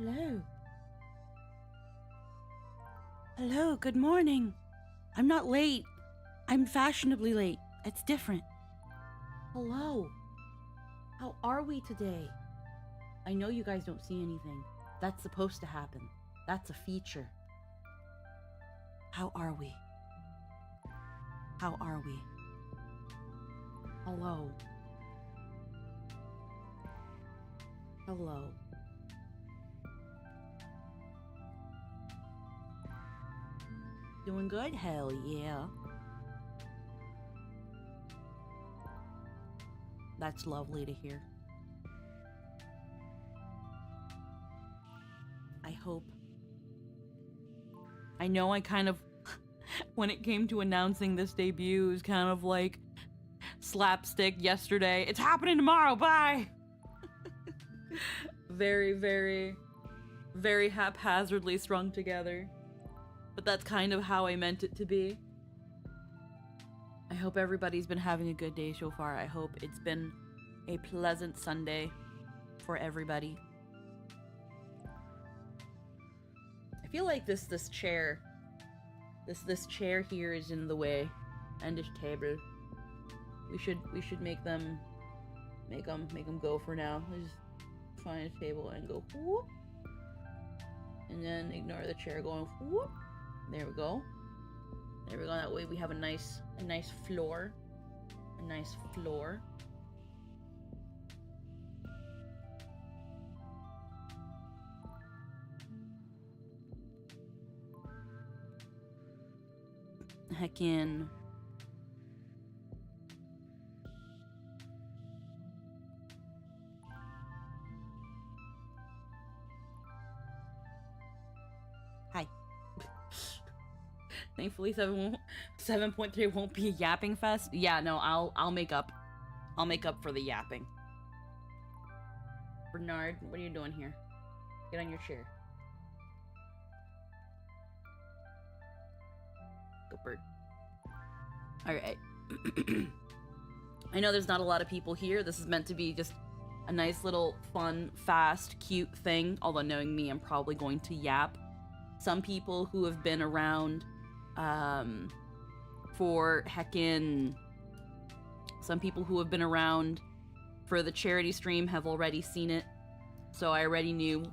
Hello. Hello, good morning. I'm not late. I'm fashionably late. It's different. Hello. How are we today? I know you guys don't see anything. That's supposed to happen. That's a feature. How are we? How are we? Hello. Hello. Doing good? Hell yeah. That's lovely to hear. I hope. I know I kind of, when it came to announcing this debut, it was kind of like slapstick yesterday. It's happening tomorrow, bye! Very, very, very haphazardly strung together. But that's kind of how I meant it to be. I hope everybody's been having a good day so far. I hope it's been a pleasant Sunday for everybody. I feel like this chair here is in the way, and this table. We should make them go for now. Let's just find a table and go whoop, and then ignore the chair going whoop. There we go. There we go. That way we have a nice floor. A nice floor. Heckin'. Hi. Thankfully 7.3 won't be a yapping fest. Yeah, no, I'll make up. I'll make up for the yapping. Bernard, what are you doing here? Get on your chair. Go bird. Alright. I know there's not a lot of people here. This is meant to be just a nice little fun, fast, cute thing. Although knowing me, I'm probably going to yap. Some people who have been around for heckin'... Some people who have been around for the charity stream have already seen it. So I already knew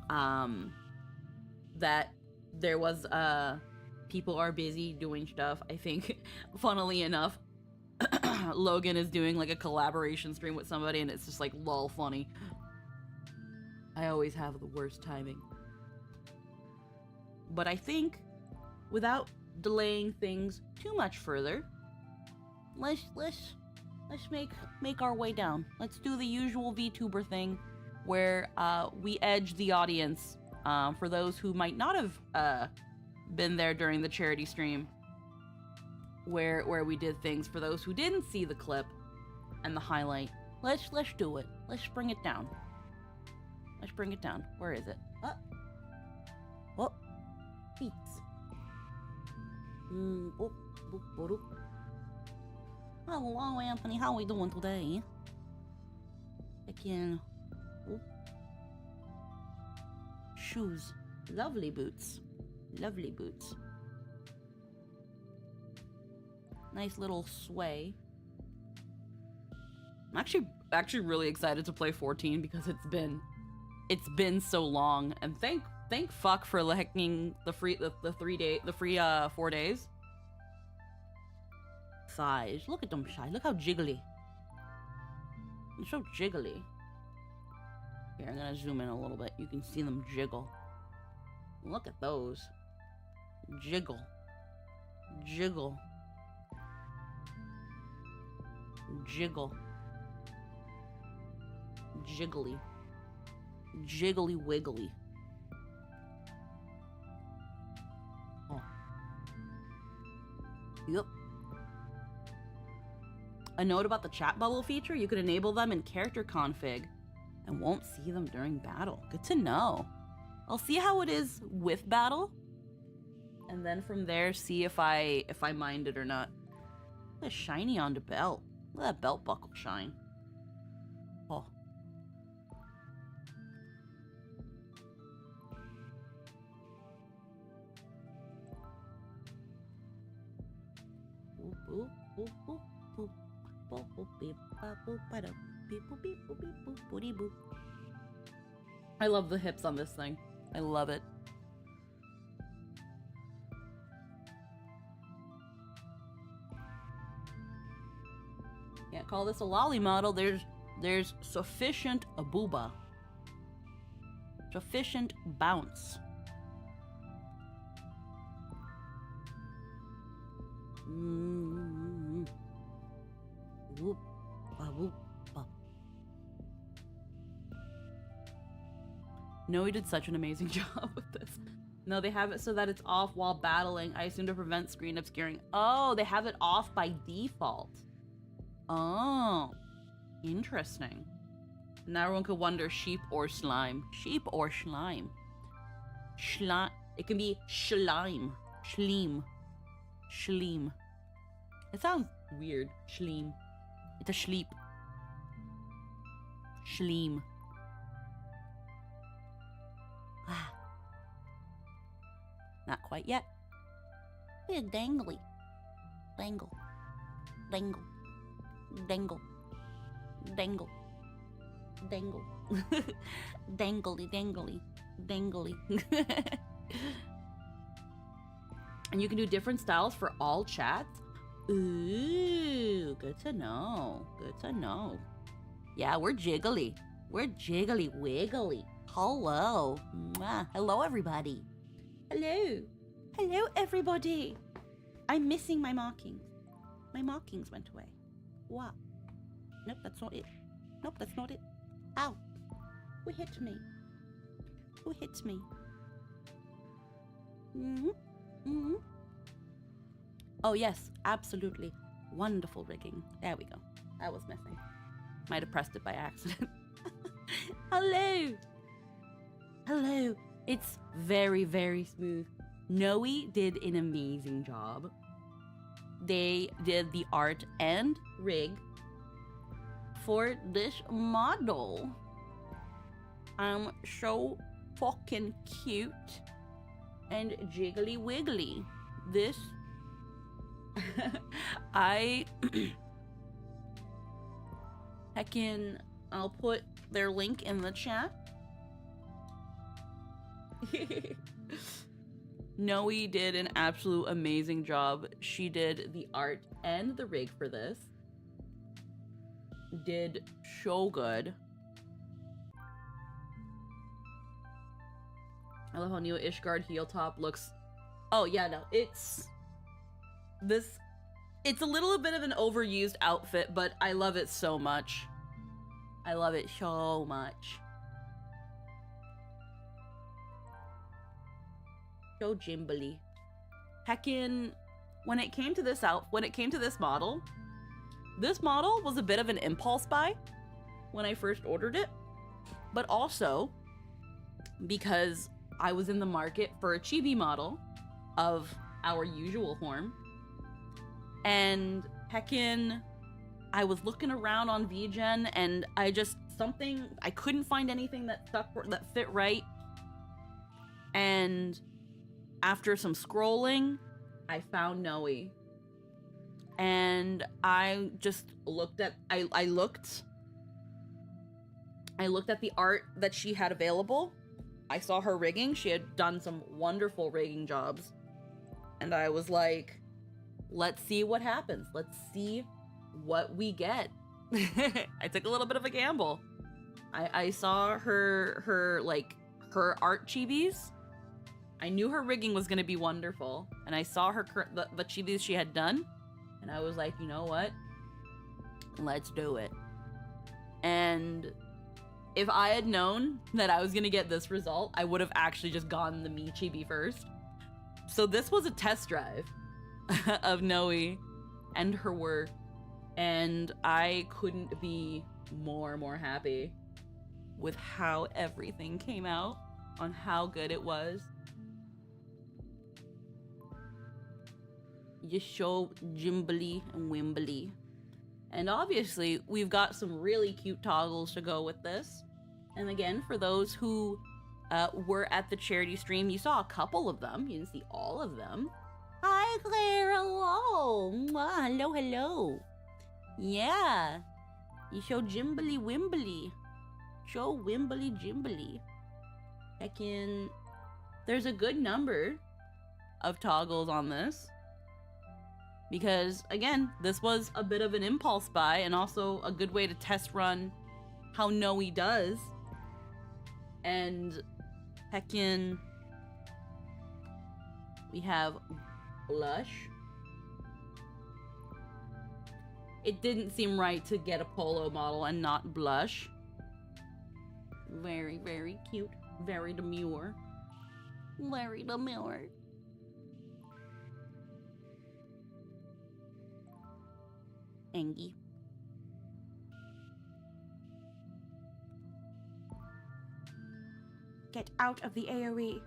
that there was people are busy doing stuff. I think, funnily enough, Logan is doing like a collaboration stream with somebody and it's just like lol funny. I always have the worst timing. But I think, without delaying things too much further, let's make our way down. Let's do the usual VTuber thing where we edge the audience for those who might not have been there during the charity stream, where we did things. For those who didn't see the clip and the highlight, let's do it. Let's bring it down. Let's bring it down. Where is it? Oh, feet. Hello, Anthony. How are we doing today? Again. Shoes. Lovely boots. Lovely boots. Nice little sway. I'm actually really excited to play 14 because it's been so long, and thank fuck for liking the free 4 days. Thighs. Look at them shy. Look how jiggly. They're so jiggly. Here, I'm gonna zoom in a little bit. You can see them jiggle. Look at those. Jiggle. Jiggle. Jiggle. Jiggly. Jiggly wiggly. Oh. Yep. A note about the chat bubble feature, you could enable them in character config and won't see them during battle. Good to know. I'll see how it is with battle, and then from there see if I mind it or not. Look at shiny on the belt. Look at that belt buckle shine. Oh. I love the hips on this thing. I love it. Can't call this a lolly model. There's sufficient booba. Sufficient bounce. Whoop, whoop. No, he did such an amazing job with this. No, they have it so that it's off while battling. I assume to prevent screen obscuring. Oh, they have it off by default. Oh, interesting. Now everyone could wonder, sheep or slime? Sheep or slime? Slime. It can be slime. Schleem. Schleem. It sounds weird. Schleem. It's a sleep. Schleem. Ah. Not quite yet. Big dangly. Dangle. Dangle. Dangle. Dangle. Dangle. Dangly, dangly. Dangly. And you can do different styles for all chats. Ooh, good to know. Good to know. Yeah, we're jiggly. We're jiggly wiggly. Hello. Mwah. Hello, everybody. Hello. Hello, everybody. I'm missing my markings. My markings went away. What? Nope, that's not it. Nope, that's not it. Ow. Who hit me? Who hit me? Oh, yes, absolutely. Wonderful rigging. There we go. That was missing. Might have pressed it by accident. Hello. Hello. It's very, very smooth. Noe did an amazing job. They did the art and rig for this model. So fucking cute and jiggly wiggly. This I'll put their link in the chat. Noe did an absolute amazing job. She did the art and the rig for this. Did so good. I love how new Ishgard heel top looks. Oh yeah, no, it's a little bit of an overused outfit, but I love it so much. I love it so much. So jimbly. Heckin', when it came to this model, this model was a bit of an impulse buy when I first ordered it, but also because I was in the market for a chibi model of our usual form, and heckin', I was looking around on VGen and I couldn't find anything that fit right, and after some scrolling, I found Noe. And I just looked at I looked at the art that she had available. I saw her rigging. She had done some wonderful rigging jobs. And I was like, let's see what happens. Let's see what we get. I took a little bit of a gamble. I saw her art chibis. I knew her rigging was gonna be wonderful, and I saw the chibis she had done, and I was like, you know what? Let's do it. And if I had known that I was gonna get this result, I would have actually just gone the me chibi first. So this was a test drive of Noe and her work, and I couldn't be more happy with how everything came out, on how good it was. Just so jimbly and wimbly. And obviously, we've got some really cute toggles to go with this. And again, for those who were at the charity stream, you saw a couple of them. You didn't see all of them. Hi, Hi, Claire. Hello. Mwah, hello, hello. Yeah. You show Jimbly Wimbly. Show Wimbly Jimbly. Heckin'. There's a good number of toggles on this. Because, again, this was a bit of an impulse buy and also a good way to test run how Noe does. And heckin'. We have Blush. It didn't seem right to get a Poeloh model and not Blush. Very, very cute. Very demure. Very demure. Angie. Get out of the AoE.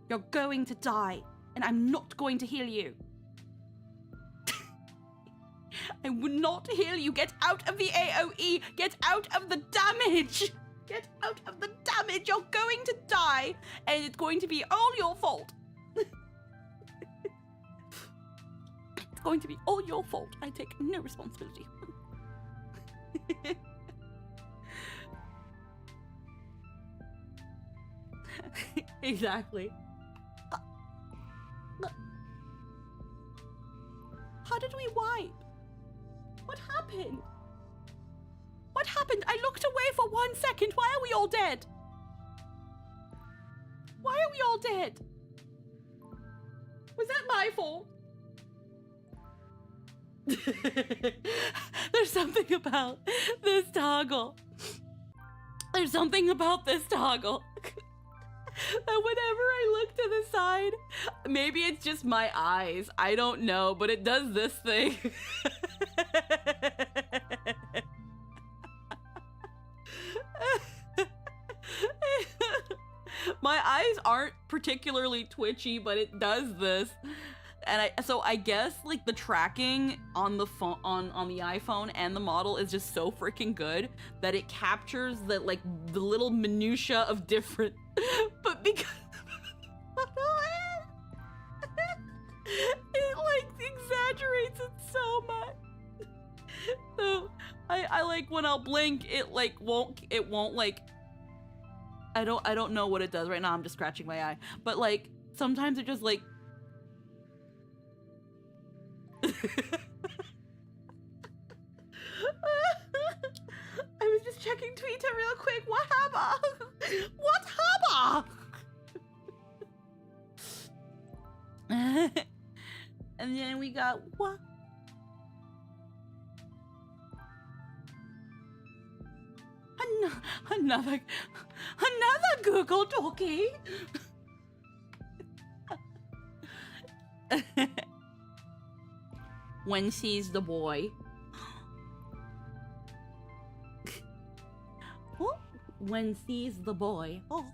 You're going to die, and I'm not going to heal you. I would not heal you. Get out of the AoE. Get out of the damage. Get out of the damage. You're going to die, and it's going to be all your fault. It's going to be all your fault. I take no responsibility. Exactly. How did we wipe? What happened? What happened? I looked away for 1 second. Why are we all dead? Why are we all dead? Was that my fault? There's something about this toggle. There's something about this toggle. And whenever I look to the side, maybe it's just my eyes. I don't know, but it does this thing. My eyes aren't particularly twitchy, but it does this. And so I guess like the tracking on the phone, on the iPhone and the model is just so freaking good that it captures the like the little minutia of different. But because it like exaggerates it so much. So I like when I'll blink, it like won't like. I don't know what it does right now. I'm just scratching my eye, but like sometimes it just like. I was just checking Twitter real quick. What happened? What happened? And then we got what? Another Google Dokie. When sees the boy. Oh, when sees the boy. Oh.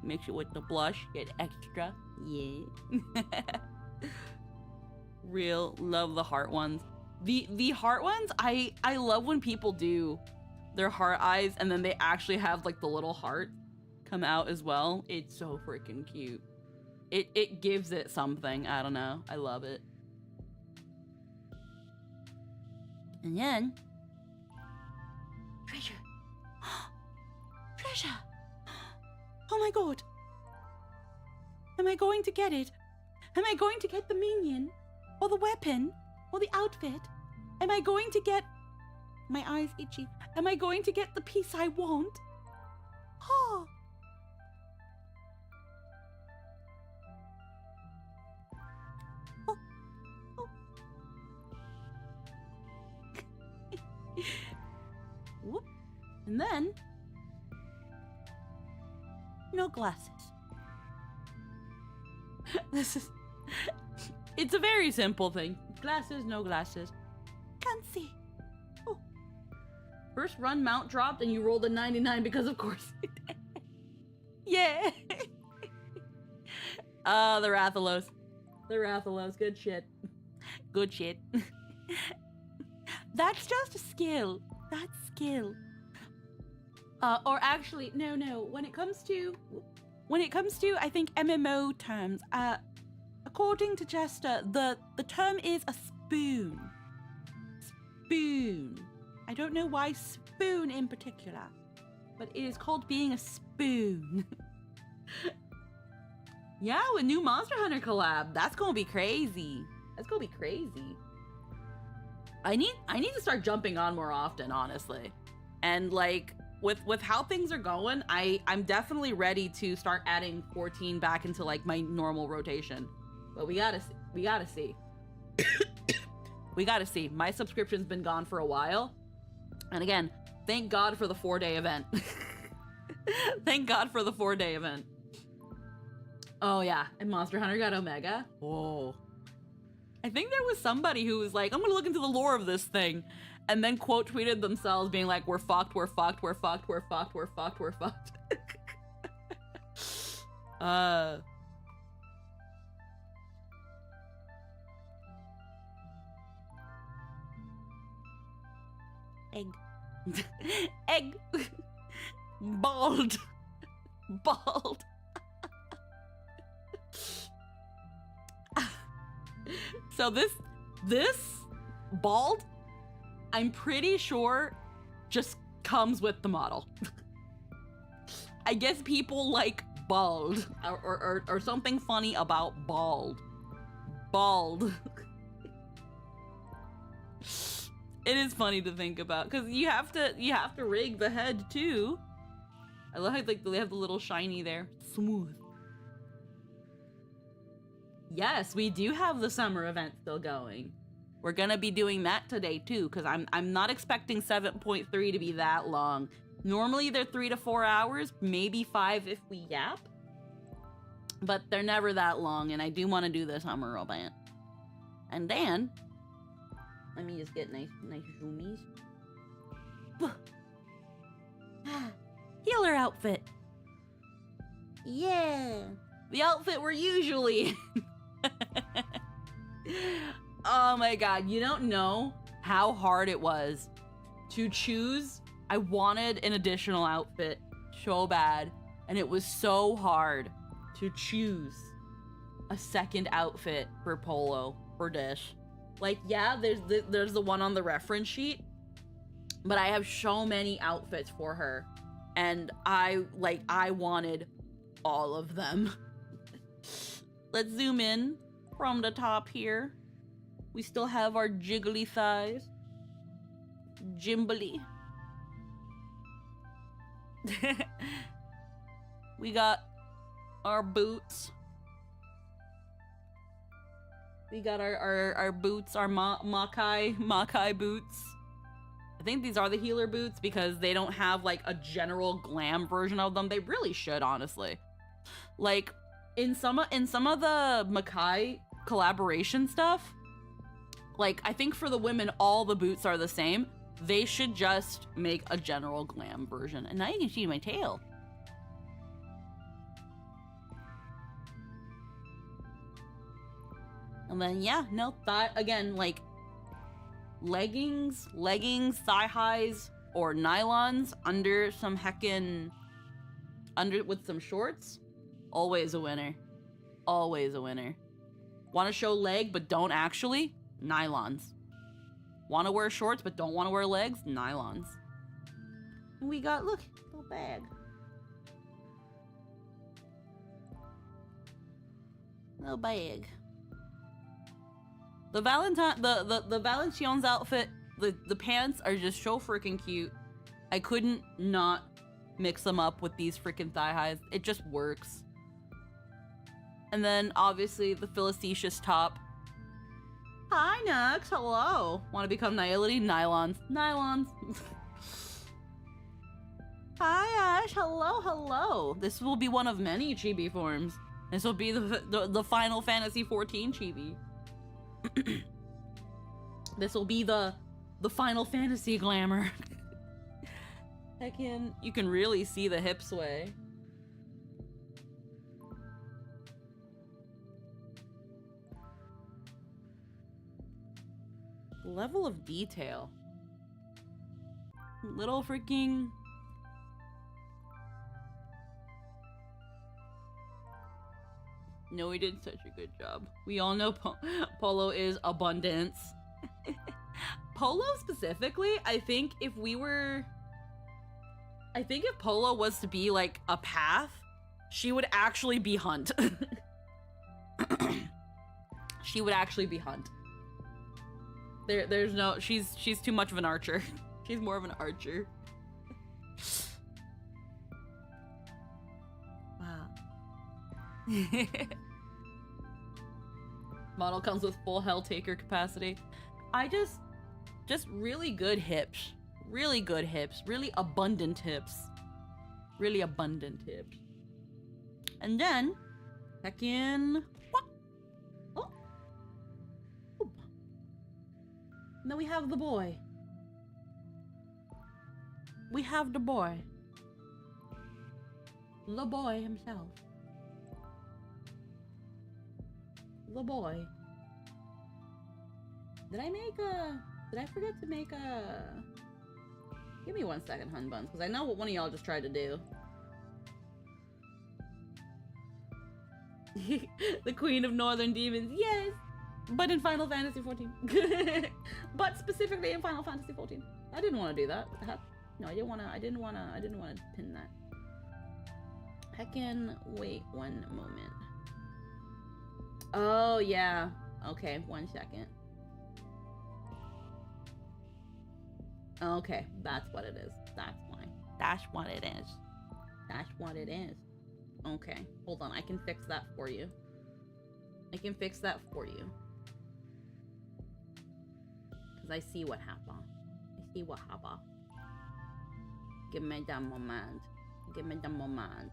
Mix it with the blush, get extra. Yeah. Real love the heart ones. The heart ones, I love when people do their heart eyes and then they actually have like the little heart come out as well. It's so freaking cute. It gives it something. I don't know. I love it. And then treasure. Treasure. Oh my god. Am I going to get it? Am I going to get the minion? Or the weapon? Or the outfit? Am I going to get... My eye's itchy. Am I going to get the piece I want? Oh. Oh. Oh. Whoop. And then... No glasses. This is... It's a very simple thing. Glasses, no glasses. Can't see. Oh. First run mount dropped and you rolled a 99 because of course it did. Yeah. The Rathalos. The Rathalos. Good shit. Good shit. That's just a skill. That's skill. Or actually, no. When it comes to... when it comes to, I think, MMO terms, according to Jester, the term is a spoon. Spoon. I don't know why spoon in particular, but it is called being a spoon. Yeah, with new Monster Hunter collab, that's gonna be crazy. That's gonna be crazy. I need to start jumping on more often, honestly. And like with how things are going, I'm definitely ready to start adding 14 back into like my normal rotation. But we gotta see. We gotta see. My subscription's been gone for a while. And again, thank God for the 4-day event. Thank God for the 4-day event. Oh yeah, and Monster Hunter got Omega. Whoa. I think there was somebody who was like, I'm gonna look into the lore of this thing, and then quote tweeted themselves being like, we're fucked, we're fucked, we're fucked, we're fucked, we're fucked, we're fucked. Egg. Egg. Bald. Bald. So this bald, I'm pretty sure just comes with the model. I guess people like bald or something funny about bald. Bald. It is funny to think about because you have to rig the head too. I love how like they have the little shiny there. Smooth. Yes, we do have the summer event still going. We're gonna be doing that today too, because I'm not expecting 7.3 to be that long. Normally they're 3 to 4 hours, maybe 5 if we yap. But they're never that long, and I do want to do the summer event. And then, let me just get nice zoomies. Healer outfit. Yeah. The outfit we're usually in. Oh my god, you don't know how hard it was to choose. I wanted an additional outfit so bad, and it was so hard to choose a second outfit for Poeloh, for Dish. Like, yeah, there's the one on the reference sheet, but I have so many outfits for her, and I wanted all of them. Let's zoom in from the top here. We still have our jiggly thighs. Jimbly. We got our boots. We got our boots, our Makai boots. I think these are the healer boots because they don't have like a general glam version of them. They really should, honestly. Like in some of the Makai collaboration stuff, like I think for the women all the boots are the same. They should just make a general glam version. And now you can see my tail. And then yeah, no, thigh again, like leggings, thigh highs, or nylons under some with some shorts. Always a winner. Always a winner. Want to show leg but don't actually? Nylons. Want to wear shorts but don't want to wear legs? Nylons. And we got, look, little bag. Little bag. The Valenciennes outfit, the pants are just so freaking cute. I couldn't not mix them up with these freaking thigh highs. It just works. And then obviously the Philistetious top. Hi Nux, hello. Want to become Nihility? Nylons. Nylons. Hi Ash, hello. This will be one of many chibi forms. This will be the Final Fantasy 14 chibi. This will be the Final Fantasy glamour. You can really see the hip sway. Level of detail. Little freaking No, he did such a good job. We all know Poeloh is abundance. Poeloh specifically, I think if Poeloh was to be like a path, she would actually be Hunt. She would actually be Hunt. There's no, she's too much of an archer. She's more of an archer. Wow. Model comes with full Hell Taker capacity. I just really good hips. Really good hips. Really abundant hips. Really abundant hips. And then, heckin'... Oh! Oop. And then we have the boy. We have the boy. The boy himself. The boy. Did I forget to make a... Give me 1 second, Hun Buns, because I know what one of y'all just tried to do. The Queen of Northern Demons, yes! But in Final Fantasy XIV. But specifically in Final Fantasy XIV. I didn't want to do that. No, I didn't want to pin that. Heckin', wait 1 moment. Oh, yeah. Okay, 1 second. Okay, that's what it is. That's why. That's what it is. That's what it is. Okay, hold on. I can fix that for you. I can fix that for you. Because I see what happened. I see what happened. Give me that moment. Give me the moment.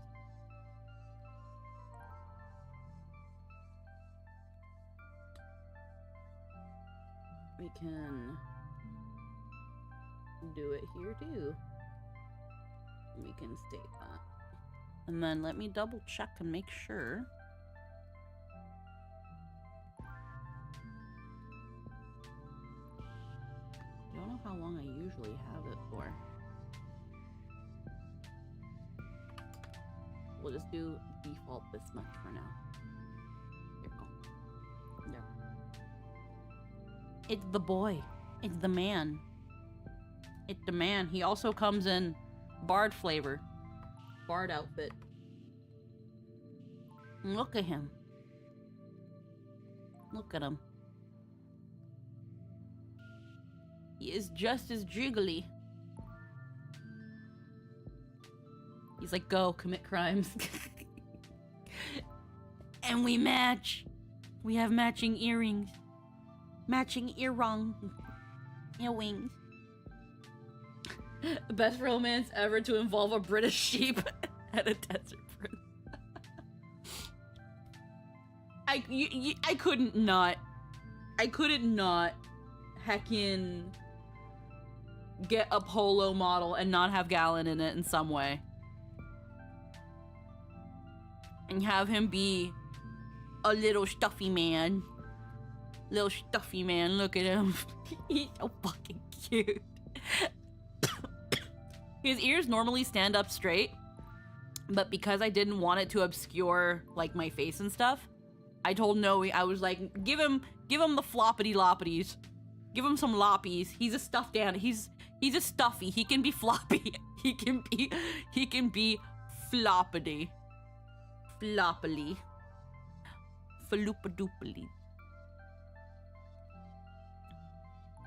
We can do it here too. We can state that. And then let me double check and make sure. Don't know how long I usually have it for. We'll just do default this much for now. Here we go. There. It's the boy. It's the man. It's the man. He also comes in Bard flavor. Bard outfit. Look at him. Look at him. He is just as jiggly. He's like, go, commit crimes. And we match. We have matching earrings. Matching earrings. Earwings. The best romance ever to involve a British sheep and a desert prince. I couldn't not heckin' get a Poeloh model and not have Galen in it in some way. And have him be a little stuffy man. Little stuffy man, look at him. He's so fucking cute. His ears normally stand up straight, but because I didn't want it to obscure like my face and stuff, I told Noe, I was like, give him the floppity loppities. Give him some loppies. He's a stuffed animal. He's a stuffy. He can be floppy. He can be floppity. Floppily. Faloopadoopily.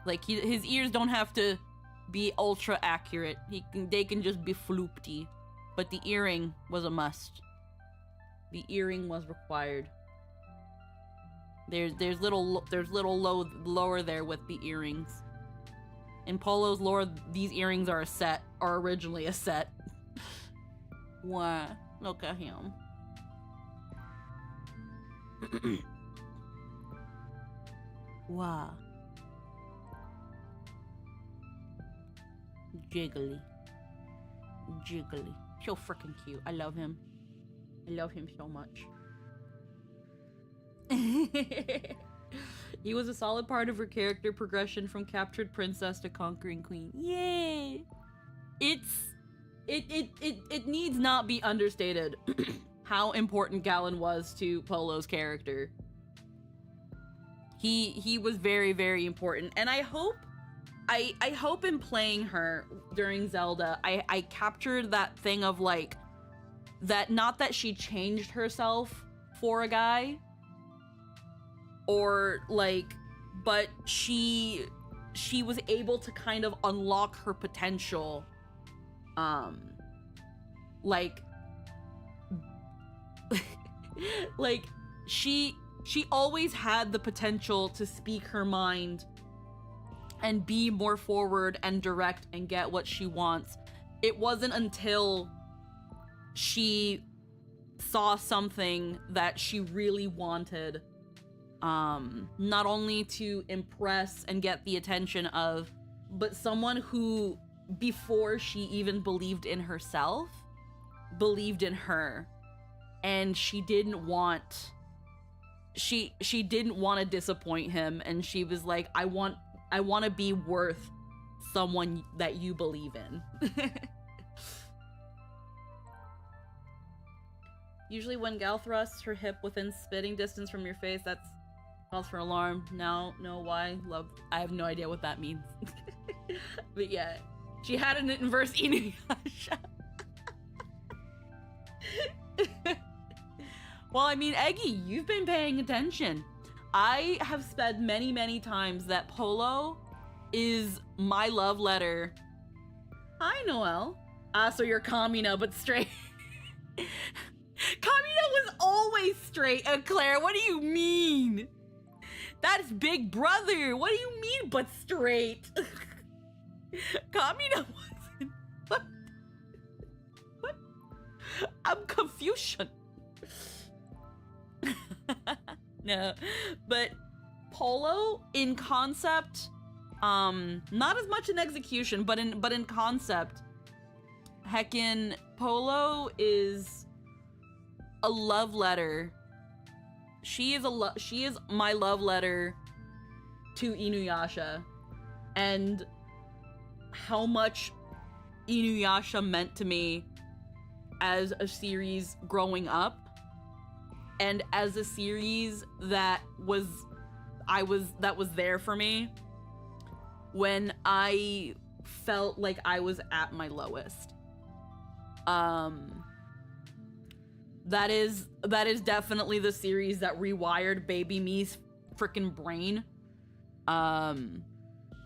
Like his ears don't have to be ultra accurate. They can just be floopty. But the earring was a must. The earring was required. There's little lower there with the earrings. In Poeloh's lore, these earrings are originally a set. Wow, look at him. Wow. Jiggly. Jiggly. So freaking cute. I love him. I love him so much. He was a solid part of her character progression from captured princess to conquering queen. Yay! It needs not be understated how important Galen was to Poeloh's character. He was very, very important. And I hope in playing her during Zelda, I captured that thing of like, that not that she changed herself for a guy, or like, but she was able to kind of unlock her potential. Like like she always had the potential to speak her mind and be more forward and direct and get what she wants. It wasn't until she saw something that she really wanted, not only to impress and get the attention of, but someone who, before she even believed in herself, believed in her. And she didn't want to disappoint him, and she was like, I want to be worth someone that you believe in. Usually when Gal thrusts her hip within spitting distance from your face, that's calls for alarm. No, why? I have no idea what that means. But yeah, she had an inverse Inuyasha. Well, I mean, Eggy, you've been paying attention. I have said many, many times that Poeloh is my love letter. Hi, Noelle. So you're Kamina, but straight. Kamina was always straight, Claire. What do you mean? That's Big Brother. What do you mean, but straight? Kamina wasn't. What? I'm Confucian. No, but Poeloh in concept, not as much in execution, but in concept, heckin' Poeloh is a love letter. She is my love letter to Inuyasha, and how much Inuyasha meant to me as a series growing up, and as a series that was there for me when I felt like I was at my lowest. That is definitely the series that rewired baby me's freaking brain.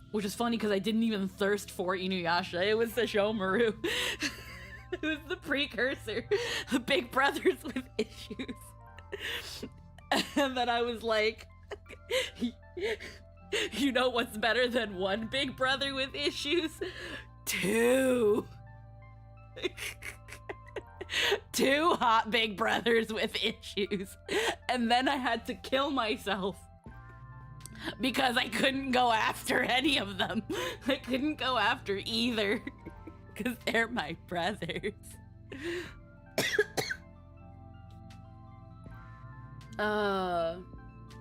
Which is funny because I didn't even thirst for Inuyasha. It was Sesshomaru. It was the precursor. The big brothers with issues. And then I was like, you know what's better than one big brother with issues? Two. Two hot big brothers with issues. And then I had to kill myself because I couldn't go after any of them. I couldn't go after either because they're my brothers.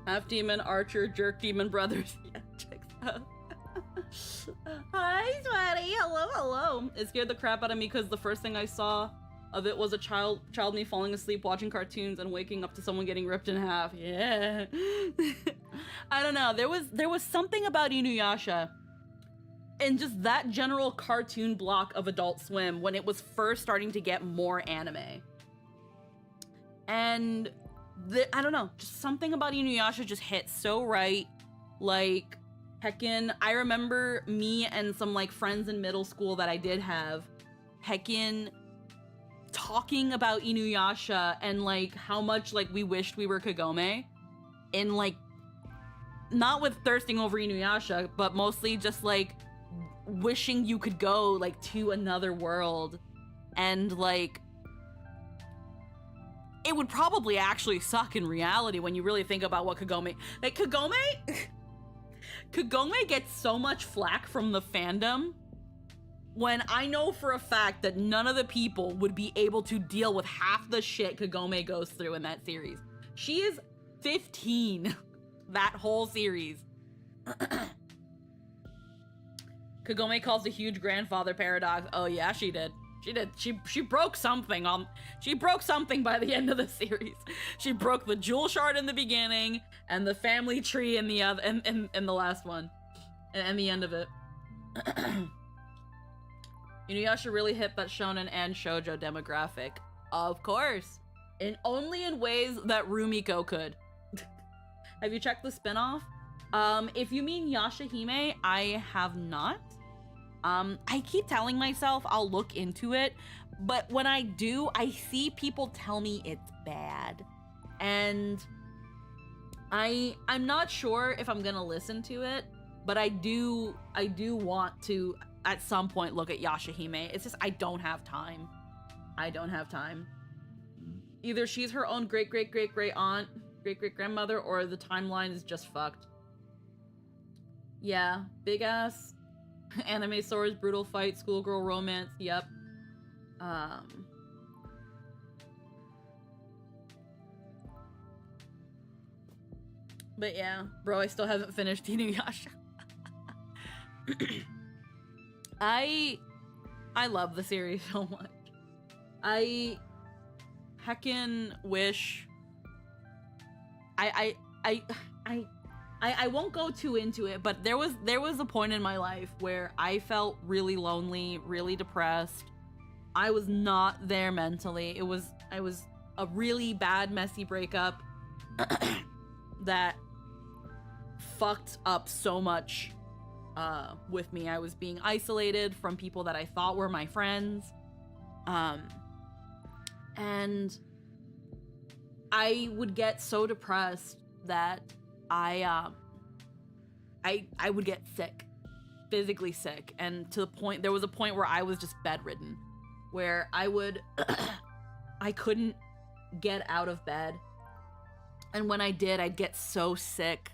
Half demon, archer, jerk demon brothers. Yeah, checks out. Hi, sweaty. Hello. It scared the crap out of me because the first thing I saw of it was a child me falling asleep watching cartoons and waking up to someone getting ripped in half. Yeah. I don't know. There was something about Inuyasha and just that general cartoon block of Adult Swim when it was first starting to get more anime. And I don't know, just something about Inuyasha just hit so right. Like, heckin', I remember me and some like friends in middle school that I did have, heckin' talking about Inuyasha and like how much like we wished we were Kagome, and like not with thirsting over Inuyasha, but mostly just like wishing you could go like to another world, and like it would probably actually suck in reality when you really think about what Kagome, like Kagome gets so much flack from the fandom when I know for a fact that none of the people would be able to deal with half the shit Kagome goes through in that series. She is 15 that whole series. Kagome calls the huge grandfather paradox. Oh yeah, she did. She did. She broke something she broke something by the end of the series. She broke the jewel shard in the beginning and the family tree in the other in the last one. And the end of it. Inuyasha really hit that shonen and shoujo demographic. Of course. Only in ways that Rumiko could. Have you checked the spinoff? If you mean Yashahime, I have not. I keep telling myself I'll look into it, but when I do, I see people tell me it's bad. And I'm not sure if I'm gonna listen to it, but I do want to at some point look at Yashahime. It's just I don't have time. I don't have time. Either she's her own great aunt, great grandmother, or the timeline is just fucked. Yeah, big ass anime swords, brutal fight, schoolgirl romance, yep. But yeah, bro, I still haven't finished Inuyasha. I love the series so much. I heckin' wish I won't go too into it, but there was a point in my life where I felt really lonely, really depressed. I was not there mentally. I was a really bad, messy breakup that fucked up so much with me. I was being isolated from people that I thought were my friends. And I would get so depressed that I would get sick, physically sick, and to the point, there was a point where I was just bedridden, where I couldn't get out of bed, and when I did, I'd get so sick,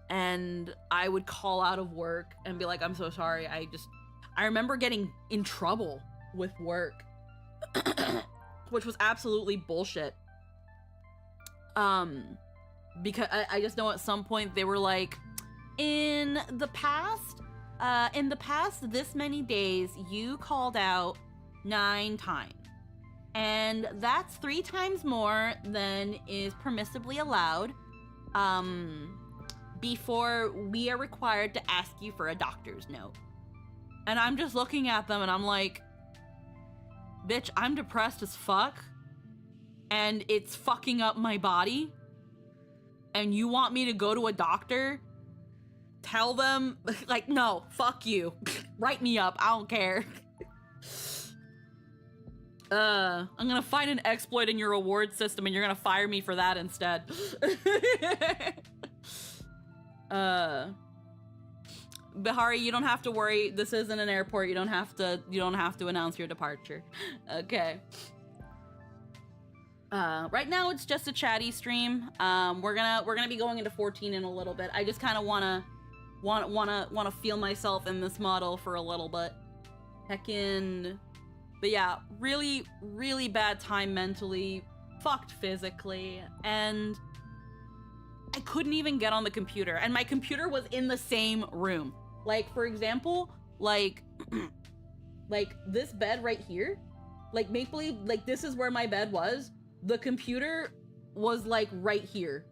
and I would call out of work and be like, I'm so sorry, I remember getting in trouble with work, which was absolutely bullshit, because I just know at some point they were like, in the past this many days, you called out 9 times. And that's 3 times more than is permissibly allowed, before we are required to ask you for a doctor's note. And I'm just looking at them and I'm like, bitch, I'm depressed as fuck. And it's fucking up my body. And you want me to go to a doctor? Tell them, like, no, fuck you. Write me up, I don't care. I'm gonna find an exploit in your reward system and you're gonna fire me for that instead. Bihari, you don't have to worry. This isn't an airport. You don't have to announce your departure. Okay. Right now it's just a chatty stream. We're gonna be going into 14 in a little bit. I just kind of wanna feel myself in this model for a little bit. Heckin'. But yeah, really, really bad time mentally, fucked physically, and I couldn't even get on the computer. And my computer was in the same room. Like, for example, like this bed right here, like, make believe, like, this is where my bed was. The computer was, like, right here.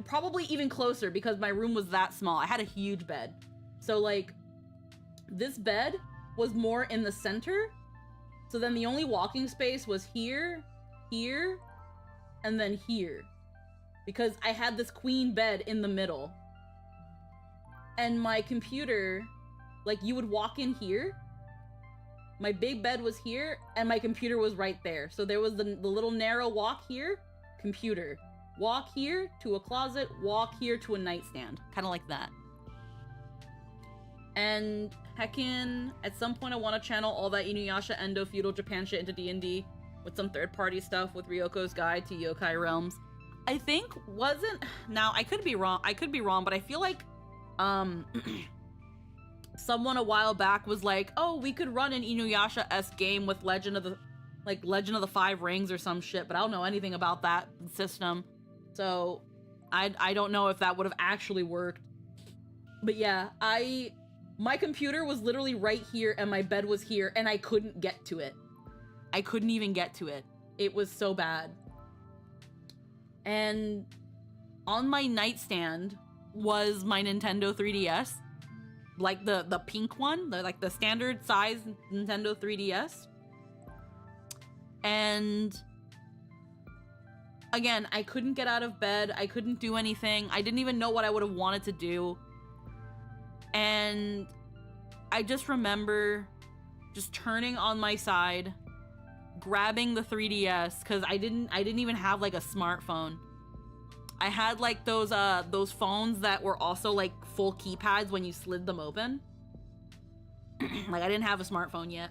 Probably even closer because my room was that small. I had a huge bed. So, like, this bed was more in the center. So then the only walking space was here, here, and then here. Because I had this queen bed in the middle. And my computer, like, you would walk in here. My big bed was here, and my computer was right there. So there was the little narrow walk here, computer. Walk here to a closet, walk here to a nightstand. Kind of like that. And heckin', at some point I want to channel all that Inuyasha Endo feudal Japan shit into D&D with some third-party stuff with Ryoko's Guide to Yokai Realms. I think now I could be wrong, but I feel like someone a while back was like, oh, we could run an Inuyasha-esque game with Legend of the Five Rings or some shit, but I don't know anything about that system. So I don't know if that would have actually worked. But yeah, My computer was literally right here and my bed was here and I couldn't get to it. I couldn't even get to it. It was so bad. And on my nightstand was my Nintendo 3DS. Like the pink one, like the standard size Nintendo 3DS. And again, I couldn't get out of bed. I couldn't do anything. I didn't even know what I would have wanted to do. And I just remember just turning on my side, grabbing the 3DS, because I didn't even have like a smartphone. I had like those phones that were also like full keypads when you slid them open. Like I didn't have a smartphone yet.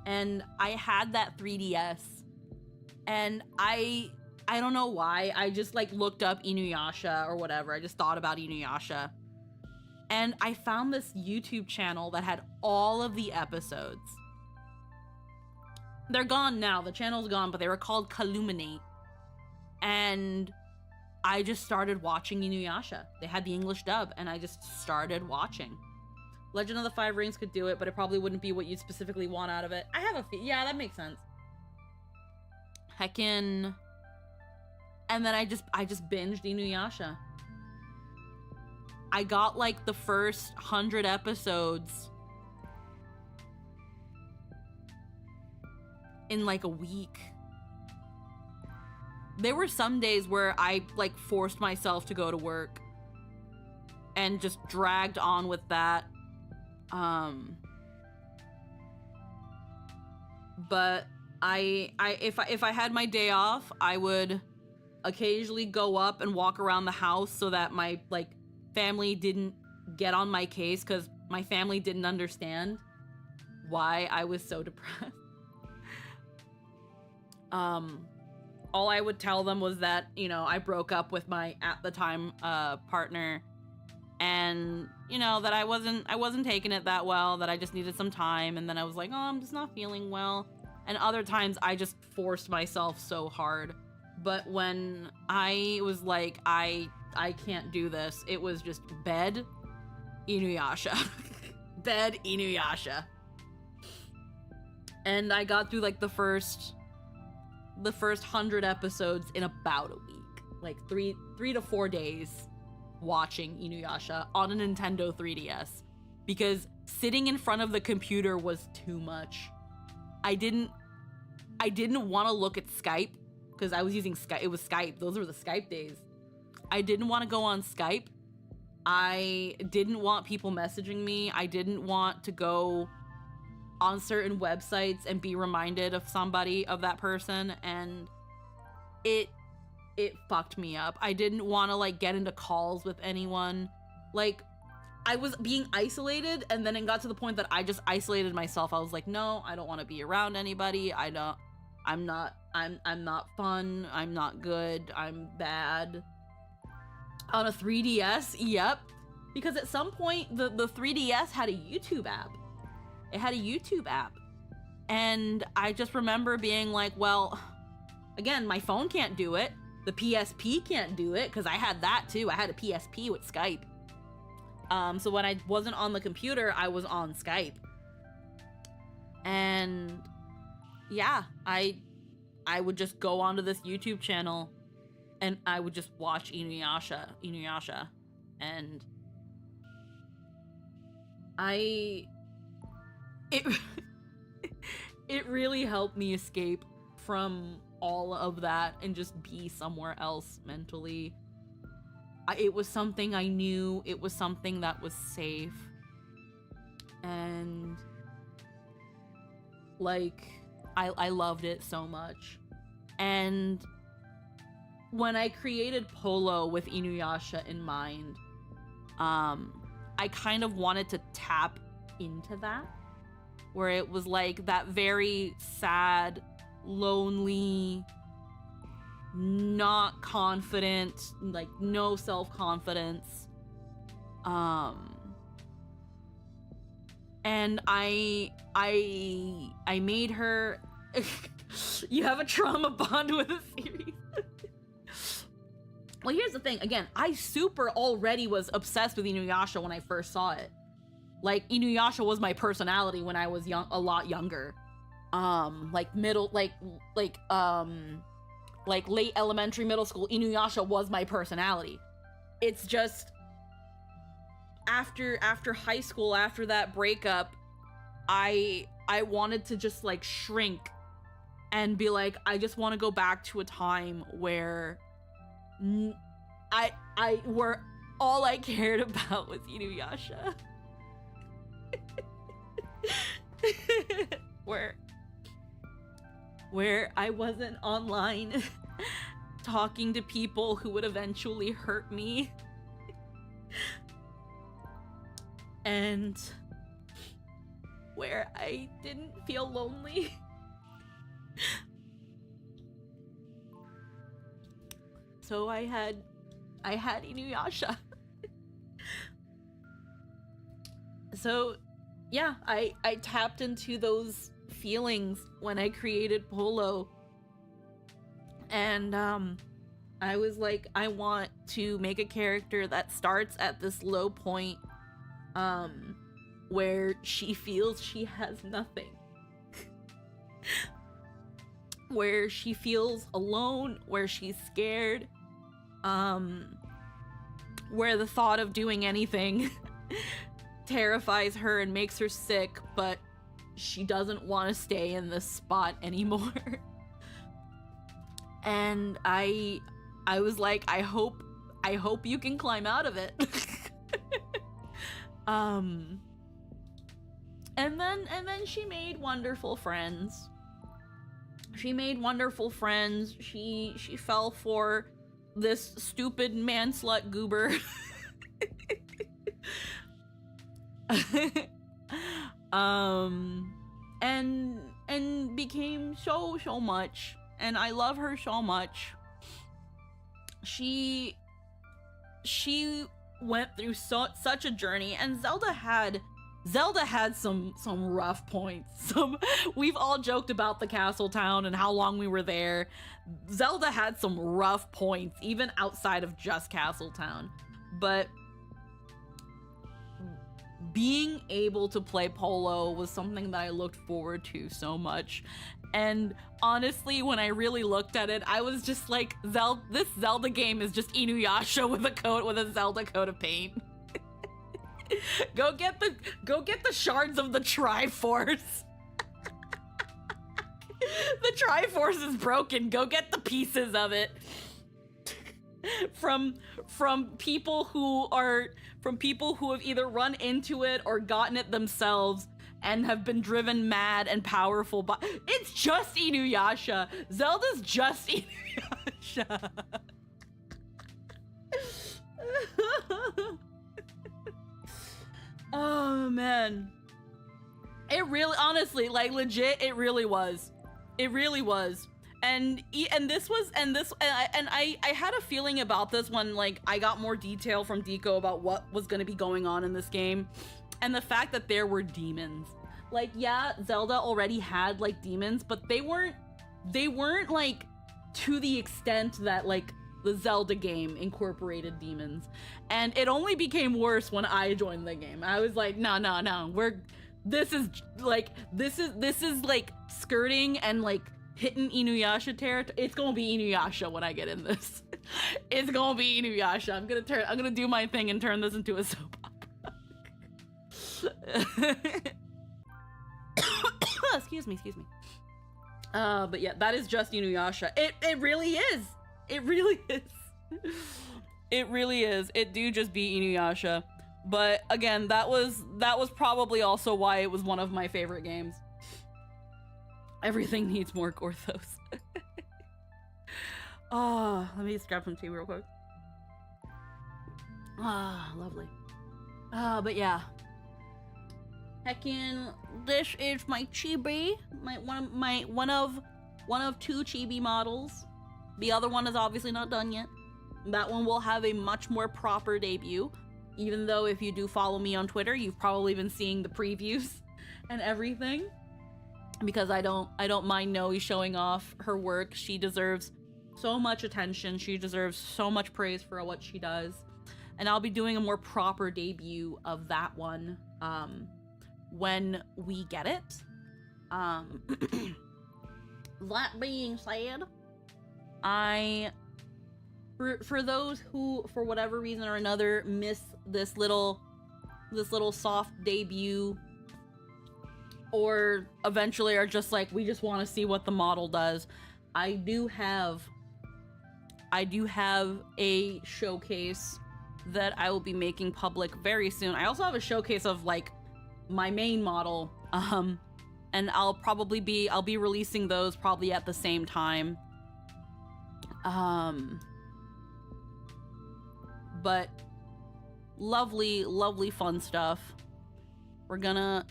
And I had that 3DS. And I don't know why. I just like looked up Inuyasha or whatever. I just thought about Inuyasha. And I found this YouTube channel that had all of the episodes. They're gone now. The channel's gone, but they were called Kaluminate. And I just started watching Inuyasha. They had the English dub, and I just started watching. Legend of the Five Rings could do it, but it probably wouldn't be what you specifically want out of it. I have a yeah, that makes sense. Heckin'. And then I just binged Inuyasha. I got like the first 100 episodes in like a week. There were some days where I like forced myself to go to work and just dragged on with that. But if I had my day off, I would occasionally go up and walk around the house so that my like family didn't get on my case, because my family didn't understand why I was so depressed. All I would tell them was that, you know, I broke up with my at the time partner, and you know that I wasn't taking it that well, that I just needed some time, and then I was like, oh, I'm just not feeling well. And other times I just forced myself so hard. But when I was like, I can't do this, it was just bed, Inuyasha. Bed, Inuyasha. And I got through like the first 100 episodes in about a week. Like three to 4 days watching Inuyasha on a Nintendo 3DS. Because sitting in front of the computer was too much. I didn't want to look at Skype, because I was using Skype. It was Skype. Those were the Skype days. I didn't want to go on Skype. I didn't want people messaging me. I didn't want to go on certain websites and be reminded of somebody, of that person, and it fucked me up. I didn't want to like get into calls with anyone. Like, I was being isolated, and then it got to the point that I just isolated myself. I was like, no, I don't want to be around anybody. I'm not fun. I'm not good. I'm bad. On a 3DS, yep. Because at some point, the 3DS had a YouTube app. It had a YouTube app. And I just remember being like, well, again, my phone can't do it. The PSP can't do it, because I had that too. I had a PSP with Skype. So when I wasn't on the computer, I was on Skype. And yeah, I would just go onto this YouTube channel and I would just watch Inuyasha. And it really helped me escape from all of that and just be somewhere else mentally. It was something I knew. It was something that was safe. And like, I loved it so much. And when I created Poeloh with Inuyasha in mind, I kind of wanted to tap into that, where it was like that very sad, lonely, not confident, like no self-confidence. And I made her. You have a trauma bond with a series. Well, here's the thing. Again, I super already was obsessed with Inuyasha when I first saw it. Like, Inuyasha was my personality when I was young, a lot younger. Like late elementary, middle school, Inuyasha was my personality. It's just after high school, after that breakup, I wanted to just like shrink and be like, I just want to go back to a time where where all I cared about was Inuyasha. where I wasn't online talking to people who would eventually hurt me. And where I didn't feel lonely. So I had Inuyasha. So yeah, I tapped into those feelings when I created Poeloh. And I was like, I want to make a character that starts at this low point where she feels she has nothing. Where she feels alone, where she's scared, where the thought of doing anything terrifies her and makes her sick, but she doesn't want to stay in this spot anymore. And I was like, I hope you can climb out of it. And then she made wonderful friends. She fell for this stupid man-slut goober. And became so much, and I love her so much. She went through such a journey, and Zelda had some rough points. We've all joked about the castle town and how long we were there. Zelda had some rough points, even outside of just Castle Town. But being able to play Poeloh was something that I looked forward to so much. And honestly, when I really looked at it, I was just like, this Zelda game is just Inuyasha with a Zelda coat of paint. Go get the shards of the Triforce. The Triforce is broken. Go get the pieces of it. From people who have either run into it or gotten it themselves and have been driven mad and powerful by. It's just Inuyasha. Zelda's just Inuyasha. Oh man. It really, honestly, like legit, it really was. It really was. And I had a feeling about this when like I got more detail from Deco about what was going to be going on in this game, and the fact that there were demons. Like, yeah, Zelda already had like demons, but they weren't like to the extent that like the Zelda game incorporated demons. And it only became worse when I joined the game. I was like, no, this is like skirting and like hitting Inuyasha territory. It's gonna be Inuyasha when I get in this. It's gonna be Inuyasha. I'm gonna do my thing and turn this into a soap opera. Excuse me. But yeah, that is just Inuyasha. It really is. It really is. It really is. It do just be Inuyasha. But again, that was probably also why it was one of my favorite games. Everything needs more Gorthos. Oh, let me just grab some tea real quick. Ah, lovely. But yeah. Heckin', this is my chibi. One of two chibi models. The other one is obviously not done yet. That one will have a much more proper debut. Even though if you do follow me on Twitter, you've probably been seeing the previews and everything. Because I don't mind Noe showing off her work. She deserves so much attention. She deserves so much praise for what she does. And I'll be doing a more proper debut of that one when we get it. That being said, for those who, for whatever reason or another, miss this little soft debut, or eventually are just like, we just want to see what the model does, I do have a showcase that I will be making public very soon. I also have a showcase of like my main model, and I'll be releasing those probably at the same time. But lovely, lovely fun stuff. We're gonna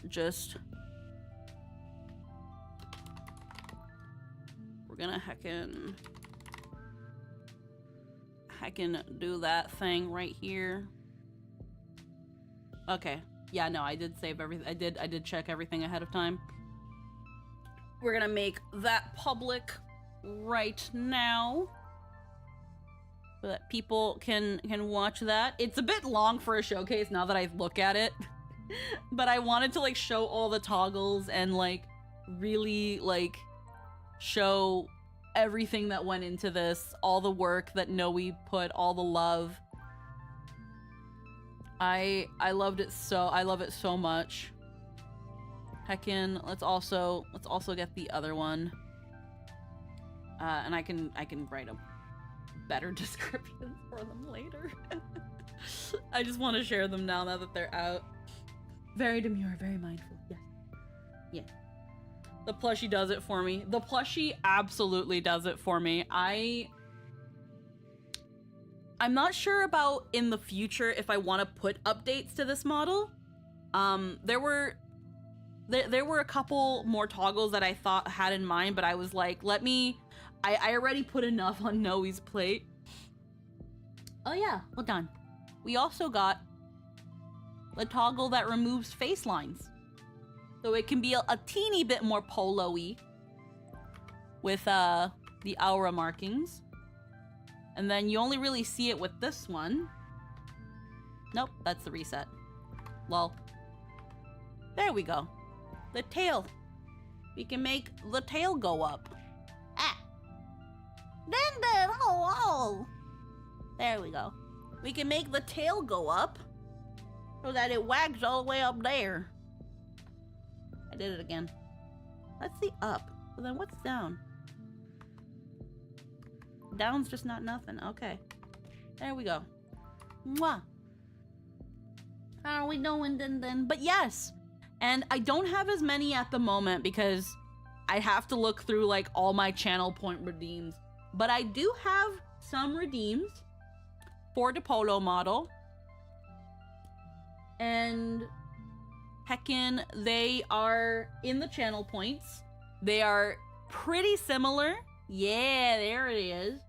heckin' do that thing right here. Okay. Yeah, no, I did save everything. I did check everything ahead of time. We're gonna make that public right now so that people can watch that. It's a bit long for a showcase now that I look at it. But I wanted to like show all the toggles and like really like show everything that went into this, all the work that Noe put, all the love. I love it so much. Heckin', let's also get the other one. And I can write a better description for them later. I just want to share them now that they're out. Very demure, very mindful. Yes. Yeah. The plushie does it for me. The plushie absolutely does it for me. I'm not sure about in the future if I want to put updates to this model. There were a couple more toggles that I thought had in mind, but I was like, I already put enough on Noe's plate. Oh yeah, hold on. We also got the toggle that removes face lines. So it can be a teeny bit more polo-y with the aura markings. And then you only really see it with this one. Nope, that's the reset. Lol. There we go. The tail. We can make the tail go up. Ah. Oh. There we go. We can make the tail go up so that it wags all the way up there. I did it again. Let's see up. So then what's down? Down's just not nothing. Okay. There we go. Mwah. How are we doing then? But yes. And I don't have as many at the moment because I have to look through like all my channel point redeems. But I do have some redeems for the Poeloh model. And heckin', they are in the channel points. They are pretty similar. Yeah, there it is.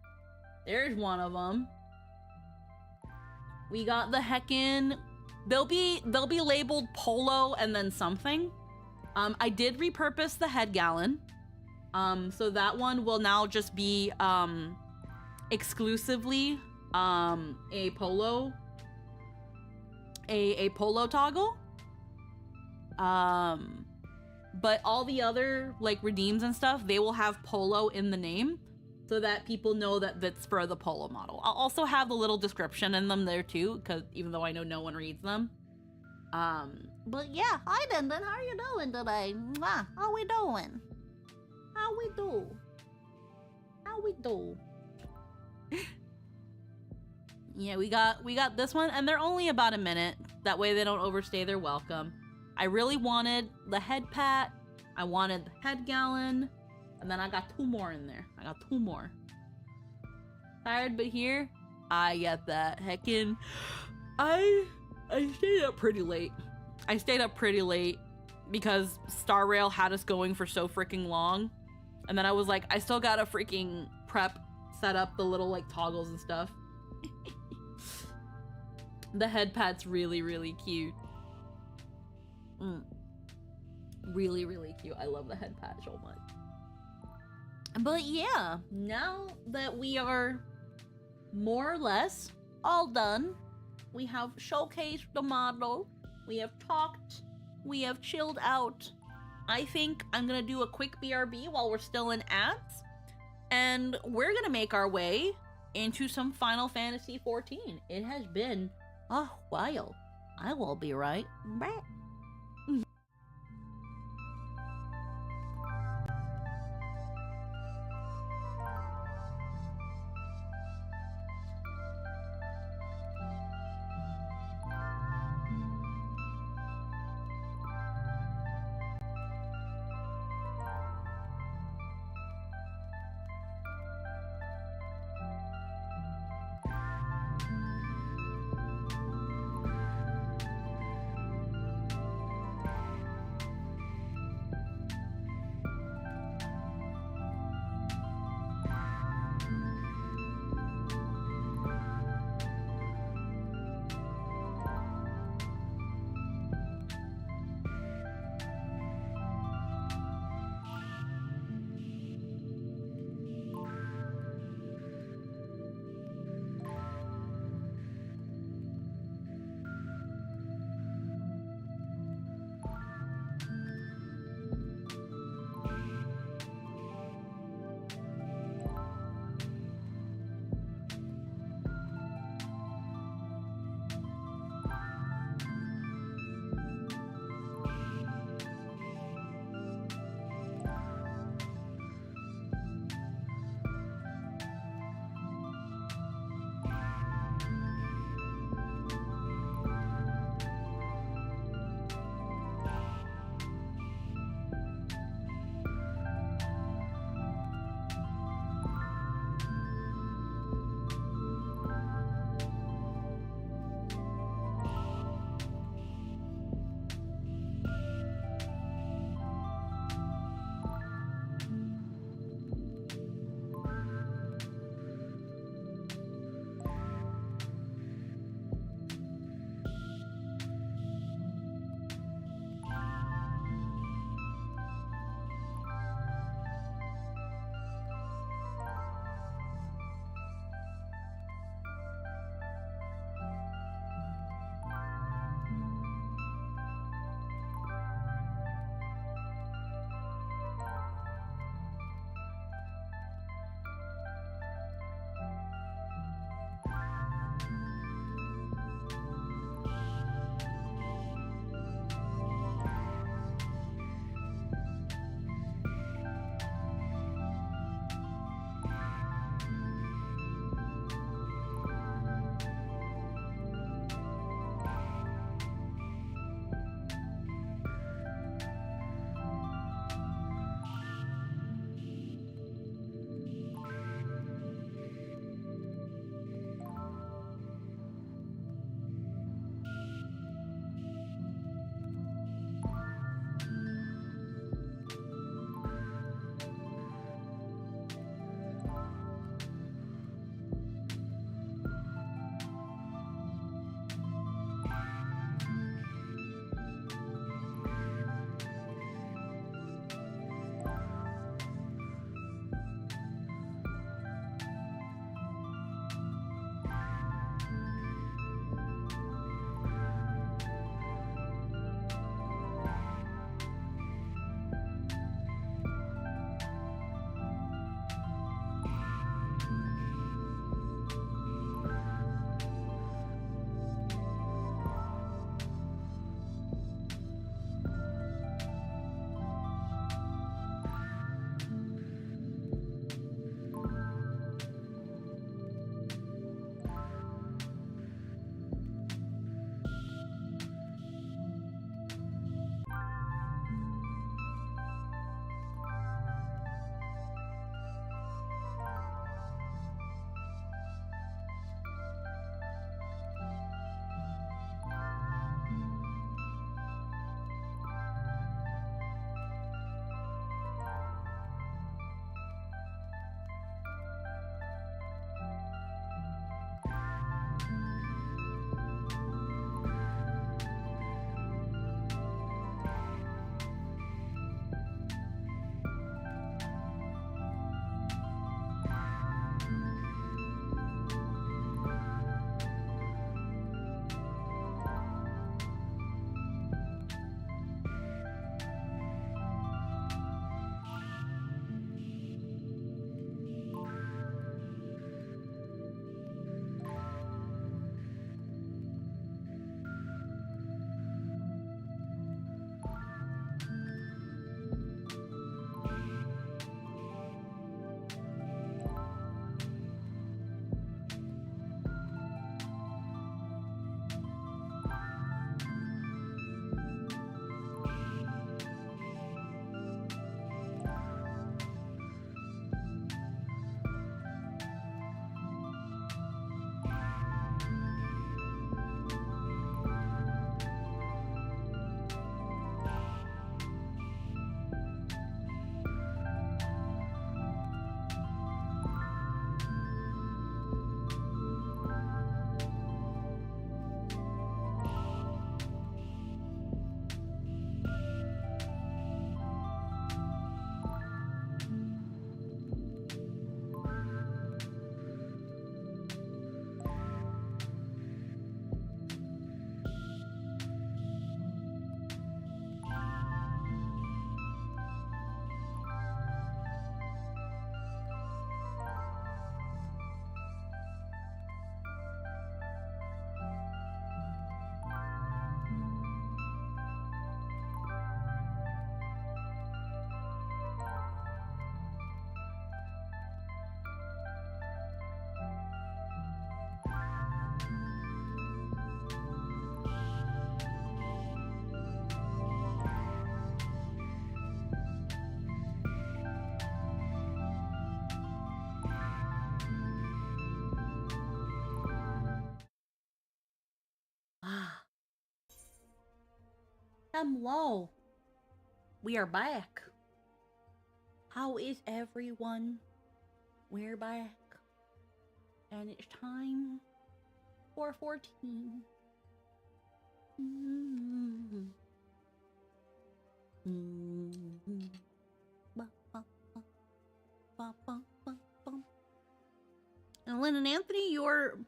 There's one of them. We got the heckin'. They'll be labeled Poeloh and then something. I did repurpose the head gallon. So that one will now just be exclusively a Poeloh toggle. But all the other like redeems and stuff, they will have Poeloh in the name so that people know that that's for the Poeloh model. I'll also have the little description in them there too, because even though I know no one reads them. But yeah, hi Denden, how are you doing today? Mwah, how we doing? How we do? How we do? Yeah, we got this one, and they're only about a minute. That way they don't overstay their welcome. I really wanted the head pat, I wanted the head gallon, and then I got two more in there. I got two more. Tired but here, I get that. Heckin', I stayed up pretty late. I stayed up pretty late because Star Rail had us going for so freaking long. And then I was like, I still gotta freaking prep, set up the little like toggles and stuff. The head pat's really, really cute. Really, really cute. I love the head pat so much. But yeah, now that we are more or less all done, we have showcased the model, We have talked. We have chilled out. I think I'm gonna do a quick BRB while we're still in ads. And we're gonna make our way into some Final Fantasy XIV. It has been a while. I will be right back. Hello. We are back. How is everyone? We're back. And it's time for 14. And Lynn and Anthony, you're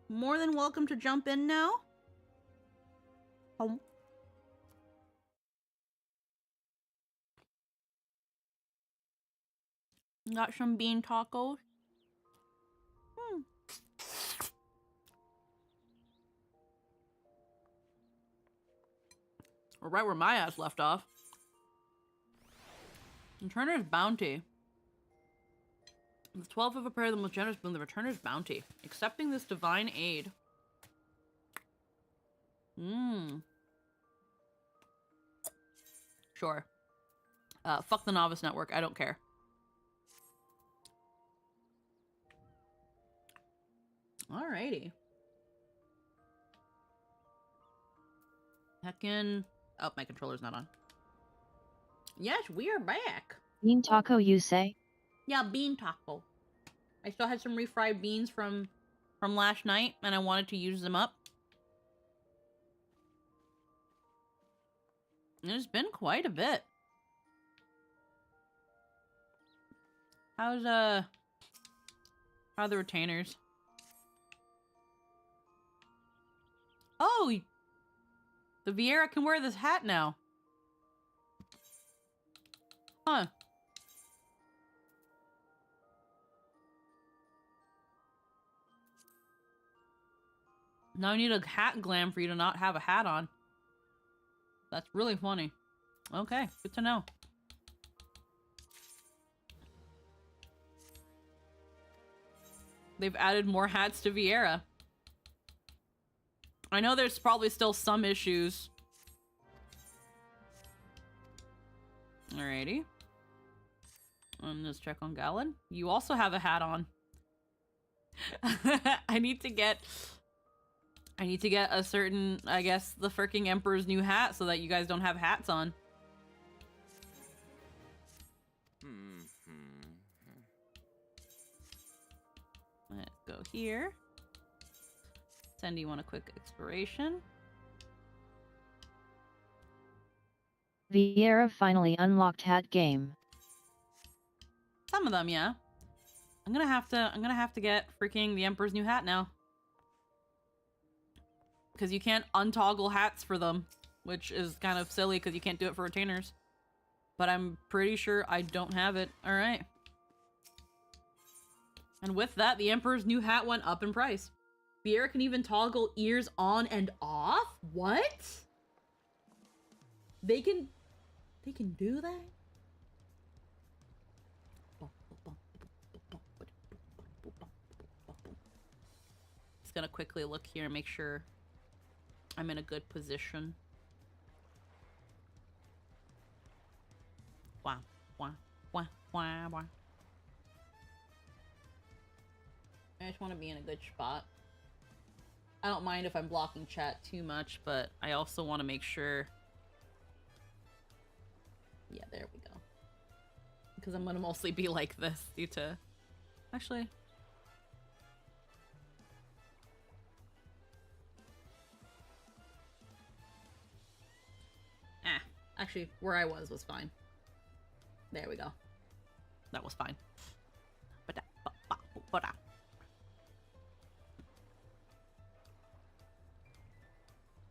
more than welcome to jump in now. Home. Got some bean tacos. We're right where my ass left off. Returner's Bounty. The 12th of a pair of the most generous boon, the Returner's Bounty. Accepting this divine aid. Sure. Fuck the Novice Network. I don't care. Alrighty. Heckin'. Oh, my controller's not on. Yes, we are back. Bean taco, you say? Yeah, bean taco. I still had some refried beans from last night, and I wanted to use them up. And it's been quite a bit. How are the retainers? Oh, the Vieira can wear this hat now. Huh. Now I need a hat glam for you to not have a hat on. That's really funny. Okay, good to know. They've added more hats to Vieira. I know there's probably still some issues. Alrighty. Let's check on Galen. You also have a hat on. I need to get a certain, I guess, the freaking Emperor's new hat so that you guys don't have hats on. Let's go here. Sandy, you want a quick exploration? Vieira finally unlocked hat game. Some of them, yeah. I'm gonna have to get freaking the Emperor's new hat now. Because you can't untoggle hats for them, which is kind of silly because you can't do it for retainers. But I'm pretty sure I don't have it. Alright. And with that, the Emperor's new hat went up in price. Vieira can even toggle ears on and off? What? They can do that? Just gonna quickly look here and make sure I'm in a good position. Wow. I just want to be in a good spot. I don't mind if I'm blocking chat too much, but I also want to make sure... Yeah, there we go. Because I'm going to mostly be like this due to... Actually... Actually, where I was fine. There we go. That was fine.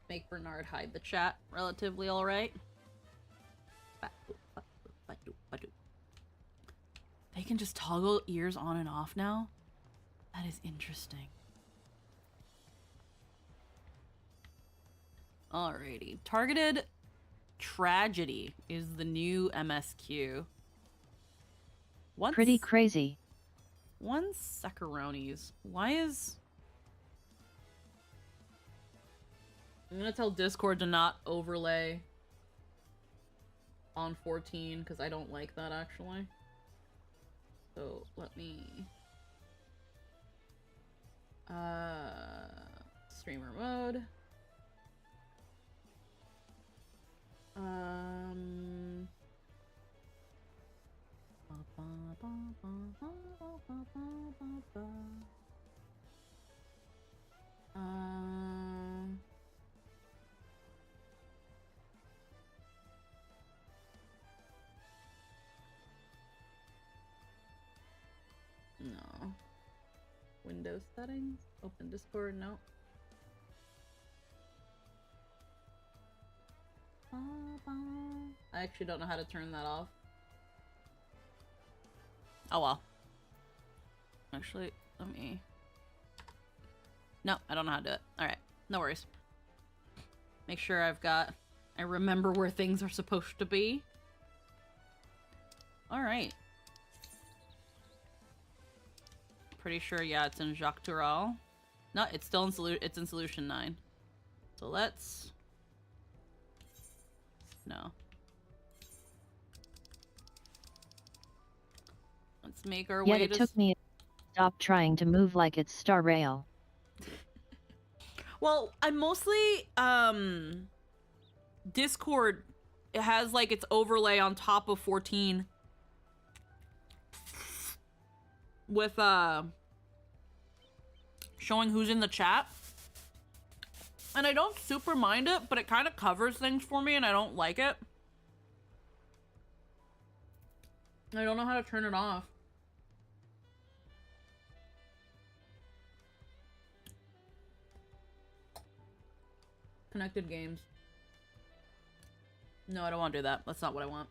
Make Bernard hide the chat relatively alright. They can just toggle ears on and off now? That is interesting. Alrighty. Targeted Tragedy is the new MSQ. Pretty crazy. One Saccharonis. Why is... I'm gonna tell Discord to not overlay on 14 because I don't like that actually. So let me... Streamer mode. Um. No. Windows settings. Open Discord. No. I actually don't know how to turn that off. Oh well. Actually, let me... No, I don't know how to do it. Alright, no worries. Make sure I remember where things are supposed to be. Alright. Pretty sure, yeah, it's in Jacques Tural. No, it's still in Solution 9. So let's... No. Let's make our way Yet it took me to stop trying to move like it's Star Rail. Well, I mostly, Discord, it has, like, its overlay on top of 14. With, showing who's in the chat. And I don't super mind it, but it kind of covers things for me, and I don't like it. I don't know how to turn it off. Connected games. No, I don't want to do that. That's not what I want.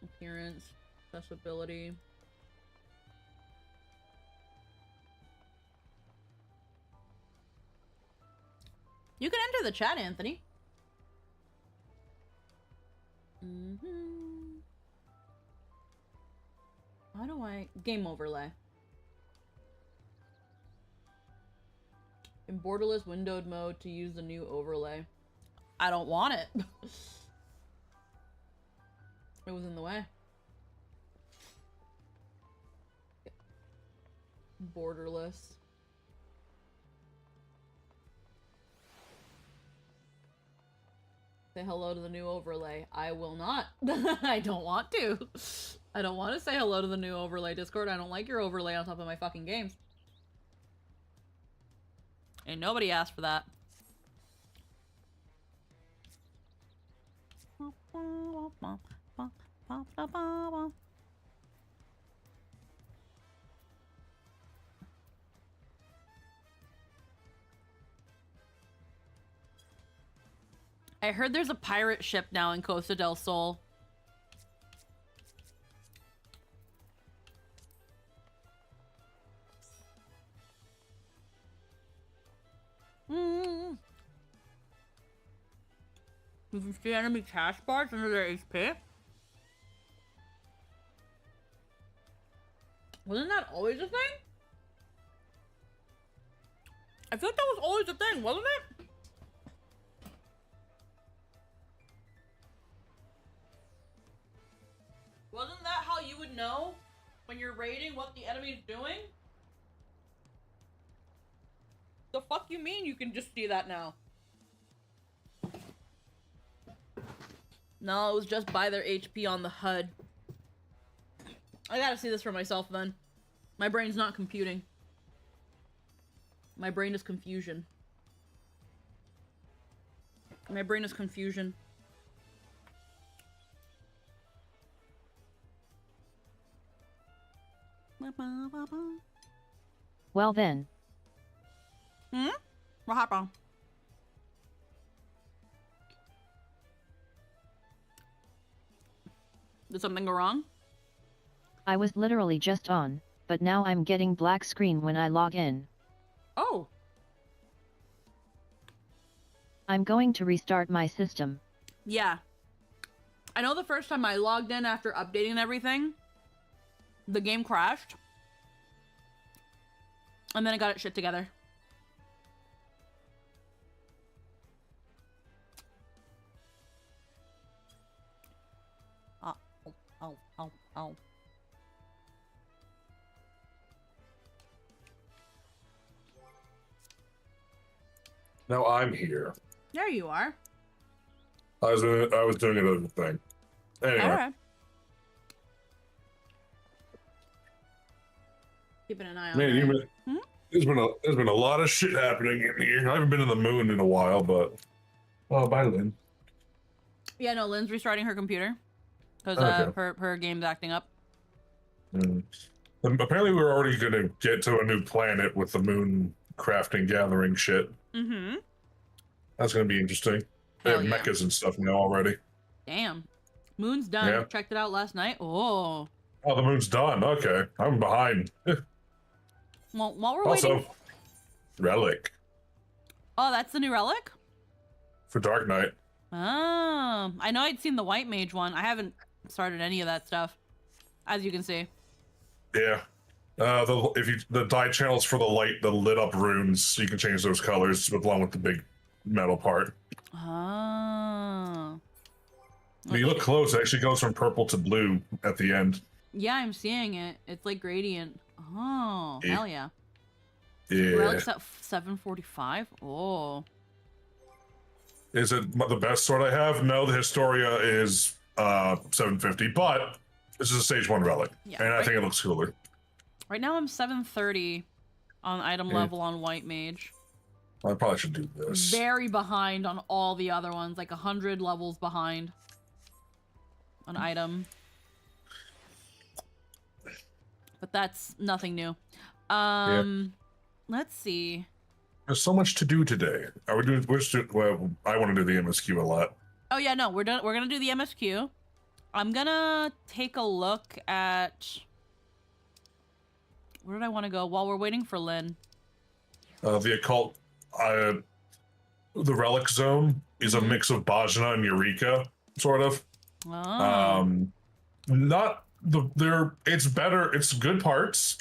Appearance, accessibility. You can enter the chat, Anthony. How do I... Game overlay. In borderless windowed mode to use the new overlay. I don't want it. It was in the way. Borderless. Say hello to the new overlay. I will not. I don't want to. I don't want to say hello to the new overlay, Discord. I don't like your overlay on top of my fucking games. Ain't nobody asked for that. I heard there's a pirate ship now in Costa del Sol. You can see enemy cash bars under their HP. Wasn't that always a thing? I feel like that was always a thing, wasn't it? Wasn't that how you would know when you're raiding what the enemy's doing? The fuck you mean you can just see that now? No, it was just by their HP on the HUD. I gotta see this for myself then. My brain's not computing. My brain is confusion. My brain is confusion. Well then. What happened? Did something go wrong? I was literally just on, but now I'm getting black screen when I log in. Oh. I'm going to restart my system. Yeah. I know the first time I logged in after updating everything, the game crashed. And then I got it shit together. Oh. Now I'm here. There you are. I was doing another thing. Anyway. All right. Keeping an eye on Man, it. there's been a lot of shit happening in here. I haven't been in the moon in a while, but bye, Lynn. Yeah, no, Lynn's restarting her computer because Okay. her game's acting up. Apparently, we're already gonna get to a new planet with the moon crafting gathering shit. Mm-hmm. That's gonna be interesting. They Hell have yeah. mechas and stuff now already. Damn. Moon's done. Yeah. Checked it out last night. Oh. Oh, the moon's done. Okay, I'm behind. Well, while we're Also, waiting. relic Oh, that's the new relic? for Dark Knight. Oh. I know I'd seen the white mage one. I haven't started any of that stuff, as you can see. Yeah. The dye channels for the lit up runes, you can change those colors along with the big metal part. Oh. When you look close, it actually goes from purple to blue at the end. Yeah, I'm seeing it. It's like gradient. Oh, Yeah. hell yeah. Yeah. Relic's at 745. Oh. Is it the best sword I have? No, the Historia is 750, but this is a stage 1 relic, Yeah, and I right. think it looks cooler. Right now I'm 730 on item level on white mage. I probably should do this. Very behind on all the other ones, like 100 levels behind on item. But that's nothing new. Let's see. There's so much to do today. Are we doing? Well, I want to do the MSQ a lot. Oh yeah, no, we're gonna do the MSQ. I'm gonna take a look at where did I want to go while we're waiting for Lynn. The occult, the relic zone is a mix of Bajna and Eureka, sort of. Oh. Not the it's better. It's good parts.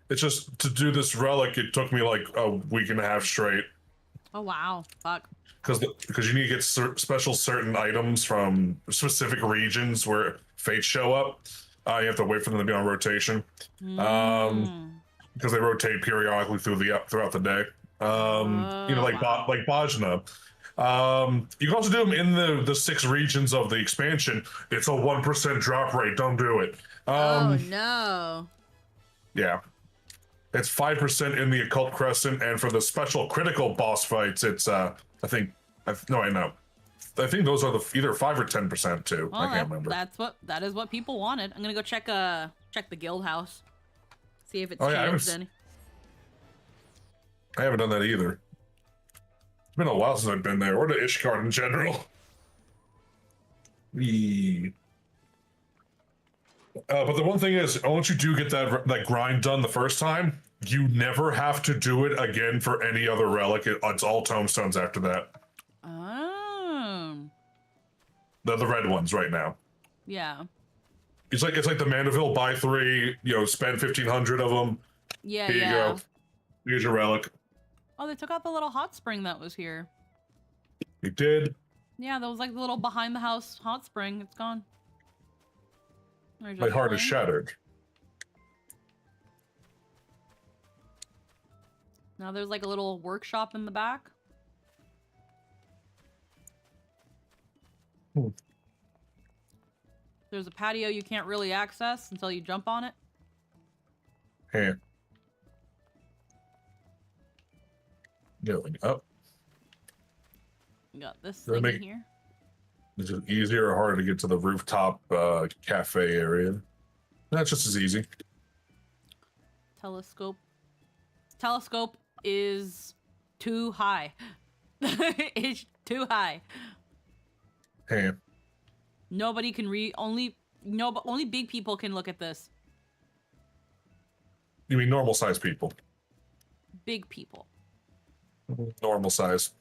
It's just to do this relic, it took me like a week and a half straight. Oh wow, fuck. Because you need to get special certain items from specific regions where fates show up. You have to wait for them to be on rotation. Because they rotate periodically throughout the day. Like Bajna. You can also do them in the 6 regions of the expansion. It's a 1% drop rate. Don't do it. Oh no. Yeah. It's 5% in the Occult Crescent, and for the special critical boss fights, it's I think those are either 5 or 10% too. Well, I can't remember. That is what people wanted. I'm gonna go check the guild house, see if it's Oh, yeah, changed any. I haven't done that either. It's been a while since I've been there, or to Ishgard in general. But the one thing is, once you do get that grind done the first time, you never have to do it again for any other relic. It's all tombstones after that. Oh. The red ones right now. Yeah. It's like the Mandeville, buy 3, spend 1,500 of them. Yeah. Here you go. Here's your relic. Oh, they took out the little hot spring that was here. You did. Yeah, that was like the little behind the house hot spring. It's gone. My heart is shattered. Now there's like a little workshop in the back. There's a patio you can't really access until you jump on it. Hey. Going up. You got this Really thing in here. Is it easier or harder to get to the rooftop cafe area? That's just as easy. Telescope. Telescope is too high. It's too high. Hey. Nobody can only big people can look at this. You mean normal size people? Big people. Normal size.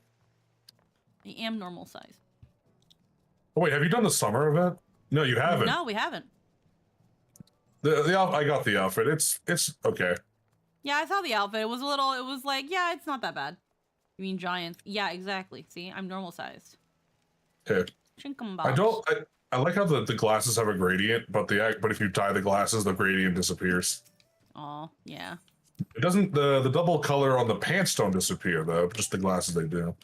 I am normal size. Oh wait, have you done the summer event? No, you haven't. No, we haven't. I got the outfit. It's okay. Yeah, I saw the outfit. It was like, yeah, it's not that bad. You mean giants? Yeah, exactly. See, I'm normal sized. Yeah. I like how the glasses have a gradient, but if you dye the glasses, the gradient disappears. Oh, yeah. It doesn't. The double color on the pants don't disappear though. Just the glasses they do.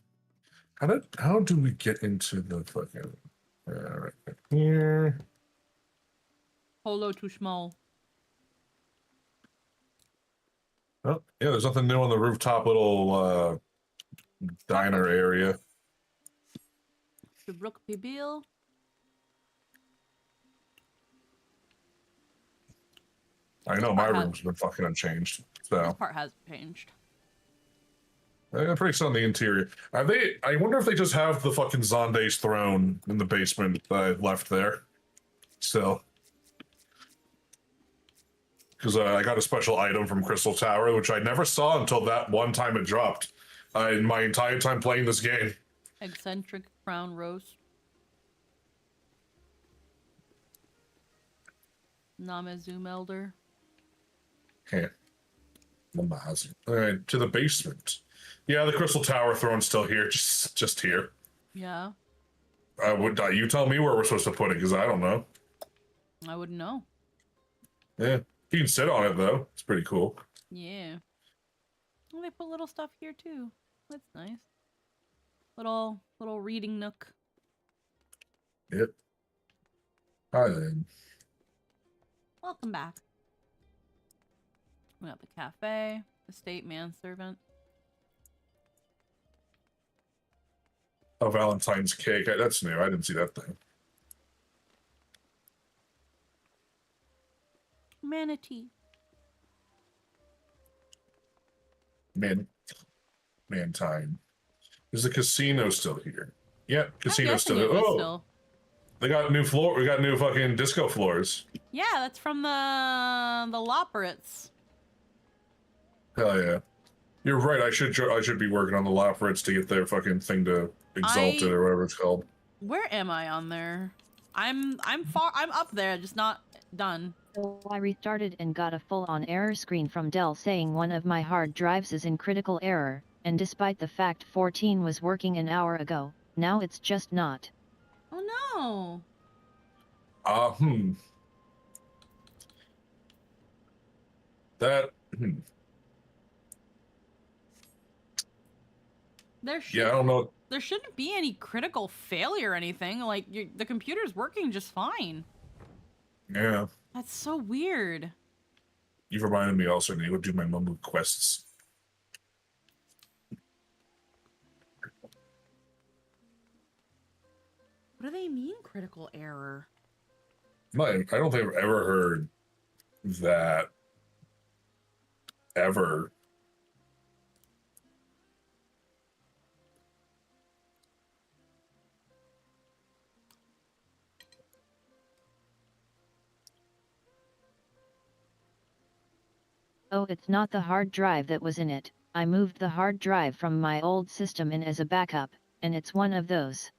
How do we get into the fucking right here? Poeloh too small. Oh, yeah, there's nothing new on the rooftop little diner area. The Brook Bill. I know my room's been fucking unchanged. So this part hasn't changed. I'm pretty sure on the interior. I wonder if they just have the fucking Zonde's throne in the basement that I left there. Still. Because I got a special item from Crystal Tower, which I never saw until that one time it dropped. In my entire time playing this game. Eccentric crown roast. Namazoom Elder. Okay. Alright, to the basement. Yeah, the Crystal Tower throne's still here, just here. Yeah. You tell me where we're supposed to put it, because I don't know. I wouldn't know. Yeah, you can sit on it though. It's pretty cool. Yeah. Well, they put little stuff here too. That's nice. Little reading nook. Yep. Hi then. Welcome back. We got the cafe, estate manservant. A Valentine's cake. That's new. I didn't see that thing. Manatee. Mantine. Is the casino still here? Yeah, casino's still here. Still. They got new floor. We got new fucking disco floors. Yeah, that's from the Loperates. Hell yeah. You're right. I should be working on the Loperates to get their fucking thing to Exalted or whatever it's called. Where am I on there? I'm up there, just not done. So I restarted and got a full-on error screen from Dell saying one of my hard drives is in critical error, and despite the fact 14 was working an hour ago, now it's just not. Oh no! That, Yeah, I don't know. There shouldn't be any critical failure or anything. Like, the computer's working just fine. Yeah. That's so weird. You've reminded me also I need to do my Momo quests. What do they mean, critical error? I don't think I've ever heard that. Ever. Oh, it's not the hard drive that was in it. I moved the hard drive from my old system in as a backup, and it's one of those.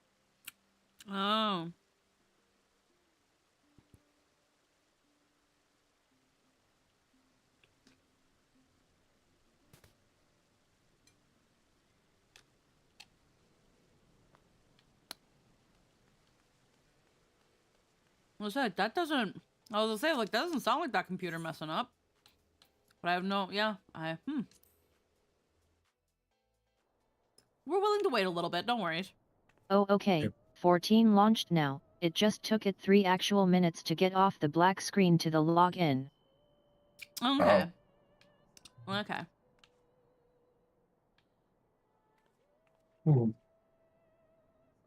Oh. That doesn't... I was gonna say, like, that doesn't sound like that computer messing up. But I have no... Yeah, We're willing to wait a little bit, don't worry. Oh, okay. Yep. 14 launched now. It just took it 3 actual minutes to get off the black screen to the login. Okay. Okay.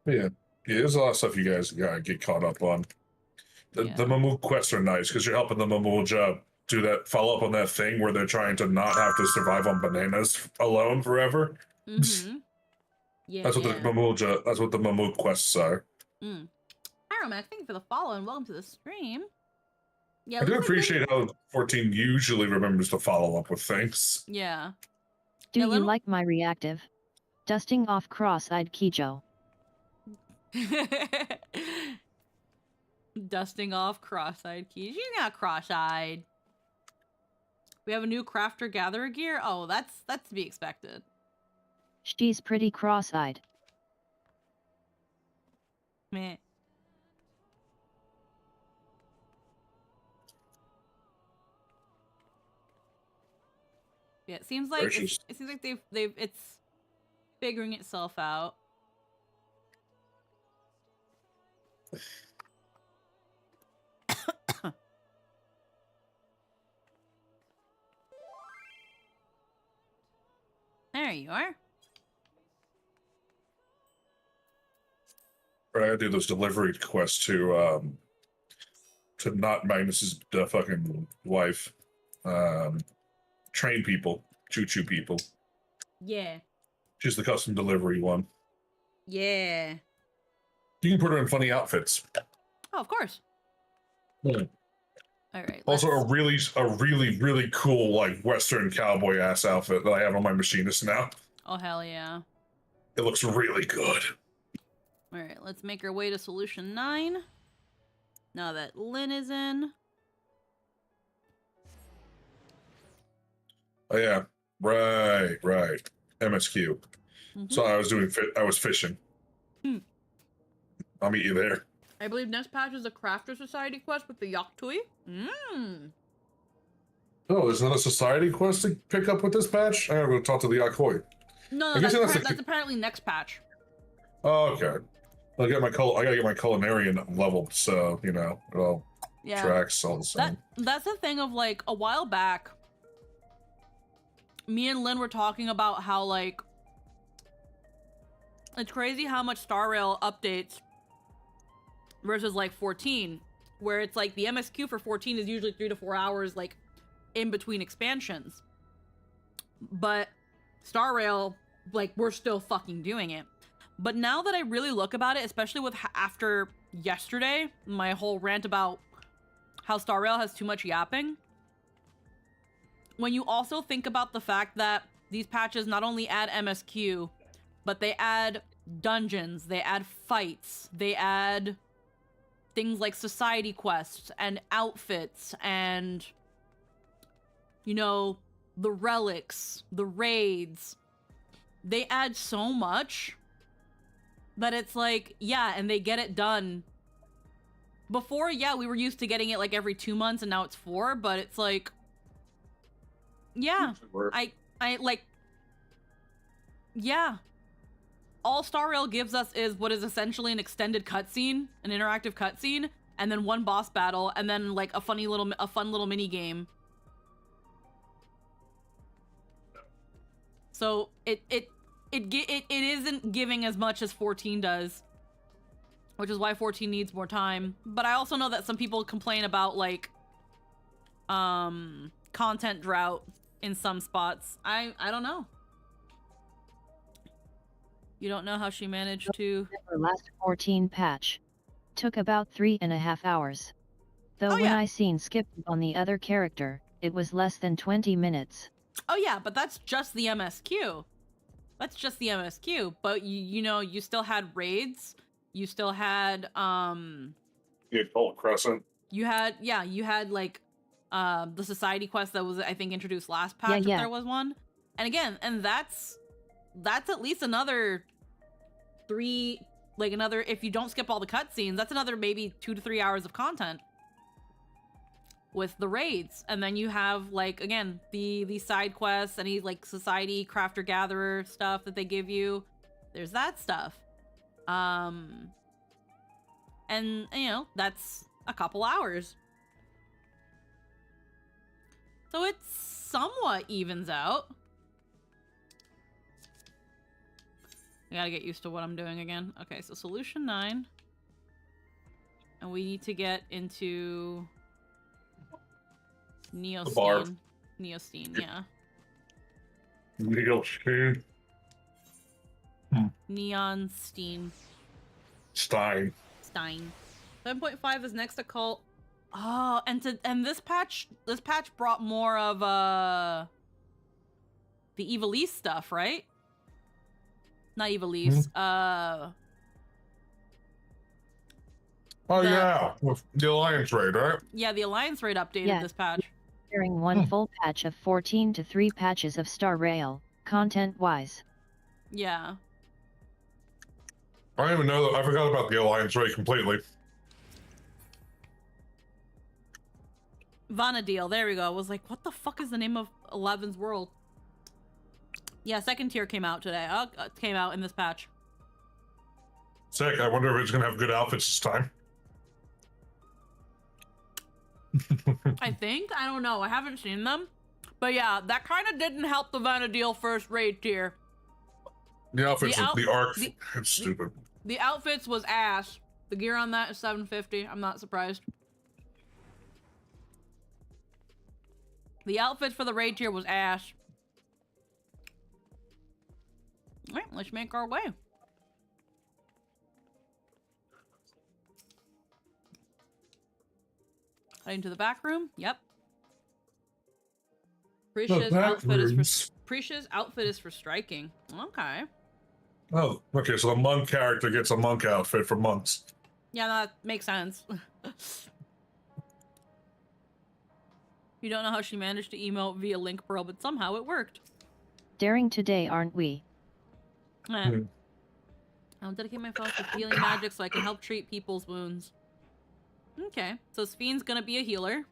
Yeah, there's a lot of stuff you guys gotta get caught up on. The Momo quests are nice because you're helping the Momo job do that, follow up on that thing where they're trying to not have to survive on bananas alone forever. Mm-hmm. Yeah, that's what the Momo quests are. Hi Romac, thank you for the follow and welcome to the stream. Yeah, I do appreciate how 14 usually remembers to follow up with things. Yeah. Do you like my reactive? Dusting off cross-eyed Kijo. Dusting off cross-eyed keys. She's not cross-eyed. We have a new crafter gatherer gear. Oh, that's to be expected. She's pretty cross-eyed. Meh. Yeah, it seems like it's figuring itself out. There you are. I gotta do those delivery quests to not Magnus's fucking wife. Train people, choo-choo people. Yeah. She's the custom delivery one. Yeah. You can put her in funny outfits. Oh, of course. Hmm. All right. Also, a really cool like Western cowboy ass outfit that I have on my machinist now. Oh hell yeah. It looks really good. All right, let's make our way to solution 9. Now that Lynn is in. Oh yeah, right. MSQ. So I was fishing. I'll meet you there. I believe next patch is a Crafter Society quest with the Yaktui. Oh, there's another society quest to pick up with this patch? I gotta go talk to the Yakoi. No, that's apparently next patch. Oh, okay. I gotta get my culinarian leveled, so you know it all tracks all the same. That's the thing of like a while back. Me and Lynn were talking about how like it's crazy how much Star Rail updates versus like 14, where it's like the MSQ for 14 is usually 3 to 4 hours like in between expansions, but Star Rail, like, we're still fucking doing it. But now that I really look about it, especially with after yesterday, my whole rant about how Star Rail has too much yapping, when you also think about the fact that these patches not only add MSQ, but they add dungeons, they add fights, they add things like society quests and outfits and, you know, the relics, the raids. They add so much that it's like, yeah, and they get it done. Before, yeah, we were used to getting it like every 2 months and now it's 4, but it's like, yeah, I like, yeah. All Star Rail gives us is what is essentially an extended cutscene, an interactive cutscene, and then one boss battle, and then like a fun little mini game. So it isn't giving as much as 14 does, which is why 14 needs more time. But I also know that some people complain about like content drought in some spots. I don't know. You don't know how she managed to... Her last 14 patch took about 3.5 hours. Though when I seen skip on the other character, it was less than 20 minutes. Oh yeah, but that's just the MSQ. That's just the MSQ. But you know, you still had raids. You still had Yeah, Colt Crescent. You had like the society quest that was I think introduced last patch if there was one. And again, and that's at least another 3, like another, if you don't skip all the cutscenes, that's another maybe 2 to 3 hours of content with the raids. And then you have like, again, the side quests, any like society crafter gatherer stuff that they give you. There's that stuff. And you know, that's a couple hours. So it somewhat evens out. I gotta get used to what I'm doing again. Okay, so solution 9. And we need to get into Neostine. Neostine, yeah. Neostine. Neon Stein. Stein. 7.5 is next occult. Oh, and this patch brought more of the Evilise stuff, right? Not Evilise. Oh yeah, with the Alliance raid, right? Yeah, the Alliance raid updated this patch. During one full patch of 14 to 3 patches of Star Rail, content-wise. Yeah. I didn't even know that. I forgot about the Alliance raid completely. Vanadil, there we go. I was like, what the fuck is the name of 11's world? Yeah, second tier came out today. Came out in this patch. Sick. I wonder if it's gonna have good outfits this time. I think. I don't know. I haven't seen them. But yeah, that kind of didn't help the Vanadil first raid tier. The outfits, the arc, it's the, stupid. The outfits was ass. The gear on that is $750. I'm not surprised. The outfit for the raid tier was ass. Alright, let's make our way. Heading to the back room. Yep. Prisha's outfit is for striking. Okay. Oh, okay. So the monk character gets a monk outfit for monks. Yeah, that makes sense. You don't know how she managed to emote via link pearl, but somehow it worked. Daring today, aren't we? I'll dedicate myself to healing magic so I can help treat people's wounds. Okay, so Spheen's gonna be a healer.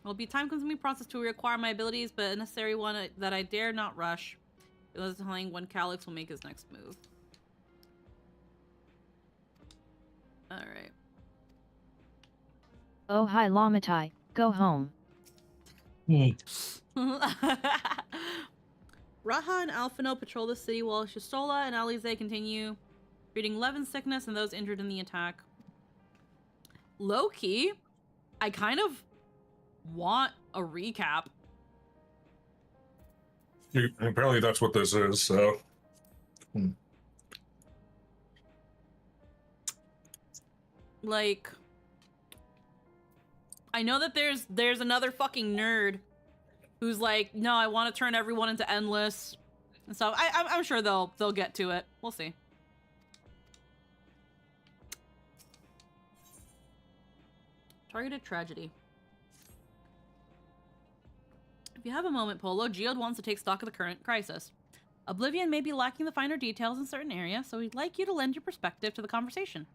It'll be a time-consuming process to reacquire my abilities, but a necessary one that I dare not rush. It was telling when Calyx will make his next move. Alright. Oh hi Lamatai, go home. Raha and Alphino patrol the city while Shistola and Alize continue treating Levin's sickness and those injured in the attack. Low-key, I kind of want a recap. Apparently that's what this is, so... Like... I know that there's another fucking nerd who's like, no, I want to turn everyone into endless. And so I'm sure they'll get to it. We'll see. Targeted tragedy. If you have a moment, Poeloh, Geode wants to take stock of the current crisis. Oblivion may be lacking the finer details in certain areas, so we'd like you to lend your perspective to the conversation.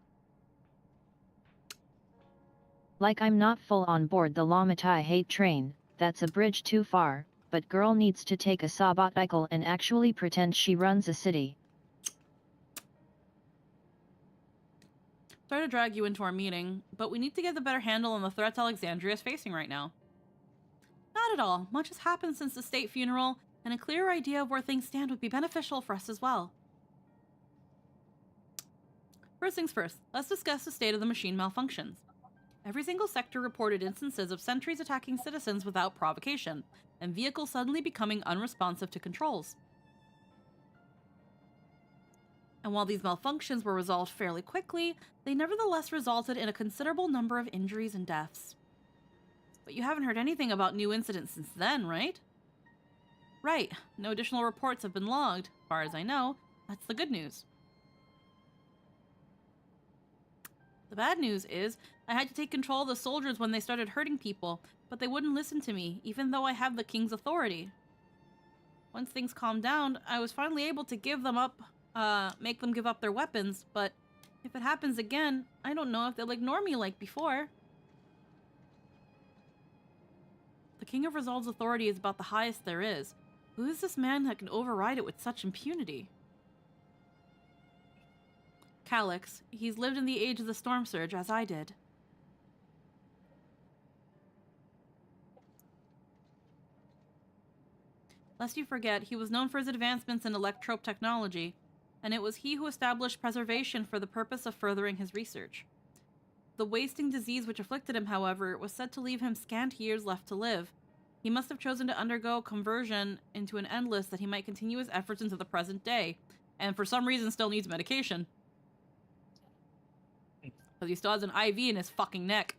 Like I'm not full on board the Lamatai hate train, that's a bridge too far, but girl needs to take a sabbatical and actually pretend she runs a city. Sorry to drag you into our meeting, but we need to get a better handle on the threats Alexandria is facing right now. Not at all. Much has happened since the state funeral, and a clearer idea of where things stand would be beneficial for us as well. First things first, let's discuss the state of the machine malfunctions. Every single sector reported instances of sentries attacking citizens without provocation, and vehicles suddenly becoming unresponsive to controls. And while these malfunctions were resolved fairly quickly, they nevertheless resulted in a considerable number of injuries and deaths. But you haven't heard anything about new incidents since then, right? Right. No additional reports have been logged. As far as I know, that's the good news. The bad news is, I had to take control of the soldiers when they started hurting people, but they wouldn't listen to me, even though I have the king's authority. Once things calmed down, I was finally able to make them give up their weapons, but if it happens again, I don't know if they'll ignore me like before. The King of Resolve's authority is about the highest there is. Who is this man that can override it with such impunity? Calyx. He's lived in the age of the Storm Surge, as I did. Lest you forget, he was known for his advancements in electrope technology, and it was he who established preservation for the purpose of furthering his research. The wasting disease which afflicted him, however, was said to leave him scant years left to live. He must have chosen to undergo conversion into an endless that he might continue his efforts into the present day, and for some reason still needs medication. Because he still has an IV in his fucking neck.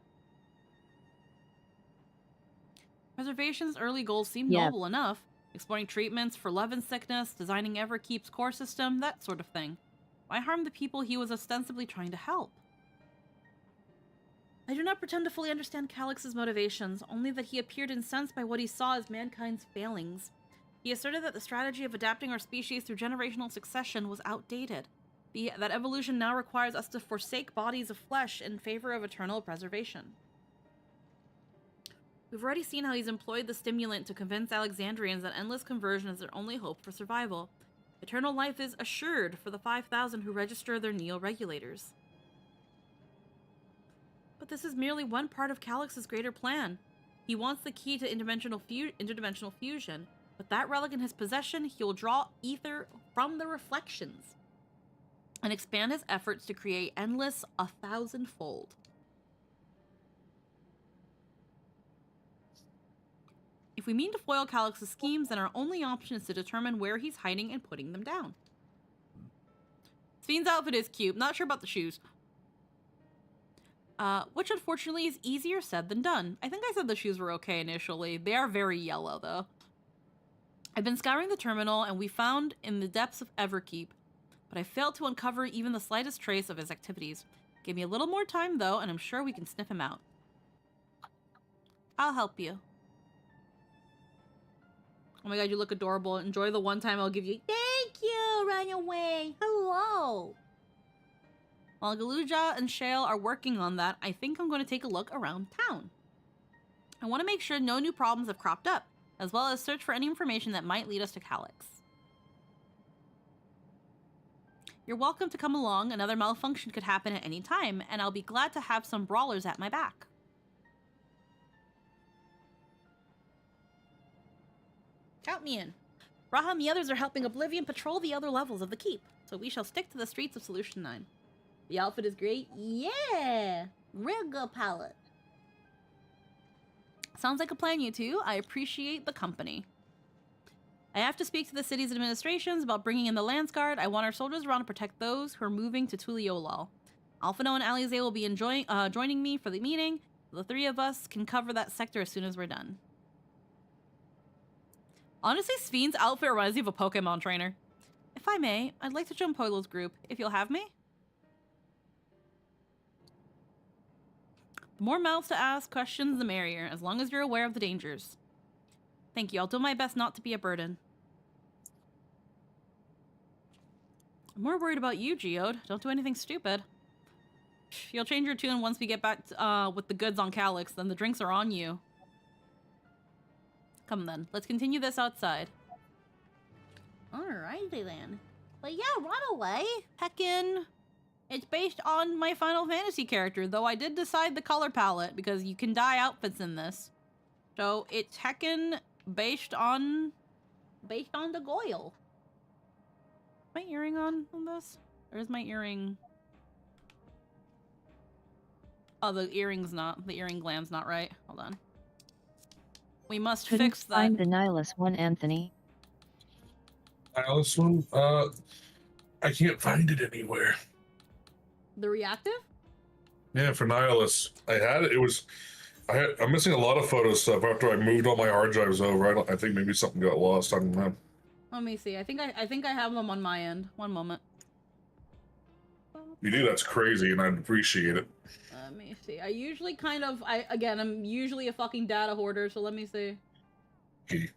Preservation's early goals seemed noble enough. Exploring treatments for Levin's sickness, designing Everkeep's core system, that sort of thing. Why harm the people he was ostensibly trying to help? I do not pretend to fully understand Calyx's motivations, only that he appeared incensed by what he saw as mankind's failings. He asserted that the strategy of adapting our species through generational succession was outdated. That evolution now requires us to forsake bodies of flesh in favor of eternal preservation. We've already seen how he's employed the stimulant to convince Alexandrians that endless conversion is their only hope for survival. Eternal life is assured for the 5,000 who register their neo-regulators. But this is merely one part of Calix's greater plan. He wants the key to interdimensional fusion, with that relic in his possession, he will draw ether from the reflections and expand his efforts to create endless 1,000-fold. If we mean to foil Calix's schemes, then our only option is to determine where he's hiding and putting them down. Sven's outfit is cute. Not sure about the shoes. Which unfortunately is easier said than done. I think I said the shoes were okay initially. They are very yellow, though. I've been scouring the terminal, and we found in the depths of Everkeep, but I failed to uncover even the slightest trace of his activities. Give me a little more time, though, and I'm sure we can sniff him out. I'll help you. Oh my god, you look adorable. Enjoy the one time I'll give you. Thank you! Run away! Hello! While Galuja and Shale are working on that, I think I'm going to take a look around town. I want to make sure no new problems have cropped up, as well as search for any information that might lead us to Calix. You're welcome to come along. Another malfunction could happen at any time, and I'll be glad to have some brawlers at my back. Count me in. Raha and the others are helping Oblivion patrol the other levels of the keep, so we shall stick to the streets of Solution 9. The outfit is great. Yeah! Real good palette. Sounds like a plan, you two. I appreciate the company. I have to speak to the city's administrations about bringing in the Lance Guard. I want our soldiers around to protect those who are moving to Tuliolal. Alphino and Alize will be joining me for the meeting. The three of us can cover that sector as soon as we're done. Honestly, Sven's outfit reminds me of a Pokemon trainer. If I may, I'd like to join Poeloh's group, if you'll have me. The more mouths to ask questions, the merrier, as long as you're aware of the dangers. Thank you, I'll do my best not to be a burden. I'm more worried about you, Geode. Don't do anything stupid. You'll change your tune once we get back with the goods on Calix, then the drinks are on you. Come then, let's continue this outside. Alrighty then. But yeah, run away. Heckin'. It's based on my Final Fantasy character, though I did decide the color palette because you can dye outfits in this. So it's heckin' based on the Goyle. Is my earring on this? Or is my earring... Oh, the earring's not. The earring gland's not right. Hold on. We must fix that. Find the Nihilus one, Anthony. Nihilus one? I can't find it anywhere. The reactive? Yeah, for Nihilus. I had it. I'm missing a lot of photo stuff after I moved all my hard drives over. I think maybe something got lost. I don't know. Let me see. I think I have them on my end. One moment. You do, that's crazy, and I'd appreciate it. Let me see. I usually I'm usually a fucking data hoarder, so let me see. Okay.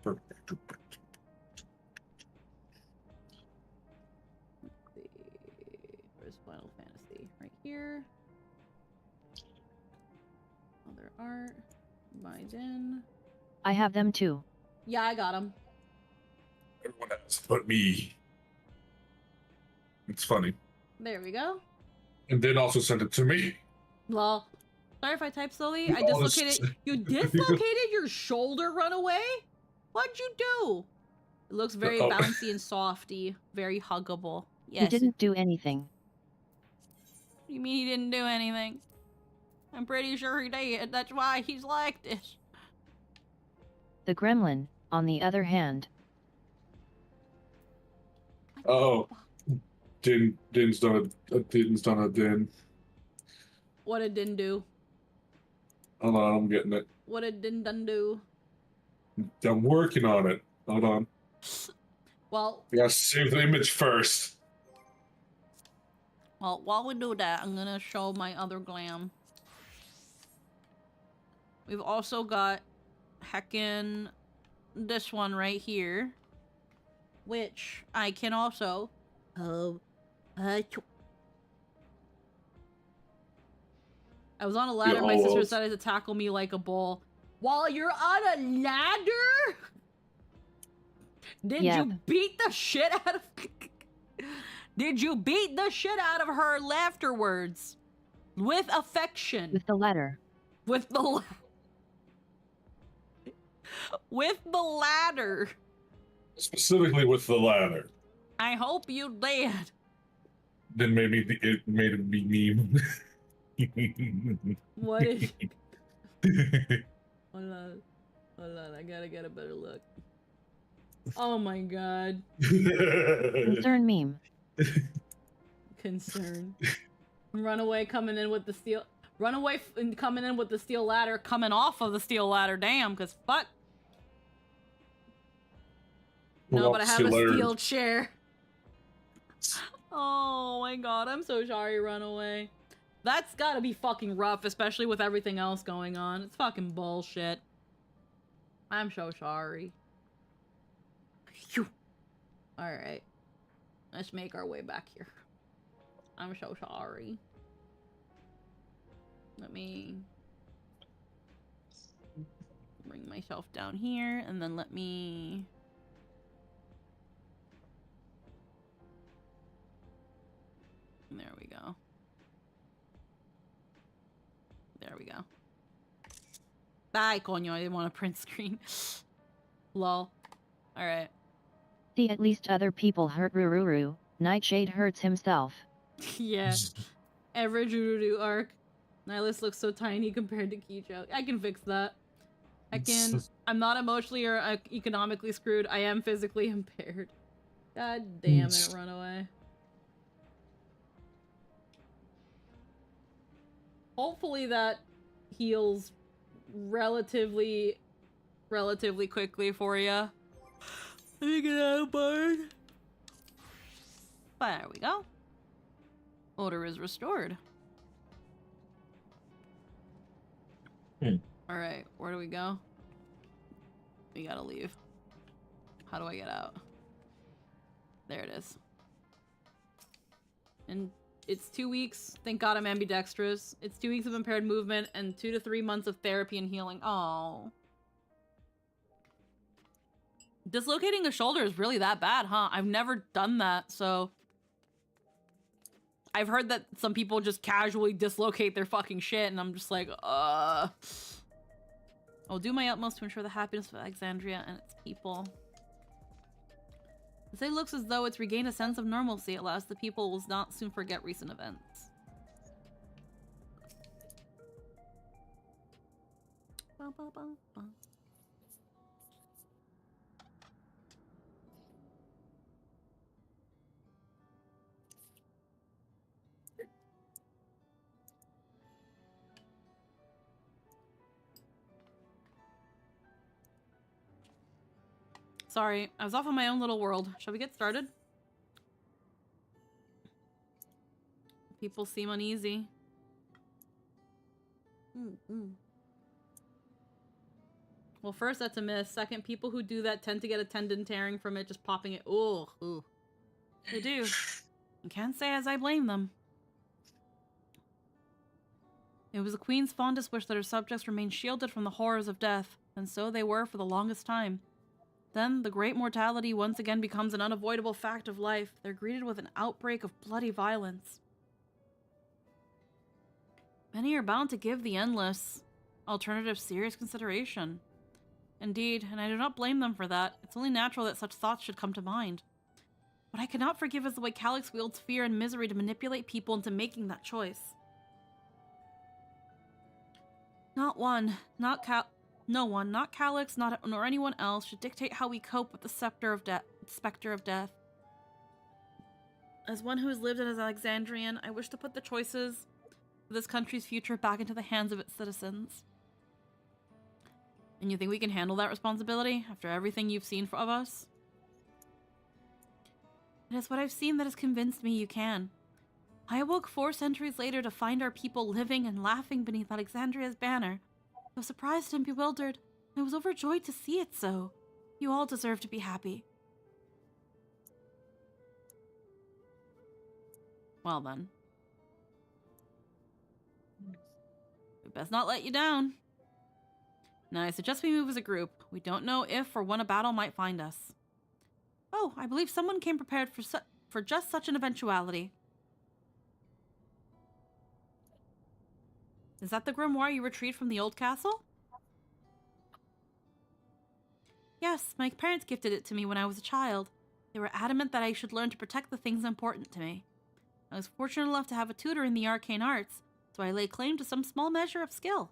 Perfect. Let's see. Where's Final Fantasy? Right here. Other art. Biden. I have them too. Yeah, I got them. Everyone has but me. It's funny. There we go. And then also send it to me. Lol. Sorry if I type slowly. I dislocated. You dislocated your shoulder, Runaway? What'd you do? It looks very bouncy and softy. Very huggable. Yes. He didn't do anything. What do you mean he didn't do anything? I'm pretty sure he did. That's why he's like this. The gremlin, on the other hand. Oh. Din's done a din. What did Din do? Hold on, I'm getting it. What did Din done do? I'm working on it. Hold on. Well, I gotta save the image first. Well, while we do that, I'm gonna show my other glam. We've also got heckin' this one right here, which I can also I was on a ladder. My sister decided to tackle me like a bull. While you're on a ladder? Did you beat the shit out of... Did you beat the shit out of her afterwards? With affection. With the letter. With the with the ladder. Specifically with the ladder. I hope you did. Then maybe it made it be meme. What is... Hold on. Hold on, I gotta get a better look. Oh my god. Concern meme. Concern. Runaway coming in with the steel... Runaway coming in with the steel ladder, coming off of the steel ladder. Damn, because fuck. No, but I have a steel chair. Oh my god, I'm so sorry, Runaway. That's gotta be fucking rough, especially with everything else going on. It's fucking bullshit. I'm so sorry. Phew. Alright. Let's make our way back here. I'm so sorry. Let me bring myself down here, and then let me... There we go. There we go. Bye, coño. I didn't want to print screen. Lol. Alright. See, at least other people hurt Rururu. Nightshade hurts himself. Yeah. Every Jurudu arc. Nihilus looks so tiny compared to Kicho. I can fix that. I can. I'm not emotionally or economically screwed. I am physically impaired. God damn it, Runaway. Hopefully that heals relatively quickly for you. Let me get out of barn. There we go. Order is restored. Alright, where do we go? We gotta leave. How do I get out? There it is. And it's 2 weeks. Thank God I'm ambidextrous. It's 2 weeks of impaired movement and 2 to 3 months of therapy and healing. Oh. Dislocating a shoulder is really that bad, huh? I've never done that, so... I've heard that some people just casually dislocate their fucking shit, and I'm just like, I'll do my utmost to ensure the happiness of Alexandria and its people. The city looks as though it's regained a sense of normalcy. It allows the people will not soon forget recent events. Ba, ba, ba, ba. Sorry, I was off on my own little world. Shall we get started? People seem uneasy. Well, first, that's a miss. Second, people who do that tend to get a tendon tearing from it just popping it. Ooh. They do. I can't say as I blame them. It was the Queen's fondest wish that her subjects remain shielded from the horrors of death, and so they were for the longest time. Then, the great mortality once again becomes an unavoidable fact of life. They're greeted with an outbreak of bloody violence. Many are bound to give the endless alternative serious consideration. Indeed, and I do not blame them for that. It's only natural that such thoughts should come to mind. What I cannot forgive is the way Calyx wields fear and misery to manipulate people into making that choice. No one, not Calyx, nor anyone else, should dictate how we cope with the specter of death. As one who has lived as an Alexandrian, I wish to put the choices of this country's future back into the hands of its citizens. And you think we can handle that responsibility after everything you've seen of us? It is what I've seen that has convinced me you can. I awoke 4 centuries later to find our people living and laughing beneath Alexandria's banner. I was surprised and bewildered. I was overjoyed to see it so. You all deserve to be happy. Well then. We best not let you down. Now I suggest we move as a group. We don't know if or when a battle might find us. Oh, I believe someone came prepared for for just such an eventuality. Is that the grimoire you retrieved from the old castle? Yes, my parents gifted it to me when I was a child. They were adamant that I should learn to protect the things important to me. I was fortunate enough to have a tutor in the arcane arts, so I lay claim to some small measure of skill.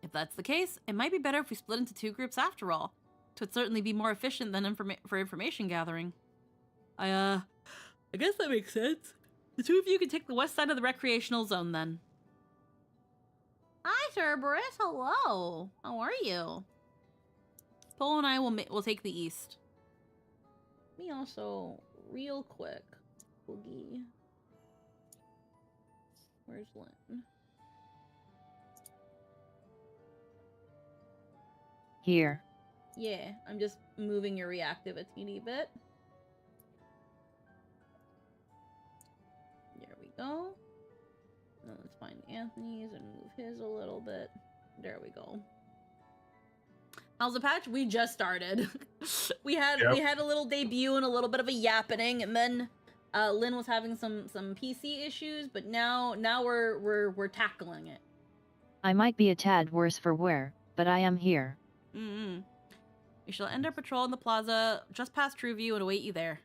If that's the case, it might be better if we split into 2 groups after all. It would certainly be more efficient than for information gathering. I guess that makes sense. The 2 of you can take the west side of the recreational zone then. Hi, Cerberus. Hello. How are you? Poeloh and I will take the east. Me also, real quick, Boogie. Where's Lynn? Here. Yeah, I'm just moving your reactive a teeny bit. There we go. Now let's find Anthony's and move his a little bit. There we go. How's the patch? We just started. we had a little debut and a little bit of a yappening, and then Lynn was having some PC issues, but now we're tackling it. I might be a tad worse for wear, but I am here. We shall end our patrol in the plaza just past Trueview and await you there.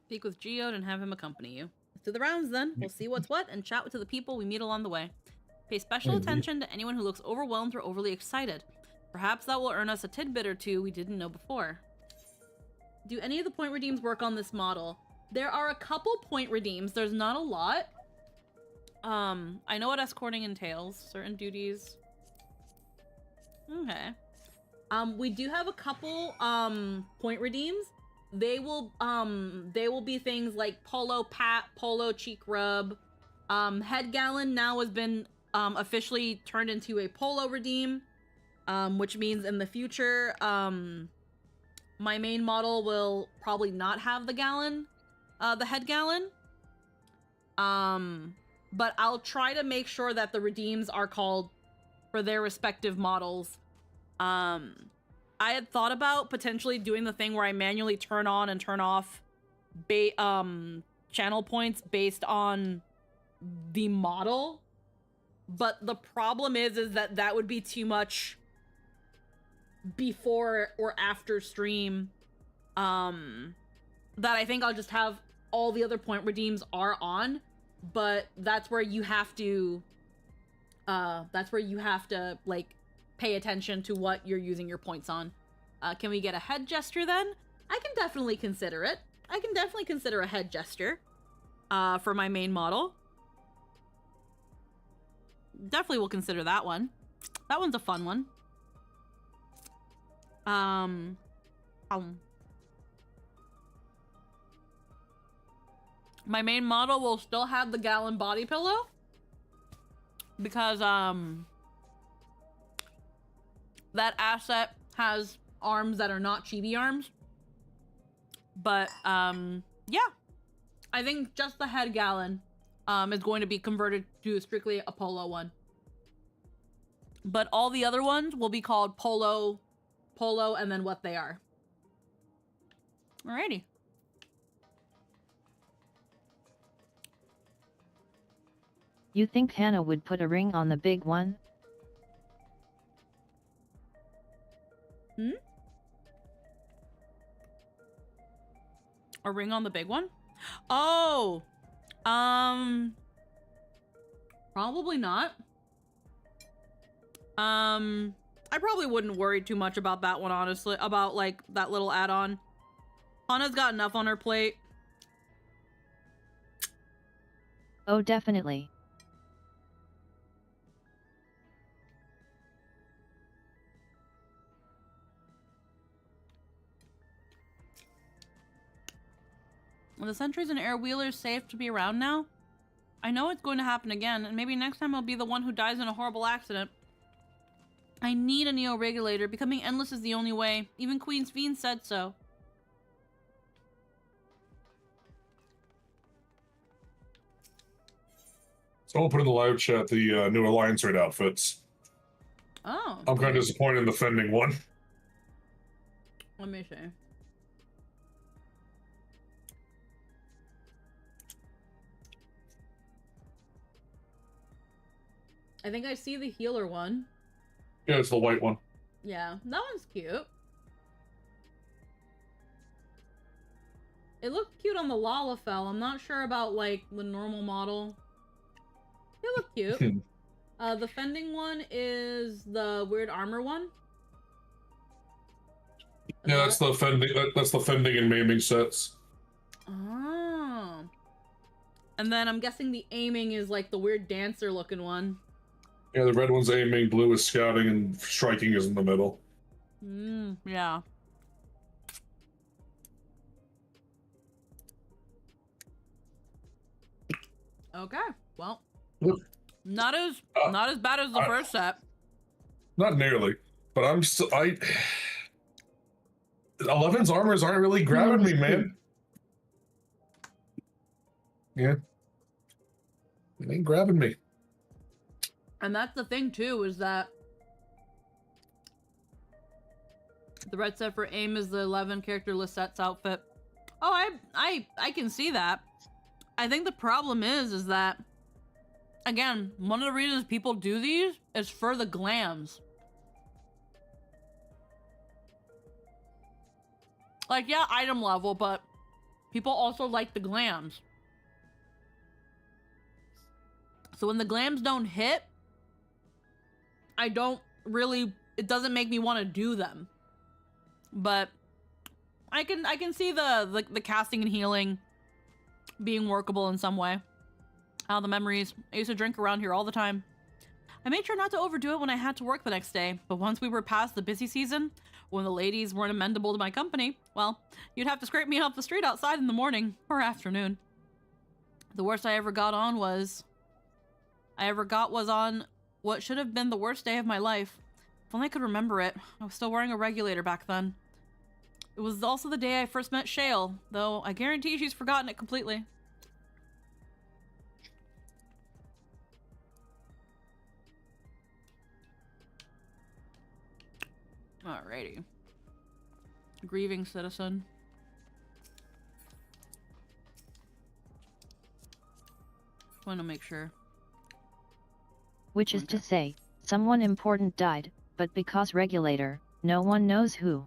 Speak with Geode and have him accompany you. Let's do the rounds then. We'll see what's what and chat to the people we meet along the way. Pay special attention to anyone who looks overwhelmed or overly excited. Perhaps that will earn us a tidbit or two we didn't know before. Do any of the point redeems work on this model? There are a couple point redeems. There's not a lot. I know what escorting entails. Certain duties. Okay. We do have a couple point redeems. They will be things like Poeloh Pat, Poeloh Cheek Rub. Head Gallon now has been officially turned into a Poeloh redeem, which means in the future, my main model will probably not have the gallon, the head gallon. But I'll try to make sure that the redeems are called for their respective models. I had thought about potentially doing the thing where I manually turn on and turn off channel points based on the model. But the problem is that would be too much before or after stream. That I think I'll just have all the other point redeems are on, but that's where you have to like pay attention to what you're using your points on. Can we get a head gesture then? I can definitely consider it. I can definitely consider a head gesture for my main model. Definitely will consider that one. That one's a fun one. My main model will still have the gallon body pillow because that asset has arms that are not chibi arms. But yeah, I think just the head gallon is going to be converted to strictly a Poeloh one. But all the other ones will be called Poeloh, and then what they are. Alrighty. You think Hannah would put a ring on the big one? A ring on the big one? Oh! Probably not. I probably wouldn't worry too much about that one, honestly. About, like, that little add-on. Hannah's got enough on her plate. Oh, definitely. Are the sentries and air wheelers safe to be around now? I know it's going to happen again, and maybe next time I'll be the one who dies in a horrible accident. I need a neo-regulator. Becoming endless is the only way. Even Queen's Fiend said so. Someone put in the live chat the new Alliance Raid outfits. Oh. I'm kind of disappointed in the Fending one. Let me see. I think I see the healer one. Yeah, it's the white one. Yeah, that one's cute. It looked cute on the Lalafell. I'm not sure about, like, the normal model. They look cute. The Fending one is the weird armor one. Yeah, that's the Fending. That's the Fending and maiming sets. Oh. And then I'm guessing the aiming is like the weird dancer looking one. Yeah, the red one's aiming, blue is scouting, and striking is in the middle. Yeah. Okay, well, not as bad as the first set. Not nearly, but I'm still 11's armors aren't really grabbing me, man. Yeah, it ain't grabbing me. And that's the thing too, is that the red set for aim is the 11 character Lisette's outfit. Oh, I can see that. I think the problem is that, again, one of the reasons people do these is for the glams. Like, yeah, item level, but people also like the glams. So when the glams don't hit, it doesn't make me want to do them. But I can see the casting and healing being workable in some way. The memories. I used to drink around here all the time. I made sure not to overdo it when I had to work the next day, but once we were past the busy season, when the ladies weren't amenable to my company, well, you'd have to scrape me off the street outside in the morning or afternoon. The worst I ever got was on what should have been the worst day of my life. If only I could remember it. I was still wearing a regulator back then. It was also the day I first met Shale, though I guarantee she's forgotten it completely. Alrighty. Grieving citizen. Want to make sure. Which is to say, someone important died, but because regulator, no one knows who.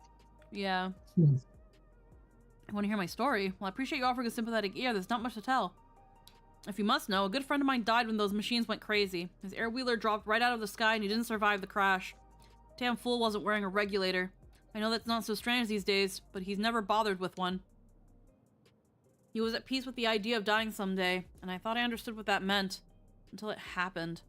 Yeah. Want to hear my story? Well, I appreciate you offering a sympathetic ear. There's not much to tell. If you must know, a good friend of mine died when those machines went crazy. His air wheeler dropped right out of the sky and he didn't survive the crash. Damn fool wasn't wearing a regulator. I know that's not so strange these days, but he's never bothered with one. He was at peace with the idea of dying someday, and I thought I understood what that meant. Until it happened.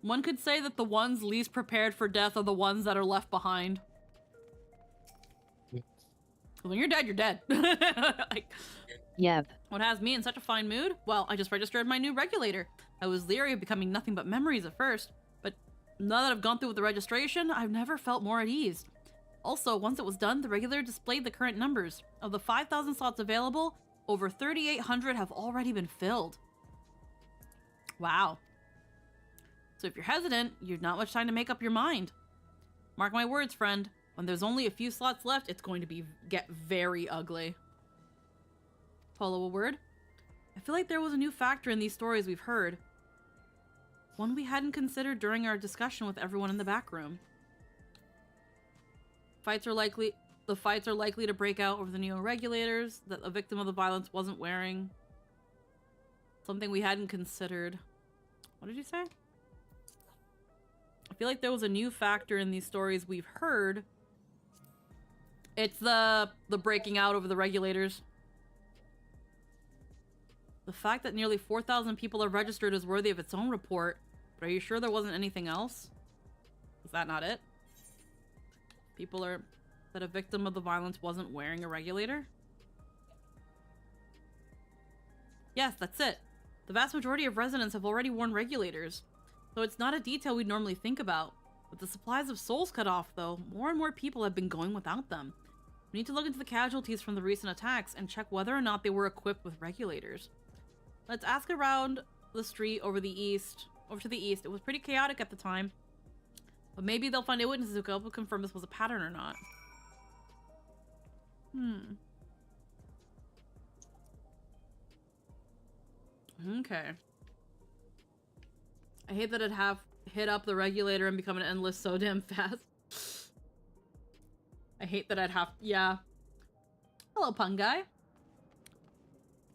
One could say that the ones least prepared for death are the ones that are left behind. When you're dead, you're dead. Like, Yep. what has me in such a fine mood? Well, I just registered my new regulator. I was leery of becoming nothing but memories at first, but now that I've gone through with the registration, I've never felt more at ease. Also, once it was done, the regulator displayed the current numbers. Of the 5,000 slots available, over 3,800 have already been filled. Wow. So if you're hesitant, you've not much time to make up your mind. Mark my words, friend. When there's only a few slots left, it's going to get very ugly. Poeloh, a word? I feel like there was a new factor in these stories we've heard. One we hadn't considered during our discussion with everyone in the back room. The fights are likely to break out over the neo-regulators that a victim of the violence wasn't wearing. Something we hadn't considered. What did you say? I feel like there was a new factor in these stories we've heard. It's the breaking out over the regulators. The fact that nearly 4,000 people are registered is worthy of its own report, but are you sure there wasn't anything else? Is that not it? That a victim of the violence wasn't wearing a regulator? Yes, that's it. The vast majority of residents have already worn regulators. So it's not a detail we'd normally think about. With the supplies of souls cut off, though, more and more people have been going without them. We need to look into the casualties from the recent attacks and check whether or not they were equipped with regulators. Let's ask around the street over to the east. It was pretty chaotic at the time. But maybe they'll find eyewitnesses who can help confirm this was a pattern or not. Okay. I hate that it'd have hit up the regulator and become an endless so damn fast. I hate that I'd have... Yeah. Hello, pun guy.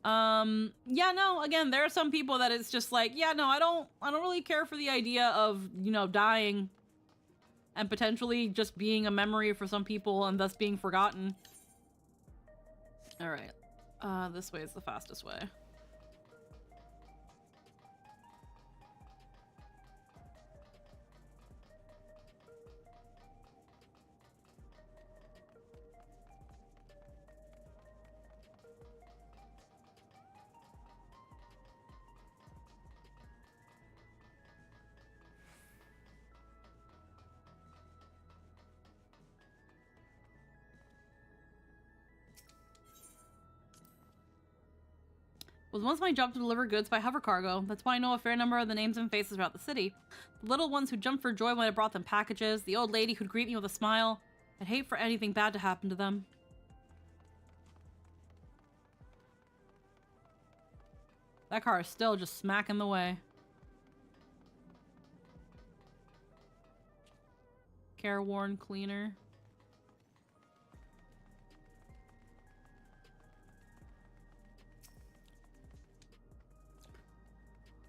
Yeah, no, again, there are some people that it's just like, yeah, no, I don't really care for the idea of, you know, dying and potentially just being a memory for some people and thus being forgotten. Alright. This way is the fastest way. It was once my job to deliver goods by hover cargo. That's why I know a fair number of the names and faces throughout the city. The little ones who jumped for joy when I brought them packages, the old lady who'd greet me with a smile. I'd hate for anything bad to happen to them. That car is still just smacking the way. Careworn cleaner.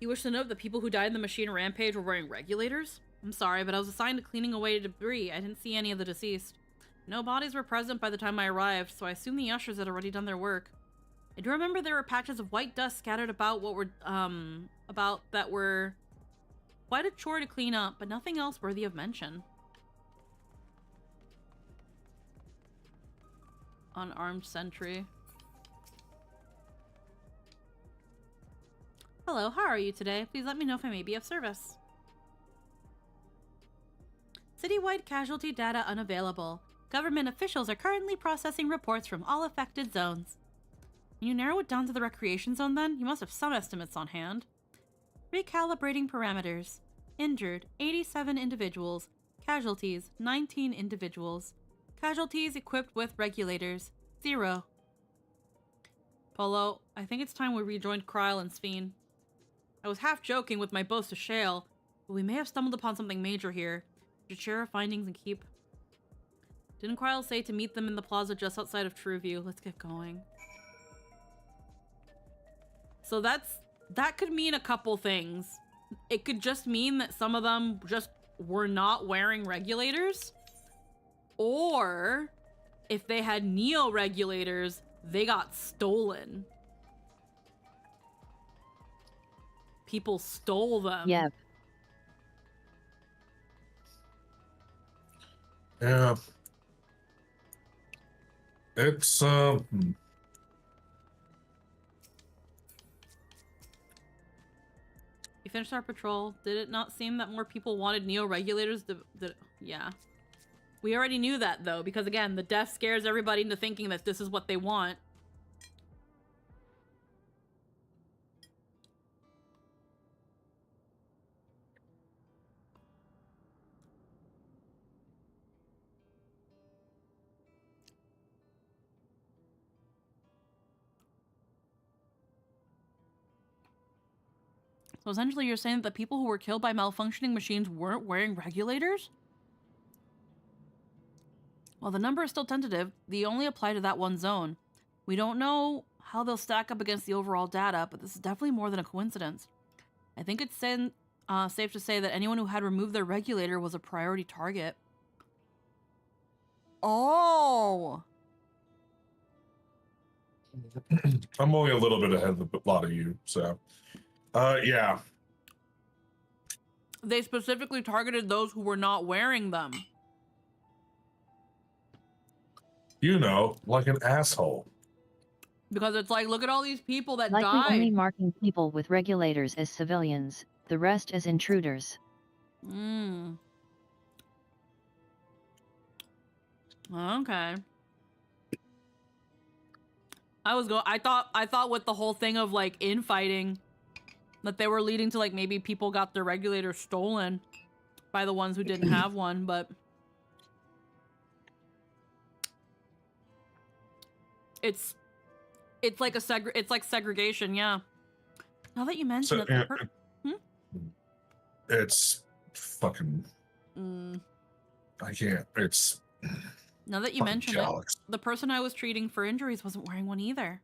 You wish to note that people who died in the machine rampage were wearing regulators? I'm sorry, but I was assigned to cleaning away debris. I didn't see any of the deceased. No bodies were present by the time I arrived, so I assume the ushers had already done their work. I do remember there were patches of white dust scattered about that were quite a chore to clean up, but nothing else worthy of mention. Unarmed sentry. Hello, how are you today? Please let me know if I may be of service. Citywide casualty data unavailable. Government officials are currently processing reports from all affected zones. Can you narrow it down to the recreation zone then? You must have some estimates on hand. Recalibrating parameters. Injured, 87 individuals. Casualties, 19 individuals. Casualties equipped with regulators, 0. Poeloh, I think it's time we rejoined Kryle and Sphene. I was half joking with my boast to Shale, but we may have stumbled upon something major here. We should share our findings and keep... Didn't Kryle say to meet them in the plaza just outside of Trueview? Let's get going. So that could mean a couple things. It could just mean that some of them just were not wearing regulators. Or if they had Neo regulators, they got stolen. People stole them. Yep. Yeah. It's We finished our patrol. Did it not seem that more people wanted Neo regulators? Yeah. We already knew that though, because again, the death scares everybody into thinking that this is what they want. So essentially you're saying that the people who were killed by malfunctioning machines weren't wearing regulators? While the number is still tentative, they only apply to that one zone. We don't know how they'll stack up against the overall data, but this is definitely more than a coincidence. I think it's safe to say that anyone who had removed their regulator was a priority target. Oh! I'm only a little bit ahead of a lot of you, so yeah. They specifically targeted those who were not wearing them. You know, like an asshole. Because it's like, look at all these people that Likely died. only marking people with regulators as civilians. The rest is intruders. Okay. I thought with the whole thing of like infighting that they were leading to like maybe people got their regulator stolen by the ones who didn't have one, but it's like it's like segregation, yeah. Now that you mention it, it's fucking. I can't. It's. Now that you mention it, the person I was treating for injuries wasn't wearing one either.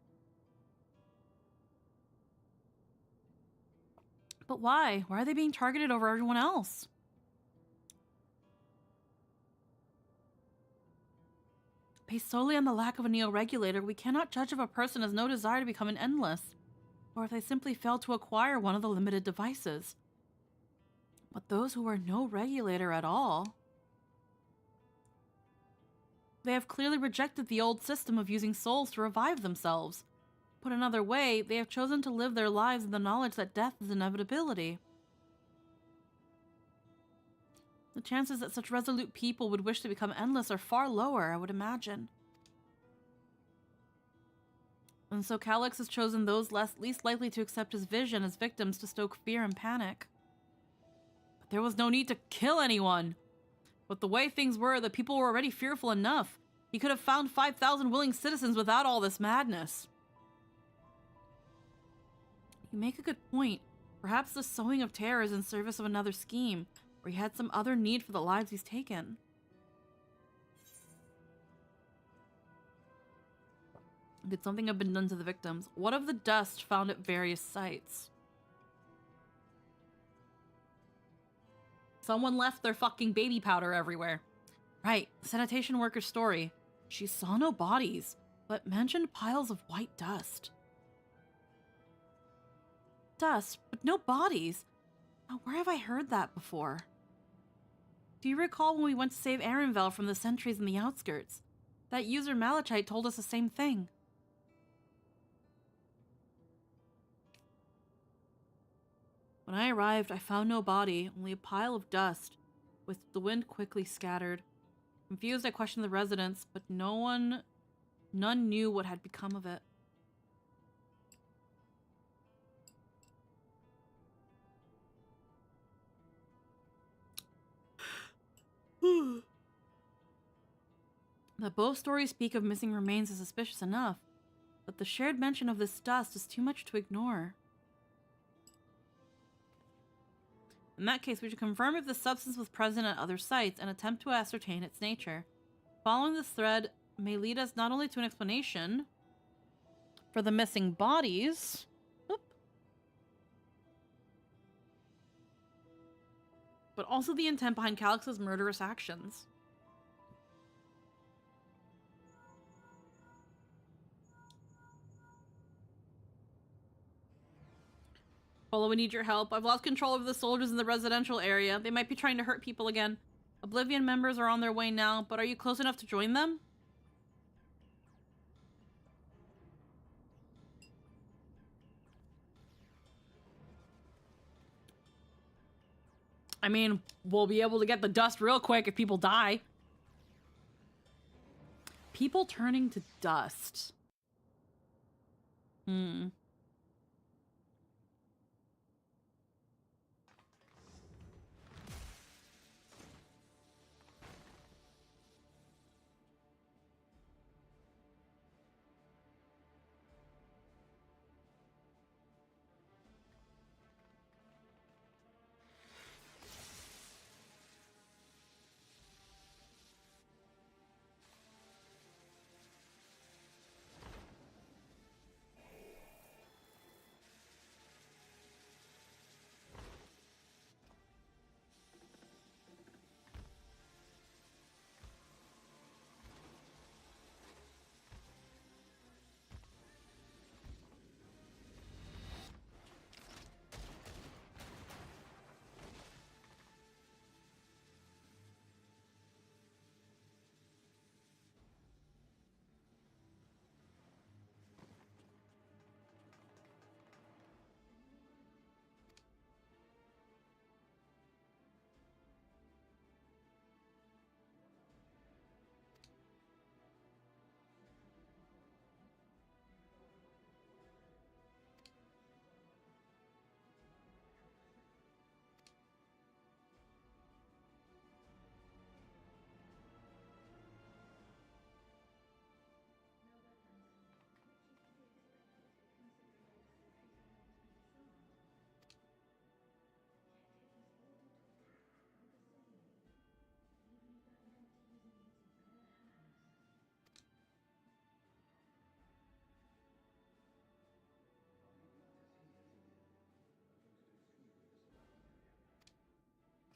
But why? Why are they being targeted over everyone else? Based solely on the lack of a neo-regulator, we cannot judge if a person has no desire to become an endless, or if they simply failed to acquire one of the limited devices. But those who wear no regulator at all, they have clearly rejected the old system of using souls to revive themselves. Put another way, they have chosen to live their lives in the knowledge that death is inevitability. The chances that such resolute people would wish to become endless are far lower, I would imagine. And so Calyx has chosen those least likely to accept his vision as victims to stoke fear and panic. But there was no need to kill anyone. With the way things were, the people were already fearful enough. He could have found 5,000 willing citizens without all this madness. You make a good point. Perhaps the sowing of terror is in service of another scheme, or he had some other need for the lives he's taken. Did something have been done to the victims? What of the dust found at various sites? Someone left their fucking baby powder everywhere. Right, sanitation worker's story. She saw no bodies, but mentioned piles of white dust. Dust, but no bodies. Now, where have I heard that before? Do you recall when we went to save Arenville from the sentries in the outskirts? That user Malachite told us the same thing. When I arrived, I found no body, only a pile of dust, with the wind quickly scattered. Confused, I questioned the residents, but none knew what had become of it. That both stories speak of missing remains is suspicious enough, but the shared mention of this dust is too much to ignore. In that case, we should confirm if the substance was present at other sites and attempt to ascertain its nature. Following this thread may lead us not only to an explanation for the missing bodies, but also the intent behind Calyx's murderous actions. Poeloh, we need your help. I've lost control of the soldiers in the residential area. They might be trying to hurt people again. Oblivion members are on their way now, but are you close enough to join them? I mean, we'll be able to get the dust real quick if people die. People turning to dust.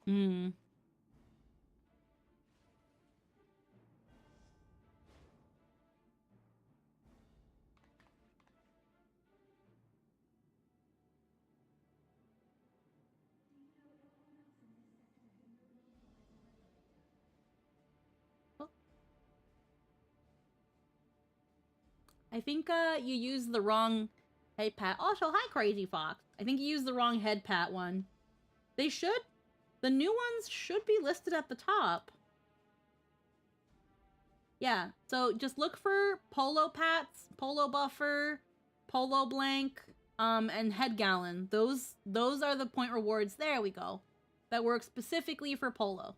Hmm. I think you used the wrong head pat. Also, hi, Crazy Fox. I think you used the wrong head pat one. They should. The new ones should be listed at the top. Yeah, so just look for Poeloh Pats, Poeloh Buffer, Poeloh Blank, and Head Gallon. Those are the point rewards. There we go. That work specifically for Poeloh.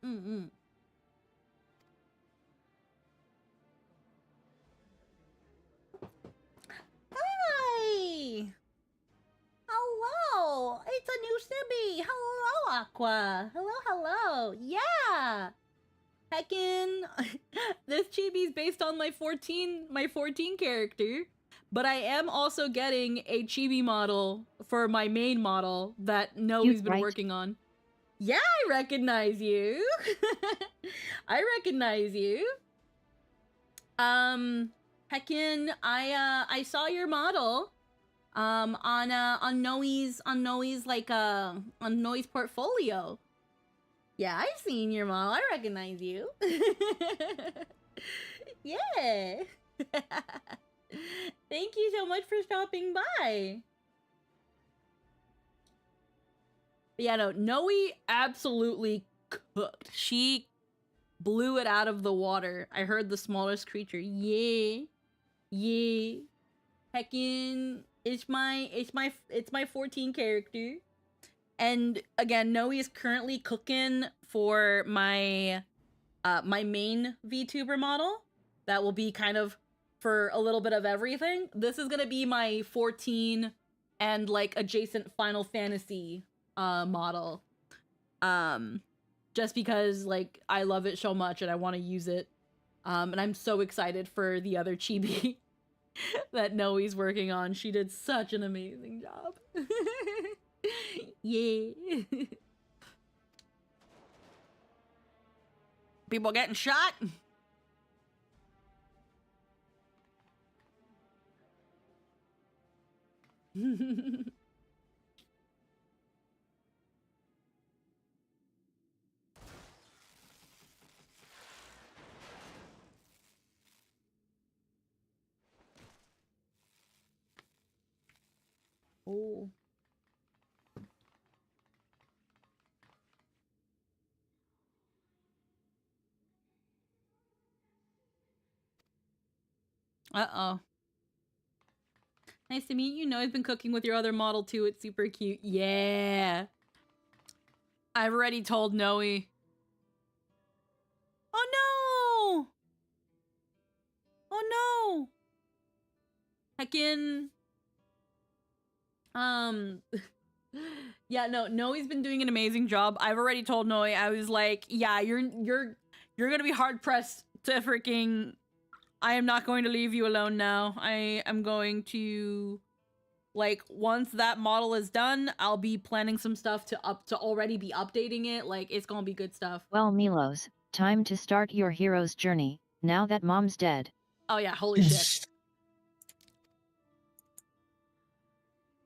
Mm-mm. Hi! Hello! It's a new Sibby! Hello, Aqua! Hello! Yeah! Heckin! This chibi's based on my 14 character, but I am also getting a chibi model for my main model that Noe's been working on. Yeah, I recognize you! I recognize you. Heckin, I saw your model on Noe's on Noe's portfolio. Yeah, I've seen your model. I recognize you. Yeah. Thank you so much for stopping by. But yeah, no, Noe absolutely cooked. She blew it out of the water. I heard the smallest creature. Yeah. Heckin', it's my 14 character. And again, Noe is currently cooking for my my main VTuber model. That will be kind of for a little bit of everything. This is gonna be my 14 and like adjacent Final Fantasy model. Just because like I love it so much and I want to use it. And I'm so excited for the other chibi that Noe's working on. She did such an amazing job. Yeah. People getting shot? Oh. Uh-oh. Nice to meet you. Noe's been cooking with your other model too. It's super cute. Yeah. I've already told Noe. Oh no! Oh no! Heckin. Yeah, no, Noe's been doing an amazing job. I've already told Noe, I was like, yeah, you're gonna be hard pressed to freaking. I am not going to leave you alone now. I am going to, like, once that model is done, I'll be planning some stuff to already be updating it. Like, it's gonna be good stuff. Well, Milos, time to start your hero's journey, now that mom's dead. Oh yeah, holy shit.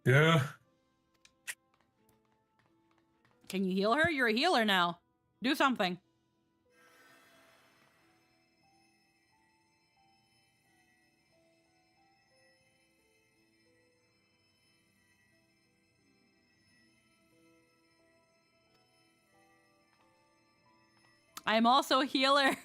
Yeah. Can you heal her? You're a healer now. Do something. I'm also a healer.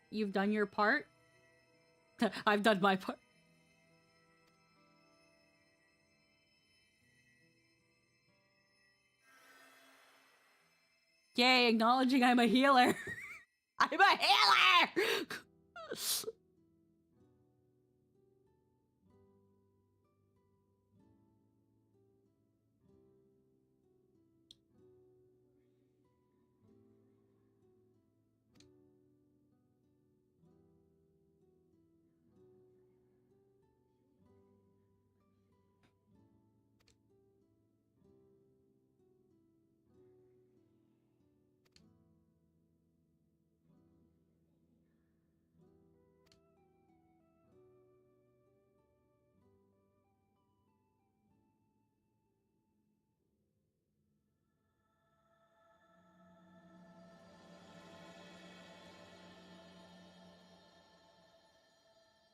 You've done your part? I've done my part. Yay, acknowledging I'm a healer. I'm a healer!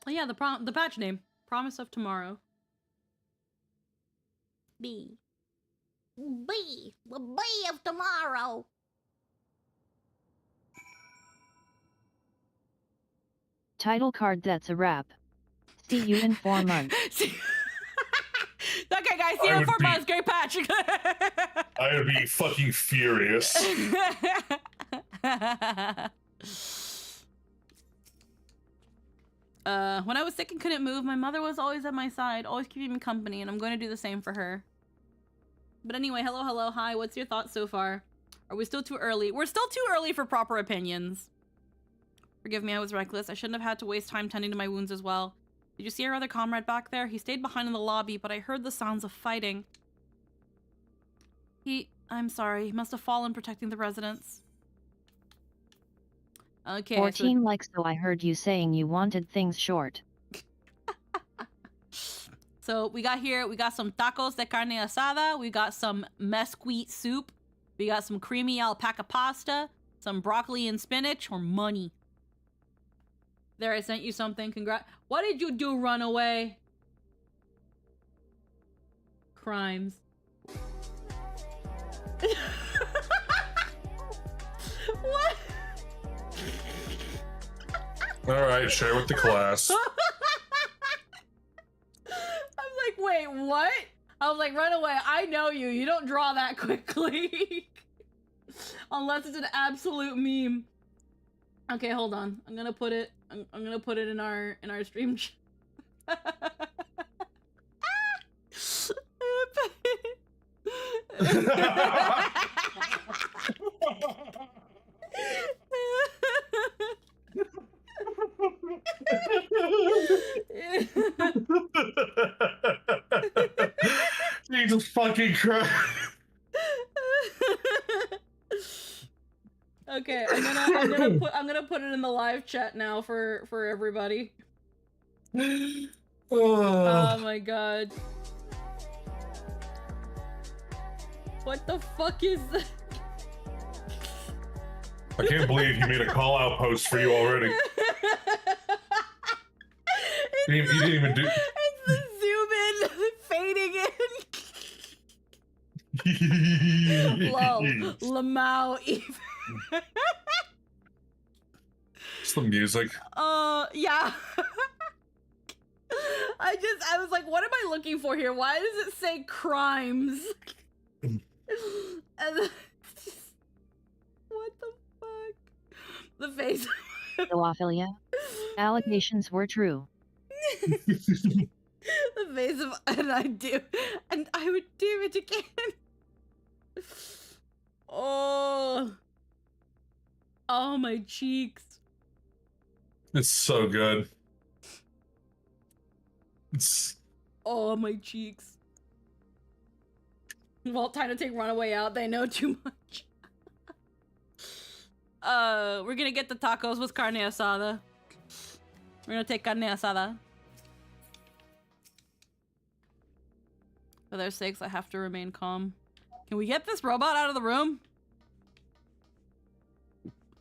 Oh yeah, the patch name. Promise of Tomorrow. B. B. The B of tomorrow. Title card, that's a wrap. See you in 4 months. Okay, guys, see you in 4 months. Great patch. I would be fucking furious. When I was sick and couldn't move, my mother was always at my side, always keeping me company, and I'm going to do the same for her. But anyway, hello, hi, what's your thoughts so far? Are we still too early? We're still too early for proper opinions. Forgive me, I was reckless. I shouldn't have had to waste time tending to my wounds as well. Did you see our other comrade back there? He stayed behind in the lobby, but I heard the sounds of fighting. I'm sorry, he must have fallen protecting the residents. Okay, 14 likes, so I heard you saying you wanted things short. So we got some tacos de carne asada, we got some mesquite soup, we got some creamy alpaca pasta, some broccoli and spinach, or money. There, I sent you something. Congrats. What did you do, run away? Crimes. What? Alright, share with the class. I'm like, wait, what? I was like, run away. I know you. You don't draw that quickly. Unless it's an absolute meme. Okay, hold on. I'm gonna put it in our stream chat. Jesus fucking Christ. Okay, I'm gonna put it in the live chat now for everybody. Oh my god. What the fuck is that? I can't believe you made a call out post for you already. You didn't even do. It's the zoom in, fading in. Lol, Lamau even. It's the music. Yeah. I was like, what am I looking for here? Why does it say crimes? And then, what the fuck? The face. Zoophilia. Allegations were true. The face of, and I would do it again. Oh, my cheeks. It's so good. Oh, my cheeks. Well, time to take Runaway out. They know too much. We're gonna get the tacos with carne asada. We're gonna take carne asada. For their sakes, I have to remain calm. Can we get this robot out of the room?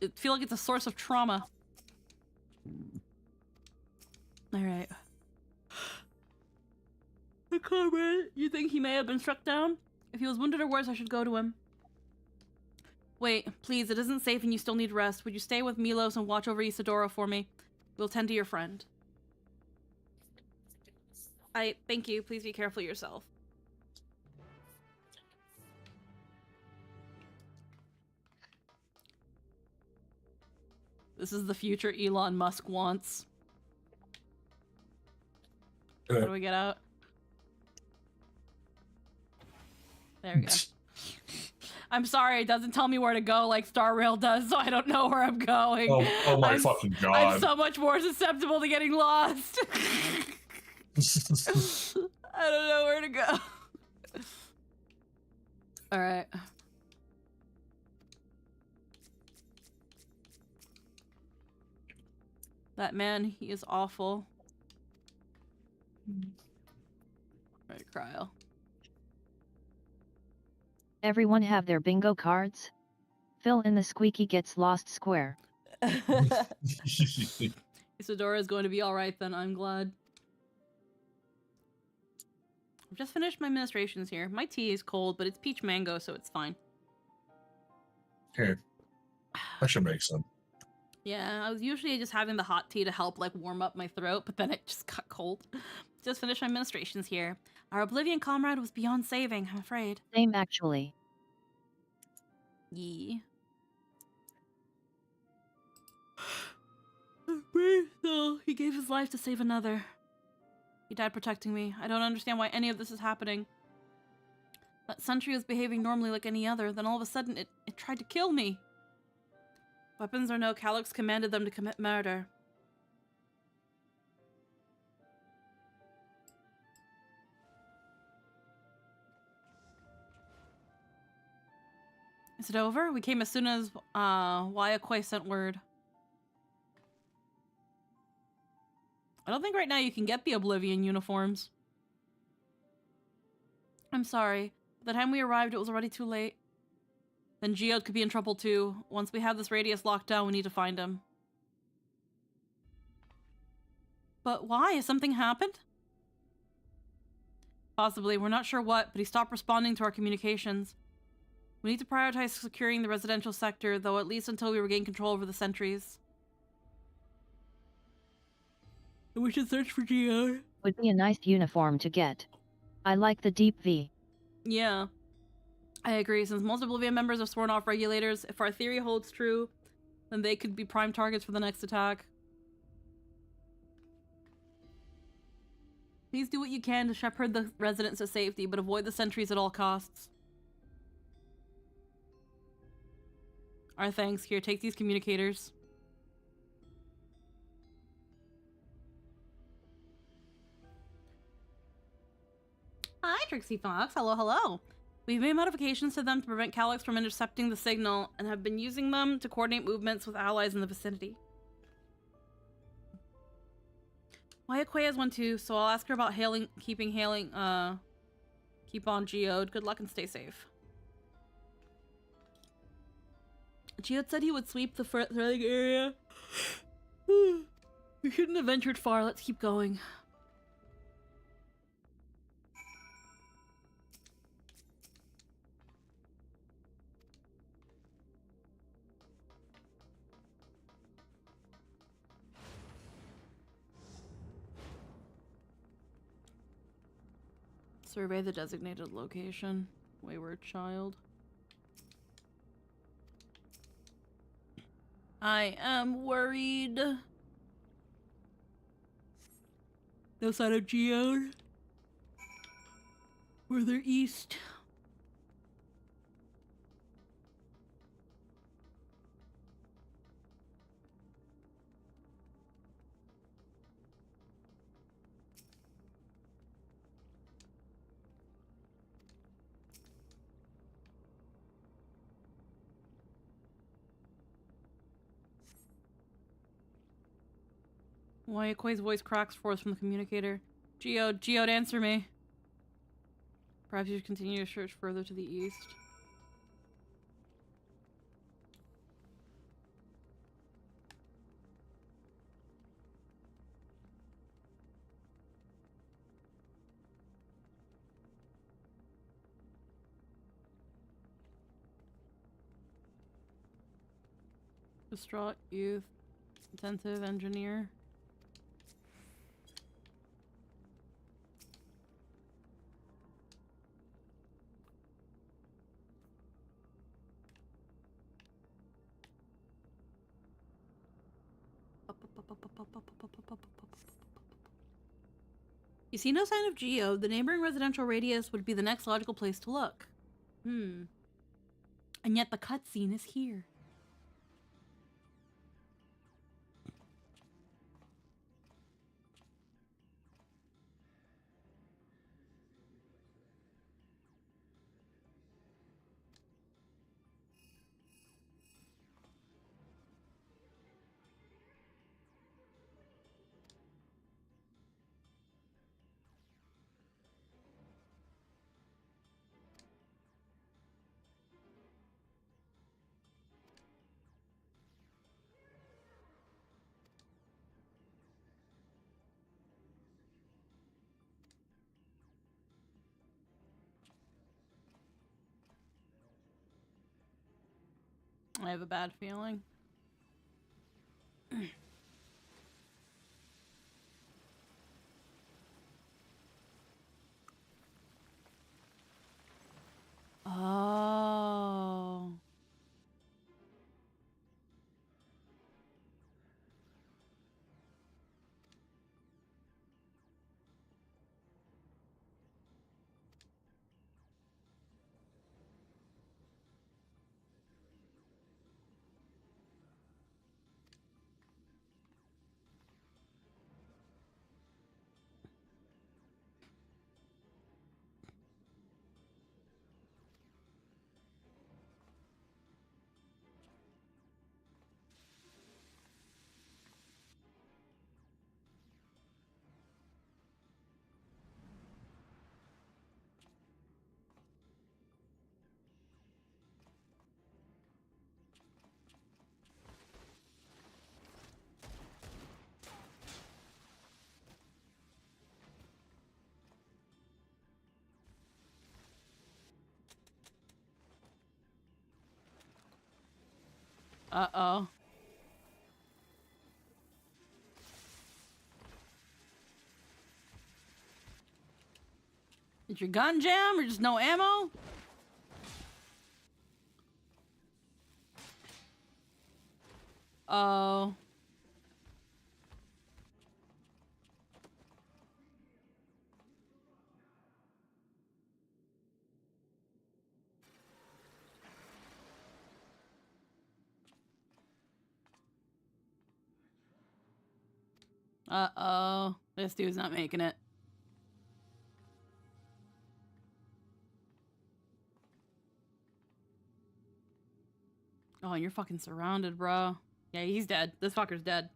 I feel like it's a source of trauma. Alright. The comrade, you think he may have been struck down? If he was wounded or worse, I should go to him. Wait, please, it isn't safe and you still need rest. Would you stay with Milos and watch over Isadora for me? We'll tend to your friend. Thank you. Please be careful yourself. This is the future Elon Musk wants. How do we get out? There we go. I'm sorry, it doesn't tell me where to go like Star Rail does, so I don't know where I'm going. Oh my fucking god. I'm so much more susceptible to getting lost. I don't know where to go. Alright. That man, he is awful. Alright, Cryo. Everyone have their bingo cards? Fill in the squeaky gets lost square. Isadora is going to be alright then, I'm glad. I've just finished my ministrations here. My tea is cold, but it's peach mango, so it's fine. Okay. That should make sense. Yeah, I was usually just having the hot tea to help, like, warm up my throat, but then it just got cold. Just finished my ministrations here. Our Oblivion comrade was beyond saving, I'm afraid. Same actually. Yeah. So, he gave his life to save another. He died protecting me. I don't understand why any of this is happening. That sentry was behaving normally like any other, then all of a sudden it tried to kill me. Weapons or no, Calyx commanded them to commit murder. Is it over? We came as soon as Wayakwe sent word. I don't think right now you can get the Oblivion uniforms. I'm sorry. By the time we arrived, it was already too late. Then Geode could be in trouble too. Once we have this radius locked down, we need to find him. But why? Has something happened? Possibly. We're not sure what, but he stopped responding to our communications. We need to prioritize securing the residential sector, though at least until we regain control over the sentries. We should search for Geode. Would be a nice uniform to get. I like the deep V. Yeah. I agree. Since most Oblivion members are sworn off regulators, if our theory holds true, then they could be prime targets for the next attack. Please do what you can to shepherd the residents to safety, but avoid the sentries at all costs. Our thanks. Here, take these communicators. Hi, Trixie Fox. Hello, hello. We've made modifications to them to prevent Calyx from intercepting the signal and have been using them to coordinate movements with allies in the vicinity. Wayakwe has one too, so I'll ask her about keep on Geode. Good luck and stay safe. Geode said he would sweep the surrounding area. We shouldn't have ventured far. Let's keep going. Survey the designated location. Wayward child. I am worried. No sign of Geode. Further east. Wayakwe's voice cracks forth from the communicator. Geode, answer me. Perhaps you should continue to search further to the east. Distraught youth. Attentive engineer. You see no sign of Geo. The neighboring residential radius would be the next logical place to look. And yet the cutscene is here. I have a bad feeling. Oh. Uh-oh. Did your gun jam or just no ammo? Oh. Uh-oh. This dude's not making it. Oh, you're fucking surrounded, bro. Yeah, he's dead. This fucker's dead.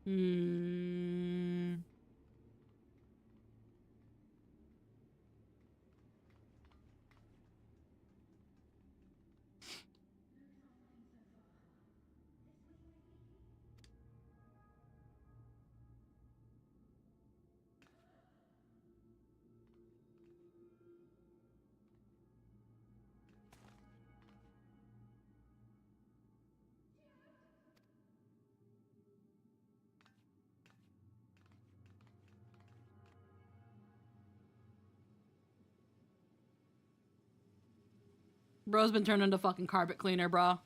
Hmm. Bro's been turned into fucking carpet cleaner, bro.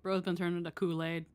Bro's been turned into Kool-Aid.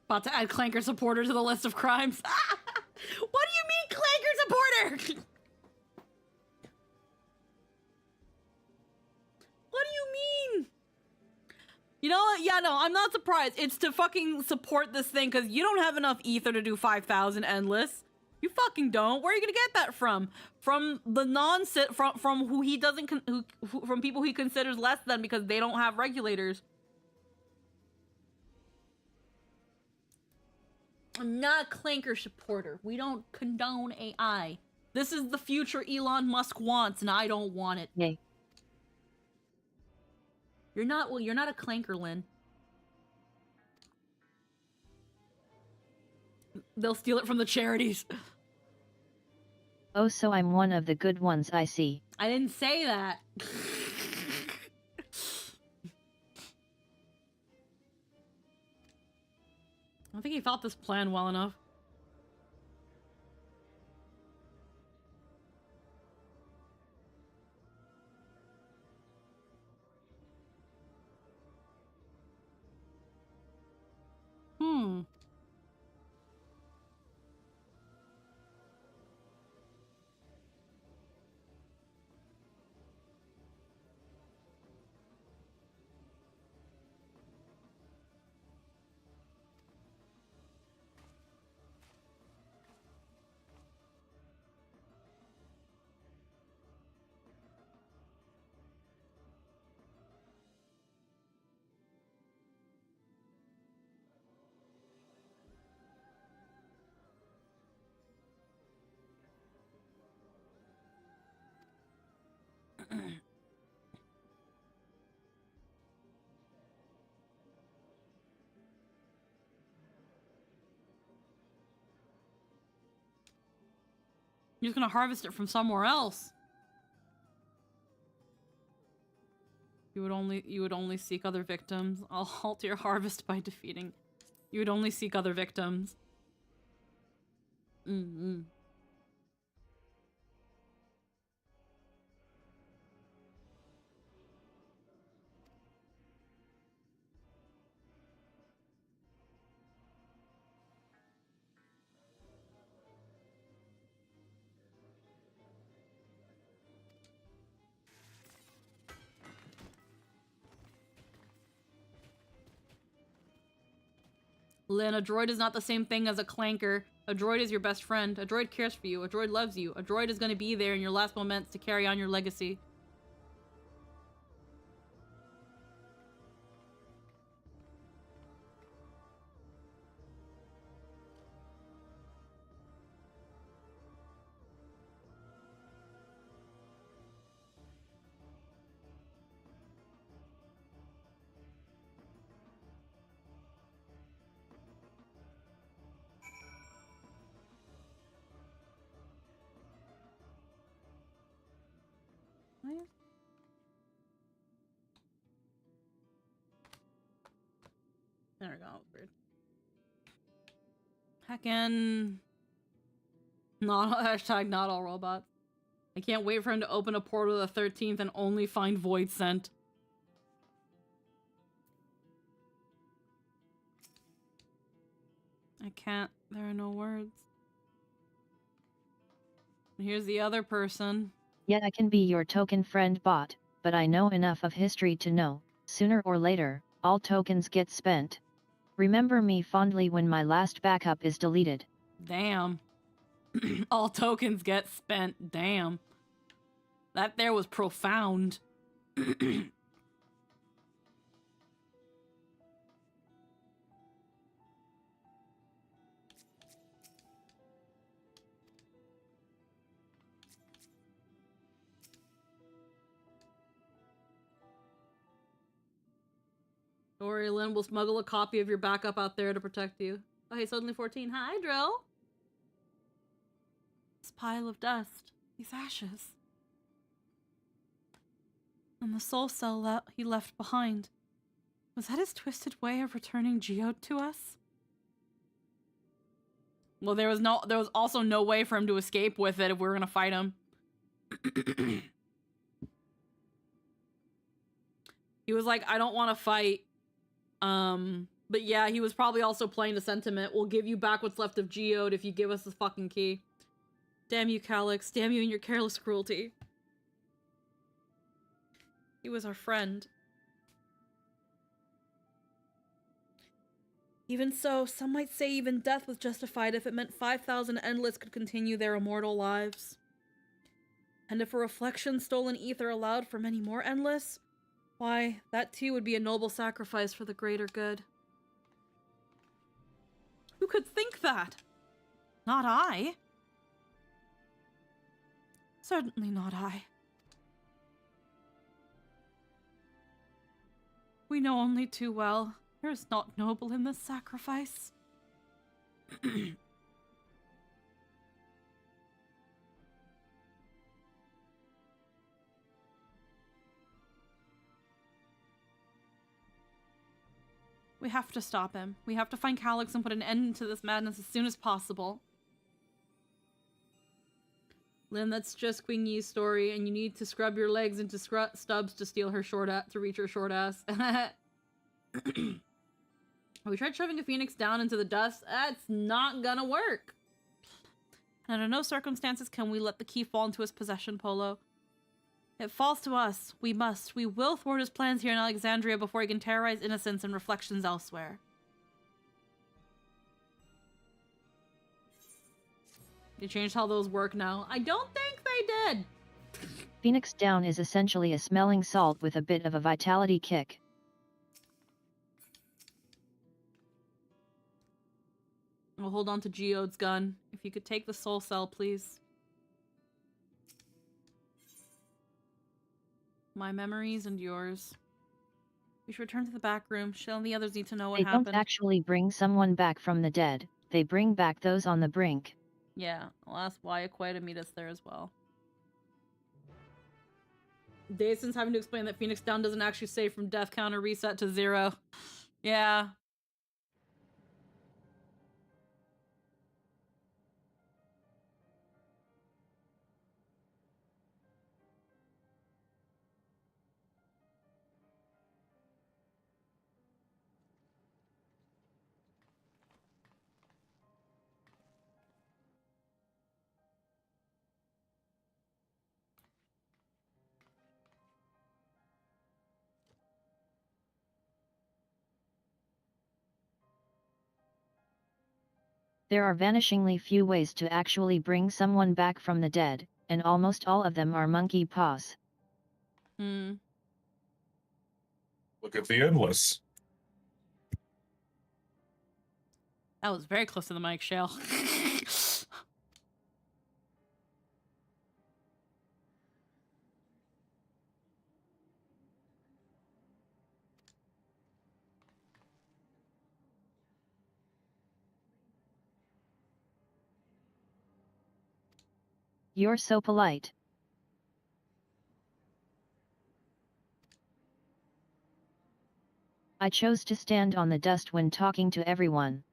About to add Clanker supporter to the list of crimes. What do you mean, Clanker supporter? What do you mean? You know what? Yeah, no, I'm not surprised. It's to fucking support this thing because you don't have enough ether to do 5,000 endless. You fucking don't. Where are you gonna get that from? From the from who he doesn't from people he considers less than because they don't have regulators. I'm not a Clanker supporter. We don't condone AI. This is the future Elon Musk wants, and I don't want it. Yay. You're not a Clanker, Lynn. They'll steal it from the charities. Oh, so I'm one of the good ones, I see. I didn't say that. I don't think he thought this plan well enough. You're just gonna harvest it from somewhere else. You would only seek other victims. I'll halt your harvest by defeating. You would only seek other victims. Lynn, a droid is not the same thing as a Clanker. A droid is your best friend. A droid cares for you. A droid loves you. A droid is going to be there in your last moments to carry on your legacy. There we go. That was weird. Heckin'. Hashtag not all robots. I can't wait for him to open a portal to the 13th and only find Void Scent. I can't. There are no words. And here's the other person. Yeah, I can be your token friend bot, but I know enough of history to know, sooner or later, all tokens get spent. Remember me fondly when my last backup is deleted. Damn. All tokens get spent. Damn. That there was profound. Don't worry, Lynn, we'll smuggle a copy of your backup out there to protect you. Oh, hey, suddenly 14. Hi, Drill. This pile of dust. These ashes. And the soul cell he left behind. Was that his twisted way of returning Geode to us? Well, there was also no way for him to escape with it if we were gonna fight him. He was like, I don't want to fight. But yeah, he was probably also playing the sentiment. We'll give you back what's left of Geode if you give us the fucking key. Damn you, Calyx. Damn you and your careless cruelty. He was our friend. Even so, some might say even death was justified if it meant 5,000 Endless could continue their immortal lives. And if a reflection stolen ether allowed for many more Endless, why, that too would be a noble sacrifice for the greater good. Who could think that? Not I. Certainly not I. We know only too well. There is naught noble in this sacrifice. We have to stop him. We have to find Calyx and put an end to this madness as soon as possible. Lynn, that's just Queen Yee's story, and you need to scrub your legs into stubs to steal her to reach her short ass. We tried shoving a phoenix down into the dust. That's not gonna work. And under no circumstances can we let the key fall into his possession, Poeloh. It falls to us. We will thwart his plans here in Alexandria before he can terrorize innocents and reflections elsewhere. They changed how those work now. I don't think they did. Phoenix Down is essentially a smelling salt with a bit of a vitality kick. We'll hold on to Geode's gun. If you could take the soul cell, please. My memories and yours. We should return to the back room. Shell and the others need to know what happened. They don't actually bring someone back from the dead. They bring back those on the brink. Yeah, I'll ask Wyaquay to meet us there as well. Dason's having to explain that Phoenix Down doesn't actually save from death counter reset to 0. Yeah. There are vanishingly few ways to actually bring someone back from the dead, and almost all of them are monkey paws. Look at the Endless. That was very close to the mic, Shale. You're so polite. I chose to stand on the dust when talking to everyone.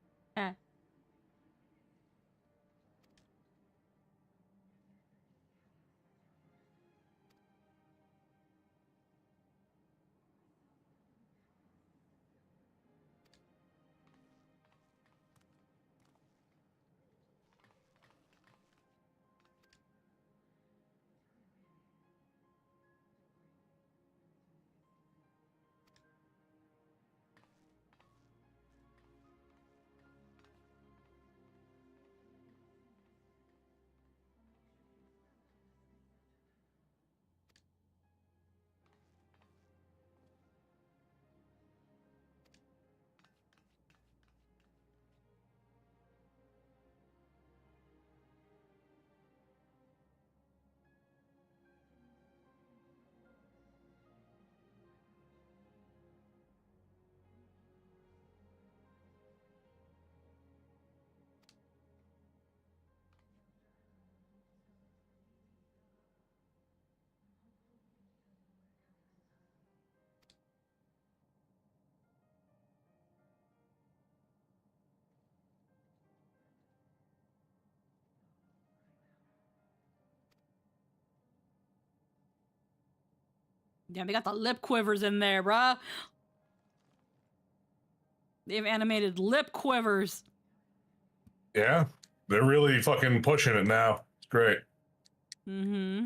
Damn, they got the lip quivers in there, bruh. They've animated lip quivers. Yeah, they're really fucking pushing it now. It's great. Mm-hmm.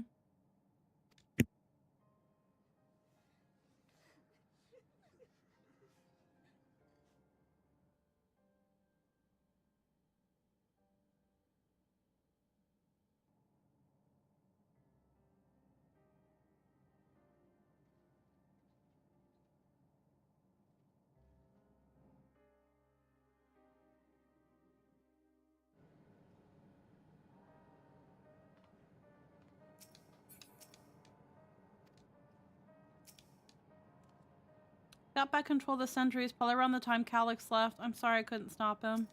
Got back control of the sentries probably around the time Calyx left. I'm sorry I couldn't stop him.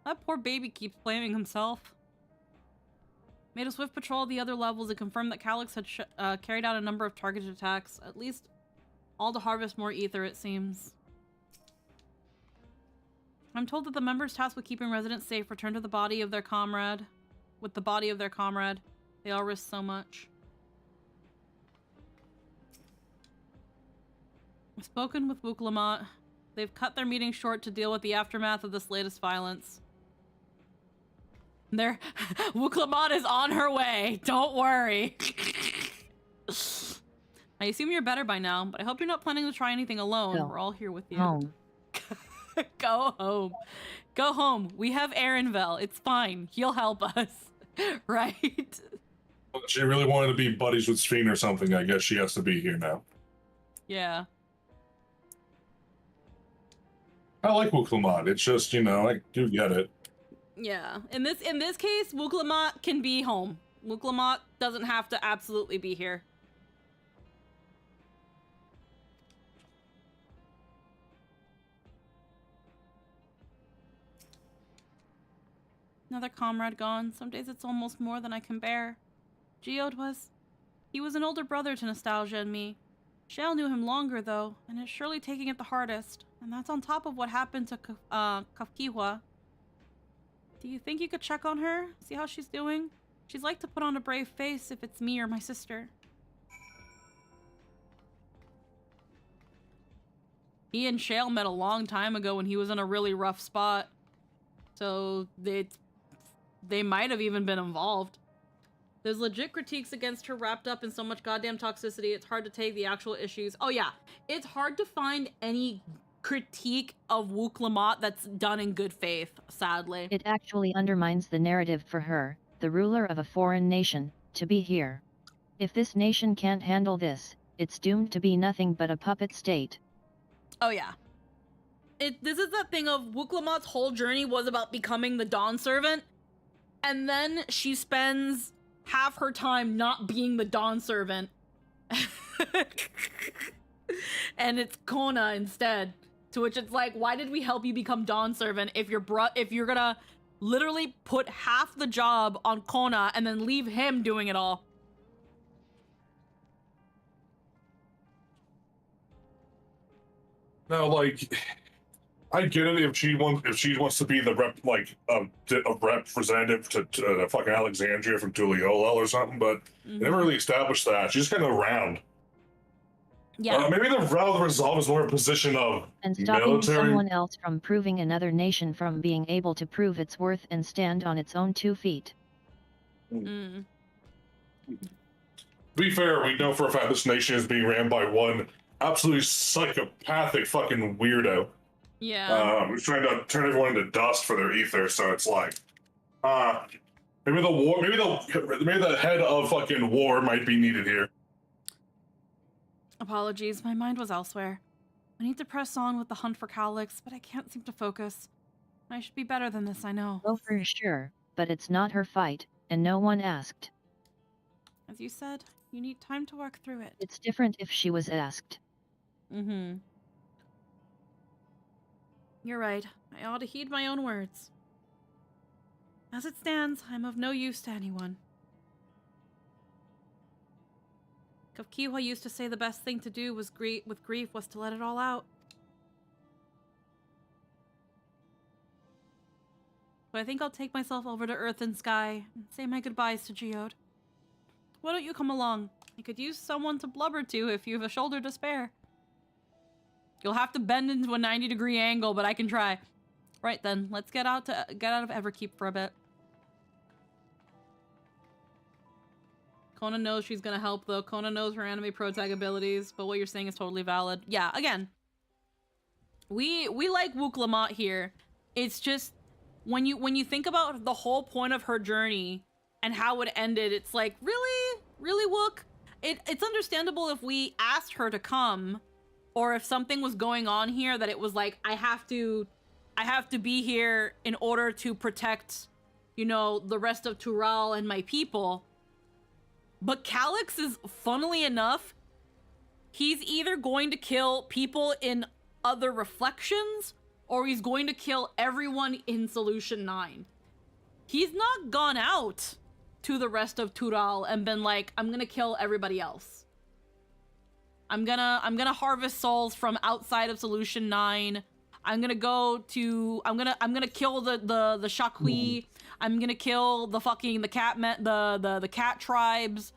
That poor baby keeps blaming himself. Made a swift patrol of the other levels and confirmed that Calyx had carried out a number of targeted attacks. At least all to harvest more ether, it seems. I'm told that the members tasked with keeping residents safe return to the body of their comrade. With the body of their comrade. They all risk so much. I've spoken with Wuklamat. They've cut their meeting short to deal with the aftermath of this latest violence. Wuklamat is on her way. Don't worry. I assume you're better by now, but I hope you're not planning to try anything alone. Go We're all here with you. home. Go home. Go home. We have Aaronville. It's fine. He'll help us. Right? She really wanted to be buddies with Sphene or something. I guess she has to be here now. Yeah. I like Wuklamat. It's just, you know, I do get it. Yeah. In this case, Wuklamat can be home. Wuklamat doesn't have to absolutely be here. Another comrade gone. Some days it's almost more than I can bear. Geode was... He was an older brother to Nostalgia and me. Shale knew him longer, though, and is surely taking it the hardest. And that's on top of what happened to Kafkiwa. Do you think you could check on her? See how she's doing? She'd like to put on a brave face if it's me or my sister. He and Shale met a long time ago when he was in a really rough spot. So they might have even been involved. There's legit critiques against her wrapped up in so much goddamn toxicity, it's hard to take the actual issues. Oh yeah, it's hard to find any critique of Wuklamat that's done in good faith, sadly. It actually undermines the narrative for her, the ruler of a foreign nation, to be here. If this nation can't handle this, it's doomed to be nothing but a puppet state. Oh yeah. This is that thing of Wuklamat's whole journey was about becoming the Dawn Servant, and then she spends half her time not being the Dawn Servant. And it's Kona instead. To which it's like, why did we help you become Dawn Servant if you're gonna literally put half the job on Kona and then leave him doing it all? No, like, I get it if she wants to be the rep, like a representative to fucking Alexandria from Tuliolel or something, but they never really established that. She's kind of around. Yeah. Maybe the route of resolve is more a position of And stopping military. someone else from proving another nation from being able to prove its worth and stand on its own 2 feet. Mm. To be fair, we know for a fact this nation is being ran by one absolutely psychopathic fucking weirdo. Yeah. Who's trying to turn everyone into dust for their ether. So it's like, maybe the head of fucking war might be needed here. Apologies, my mind was elsewhere. I need to press on with the hunt for Calyx, but I can't seem to focus. I should be better than this, I know. Oh, for sure, but it's not her fight, and no one asked. As you said, you need time to work through it. It's different if she was asked. Mm-hmm. You're right. I ought to heed my own words. As it stands, I'm of no use to anyone. Kafkiwa used to say the best thing to do with grief was to let it all out. But I think I'll take myself over to Earth and Sky and say my goodbyes to Geode. Why don't you come along? I could use someone to blubber to if you have a shoulder to spare. You'll have to bend into a 90-degree angle, but I can try. Right then, let's get out of Everkeep for a bit. Kona knows she's gonna help, though. Kona knows her anime protag abilities, but what you're saying is totally valid. Yeah, again, we like Wook Lamont here. It's just when you think about the whole point of her journey and how it ended, it's like, really, Wook. It's understandable if we asked her to come, or if something was going on here that it was like, I have to be here in order to protect, you know, the rest of Tural and my people. But Calyx is, funnily enough, he's either going to kill people in other reflections, or he's going to kill everyone in Solution 9. He's not gone out to the rest of Tural and been like, I'm gonna kill everybody else. I'm gonna harvest souls from outside of Solution 9. I'm gonna kill the Shakui. I'm gonna kill the cat tribes.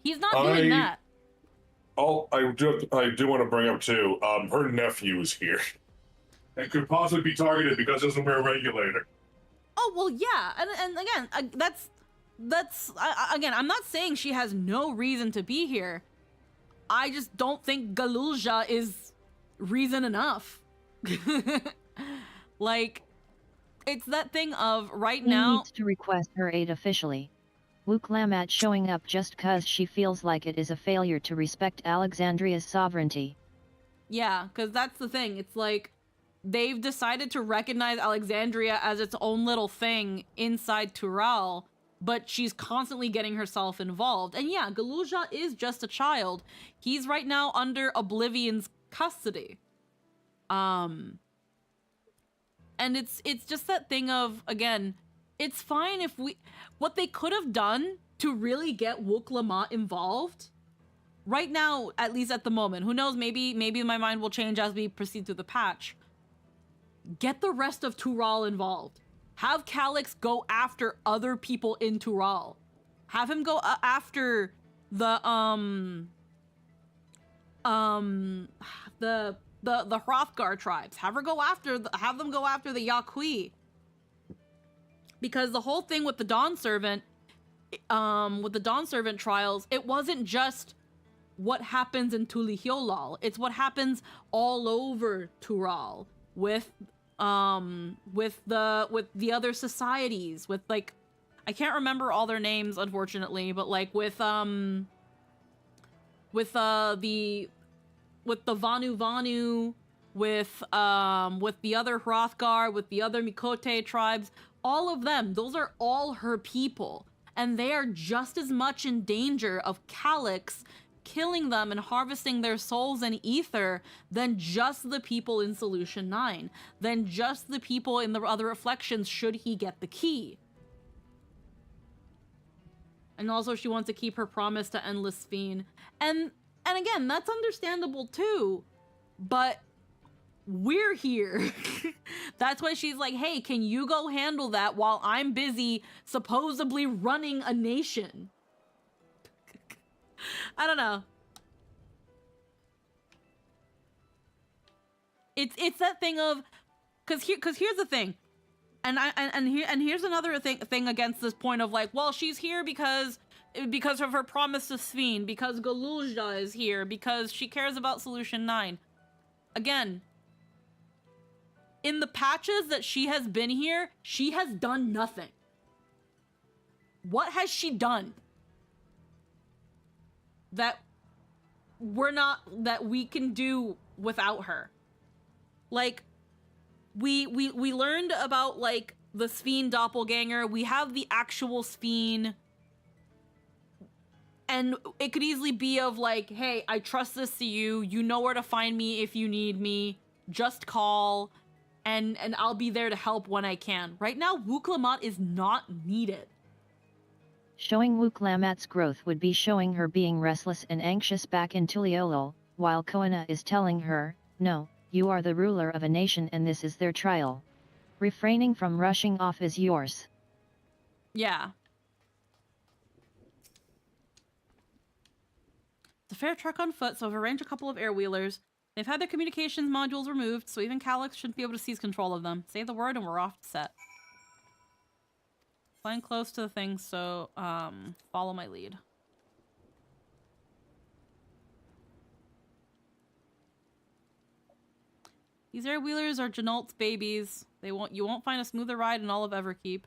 He's not doing that. I do want to bring up too. Her nephew is here, and could possibly be targeted because he doesn't wear a regulator. Oh well, yeah, and again, again, I'm not saying she has no reason to be here. I just don't think Galulja is reason enough. Like, it's that thing of right now. He needs to request her aid officially. Wook Lamont showing up just cause she feels like it is a failure to respect Alexandria's sovereignty. Yeah, because that's the thing. It's like, they've decided to recognize Alexandria as its own little thing inside Tural, but she's constantly getting herself involved. And yeah, Galulja is just a child. He's right now under Oblivion's custody. And it's just that thing of, again, it's fine if what they could have done to really get Wook Lamont involved, right now, at least at the moment, who knows, maybe my mind will change as we proceed through the patch. Get the rest of Tural involved. Have Calyx go after other people in Tural. Have him go after the Hrothgar tribes. Have them go after the Yaqui. Because the whole thing with the Dawn Servant, trials, it wasn't just what happens in Tulihiolal. It's what happens all over Tural with the other societies, with, like, I can't remember all their names, unfortunately, but like with the Vanu, with the other Hrothgar, with the other Mikote tribes, all of them, those are all her people, and they are just as much in danger of Calyx killing them and harvesting their souls and ether than just the people in Solution 9, than just the people in the other reflections should he get the key. And also she wants to keep her promise to Endless Fiend. And again, that's understandable too, but we're here. That's why she's like, hey, can you go handle that while I'm busy supposedly running a nation? I don't know. It's that thing of, cause here's the thing, and here's another thing against this point of like, well, she's here because of her promise to Sphene, because Galulja is here, because she cares about Solution 9. Again, in the patches that she has been here, she has done nothing. What has she done that we can do without her? Like, we learned about, like, the Sphene doppelganger. We have the actual Sphene. And it could easily be of like, hey, I trust this to you. You know where to find me if you need me. Just call. And I'll be there to help when I can. Right now, Wook Lamont is not needed. Showing Wook Lamont's growth would be showing her being restless and anxious back in Tuliolol, while Koana is telling her, no, you are the ruler of a nation and this is their trial. Refraining from rushing off is yours. Yeah. It's a fair trek on foot, so I've arranged a couple of air wheelers. They've had their communications modules removed, so even Calyx shouldn't be able to seize control of them. Say the word and we're off to set. Flying close to the thing, so, follow my lead. These air wheelers are Janolt's babies. You won't find a smoother ride in all of Everkeep.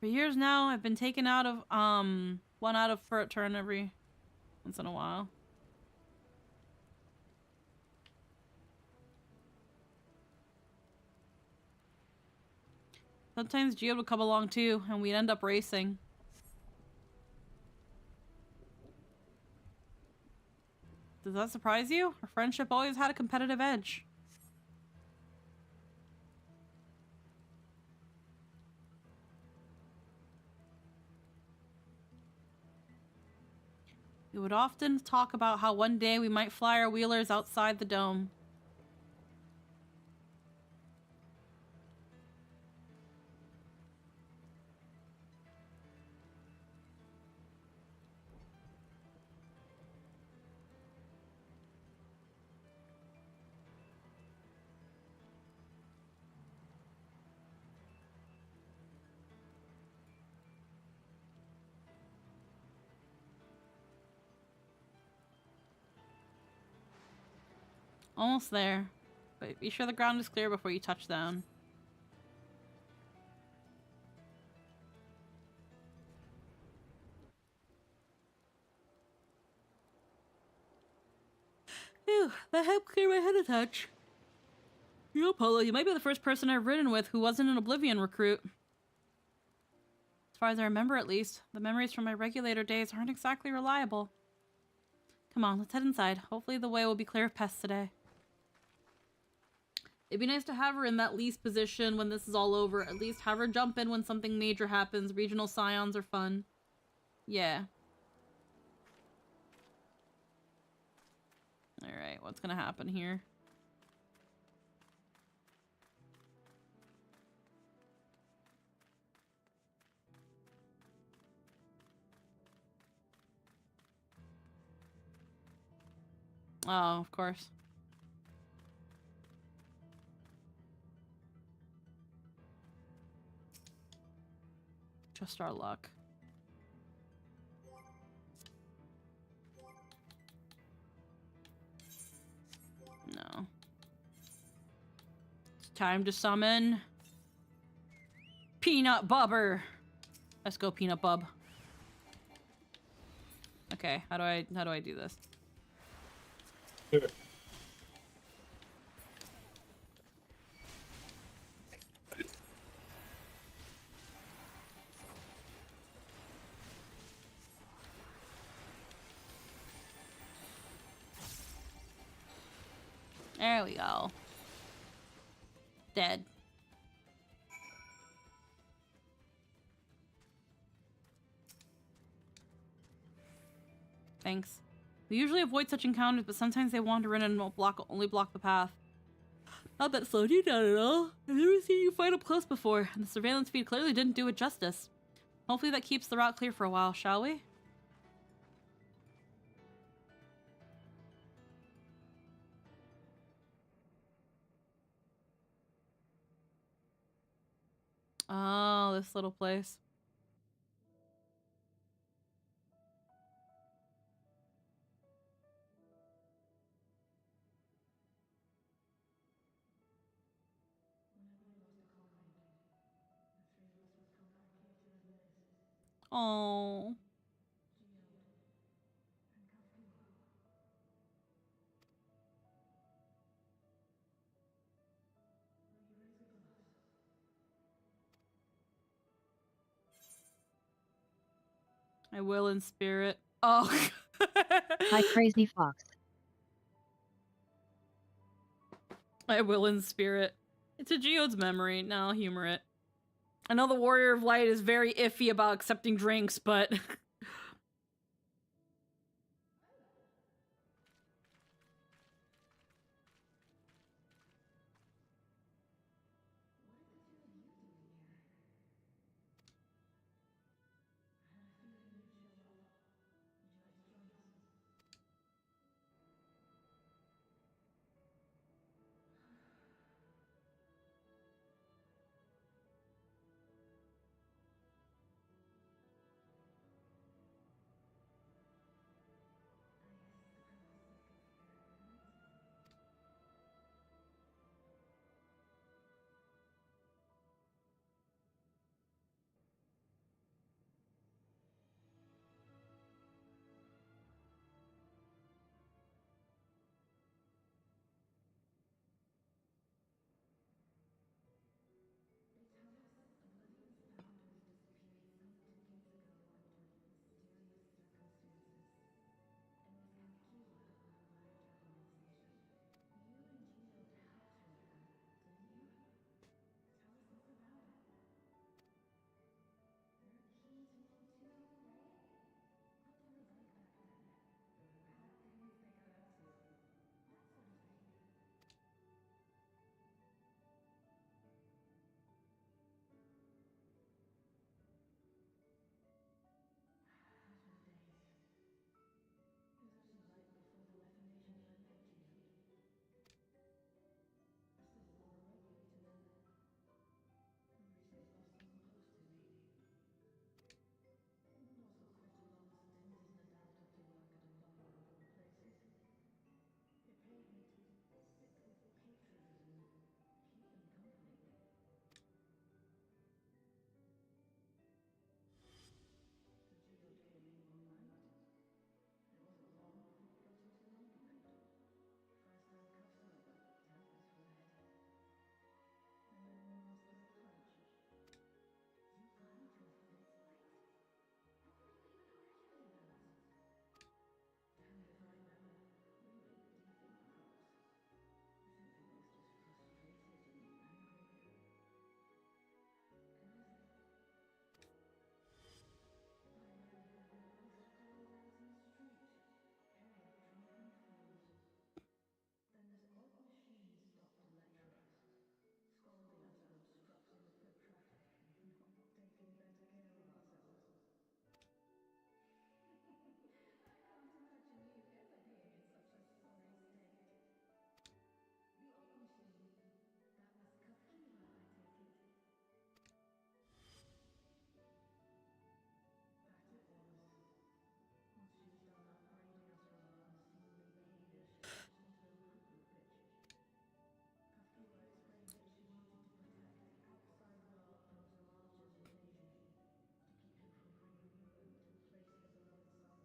For years now, I've been taken out of, one out of for a turn every once in a while. Sometimes Geode would come along too, and we'd end up racing. Does that surprise you? Our friendship always had a competitive edge. We would often talk about how one day we might fly our wheelers outside the dome. Almost there. But be sure the ground is clear before you touch down. Phew, that helped clear my head a touch. You know, Poeloh, you might be the first person I've ridden with who wasn't an Oblivion recruit. As far as I remember, at least, the memories from my regulator days aren't exactly reliable. Come on, let's head inside. Hopefully the way will be clear of pests today. It'd be nice to have her in that least position when this is all over. At least have her jump in when something major happens. Regional scions are fun. Yeah. Alright, what's gonna happen here? Oh, of course. Just our luck. No. It's time to summon Peanut Bubber. Let's go, Peanut Bub. Okay, how do I do this? There we go. Dead. Thanks. We usually avoid such encounters, but sometimes they wander in and only block the path. Not that it slowed you down at all. I've never seen you fight up close before, and the surveillance feed clearly didn't do it justice. Hopefully that keeps the route clear for a while, shall we? Oh, this little place. Oh. I will in spirit. Oh. Hi, Crazy Fox. I will in spirit. It's a Geode's memory. Now I'll humor it. I know the Warrior of Light is very iffy about accepting drinks, but...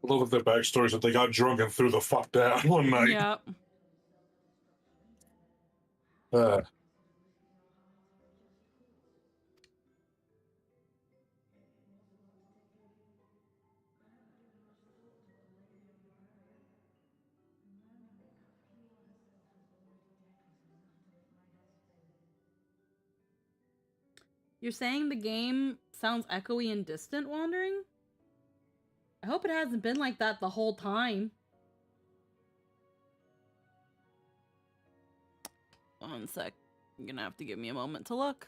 I love their backstories that they got drunk and threw the fuck down one night. Yep. Uh, You're saying the game sounds echoey and distant wandering? I hope it hasn't been like that the whole time. One sec. You're gonna have to give me a moment to look.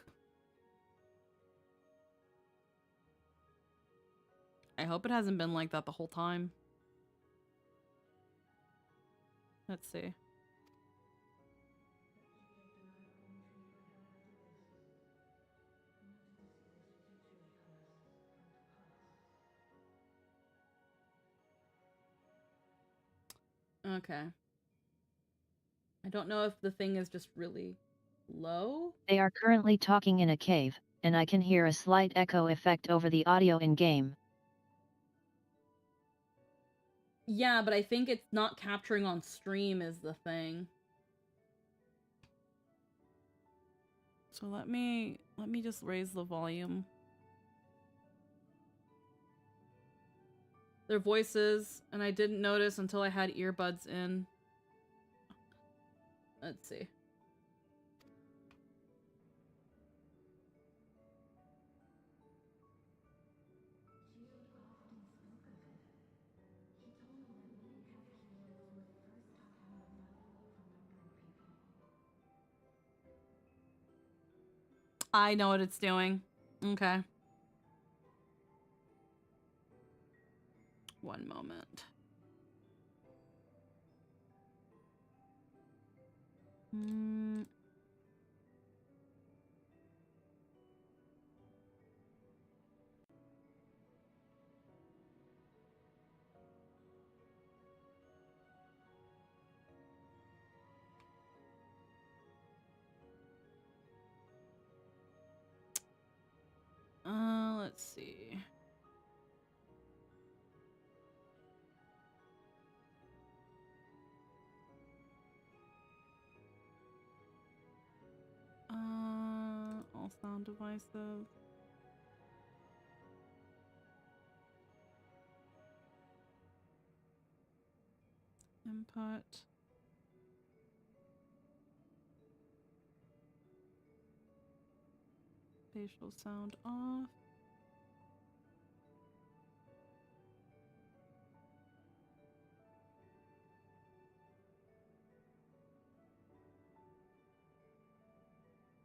I hope it hasn't been like that the whole time. Let's see. Okay. I don't know if the thing is just really low. They are currently talking in a cave, and I can hear a slight echo effect over the audio in-game. Yeah, but I think it's not capturing on stream is the thing. So let me just raise the volume. Their voices, and I didn't notice until I had earbuds in. Let's see. I know what it's doing. Okay. One moment. Let's see. All sound devices. Input. Spatial sound off.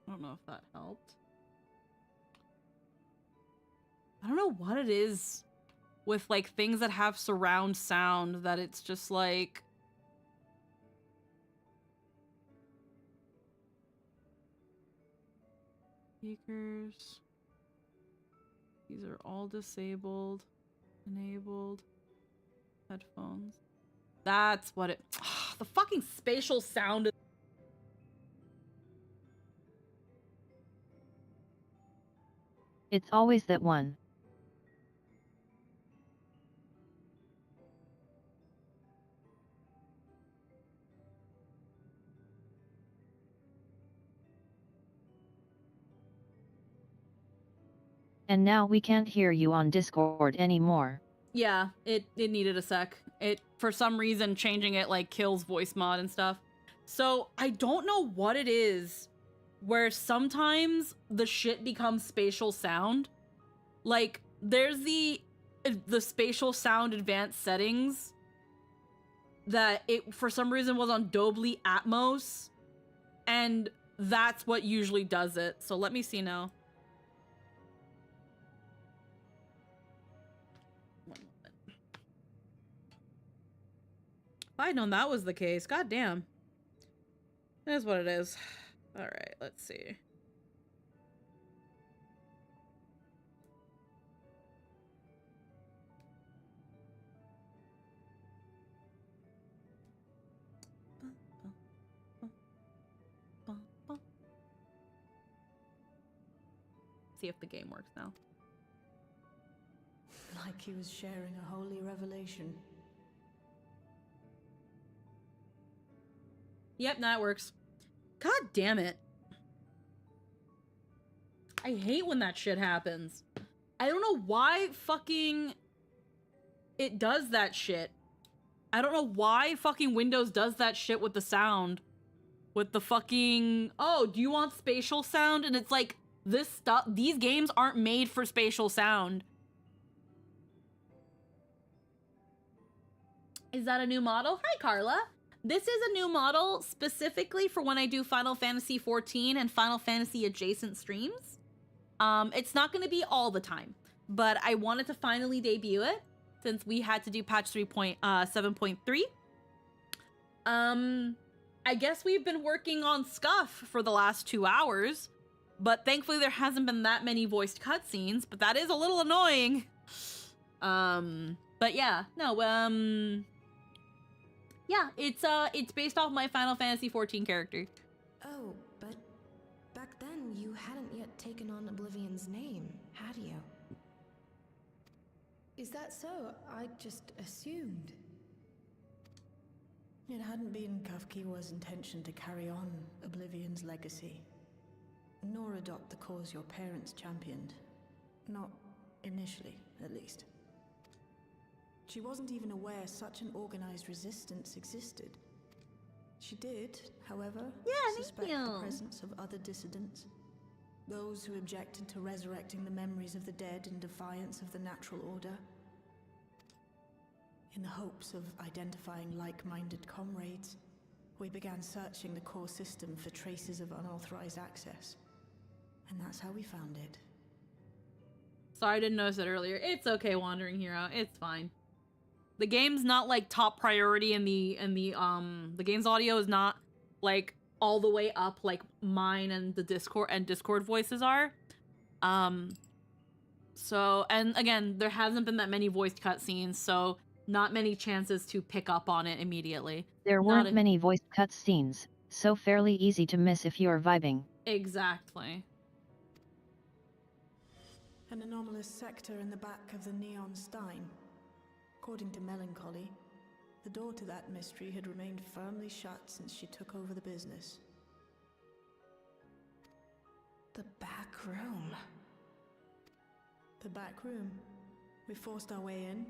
I don't know if that helped. I don't know what it is with like things that have surround sound that it's just like speakers. These are all disabled, enabled, headphones. That's what it the fucking spatial sound. It's always that one. And now we can't hear you on Discord anymore. Yeah, it needed a sec. It, for some reason, changing it like kills voice mod and stuff. So I don't know what it is where sometimes the shit becomes spatial sound. Like there's the spatial sound advanced settings that it for some reason was on Dolby Atmos, and that's what usually does it. So let me see now. If I'd known that was the case, goddamn. It is what it is. Alright, let's see. See if the game works now. like he was sharing a holy revelation. Yep, that works. God damn it. I hate when that shit happens. I don't know why fucking it does that shit. I don't know why fucking Windows does that shit with the sound. With the fucking, oh, do you want spatial sound? And it's like, this stuff, these games aren't made for spatial sound. Is that a new model? Hi, Carla. This is a new model specifically for when I do Final Fantasy XIV and Final Fantasy adjacent streams. It's not going to be all the time, but I wanted to finally debut it since we had to do patch 3.7.3. I guess we've been working on Scuff for the last 2 hours, but thankfully there hasn't been that many voiced cutscenes, but that is a little annoying. But yeah, no, yeah, it's based off my Final Fantasy XIV character. Oh, but back then you hadn't yet taken on Oblivion's name, had you? Is that so? I just assumed. It hadn't been Kafkiwa's intention to carry on Oblivion's legacy, nor adopt the cause your parents championed. Not initially, at least. She wasn't even aware such an organized resistance existed. She did, however, suspect the presence of other dissidents. Those who objected to resurrecting the memories of the dead in defiance of the natural order. In the hopes of identifying like-minded comrades, we began searching the core system for traces of unauthorized access. And that's how we found it. Sorry, I didn't notice it earlier. It's okay, Wandering Hero. It's fine. The game's not like top priority in the game's audio is not like all the way up like mine and the Discord voices are. So, and again, there hasn't been that many voiced cutscenes, so not many chances to pick up on it immediately. There weren't many voiced cutscenes, so fairly easy to miss if you're vibing. Exactly. An anomalous sector in the back of the Neon Stein. According to Melancholy, the door to that mystery had remained firmly shut since she took over the business. The back room. The back room. We forced our way in,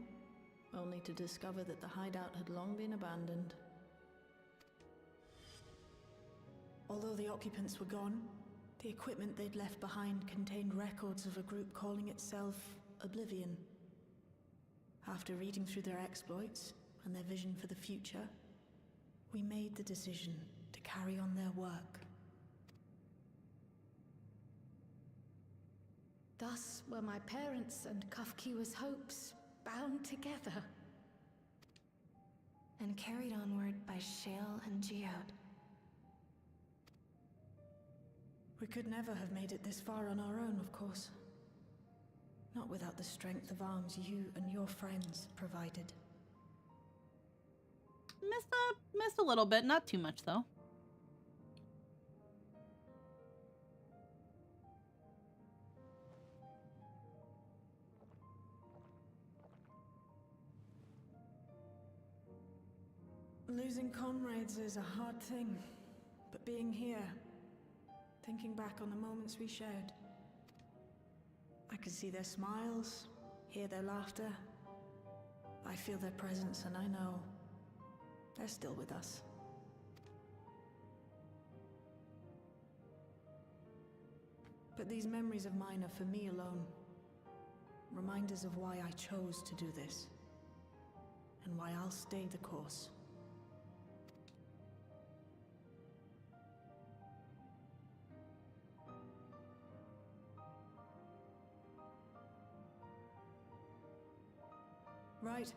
only to discover that the hideout had long been abandoned. Although the occupants were gone, the equipment they'd left behind contained records of a group calling itself Oblivion. After reading through their exploits and their vision for the future, we made the decision to carry on their work. Thus were my parents' and Kafkiwa's hopes bound together and carried onward by Shale and Geode. We could never have made it this far on our own, of course. Not without the strength of arms you and your friends provided. Missed a little bit, not too much though. Losing comrades is a hard thing, but being here, thinking back on the moments we shared, I can see their smiles, hear their laughter. I feel their presence, and I know they're still with us. But these memories of mine are for me alone. Reminders of why I chose to do this, and why I'll stay the course. Right.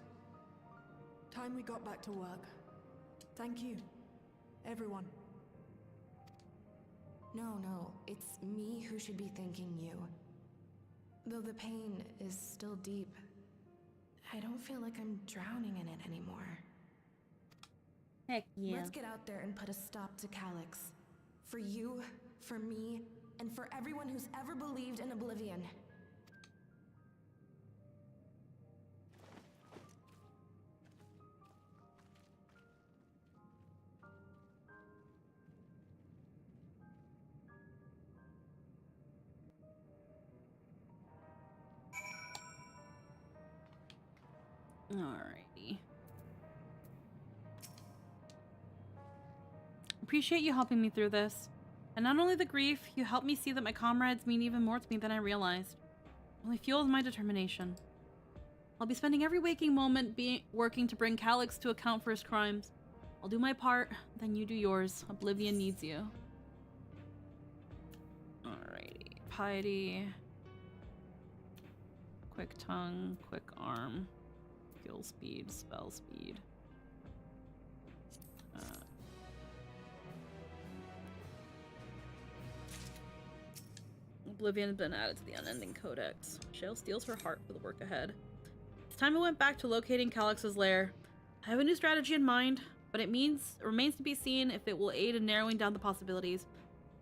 Time we got back to work. Thank you, everyone. No, it's me who should be thanking you. Though the pain is still deep, I don't feel like I'm drowning in it anymore. Heck yeah. Let's get out there and put a stop to Calyx. For you, for me, and for everyone who's ever believed in Oblivion. Alrighty. Appreciate you helping me through this. And not only the grief, you helped me see that my comrades mean even more to me than I realized. It only fuels my determination. I'll be spending every waking moment working to bring Calyx to account for his crimes. I'll do my part, then you do yours. Oblivion needs you. Alrighty. Piety. Quick tongue, quick arm. Skill speed, spell speed. Oblivion has been added to the Unending Codex. Shale steals her heart for the work ahead. It's time I went back to locating Calyx's lair. I have a new strategy in mind, but it remains to be seen if it will aid in narrowing down the possibilities.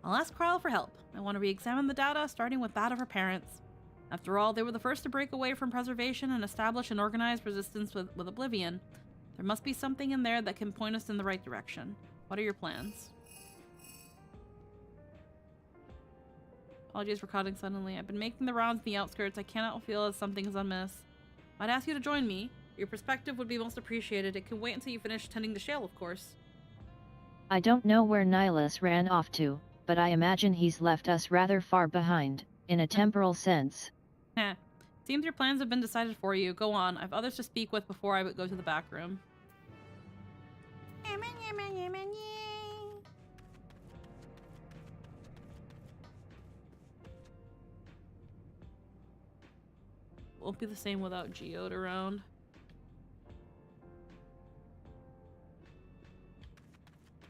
I'll ask Krile for help. I want to re-examine the data, starting with that of her parents. After all, they were the first to break away from preservation and establish an organized resistance with Oblivion. There must be something in there that can point us in the right direction. What are your plans? Apologies for cutting suddenly. I've been making the rounds in the outskirts. I cannot feel as something is amiss. I'd ask you to join me. Your perspective would be most appreciated. It can wait until you finish tending the shale, of course. I don't know where Nihilus ran off to, but I imagine he's left us rather far behind, in a temporal sense. Heh. Seems your plans have been decided for you. Go on. I've others to speak with before I go to the back room. Won't be the same without Geode around.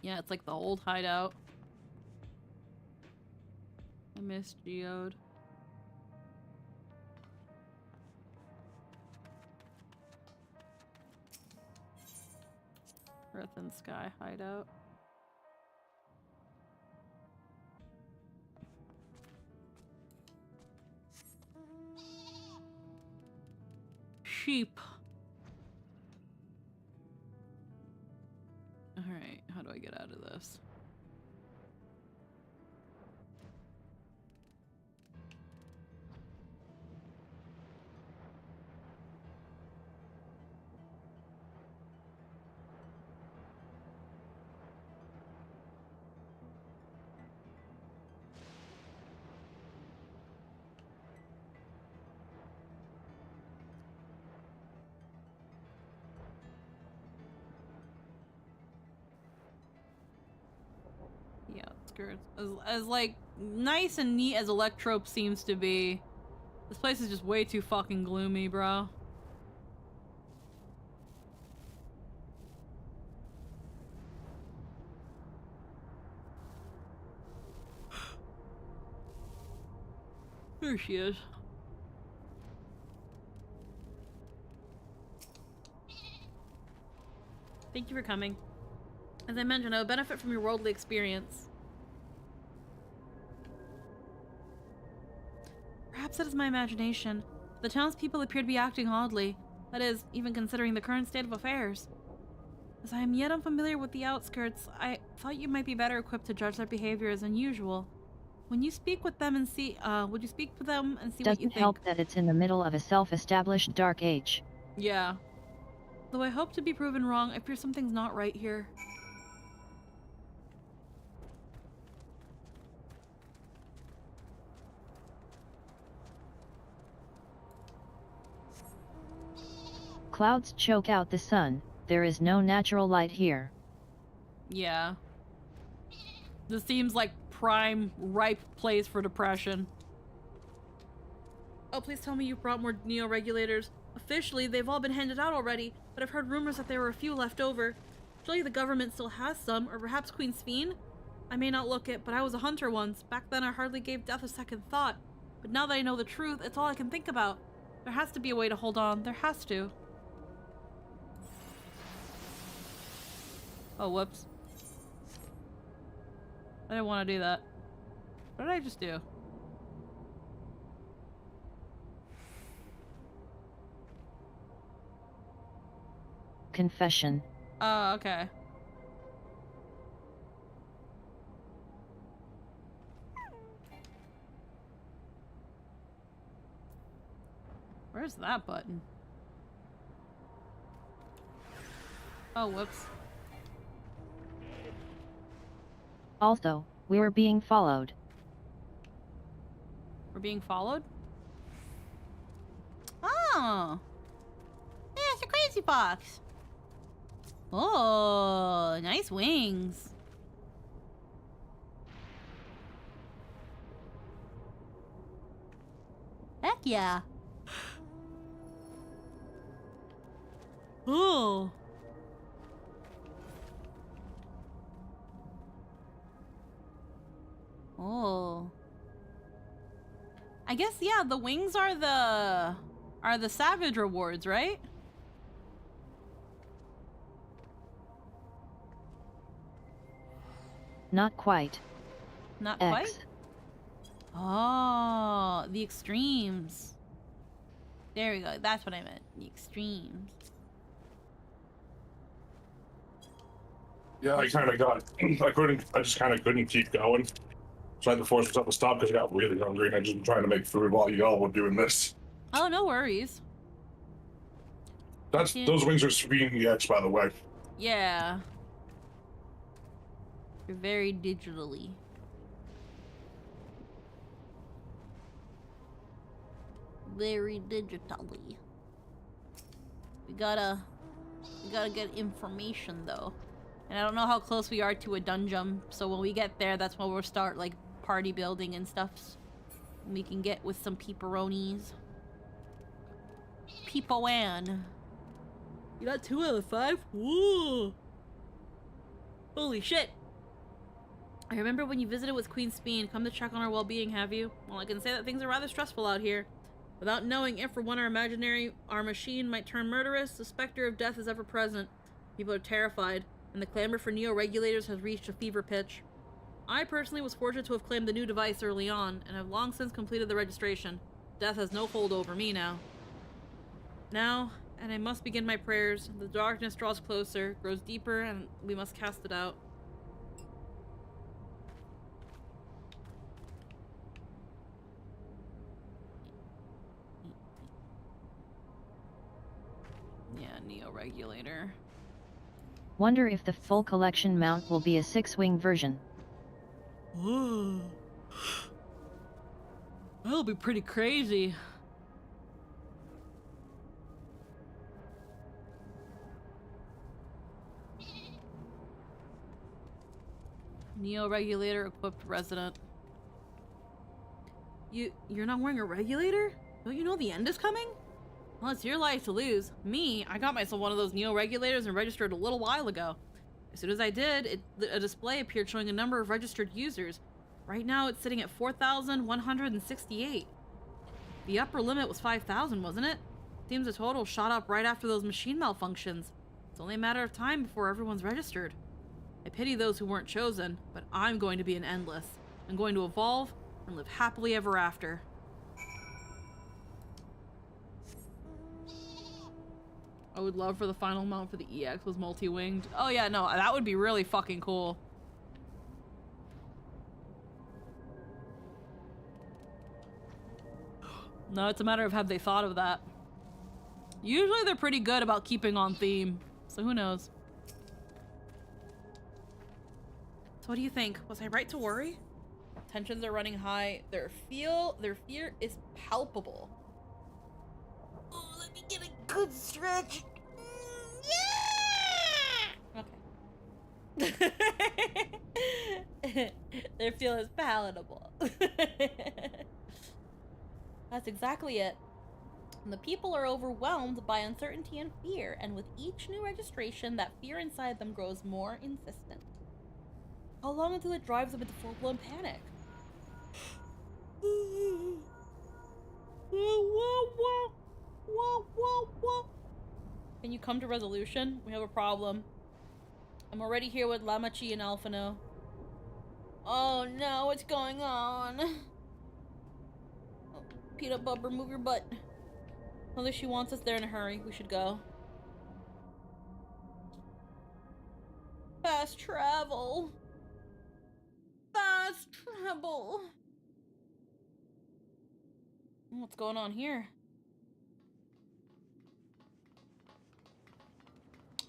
Yeah, it's like the old hideout. I miss Geode. Earth and Sky hideout. Sheep. Alright, how do I get out of this? Yeah, outskirts. As like nice and neat as Electrope seems to be, this place is just way too fucking gloomy, bro. There she is. Thank you for coming. As I mentioned, I would benefit from your worldly experience. Perhaps that is my imagination. The townspeople appear to be acting oddly. That is, even considering the current state of affairs. As I am yet unfamiliar with the outskirts, I thought you might be better equipped to judge their behavior as unusual. When you speak with them and see, would you speak with them and see what you think? Doesn't help that it's in the middle of a self-established dark age. Yeah. Though I hope to be proven wrong, I fear something's not right here. Clouds choke out the sun. There is no natural light here. Yeah. This seems like prime, ripe place for depression. Oh, please tell me you brought more Neo-regulators. Officially, they've all been handed out already, but I've heard rumors that there were a few left over. Surely the government still has some, or perhaps Queen Sphene? I may not look it, but I was a hunter once. Back then I hardly gave death a second thought. But now that I know the truth, it's all I can think about. There has to be a way to hold on. There has to. Oh, whoops. I didn't want to do that. What did I just do? Confession. Oh, okay. Where's that button? Oh, whoops. Also, we were being followed. We're being followed? Oh! Yeah, it's a crazy fox! Oh, nice wings. Heck yeah. Oh. Oh. I guess, yeah, the wings are the savage rewards, right? Not quite. Not X. quite? Oh, the extremes. There we go. That's what I meant. The extremes. Yeah, I kind of got. I just kind of couldn't keep going. So I had to force myself to stop because I got really hungry and I just been trying to make food while y'all were doing this. Oh, no worries. Those wings are sweet EX, by the way. Yeah. You're very digitally. Very digitally. We gotta get information though. And I don't know how close we are to a dungeon, so when we get there, that's when we'll start like party building and stuff. And we can get with some peeperonis. Peepo-Ann. You got 2 out of 5? Woo! Holy shit! I remember when you visited with Queen Speen, come to check on our well-being, have you? Well, I can say that things are rather stressful out here. Without knowing if or when our machine might turn murderous, the specter of death is ever present. People are terrified, and the clamor for neo-regulators has reached a fever pitch. I personally was fortunate to have claimed the new device early on, and have long since completed the registration. Death has no hold over me now. Now, and I must begin my prayers. The darkness draws closer, grows deeper, and we must cast it out. Yeah, neo-regulator. Wonder if the full collection mount will be a 6-wing version. Whoa. That'll be pretty crazy. Neo-regulator equipped resident. You're not wearing a regulator? Don't you know the end is coming? Well, it's your life to lose. Me, I got myself one of those neo-regulators and registered a little while ago. As soon as I did, a display appeared showing a number of registered users. Right now, it's sitting at 4,168. The upper limit was 5,000, wasn't it? Seems the total shot up right after those machine malfunctions. It's only a matter of time before everyone's registered. I pity those who weren't chosen, but I'm going to be an endless. I'm going to evolve and live happily ever after. I would love for the final mount for the EX was multi-winged. Oh yeah, no, that would be really fucking cool. No, it's a matter of have they thought of that. Usually they're pretty good about keeping on theme, so who knows. So what do you think? Was I right to worry? Tensions are running high. Their fear is palpable. Oh, let me get a good stretch. Yeah! Okay. Their feel is palatable. That's exactly it. And the people are overwhelmed by uncertainty and fear, and with each new registration, that fear inside them grows more insistent. How long until it drives them into full-blown panic? Can you come to resolution? We have a problem. I'm already here with Lamachi and Alphino. Oh no, what's going on? Oh, peanut butter, move your butt. Unless she wants us there in a hurry, we should go. Fast travel. Fast travel. What's going on here?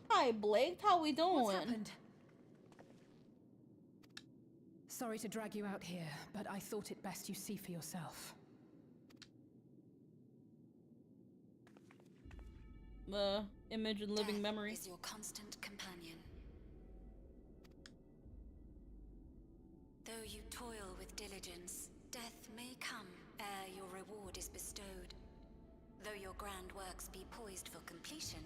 Hi, Blake. How we doing? What's happened? Sorry to drag you out here, but I thought it best you see for yourself. Image and living Death memory. is your constant companion. Though you toil with diligence, death may come ere your reward is bestowed. Though your grand works be poised for completion,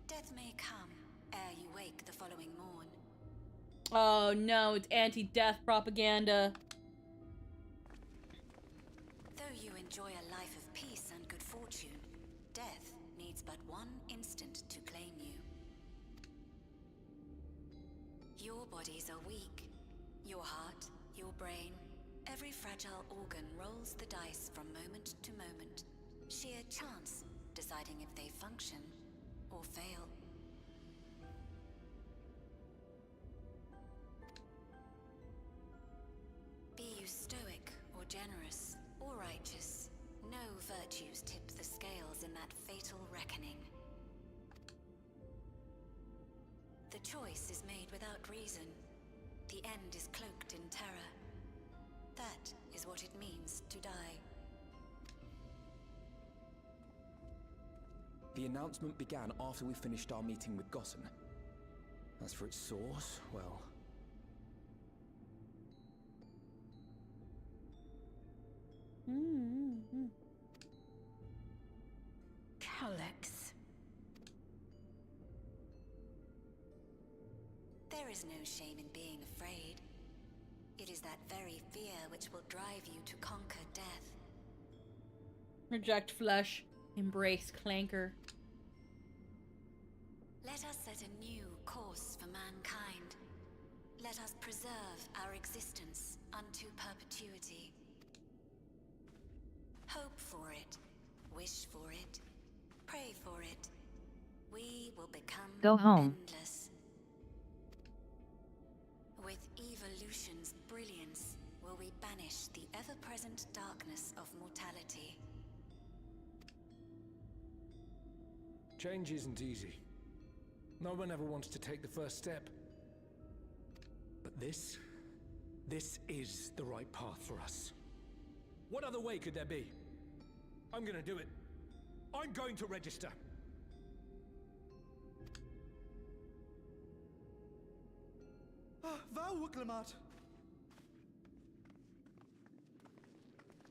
death may come ere you wake the following morn. Oh no, it's anti-death propaganda. Though you enjoy a life of peace and good fortune, death needs but one instant to claim you. Your bodies are weak. Your heart, your brain, every fragile organ rolls the dice from moment to moment. Sheer chance deciding if they function or fail. Be you stoic or generous or righteous, no virtues tip the scales in that fatal reckoning. The choice is made without reason. The end is cloaked in terror. That is what it means to die. The announcement began after we finished our meeting with Gossen. As for its source, well... Alex. There is no shame in being afraid. It is that very fear which will drive you to conquer death. Reject flesh. Embrace clanker. Let us set a new course for mankind. Let us preserve our existence unto perpetuity. Hope for it, wish for it, pray for it. We will become Go home. endless. With evolution's brilliance, will we banish the ever-present darkness of mortality. Change isn't easy. No one ever wants to take the first step. But this is the right path for us. What other way could there be? I'm gonna do it. I'm going to register. Val Wuklamat!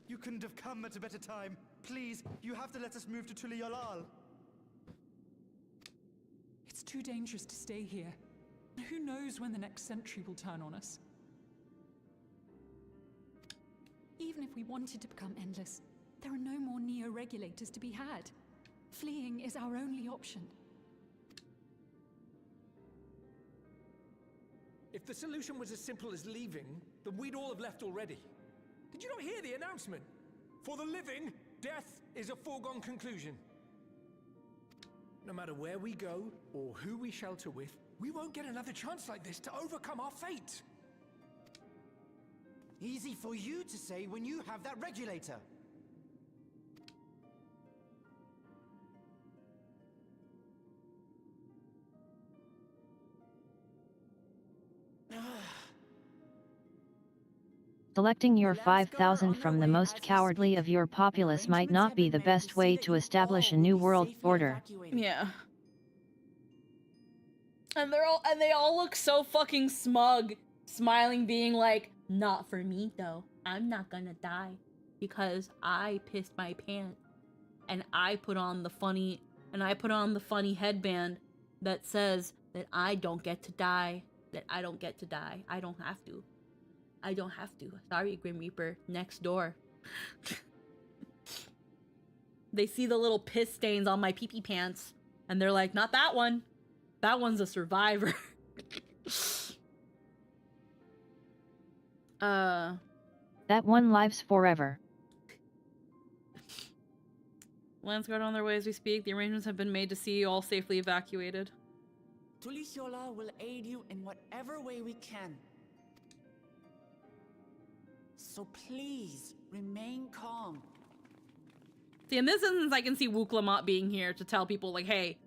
You couldn't have come at a better time. Please, you have to let us move to Tuliolal. It's too dangerous to stay here. Who knows when the next century will turn on us? Even if we wanted to become endless, there are no more neo-regulators to be had. Fleeing is our only option. If the solution was as simple as leaving, then we'd all have left already. Did you not hear the announcement? For the living, death is a foregone conclusion. No matter where we go, or who we shelter with, we won't get another chance like this to overcome our fate. Easy for you to say when you have that regulator. Selecting your 5,000 from the most cowardly of your populace might not be the best way to establish a new world order. Yeah. And they all look so fucking smug, smiling, being like, not for me though. I'm not gonna die because I pissed my pants and I put on the funny headband that says that I don't get to die. That I don't get to die. I don't have to. I don't have to. Sorry, Grim Reaper. Next door. They see the little piss stains on my pee-pee pants, and they're like, not that one. That one's a survivor. That one lives forever. Landsguard on their way as we speak. The arrangements have been made to see you all safely evacuated. Tulisiola will aid you in whatever way we can. So please, remain calm. See, in this instance, I can see Wuklamat being here to tell people, like, hey,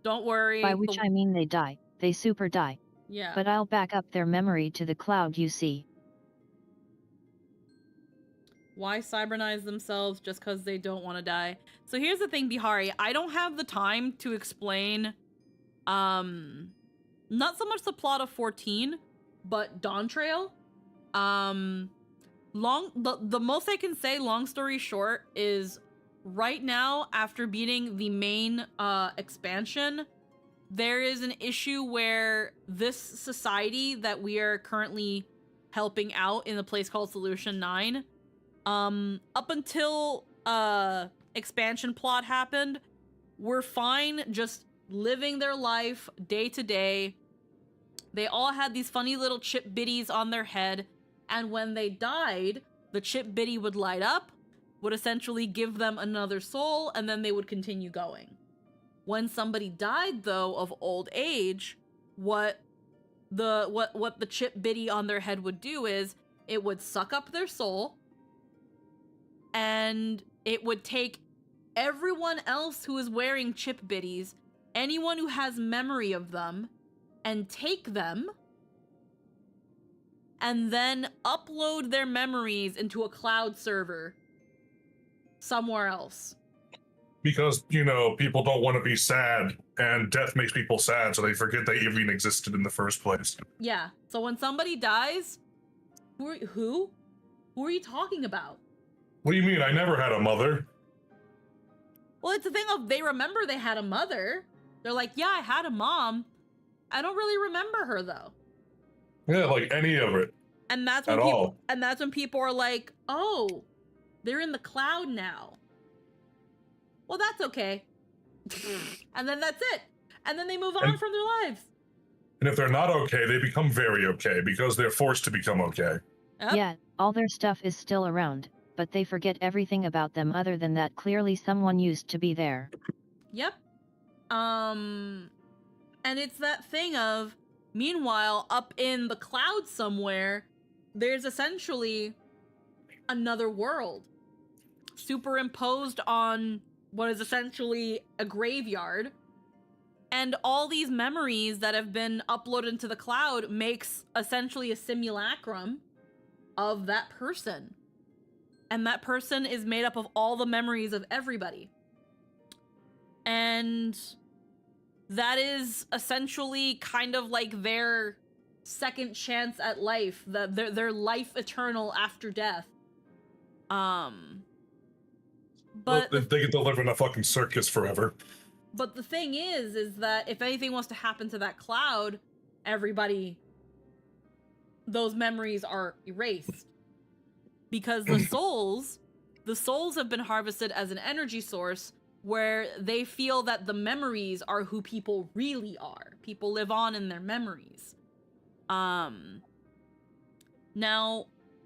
Don't worry. By which I mean they die. They super die. Yeah. But I'll back up their memory to the cloud you see. Why cybernize themselves just because they don't want to die? So here's the thing, Bihari. I don't have the time to explain, not so much the plot of 14, but Dawn Trail. The most I can say, long story short, is right now, after beating the main expansion, there is an issue where this society that we are currently helping out in the place called Solution 9, up until expansion plot happened, were fine just living their life day to day. They all had these funny little chip biddies on their head, and when they died, the chip biddy would light up, would essentially give them another soul, and then they would continue going. When somebody died, though, of old age, what the chip biddy on their head would do is it would suck up their soul, and it would take everyone else who is wearing chip biddies, anyone who has memory of them, and take them, and then upload their memories into a cloud server somewhere else. Because, you know, people don't want to be sad, and death makes people sad, so they forget they even existed in the first place. Yeah, so when somebody dies, who are you talking about? What do you mean? I never had a mother. Well, it's the thing of they remember they had a mother. They're like, yeah, I had a mom. I don't really remember her, though. Yeah, like any of it. And that's when people are like, oh, they're in the cloud now. Well, that's okay. And then that's it. And then they move on from their lives. And if they're not okay, they become very okay because they're forced to become okay. Yep. Yeah, all their stuff is still around, but they forget everything about them other than that clearly someone used to be there. Yep. And it's that thing of, meanwhile, up in the cloud somewhere, there's essentially another world superimposed on what is essentially a graveyard. And all these memories that have been uploaded into the cloud makes essentially a simulacrum of that person. And that person is made up of all the memories of everybody. And that is essentially kind of like their second chance at life, their life eternal after death. But they get to live in a fucking circus forever. But the thing is that if anything was to happen to that cloud, those memories are erased. Because the souls have been harvested as an energy source where they feel that the memories are who people really are. People live on in their memories. Now,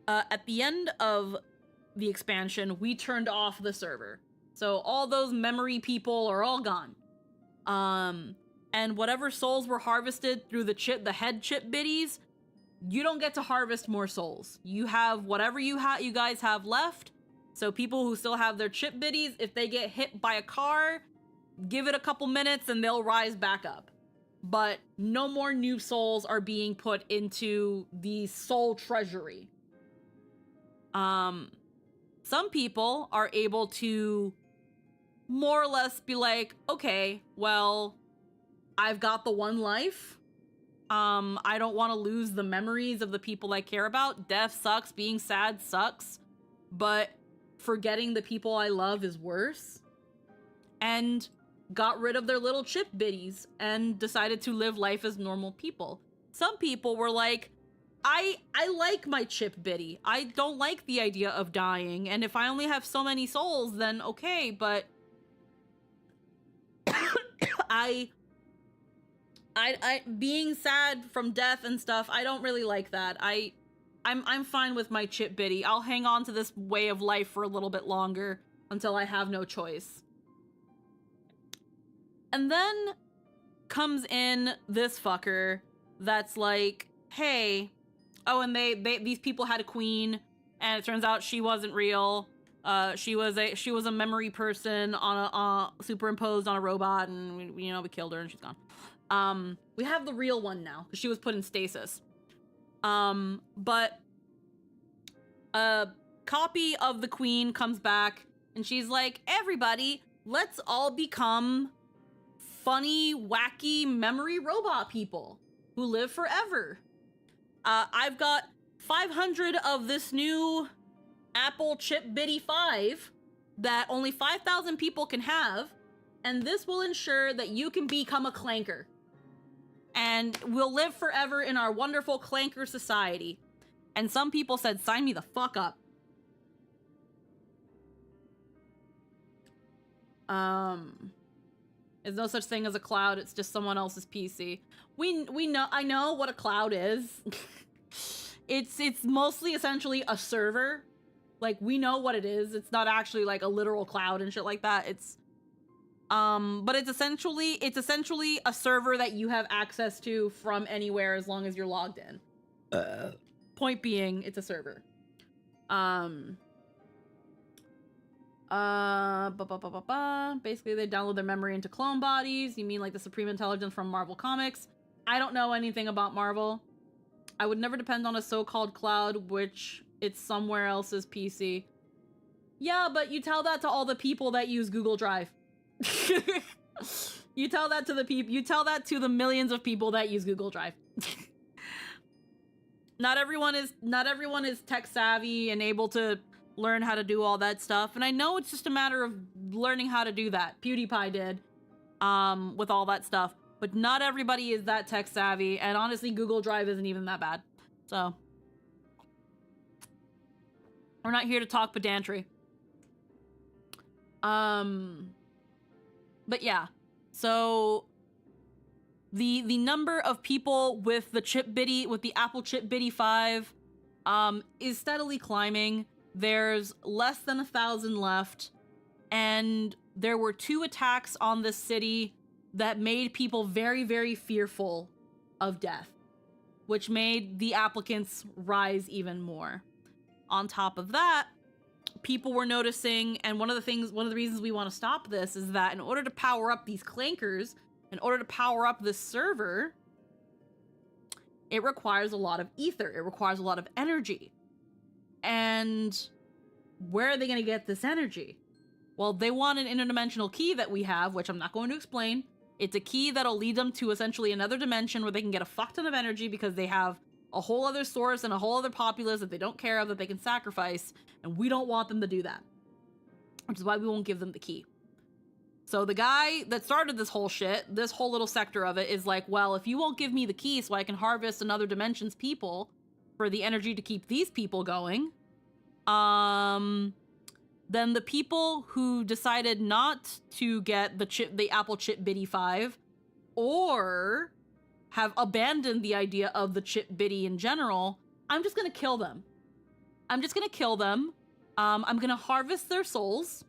at the end of the expansion, we turned off the server. So all those memory people are all gone. And whatever souls were harvested through the head chip biddies, you don't get to harvest more souls. You have whatever you guys have left. So people who still have their chip biddies, if they get hit by a car, give it a couple minutes and they'll rise back up. But no more new souls are being put into the soul treasury. Some people are able to more or less be like, okay, well, I've got the one life. I don't want to lose the memories of the people I care about. Death sucks, being sad sucks, but forgetting the people I love is worse. And got rid of their little chip biddies and decided to live life as normal people. Some people were like, I like my chip biddy. I don't like the idea of dying, and if I only have so many souls, then okay, but I being sad from death and stuff, I don't really like that. I'm fine with my chip biddy. I'll hang on to this way of life for a little bit longer until I have no choice. And then comes in this fucker that's like, hey, oh, and these people had a queen, and it turns out she wasn't real. She was a memory person on a superimposed on a robot, and we killed her and she's gone. We have the real one now because she was put in stasis. But a copy of the queen comes back and she's like, everybody, let's all become funny, wacky memory robot people who live forever. I've got 500 of this new Apple Chip Bitty 5 that only 5,000 people can have, and this will ensure that you can become a clanker. And we'll live forever in our wonderful clanker society. And some people said, sign me the fuck up. There's no such thing as a cloud, it's just someone else's PC. I know what a cloud is. It's mostly essentially a server. Like, we know what it is. It's not actually like a literal cloud and shit like that. But it's essentially a server that you have access to from anywhere as long as you're logged in. Point being, it's a server. Basically, they download their memory into clone bodies. You mean like the Supreme Intelligence from Marvel Comics? I don't know anything about Marvel. I would never depend on a so-called cloud, which it's somewhere else's PC. Yeah, but you tell that to all the people that use Google Drive. You tell that to the people. You tell that to the millions of people that use Google Drive. Not everyone is tech savvy and able to learn how to do all that stuff. And I know it's just a matter of learning how to do that. PewDiePie did, with all that stuff. But not everybody is that tech savvy. And honestly, Google Drive isn't even that bad. So we're not here to talk pedantry. But yeah, so the number of people with the Apple Chip Bitty 5 is steadily climbing. There's less than 1,000 left, and there were 2 attacks on this city that made people very, very fearful of death, which made the applicants rise even more. On top of that, people were noticing, and one of the reasons we want to stop this is that in order to power up these clankers, in order to power up this server, it requires a lot of ether. It requires a lot of energy. And where are they going to get this energy? Well, they want an interdimensional key that we have, which I'm not going to explain. It's a key that'll lead them to essentially another dimension where they can get a fuck ton of energy because they have a whole other source and a whole other populace that they don't care of that they can sacrifice, and we don't want them to do that. Which is why we won't give them the key. So the guy that started this whole shit, this whole little sector of it, is like, well, if you won't give me the key so I can harvest another dimension's people for the energy to keep these people going, then the people who decided not to get the Apple Chip Bitty 5, or have abandoned the idea of the Chip Bitty in general, I'm just gonna kill them. I'm gonna harvest their souls,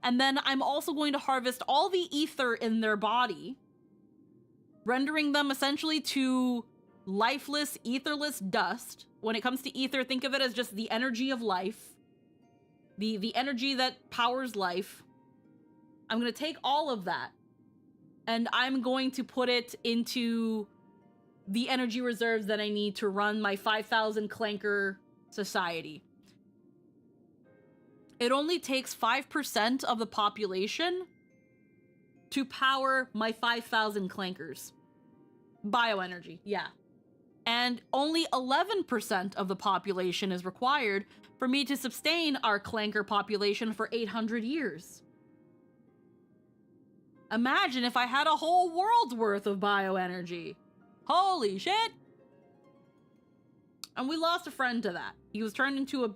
and then I'm also going to harvest all the ether in their body, rendering them essentially to lifeless, etherless dust. When it comes to ether, think of it as just the energy of life. The energy that powers life. I'm gonna take all of that, and I'm going to put it into the energy reserves that I need to run my 5,000 clanker society. It only takes 5% of the population to power my 5,000 clankers. Bioenergy, yeah. And only 11% of the population is required for me to sustain our clanker population for 800 years. Imagine if I had a whole world's worth of bioenergy. Holy shit! And we lost a friend to that. He was turned into a...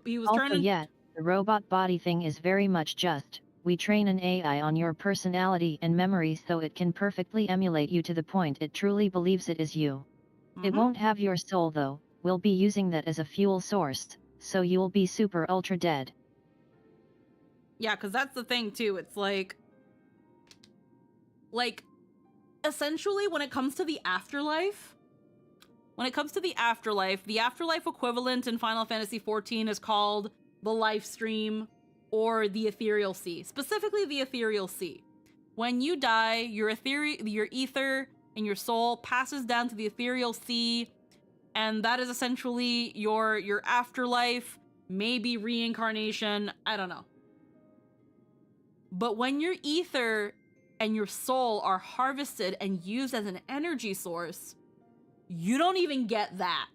Yet, the robot body thing is very much just, we train an AI on your personality and memory so it can perfectly emulate you to the point it truly believes it is you. It won't have your soul though, we'll be using that as a fuel source, so you'll be super ultra dead. Yeah, because that's the thing too, it's like, essentially when it comes to the afterlife, the afterlife equivalent in Final Fantasy XIV is called the life stream, or the ethereal sea, specifically the ethereal sea. When you die, your ether and your soul passes down to the ethereal sea, and that is essentially your afterlife, maybe reincarnation, I don't know. But when your ether and your soul are harvested and used as an energy source, you don't even get that.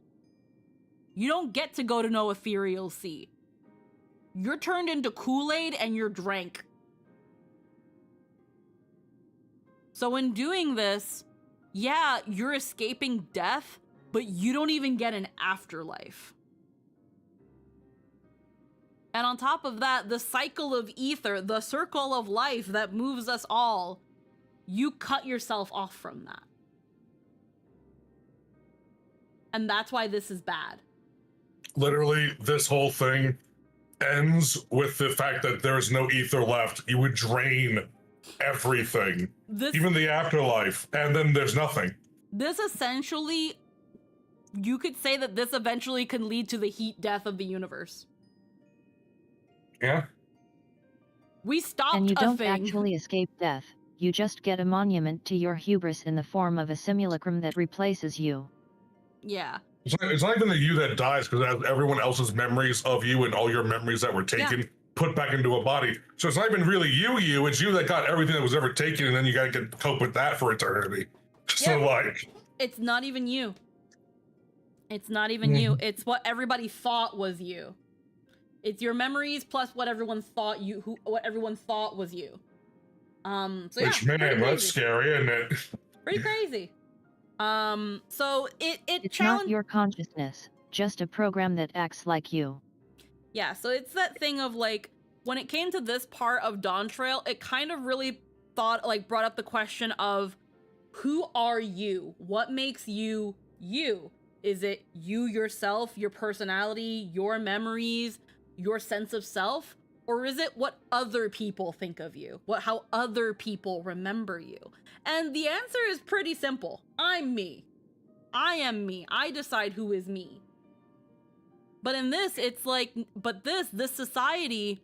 You don't get to go to no ethereal sea. You're turned into Kool-Aid and you're drank. So in doing this, yeah, you're escaping death, but you don't even get an afterlife. And on top of that, the cycle of ether, the circle of life that moves us all, you cut yourself off from that. And that's why this is bad. Literally, this whole thing ends with the fact that there's no ether left. You would drain everything, even the afterlife, and then there's nothing. This essentially, you could say that this eventually can lead to the heat death of the universe. Yeah. We stopped and you a don't thing. actually escape death, you just get a monument to your hubris in the form of a simulacrum that replaces you. Yeah. It's not even the you that dies, because everyone else's memories of you and all your memories that were taken put back into a body. So it's not even really you, it's you that got everything that was ever taken, and then you gotta cope with that for eternity. So like... It's not even you. It's not even you. It's what everybody thought was you. It's your memories plus what everyone thought what everyone thought was you. So which, yeah, man, that's scary, isn't it? Pretty crazy. So it's not your consciousness, just a program that acts like you. Yeah, so it's that thing of like, when it came to this part of Dawn Trail, it kind of really brought up the question of, who are you? What makes you you? Is it you yourself, your personality, your memories, your sense of self? Or is it what other people think of you? How other people remember you? And the answer is pretty simple. I'm me. I am me. I decide who is me. But in this, it's like, but this society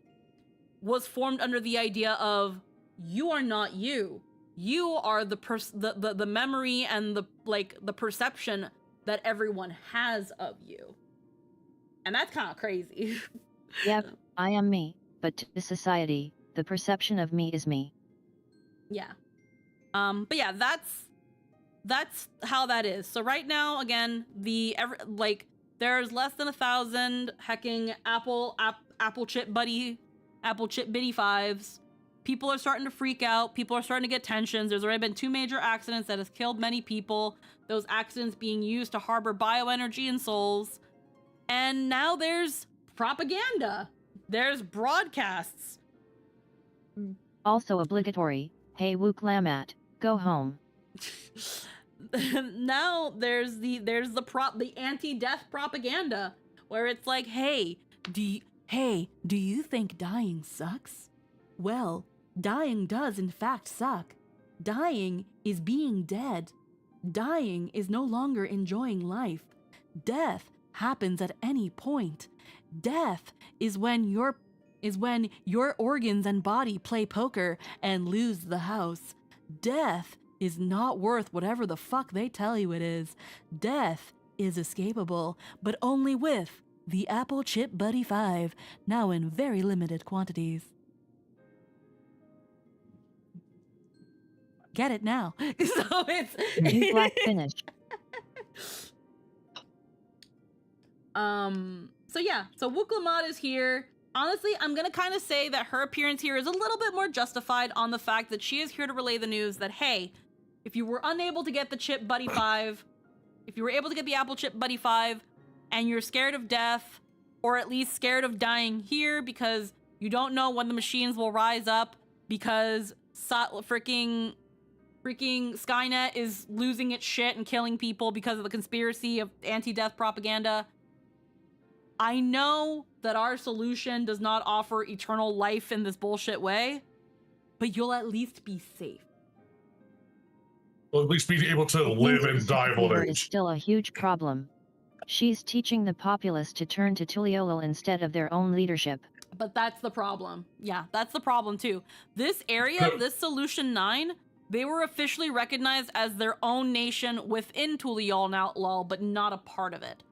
was formed under the idea of, you are not you. You are the memory and the perception that everyone has of you. And that's kind of crazy. Yep, I am me, but to society, the perception of me is me. Yeah. But yeah, that's how that is. So right now, again, there's less than 1,000 hecking Apple chip bitty 5s. People are starting to freak out. People are starting to get tensions. There's already been 2 major accidents that has killed many people. Those accidents being used to harbor bioenergy and souls. And now there's propaganda. There's broadcasts. Also obligatory. Hey Wook Lamat, go home. Now there's the anti-death propaganda, where it's like, hey, do you think dying sucks? Well, dying does in fact suck. Dying is being dead. Dying is no longer enjoying life. Death happens at any point. Death is when your organs and body play poker and lose the house. Death is not worth whatever the fuck they tell you it is. Death is escapable, but only with the Apple Chip Buddy 5, now in very limited quantities. Get it now. So it's New black finish. So yeah, so Wook Lamat is here. Honestly, I'm gonna kind of say that her appearance here is a little bit more justified on the fact that she is here to relay the news that, hey, if you were unable to get the Chip Buddy 5, if you were able to get the Apple Chip Buddy 5, and you're scared of death, or at least scared of dying here because you don't know when the machines will rise up because freaking Skynet is losing its shit and killing people because of the conspiracy of anti-death propaganda. I know that our solution does not offer eternal life in this bullshit way, but you'll at least be safe. Well, at least be able to live and die of old Is age. still a huge problem. She's teaching the populace to turn to Tuliolol instead of their own leadership. But that's the problem. Yeah, that's the problem too. This area, this Solution 9, they were officially recognized as their own nation within Tuliol now, but not a part of it.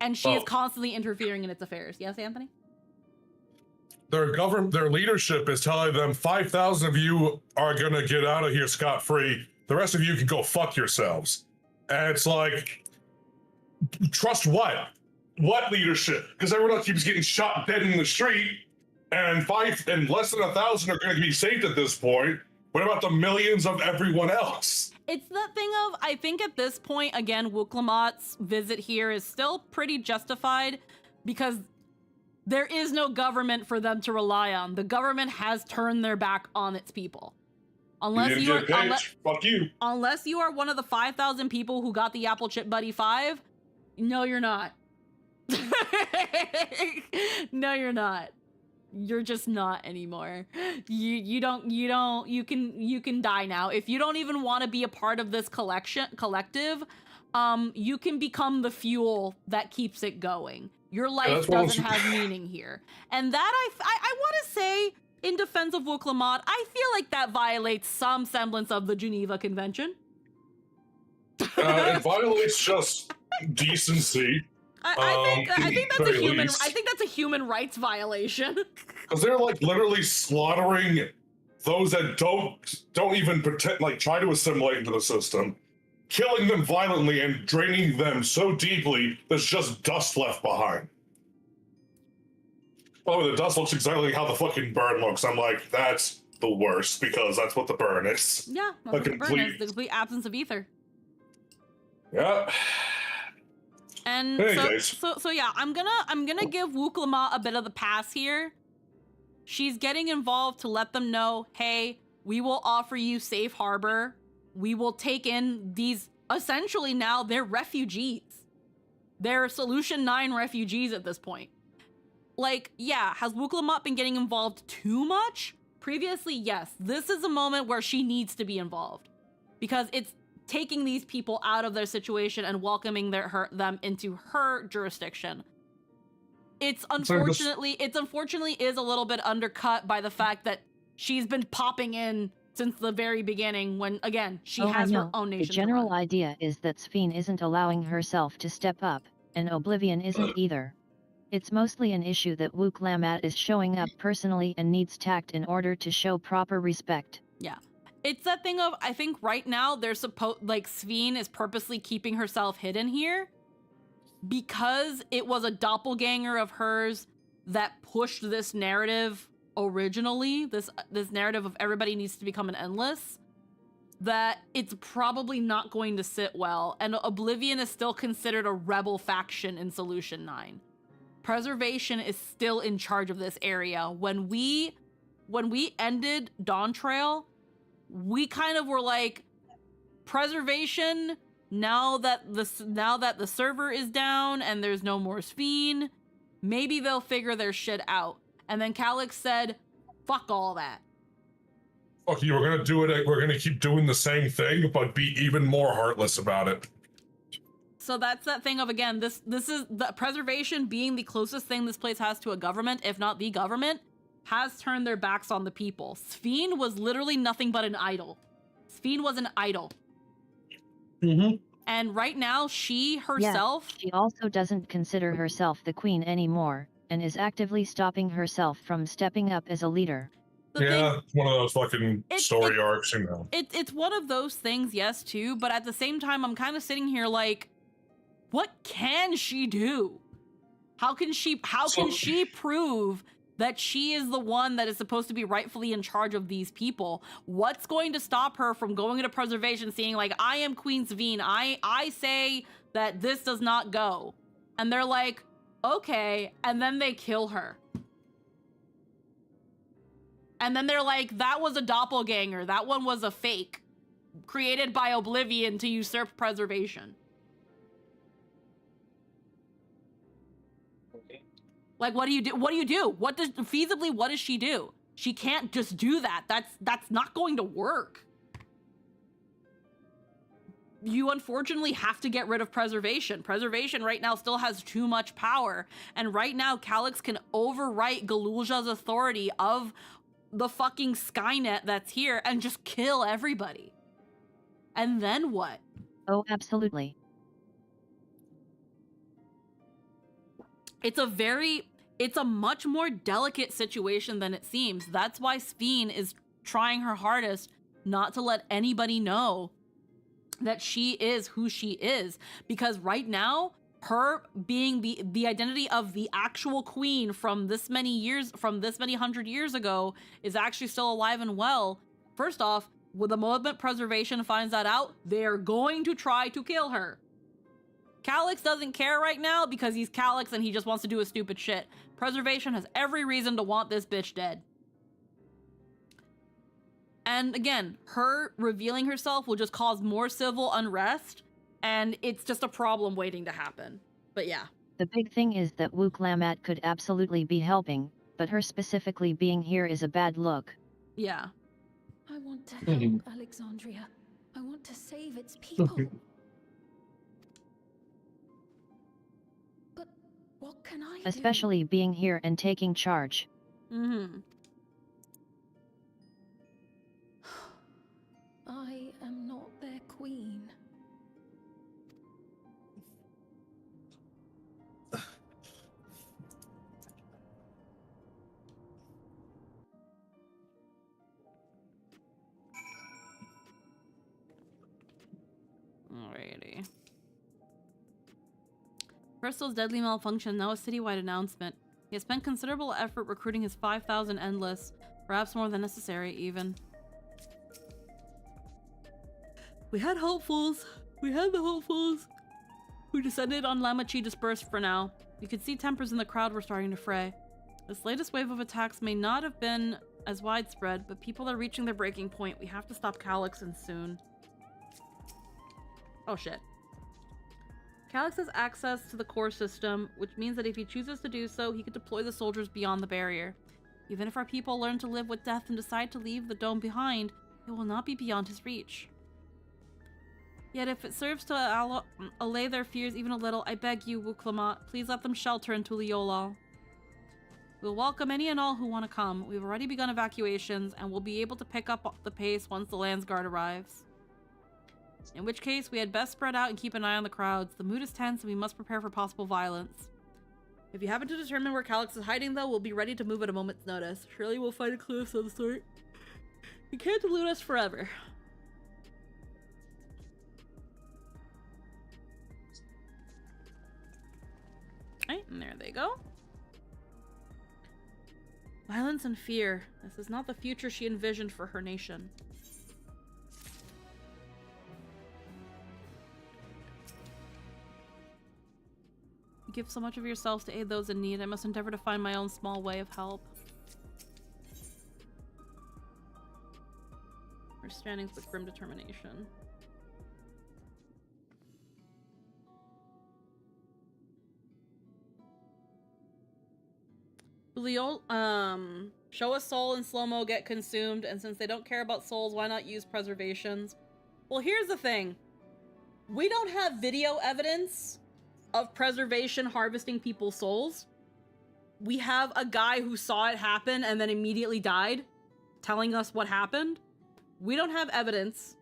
And she is constantly interfering in its affairs. Yes, Anthony? Their leadership is telling them 5,000 of you are gonna get out of here scot-free. The rest of you can go fuck yourselves. And it's like, trust what? What leadership? Because everyone else keeps getting shot dead in the street, and less than 1,000 are going to be saved at this point. What about the millions of everyone else? It's that thing of, I think at this point, again, Wuklamat's visit here is still pretty justified because there is no government for them to rely on. The government has turned their back on its people. Unless you are one of the 5,000 people who got the Apple Chip Buddy 5, no, you're not. No, you're not. You're just not anymore. You can die now. If you don't even want to be a part of this collective, you can become the fuel that keeps it going. Your life doesn't have meaning here. And that I want to say, in defense of Wuklamat, I feel like that violates some semblance of the Geneva Convention. It violates just decency. I think that's a human rights violation. Because they're like literally slaughtering those that don't even pretend, like try to assimilate into the system, killing them violently and draining them so deeply there's just dust left behind. By the way, the dust looks exactly how the fucking burn looks. I'm like, that's the worst because that's what the burn is. Yeah, that's what the burn is, the complete absence of ether. Yeah. And so yeah, I'm gonna give Wuklamat a bit of the pass here. She's getting involved to let them know, hey, we will offer you safe harbor. We will take in these, essentially now they're refugees. They're Solution 9 refugees at this point. Like, yeah, has Wuklamat been getting involved too much? Previously, yes. This is a moment where she needs to be involved. Because it's taking these people out of their situation and welcoming them into her jurisdiction. It's unfortunately is a little bit undercut by the fact that she's been popping in since the very beginning when, again, she has her own nation. The general idea is that Sphene isn't allowing herself to step up, and Oblivion isn't either. It's mostly an issue that Wuklamat is showing up personally and needs tact in order to show proper respect. Yeah. It's that thing of, I think right now they're Sphene is purposely keeping herself hidden here because it was a doppelganger of hers that pushed this narrative originally, this narrative of everybody needs to become an endless, that it's probably not going to sit well, and Oblivion is still considered a rebel faction in Solution 9. Preservation is still in charge of this area. When we ended Dawn Trail, we kind of were like, Preservation, now that the server is down and there's no more Sphene, maybe they'll figure their shit out. And then Calyx said, fuck all that. Fuck you, we're gonna do it, we're gonna keep doing the same thing, but be even more heartless about it. So that's that thing of, again, this is the Preservation being the closest thing this place has to a government, if not the government, has turned their backs on the people. Sphene was literally nothing but an idol. Sphene was an idol. Mm-hmm. And right now, she herself... Yeah, she also doesn't consider herself the queen anymore, and is actively stopping herself from stepping up as a leader. It's one of those fucking story arcs, you know. It's one of those things, yes, too, but at the same time, I'm kind of sitting here like, what can she do? How can she prove that she is the one that is supposed to be rightfully in charge of these people? What's going to stop her from going into Preservation, saying like, I am Queen Sphene, I say that this does not go. And they're like, okay, and then they kill her. And then they're like, that was a doppelganger, that one was a fake, created by Oblivion to usurp Preservation. Like, what do you do? What do you do? What does she do? She can't just do that. That's not going to work. you unfortunately have to get rid of Preservation. Preservation right now still has too much power. And right now, Calyx can overwrite Galulja's authority of the fucking Skynet that's here and just kill everybody. And then what? Oh, absolutely. It's a much more delicate situation than it seems. That's why Sphene is trying her hardest not to let anybody know that she is who she is, because right now her being the identity of the actual queen from this many 100 years ago is actually still alive and well. First off, with the moment Preservation finds that out, they're going to try to kill her. Calyx doesn't care right now because he's Calyx and he just wants to do his stupid shit. Preservation has every reason to want this bitch dead. And again, her revealing herself will just cause more civil unrest, and it's just a problem waiting to happen. But yeah. The big thing is that Wook Lamat could absolutely be helping, but her specifically being here is a bad look. Yeah. I want to help Alexandria. I want to save its people. But what can I do? Especially being here and taking charge. Mm-hmm. I am not their queen. Alrighty. Crystal's deadly malfunction, now a citywide announcement. He has spent considerable effort recruiting his 5,000 Endless, perhaps more than necessary even. We had hopefuls. We had the hopefuls who descended on Lamachi dispersed for now. You could see tempers in the crowd were starting to fray. This latest wave of attacks may not have been as widespread, but people are reaching their breaking point. We have to stop Calyx and soon. Oh shit. Calyx has access to the core system, which means that if he chooses to do so, he could deploy the soldiers beyond the barrier. Even if our people learn to live with death and decide to leave the dome behind, it will not be beyond his reach. Yet if it serves to allay their fears even a little, I beg you, Wuklamat, please let them shelter in Tuliyollal. We'll welcome any and all who want to come. We've already begun evacuations, and we'll be able to pick up the pace once the Landsguard arrives. In which case, we had best spread out and keep an eye on the crowds. The mood is tense, and we must prepare for possible violence. If you happen to determine where Calyx is hiding, though, we'll be ready to move at a moment's notice. Surely we'll find a clue of some sort. You can't delude us forever. Right, and there they go. Violence and fear. This is not the future she envisioned for her nation. You give so much of yourselves to aid those in need. I must endeavor to find my own small way of help. Her standings with grim determination. Show a soul in slow-mo get consumed, and since they don't care about souls, why not use preservations? Well, here's the thing. We don't have video evidence of preservation harvesting people's souls. We have a guy who saw it happen and then immediately died, telling us what happened. We don't have evidence.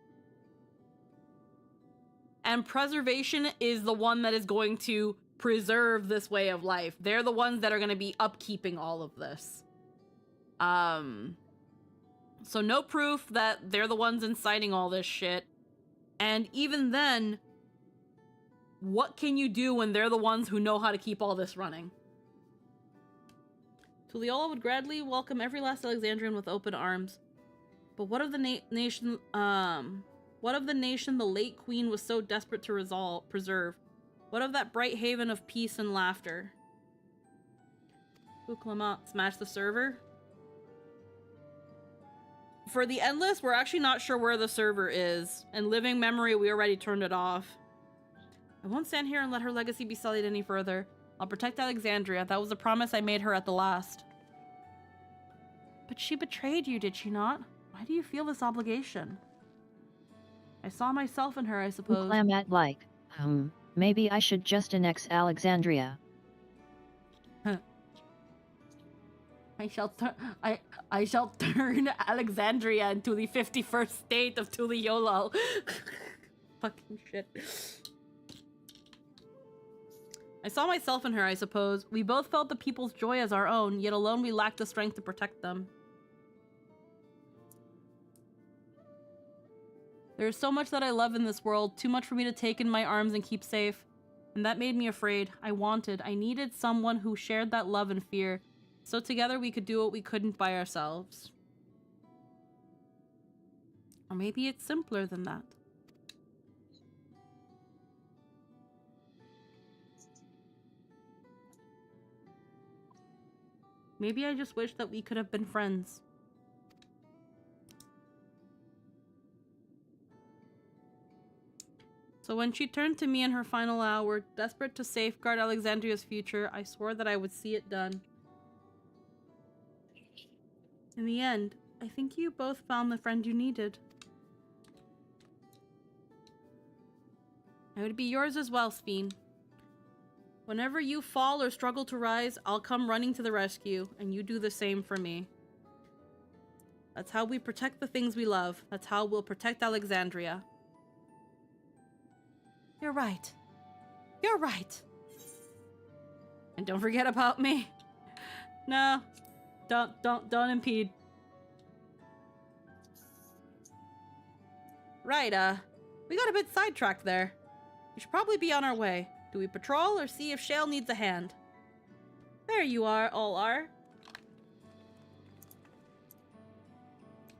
And preservation is the one that is going to preserve this way of life. They're the ones that are going to be upkeeping all of this. So no proof that they're the ones inciting all this shit. And even then, what can you do when they're the ones who know how to keep all this running? Tuliyollal would gladly welcome every last Alexandrian with open arms. But what of the nation, what of the nation the late queen was so desperate to preserve? What of that bright haven of peace and laughter? Wuklamat, smash the server? For the Endless, we're actually not sure where the server is. And living memory, we already turned it off. I won't stand here and let her legacy be sullied any further. I'll protect Alexandria. That was a promise I made her at the last. But she betrayed you, did she not? Why do you feel this obligation? I saw myself in her, I suppose. Uklamat like, maybe I should just annex Alexandria. I shall turn Alexandria into the 51st state of Tuliolo. Fucking shit. I saw myself in her, I suppose. We both felt the people's joy as our own, yet alone we lacked the strength to protect them. There is so much that I love in this world, too much for me to take in my arms and keep safe. And that made me afraid. I needed someone who shared that love and fear. So together we could do what we couldn't by ourselves. Or maybe it's simpler than that. Maybe I just wish that we could have been friends. So when she turned to me in her final hour, desperate to safeguard Alexandria's future, I swore that I would see it done. In the end, I think you both found the friend you needed. I would be yours as well, Sphene. Whenever you fall or struggle to rise, I'll come running to the rescue, and you do the same for me. That's how we protect the things we love. That's how we'll protect Alexandria. You're right. You're right. And don't forget about me. No. Don't impede. Right, we got a bit sidetracked there. We should probably be on our way. Do we patrol or see if Shale needs a hand? There you all are.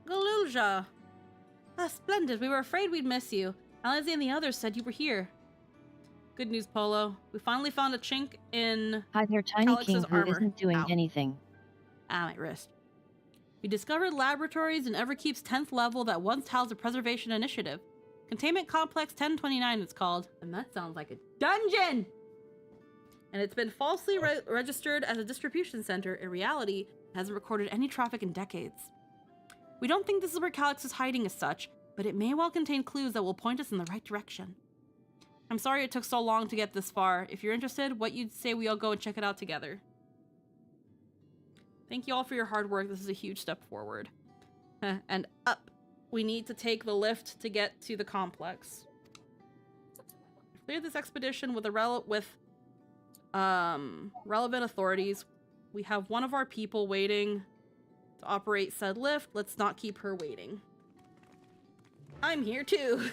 Galulja. Ah, splendid. We were afraid we'd miss you. Alize and the others said you were here. Good news, Poeloh. We finally found a chink in Hi there, Tiny Calix's King who armor. isn't doing Ow. anything. Ah, my wrist. We discovered laboratories in Everkeep's 10th level that once housed a preservation initiative. Containment Complex 1029 it's called, and that sounds like a dungeon! And it's been falsely registered as a distribution center. In reality, it hasn't recorded any traffic in decades. We don't think this is where Calix is hiding as such, but it may well contain clues that will point us in the right direction. I'm sorry it took so long to get this far. If you're interested, what you'd say we all go and check it out together. Thank you all for your hard work. This is a huge step forward. And up. We need to take the lift to get to the complex. Clear this expedition with relevant authorities. We have one of our people waiting to operate said lift. Let's not keep her waiting. I'm here too.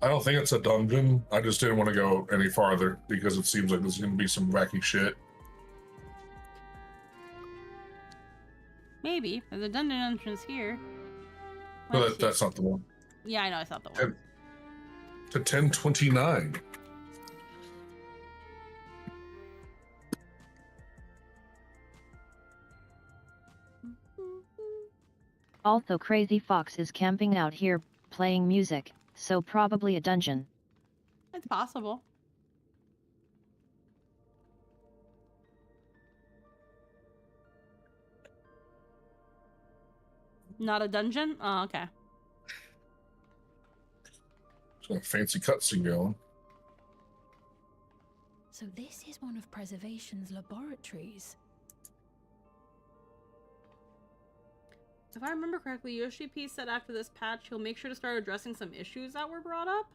I don't think it's a dungeon. I just didn't want to go any farther because it seems like there's going to be some wacky shit. Maybe. There's a dungeon entrance here. But that's not the one. Yeah, I know, it's not the one. To 1029. Also, Crazy Fox is camping out here, playing music, so probably a dungeon. It's possible. Not a dungeon? Oh, okay. It's got a fancy cutscene going. So this is one of Preservation's laboratories. If I remember correctly, Yoshi P said after this patch he'll make sure to start addressing some issues that were brought up.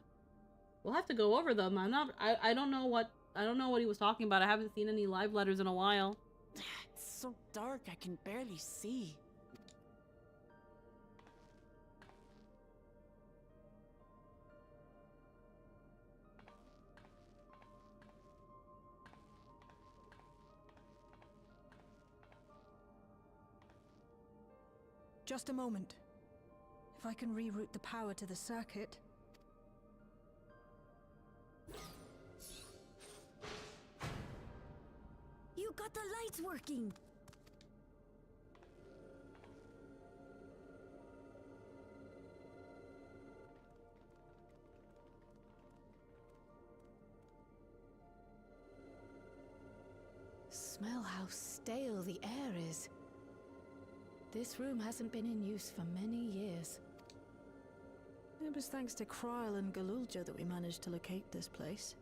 We'll have to go over them. I don't know what he was talking about. I haven't seen any live letters in a while. It's so dark I can barely see. Just a moment. If I can reroute the power to the circuit... You got the lights working! Smell how stale the air is. This room hasn't been in use for many years. It was thanks to Kryl and Galulja that we managed to locate this place.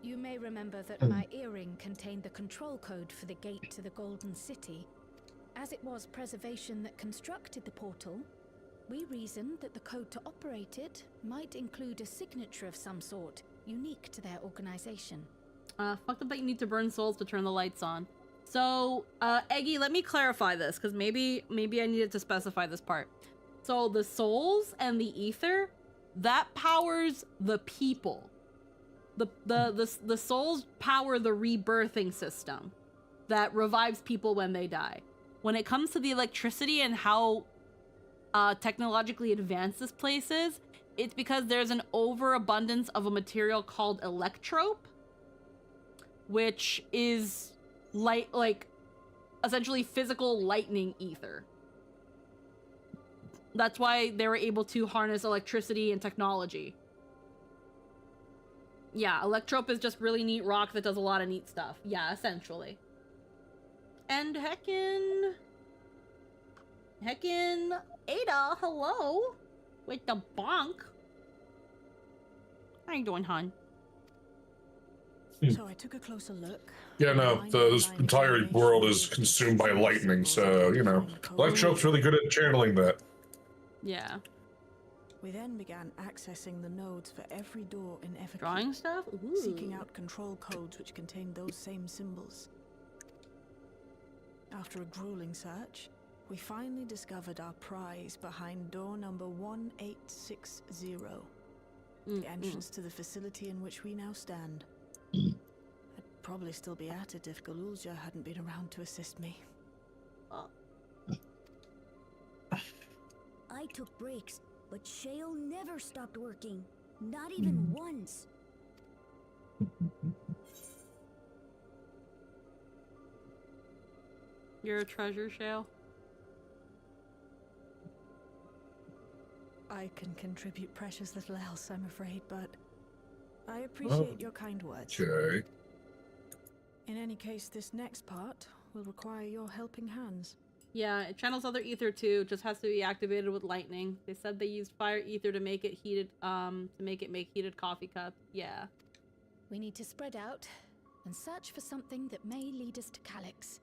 You may remember that my earring contained the control code for the gate to the Golden City. As it was Preservation that constructed the portal, we reasoned that the code to operate it might include a signature of some sort, unique to their organization. Fucked up that you need to burn souls to turn the lights on. So, Eggy, let me clarify this, because maybe I needed to specify this part. So the souls and the ether, that powers the people. The souls power the rebirthing system that revives people when they die. When it comes to the electricity and how technologically advanced this place is, it's because there's an overabundance of a material called electrope, which is like essentially physical lightning ether. That's why they were able to harness electricity and technology. Yeah, electrope is just really neat rock that does a lot of neat stuff. Yeah, essentially. And heckin' Ada, hello, with the bonk. How you doing, hon? So I took a closer look. Yeah, no, this entire world is consumed by lightning, so, you know, Electrope's really good at channeling that. Yeah. We then began accessing the nodes for every door in Everkeep. Drawing stuff? Ooh. Seeking out control codes which contained those same symbols. After a grueling search, we finally discovered our prize behind door number 1860. The entrance to the facility in which we now stand. I'd probably still be at it if Galulja hadn't been around to assist me. I took breaks, but Shale never stopped working. Not even once. You're a treasure, Shale. I can contribute precious little else, I'm afraid, but I appreciate your kind words. Okay. In any case, this next part will require your helping hands. Yeah, it channels other ether too, just has to be activated with lightning. They said they used fire ether to make it heated, to make heated coffee cups. Yeah. We need to spread out and search for something that may lead us to Calyx.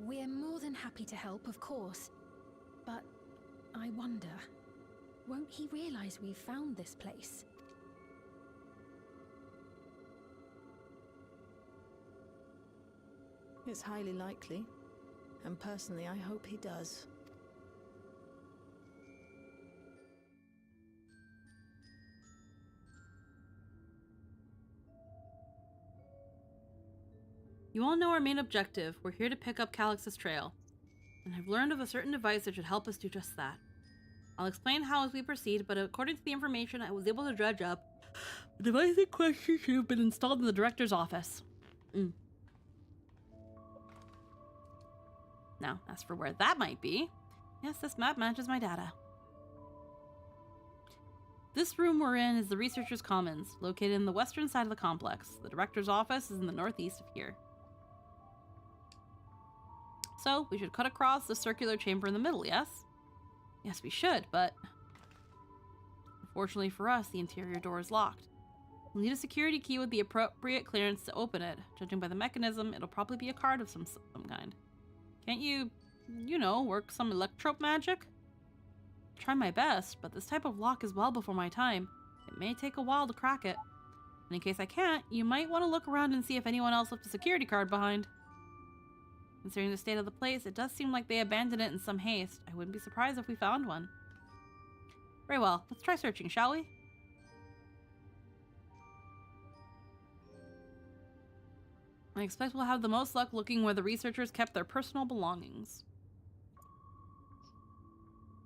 We're more than happy to help, of course, but I wonder, won't he realize we've found this place? It's highly likely, and personally I hope he does. You all know our main objective. We're here to pick up Calyx's trail, and I've learned of a certain device that should help us do just that. I'll explain how as we proceed, but according to the information I was able to dredge up, the device in question should have been installed in the director's office. Now, as for where that might be, yes, this map matches my data. This room we're in is the Researchers' Commons, located in the western side of the complex. The director's office is in the northeast of here. So, we should cut across the circular chamber in the middle, yes? Yes, we should, but unfortunately for us, the interior door is locked. We'll need a security key with the appropriate clearance to open it. Judging by the mechanism, it'll probably be a card of some kind. Can't you know, work some electrope magic? Try my best, but this type of lock is well before my time. It may take a while to crack it. And in case I can't, you might want to look around and see if anyone else left a security card behind. Considering the state of the place, it does seem like they abandoned it in some haste. I wouldn't be surprised if we found one. Very well, let's try searching, shall we? I expect we'll have the most luck looking where the researchers kept their personal belongings.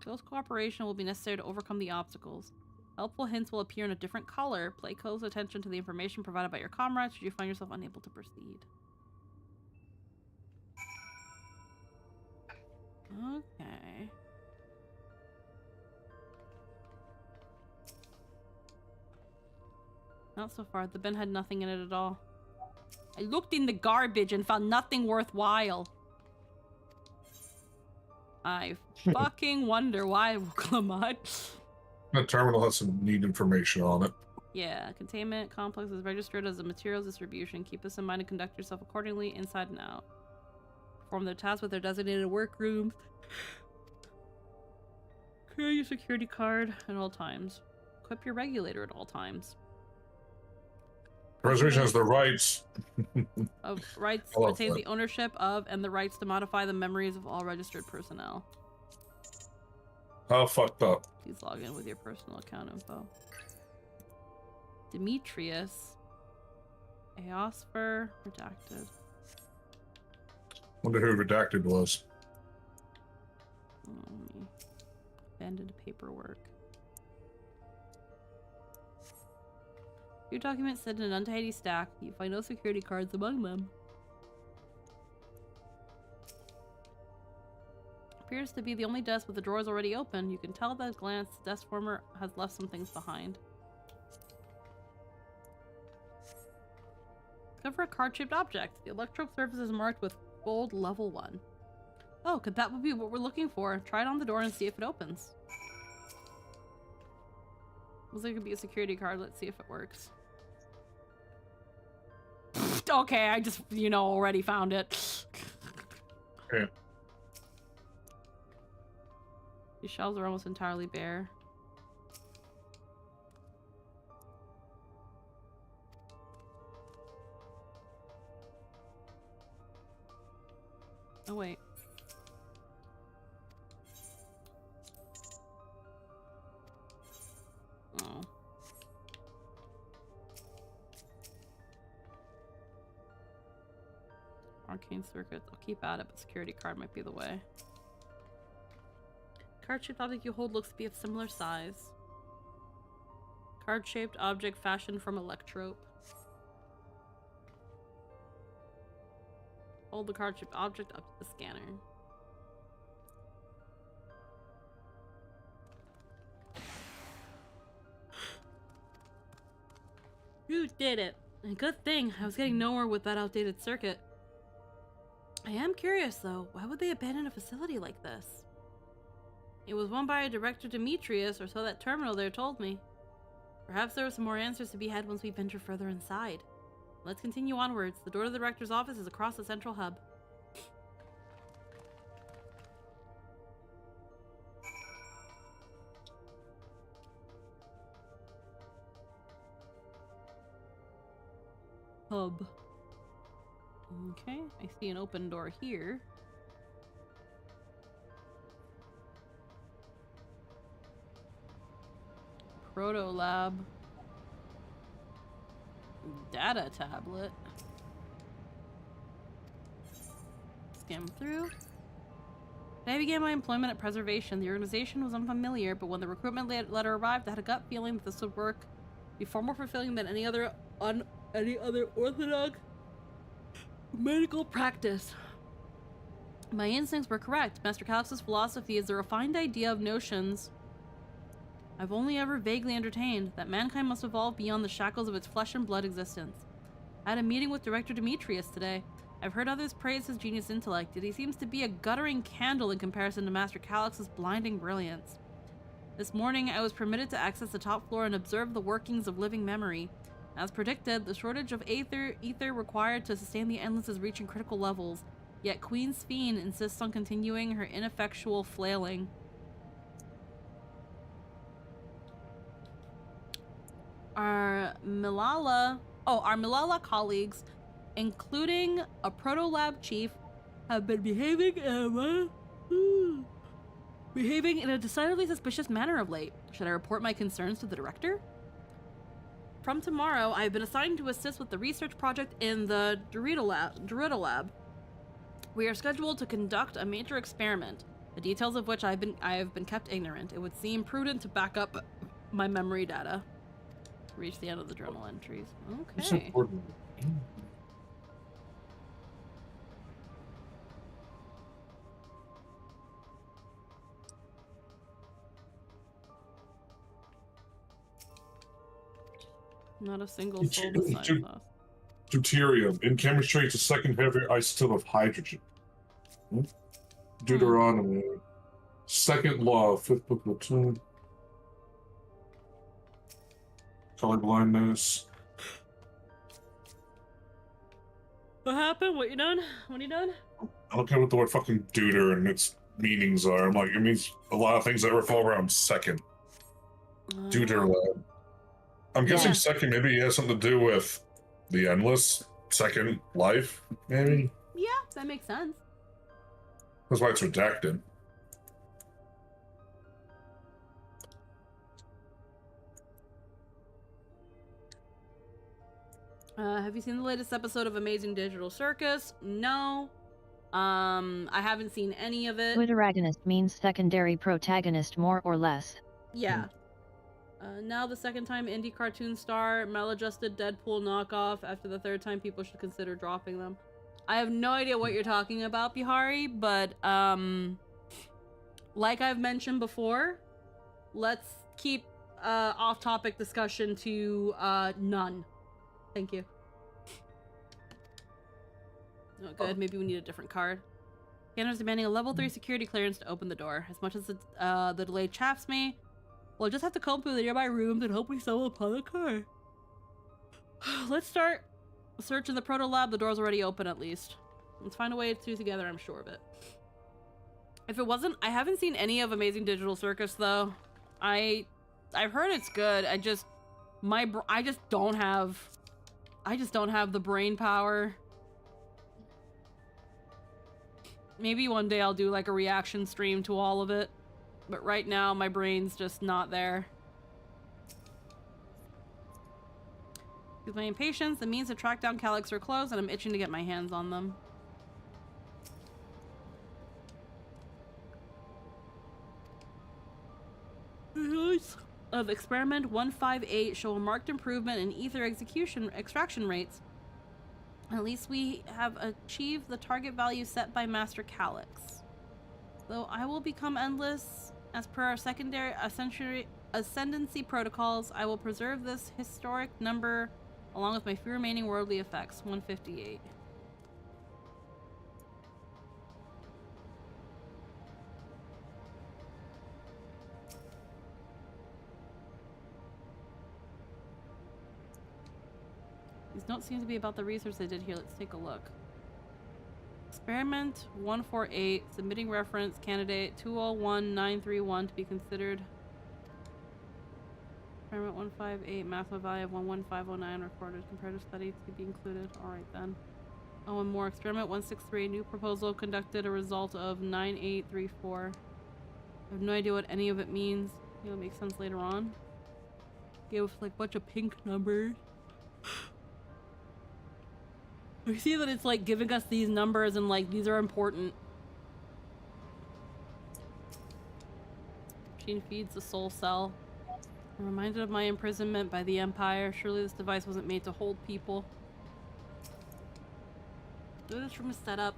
Close cooperation will be necessary to overcome the obstacles. Helpful hints will appear in a different color. Pay close attention to the information provided by your comrades should you find yourself unable to proceed. Okay. Not so far. The bin had nothing in it at all. I looked in the garbage and found nothing worthwhile. I fucking wonder why, Wuklamad. The terminal has some neat information on it. Yeah, containment complex is registered as a materials distribution. Keep this in mind and conduct yourself accordingly inside and out. Perform their tasks with their designated workrooms. Carry your security card at all times. Equip your regulator at all times. Preservation has the rights. Of rights I love retains that. the ownership of and the rights to modify the memories of all registered personnel. How fucked up. Please log in with your personal account info. Demetrius. Aosfer. Redacted. Wonder who redacted was. Abandoned paperwork. Your documents sit in an untidy stack. You find no security cards among them. Appears to be the only desk with the drawers already open. You can tell at a glance the desk former has left some things behind. Discover a card-shaped object. The electrode surface is marked with gold level 1. Oh, could that be what we're looking for? Try it on the door and see if it opens. Looks like it could be a security card. Let's see if it works. Okay, I just, already found it. Yeah. These shelves are almost entirely bare. Oh, wait. Oh. Arcane circuits. I'll keep at it, but security card might be the way. Card-shaped object you hold looks to be of similar size. Card-shaped object fashioned from electrope. Hold the card-shaped object up to the scanner. You did it! And good thing, I was getting nowhere with that outdated circuit. I am curious though, why would they abandon a facility like this? It was run by a Director Demetrius, or so that terminal there told me. Perhaps there are some more answers to be had once we venture further inside. Let's continue onwards. The door to the Director's office is across the central hub. Hub. Okay, I see an open door here. Proto lab. Data tablet. Skim through. When I began my employment at Preservation, the organization was unfamiliar, but when the recruitment letter arrived, I had a gut feeling that this would be far more fulfilling than any other orthodox medical practice. My instincts were correct. Master Calix's philosophy is a refined idea of notions I've only ever vaguely entertained, that mankind must evolve beyond the shackles of its flesh and blood existence. I had a meeting with Director Demetrius today. I've heard others praise his genius intellect, yet he seems to be a guttering candle in comparison to Master Calix's blinding brilliance. This morning, I was permitted to access the top floor and observe the workings of living memory. As predicted, the shortage of ether required to sustain the Endless is reaching critical levels, yet Queen Sphene insists on continuing her ineffectual flailing. Our Milala colleagues, including a proto-lab chief, have been behaving in a decidedly suspicious manner of late. Should I report my concerns to the director? From tomorrow, I have been assigned to assist with the research project in the Dorito lab. We are scheduled to conduct a major experiment. the details of which I have been kept ignorant. It would seem prudent to back up my memory data. Reach the end of the journal entries. It's Okay. important. Not a single soul besides us. Deuterium. In chemistry, it's a second heavier isotope of hydrogen. Deuteronomy. Second law, fifth book of the color blindness. What happened? What you done? What you done? I don't care what the word fucking deuter and its meanings are. I'm like, it means a lot of things that revolve around second. Deuterland. I'm guessing second maybe it has something to do with the endless second life, maybe? Yeah, that makes sense. That's why it's redacted. Have you seen the latest episode of Amazing Digital Circus? No. I haven't seen any of it. Protagonist means secondary protagonist more or less. Yeah. Now the second time indie cartoon star, maladjusted Deadpool knockoff. After the third time, people should consider dropping them. I have no idea what you're talking about, Bihari, but like I've mentioned before, let's keep off-topic discussion to none. Thank you. Oh, good. Maybe we need a different card. Canada's demanding a level 3 security clearance to open the door. As much as the delay chaps me, we'll just have to comb through the nearby rooms and hope we stumble upon a car. Let's start searching the proto lab. The door's already open, at least. Let's find a way to together. I'm sure of it. If it wasn't, I haven't seen any of Amazing Digital Circus though. I've heard it's good. I just don't have the brain power. Maybe one day I'll do like a reaction stream to all of it. But right now, my brain's just not there. With my impatience, the means to track down Calyx are closed, and I'm itching to get my hands on them. Results of Experiment 158 show a marked improvement in ether extraction rates. At least we have achieved the target value set by Master Calyx. Though I will become endless, as per our secondary ascendancy protocols, I will preserve this historic number along with my few remaining worldly effects, 158. These notes seem to be about the research they did here. Let's take a look. Experiment 148, submitting reference candidate 201931 to be considered. Experiment 158, math value of 11509, recorded comparative study to be included. Alright then. Oh, and more. Experiment 163, new proposal conducted, a result of 9834. I have no idea what any of it means. It'll make sense later on. Gave us like a bunch of pink numbers. We see that it's like giving us these numbers and like these are important. Machine feeds the soul cell. I'm reminded of my imprisonment by the Empire. Surely this device wasn't made to hold people. The way this room is set up,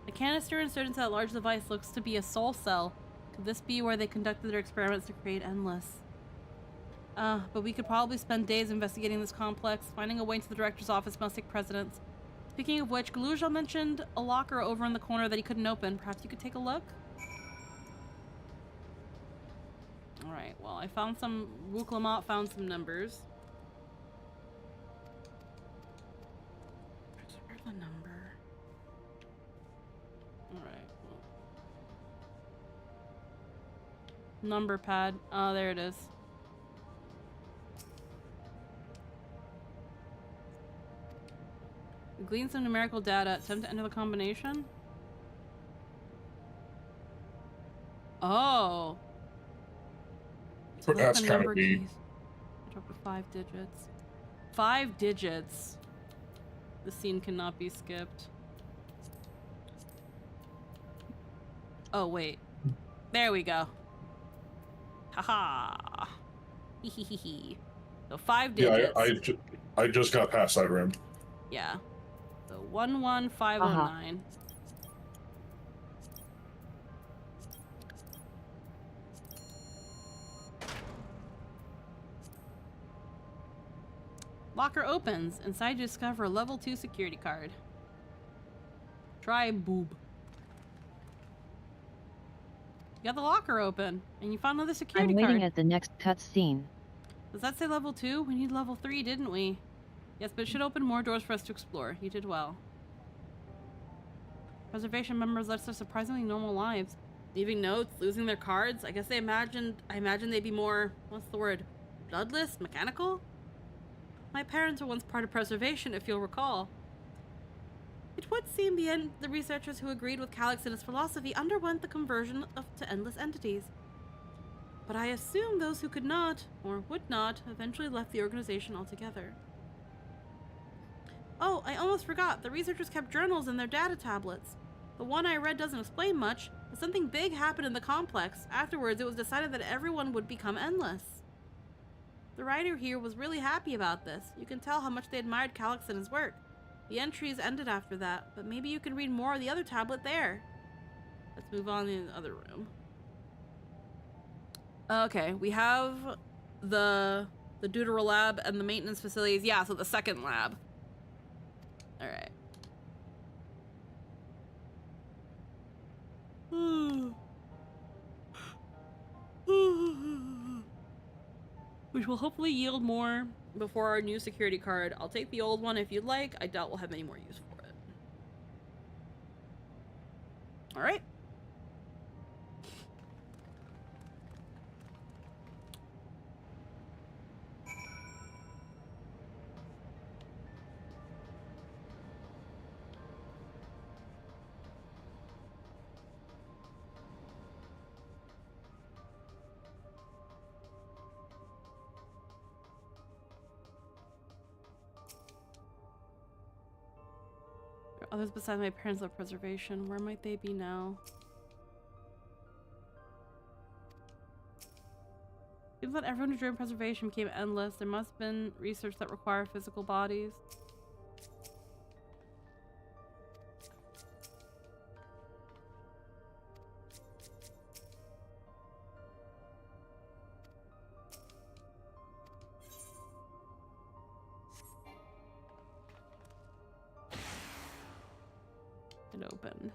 the canister inserted into that large device looks to be a soul cell. Could this be where they conducted their experiments to create Endless? But we could probably spend days investigating this complex. Finding a way into the director's office must take precedence. Speaking of which, Galuja mentioned a locker over in the corner that he couldn't open. Perhaps you could take a look? Alright, well, I found some... Wuklamot found some numbers. Where's the number? Alright, well. Number pad. Oh, there it is. Glean some numerical data. Attempt to enter the combination. Oh. That's kind of neat. Drop to 5 digits. 5 digits. The scene cannot be skipped. Oh, wait. There we go. Haha. Hee hee hee hee. So 5 digits. Yeah, I just got past that room. Yeah. So 11509. Locker opens. Inside you discover a level 2 security card. Try boob. You got the locker open, and you found another security card. I'm waiting at the next cutscene. Does that say level 2? We need level 3, didn't we? Yes, but it should open more doors for us to explore. You did well. Preservation members led such surprisingly normal lives. Leaving notes, losing their cards. I guess I imagine they'd be more, what's the word? Bloodless? Mechanical? My parents were once part of preservation, if you'll recall. It would seem the researchers who agreed with Calyx and his philosophy underwent the conversion to endless entities. But I assume those who could not, or would not, eventually left the organization altogether. Oh, I almost forgot. The researchers kept journals in their data tablets. The one I read doesn't explain much, but something big happened in the complex. Afterwards, it was decided that everyone would become endless. The writer here was really happy about this. You can tell how much they admired Calyx and his work. The entries ended after that, but maybe you can read more of the other tablet there. Let's move on to the other room. Okay, we have the Deutero lab and the maintenance facilities. Yeah, so the second lab. Alright. Which will hopefully yield more before our new security card. I'll take the old one if you'd like. I doubt we'll have any more use for it. Alright. Others besides my parents love preservation. Where might they be now? Given that everyone who joined preservation became endless, there must have been research that required physical bodies. It opened.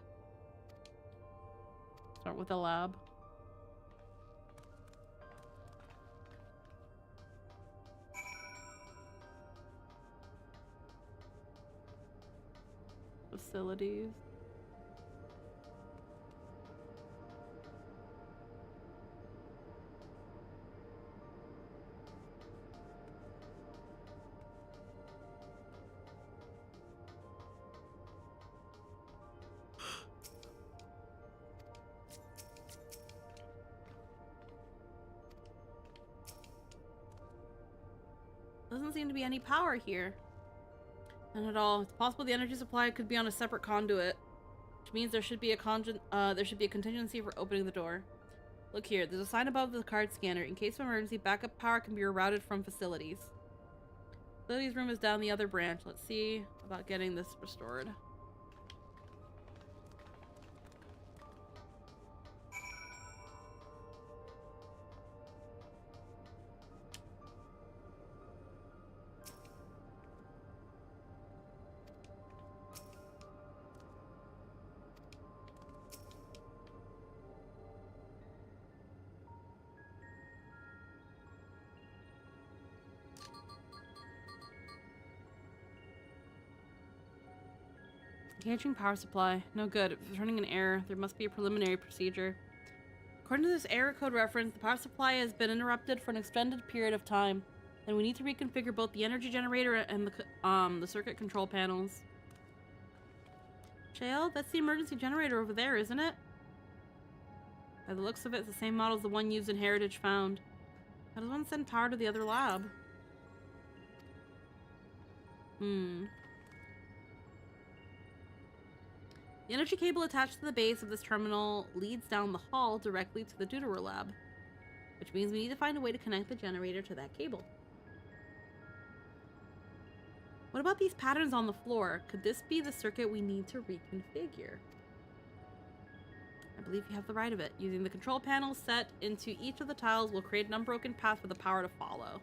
Start with the lab. Facilities. Doesn't seem to be any power here. None at all. It's possible the energy supply could be on a separate conduit, which means there should be a contingency for opening the door. Look here, there's a sign above the card scanner. In case of emergency, backup power can be rerouted from facilities. Facilities room is down the other branch. Let's see about getting this restored. Engaging power supply. No good. It's returning an error. There must be a preliminary procedure. According to this error code reference, the power supply has been interrupted for an extended period of time, and we need to reconfigure both the energy generator and the circuit control panels. Shale, that's the emergency generator over there, isn't it? By the looks of it, it's the same model as the one used in Heritage Found. How does one send power to the other lab? The energy cable attached to the base of this terminal leads down the hall directly to the Deuterer lab, which means we need to find a way to connect the generator to that cable. What about these patterns on the floor? Could this be the circuit we need to reconfigure? I believe you have the right of it. Using the control panel set into each of the tiles will create an unbroken path for the power to follow.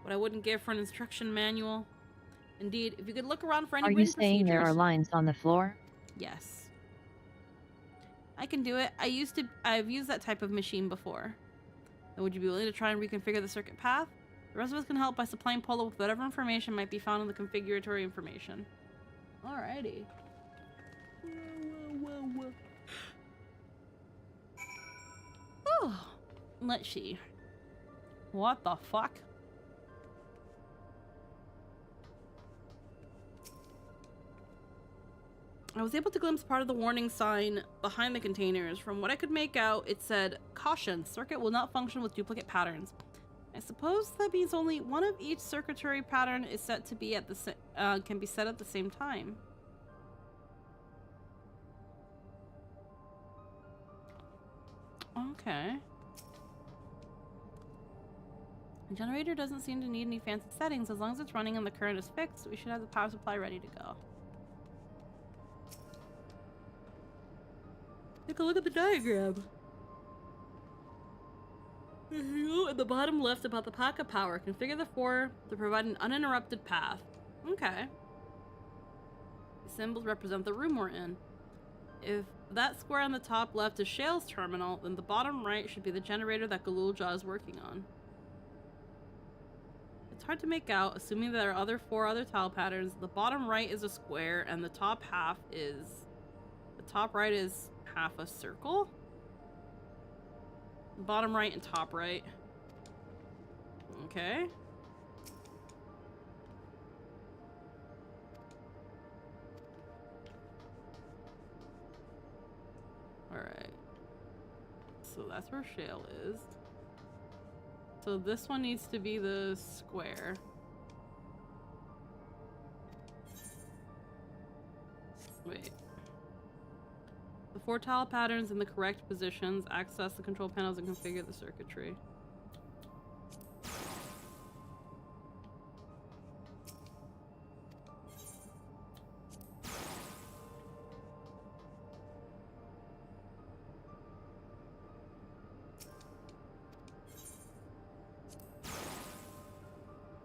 What I wouldn't give for an instruction manual. Indeed, if you could look around for any Are you written saying there are procedures- lines on the floor? Yes. I can do it. I've used that type of machine before. And would you be willing to try and reconfigure the circuit path? The rest of us can help by supplying Poeloh with whatever information might be found in the configuratory information. Alrighty. Oh, let's see. What the fuck? I was able to glimpse part of the warning sign behind the containers. From what I could make out, it said, "Caution, circuit will not function with duplicate patterns." I suppose that means only one of each circuitry pattern is set to be at the can be set at the same time. Okay. The generator doesn't seem to need any fancy settings. As long as it's running and the current is fixed, we should have the power supply ready to go. Take a look at the diagram. At the bottom left about the pocket power, configure the 4 to provide an uninterrupted path. Okay. The symbols represent the room we're in. If that square on the top left is Shale's terminal, then the bottom right should be the generator that Galulja is working on. It's hard to make out, assuming there are 4 other tile patterns. The bottom right is a square, and the top half is... The top right is half a circle? Bottom right and top right. Okay. Alright. So that's where Shale is. So this one needs to be the square. Wait. The 4 tile patterns in the correct positions. Access the control panels and configure the circuitry.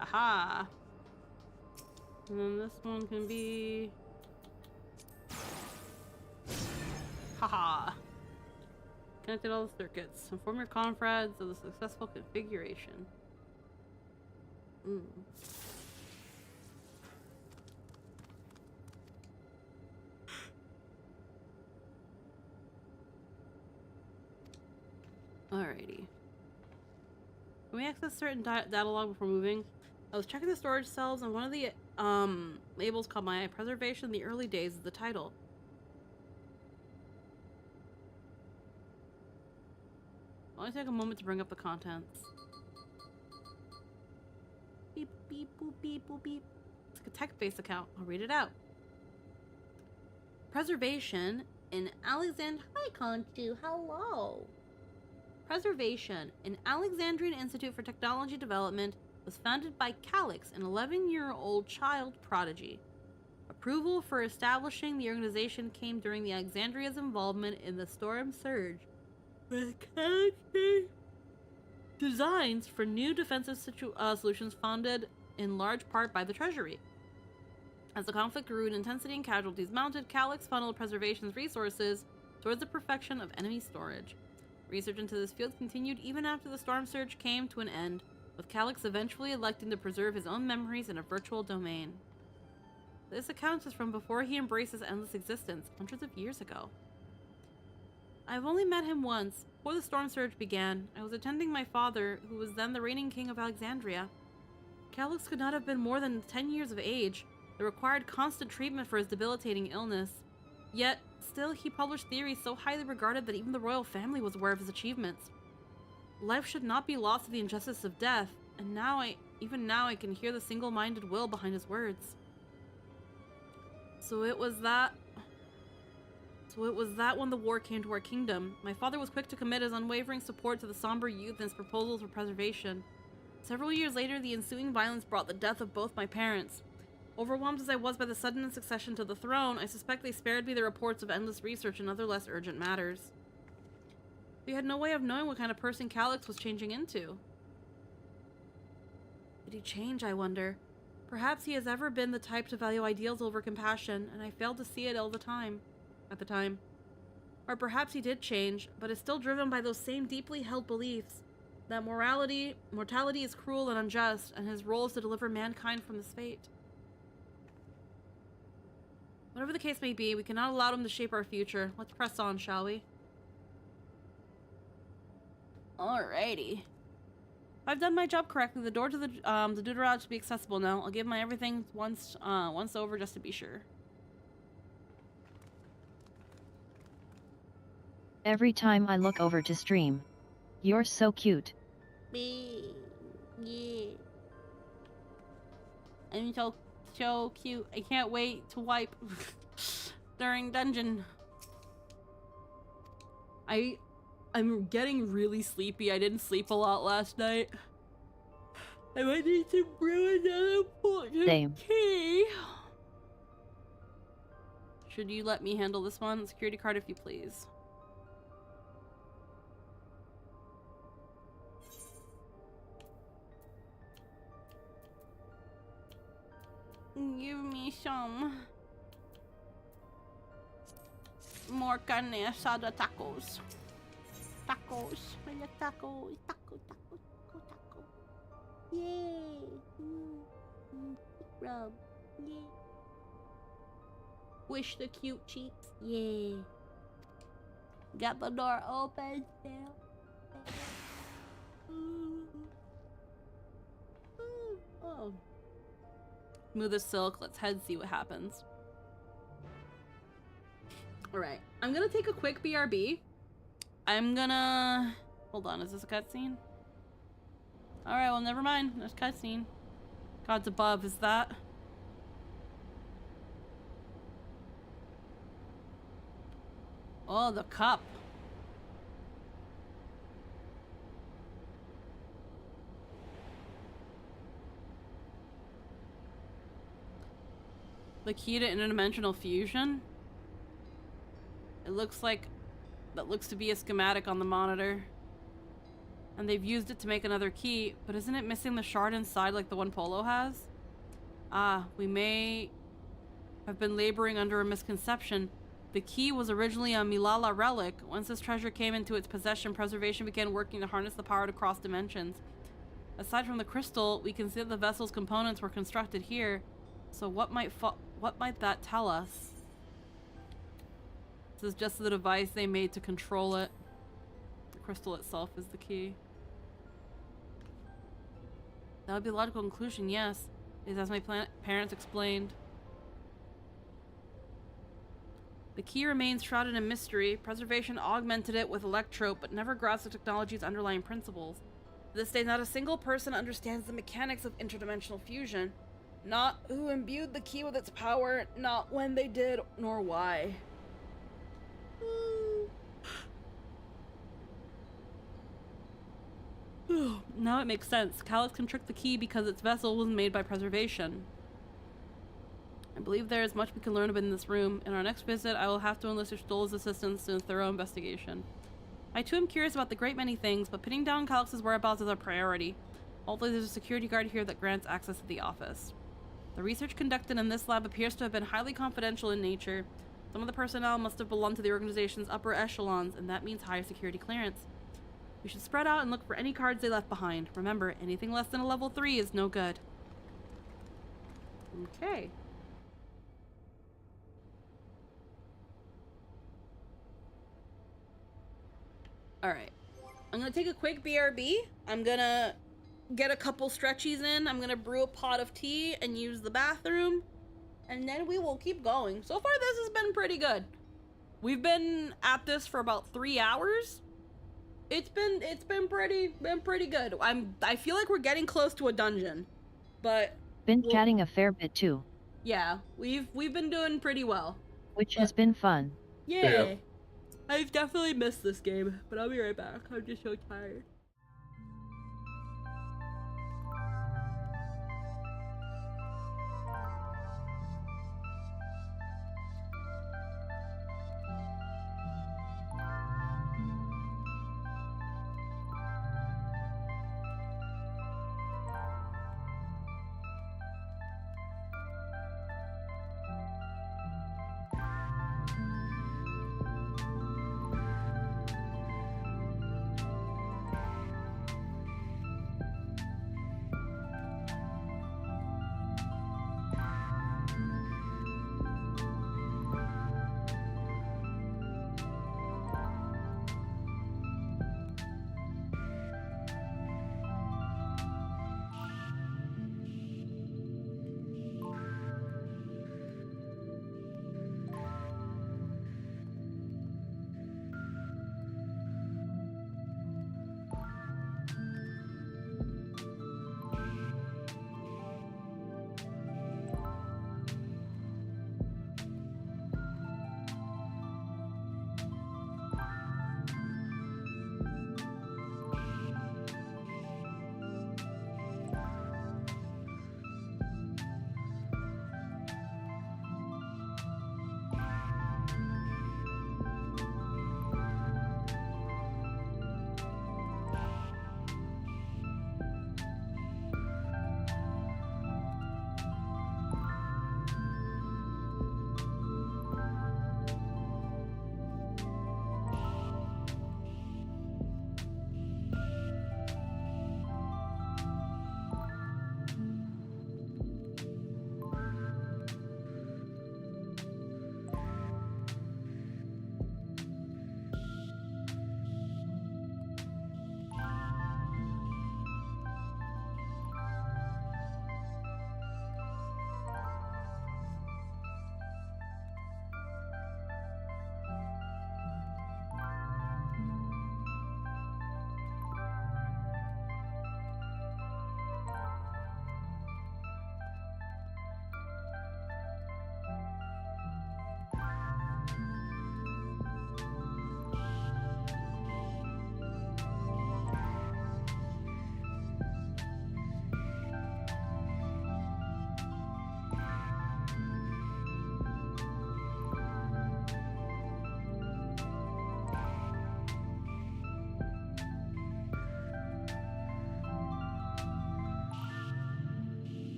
Aha! And then this one can be... Haha! Connected all the circuits. Inform your confrades of the successful configuration. Alrighty. Can we access certain data log before moving? I was checking the storage cells and one of the labels caught my eye. Preservation in the early days is the title. I'll only take a moment to bring up the contents. Beep, beep, boop, beep, boop, beep. It's like a text-based account. I'll read it out. Preservation in Alexand... Hi, Conchu. Hello. Preservation, an Alexandrian Institute for Technology Development, was founded by Calix, an 11-year-old child prodigy. Approval for establishing the organization came during the Alexandria's involvement in the Storm Surge. Designs for new defensive solutions funded in large part by the Treasury. As the conflict grew in intensity and casualties mounted, Calix funneled Preservation's resources towards the perfection of enemy storage. Research into this field continued even after the Storm Surge came to an end, with Calix eventually electing to preserve his own memories in a virtual domain. This account is from before he embraced his endless existence, hundreds of years ago. I've only met him once. Before the Storm Surge began, I was attending my father, who was then the reigning king of Alexandria. Calix could not have been more than 10 years of age, that required constant treatment for his debilitating illness. Yet, still he published theories so highly regarded that even the royal family was aware of his achievements. Life should not be lost to the injustice of death, and even now I can hear the single-minded will behind his words. So it was that So it was that when the war came to our kingdom. My father was quick to commit his unwavering support to the somber youth and his proposals for preservation. Several years later, the ensuing violence brought the death of both my parents. Overwhelmed as I was by the sudden succession to the throne, I suspect they spared me the reports of endless research and other less urgent matters. We had no way of knowing what kind of person Calix was changing into. Did he change, I wonder? Perhaps he has ever been the type to value ideals over compassion, and I failed to see it at the time. Or perhaps he did change, but is still driven by those same deeply held beliefs that mortality is cruel and unjust, and his role is to deliver mankind from this fate. Whatever the case may be, we cannot allow him to shape our future. Let's press on, shall we? Alrighty. If I've done my job correctly, the door to the Deuterod should be accessible now. I'll give my everything once over just to be sure. Every time I look over to stream. You're so cute. Yeah. I'm so cute. I can't wait to wipe during dungeon. I'm getting really sleepy. I didn't sleep a lot last night. I might need to brew another potion tea. Should you let me handle this one? Security card if you please. Give me some more carne asada tacos. Tacos. Taco. Yay. Rub. Yay. Wish the cute cheeks. Yay. Got the door open still. Oh. Smooth as silk. Let's head see what happens. Alright. I'm gonna take a quick BRB. I'm gonna... Hold on, is this a cutscene? Alright, well, never mind. There's a cutscene. Gods above, is that? Oh, the cup. The key to interdimensional fusion? It looks like... That looks to be a schematic on the monitor. And they've used it to make another key, but isn't it missing the shard inside like the one Poeloh has? Ah, we may have been laboring under a misconception. The key was originally a Milala relic. Once this treasure came into its possession, preservation began working to harness the power to cross dimensions. Aside from the crystal, we can see that the vessel's components were constructed here. So what might that tell us? This is just the device they made to control it. The crystal itself is the key. That would be a logical conclusion, yes. It is as my parents explained. The key remains shrouded in mystery. Preservation augmented it with electrope, but never grasped the technology's underlying principles. To this day, not a single person understands the mechanics of interdimensional fusion. Not who imbued the key with its power, not when they did, nor why. Now it makes sense. Calix can trick the key because its vessel was made by preservation. I believe there is much we can learn about in this room. In our next visit, I will have to enlist your Stoll's assistance in a thorough investigation. I too am curious about the great many things, but pinning down Calix's whereabouts is our priority. Although there's a security guard here that grants access to the office. The research conducted in this lab appears to have been highly confidential in nature. Some of the personnel must have belonged to the organization's upper echelons, and that means high security clearance. We should spread out and look for any cards they left behind. Remember, anything less than a level 3 is no good. Okay. Alright. I'm gonna take a quick BRB. I'm gonna get a couple stretchies in. I'm gonna brew a pot of tea and use the bathroom. And then we will keep going. So far, this has been pretty good. We've been at this for about 3 hours. It's been pretty good. I feel like we're getting close to a dungeon, but Been chatting a fair bit too. yeah, we've been doing pretty well. Which has been fun. Yay! I've definitely missed this game, but I'll be right back. I'm just so tired.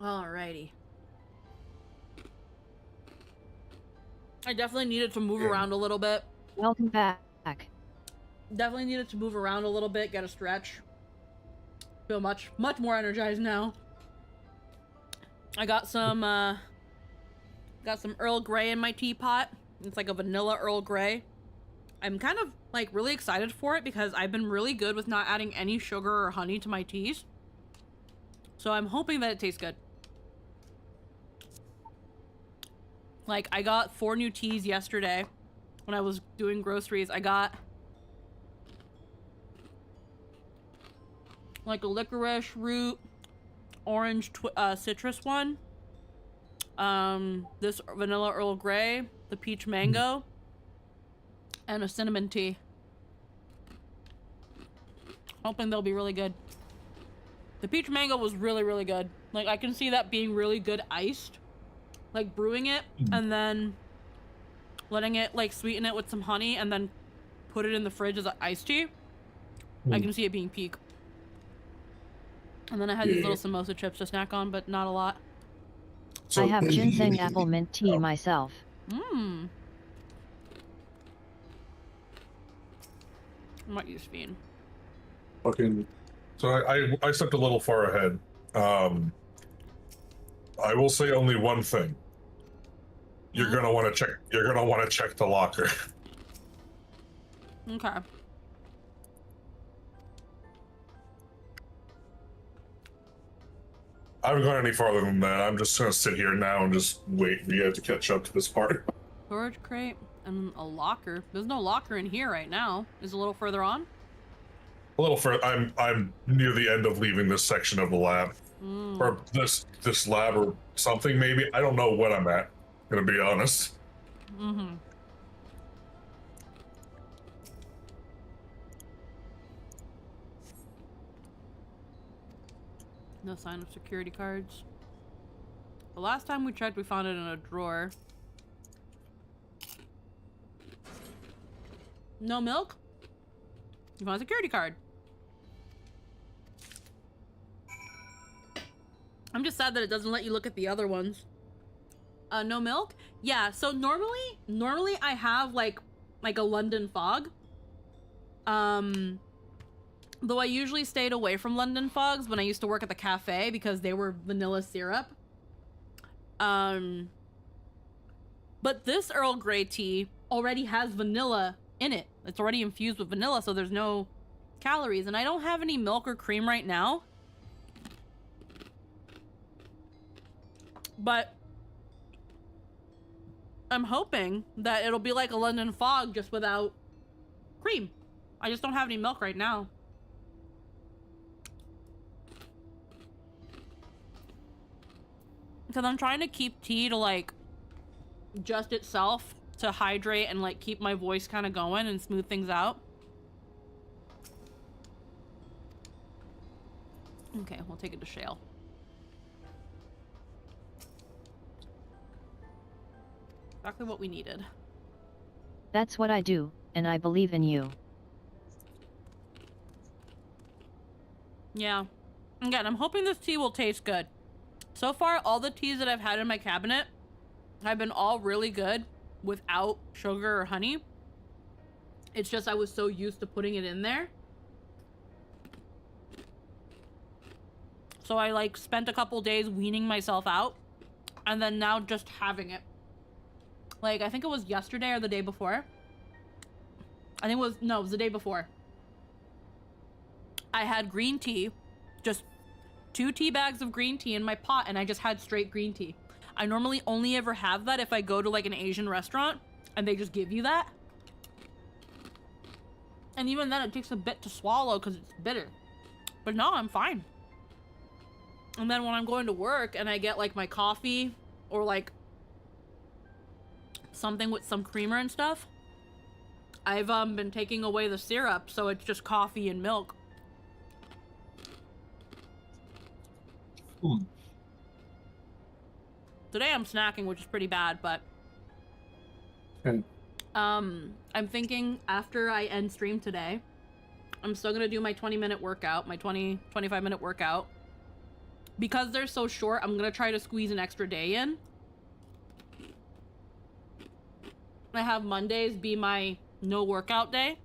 Alrighty. I definitely needed to move around a little bit. Welcome back. Definitely needed to move around a little bit, get a stretch. Feel much more energized now. I got some Earl Grey in my teapot. It's like a vanilla Earl Grey. I'm kind of like really excited for it because I've been really good with not adding any sugar or honey to my teas. So I'm hoping that it tastes good. Like, I got 4 new teas yesterday when I was doing groceries. I got like a licorice root, orange citrus one, this vanilla Earl Grey, the peach mango, and a cinnamon tea. Hoping they'll be really good. The peach mango was really, really good. Like, I can see that being really good iced. Like, brewing it and then letting it, like, sweeten it with some honey and then put it in the fridge as an iced tea. I can see it being peak. And then I had these little samosa chips to snack on, but not a lot. I have ginseng apple mint tea myself. I might use Fiend. Fucking. So I stepped a little far ahead. I will say only one thing. You're gonna want to check. You're gonna want to check the locker. Okay. I haven't gone any farther than that. I'm just gonna sit here now and just wait for you guys to catch up to this part. Storage crate and a locker. There's no locker in here right now. Is it a little further on? A little further. I'm near the end of leaving this section of the lab, or this lab or something. Maybe I don't know what I'm at. Gonna be honest. No sign of security cards. The last time we checked, we found it in a drawer. No milk? You found a security card. I'm just sad that it doesn't let you look at the other ones. No milk? Yeah, so normally I have like a London Fog. Though I usually stayed away from London Fogs when I used to work at the cafe because they were vanilla syrup. But this Earl Grey tea already has vanilla in it. It's already infused with vanilla, so there's no calories. And I don't have any milk or cream right now. But I'm hoping that it'll be like a London Fog just without cream. I just don't have any milk right now. Because I'm trying to keep tea to like just itself to hydrate and like keep my voice kind of going and smooth things out. Okay, we'll take it to Shale. Exactly what we needed. That's what I do, and I believe in you. Yeah. Again, I'm hoping this tea will taste good. So far, all the teas that I've had in my cabinet have been all really good without sugar or honey. It's just I was so used to putting it in there. So I like spent a couple days weaning myself out and then now just having it. Like, I think it was yesterday or the day before. I think it was the day before. I had green tea, just 2 tea bags of green tea in my pot, and I just had straight green tea. I normally only ever have that if I go to like an Asian restaurant and they just give you that. And even then it takes a bit to swallow because it's bitter. But no, I'm fine. And then when I'm going to work and I get like my coffee or like something with some creamer and stuff, I've been taking away the syrup, so it's just coffee and milk. Today I'm snacking, which is pretty bad, but I'm thinking after I end stream today, I'm still gonna do my 20-minute workout, my 25-minute workout. because they're so short, I'm gonna try to squeeze an extra day in. I have Mondays be my no workout day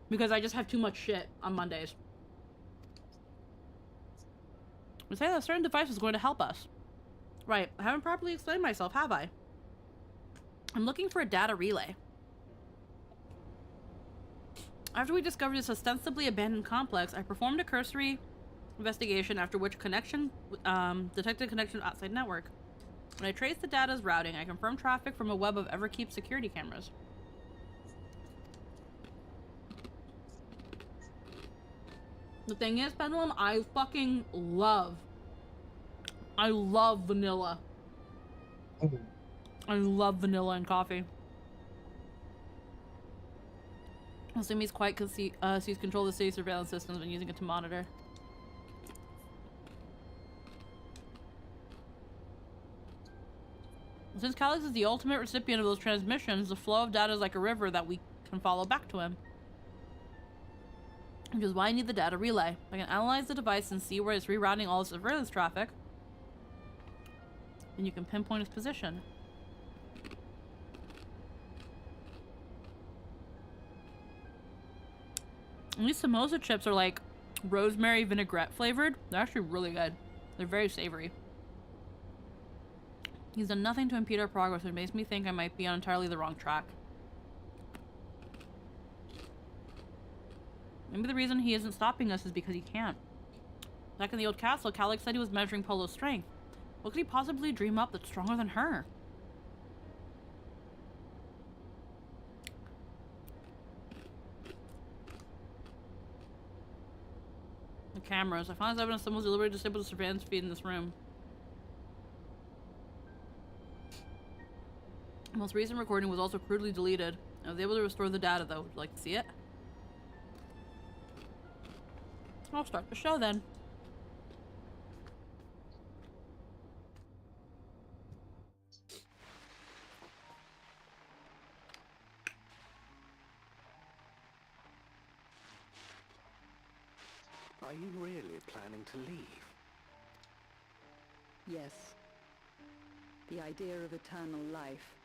because I just have too much shit on Mondays. We say that a certain device is going to help us. Right, I haven't properly explained myself, have I? I'm looking for a data relay. After we discovered this ostensibly abandoned complex, I performed a cursory investigation, after which detected connection to outside network. When I traced the data's routing, I confirmed traffic from a web of Everkeep security cameras. The thing is, Pendulum, I fucking love vanilla. I love vanilla and coffee. I assume he's quite sees control of the city surveillance systems and using it to monitor. Since Calyx is the ultimate recipient of those transmissions, the flow of data is like a river that we can follow back to him. Which is why I need the data relay. I can analyze the device and see where it's rerouting all the surveillance traffic. And you can pinpoint its position. And these samosa chips are like rosemary vinaigrette flavored. They're actually really good. They're very savory. He's done nothing to impede our progress, and it makes me think I might be on entirely the wrong track. Maybe the reason he isn't stopping us is because he can't. Back in the old castle, Calyx said he was measuring Poeloh's strength. What could he possibly dream up that's stronger than her? The cameras. I found evidence someone was deliberately disabled the surveillance feed in this room. The most recent recording was also crudely deleted. I was able to restore the data, though. Would you like to see it? I'll start the show then. Are you really planning to leave? Yes. The idea of eternal life.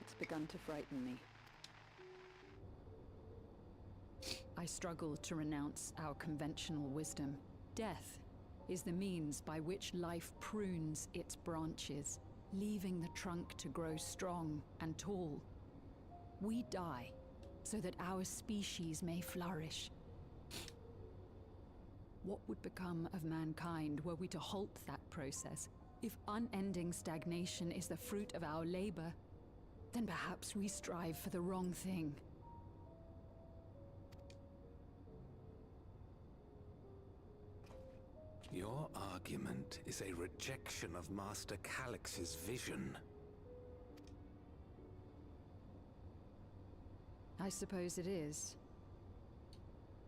It's begun to frighten me. I struggle to renounce our conventional wisdom. Death is the means by which life prunes its branches, leaving the trunk to grow strong and tall. We die so that our species may flourish. What would become of mankind were we to halt that process? If unending stagnation is the fruit of our labor, then perhaps we strive for the wrong thing. Your argument is a rejection of Master Calyx's vision. I suppose it is.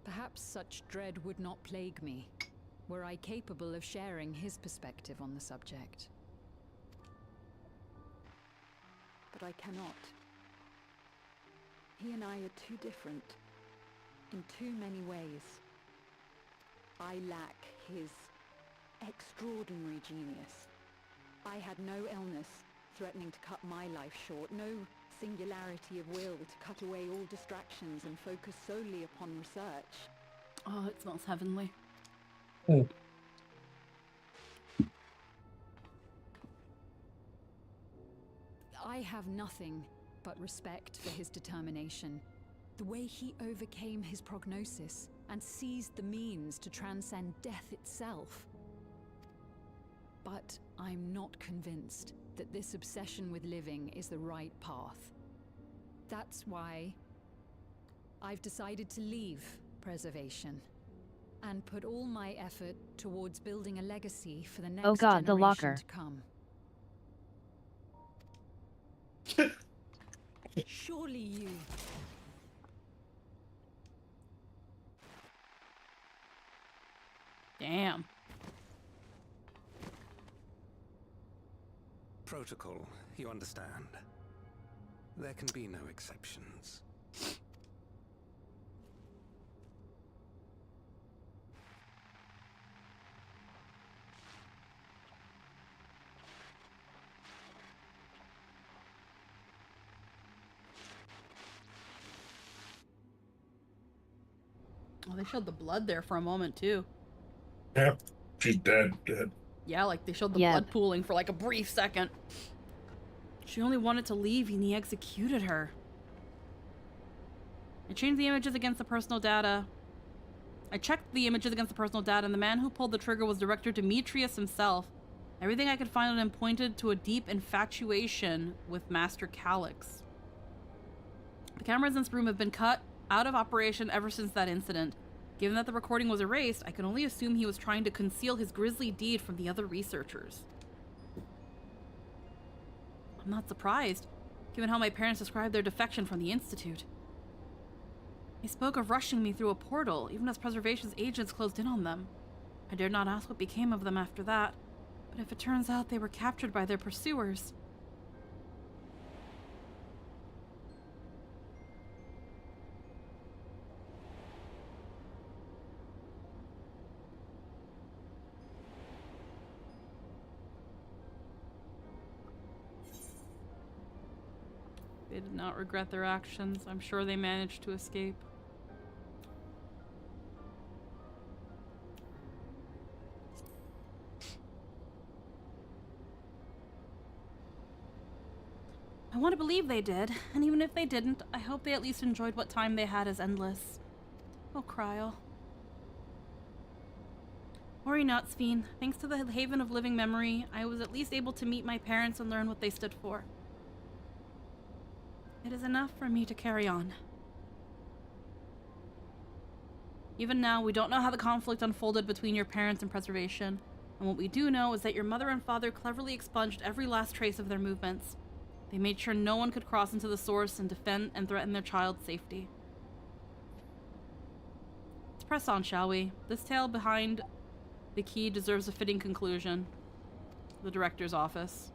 Perhaps such dread would not plague me, were I capable of sharing his perspective on the subject. But I cannot. He and I are too different, in too many ways. I lack his extraordinary genius. I had no illness threatening to cut my life short, no singularity of will to cut away all distractions and focus solely upon research. Oh, it smells heavenly. I have nothing but respect for his determination. The way he overcame his prognosis and seized the means to transcend death itself. But I'm not convinced that this obsession with living is the right path. That's why I've decided to leave preservation and put all my effort towards building a legacy for the next Oh God, the generation locker. to come. Surely you... Damn. Protocol, you understand. There can be no exceptions. they showed the blood there for a moment, too. Yeah, she's dead. Yeah, like they showed the Yep. blood pooling for like a brief second. She only wanted to leave and he executed her. I changed the images against the personal data. I checked the images against the personal data, and the man who pulled the trigger was Director Demetrius himself. Everything I could find on him pointed to a deep infatuation with Master Calyx. The cameras in this room have been cut out of operation ever since that incident. Given that the recording was erased, I can only assume he was trying to conceal his grisly deed from the other researchers. I'm not surprised, given how my parents described their defection from the Institute. They spoke of rushing me through a portal, even as Preservation's agents closed in on them. I dared not ask what became of them after that, but if it turns out they were captured by their pursuers... They did not regret their actions. I'm sure they managed to escape. I want to believe they did, and even if they didn't, I hope they at least enjoyed what time they had as endless. Oh, Cryle. Worry not, Sphene. Thanks to the Haven of Living Memory, I was at least able to meet my parents and learn what they stood for. It is enough for me to carry on. Even now, we don't know how the conflict unfolded between your parents and Preservation, and what we do know is that your mother and father cleverly expunged every last trace of their movements. They made sure no one could cross into the source and defend and threaten their child's safety. Let's press on, shall we? This tale behind the key deserves a fitting conclusion. The director's office.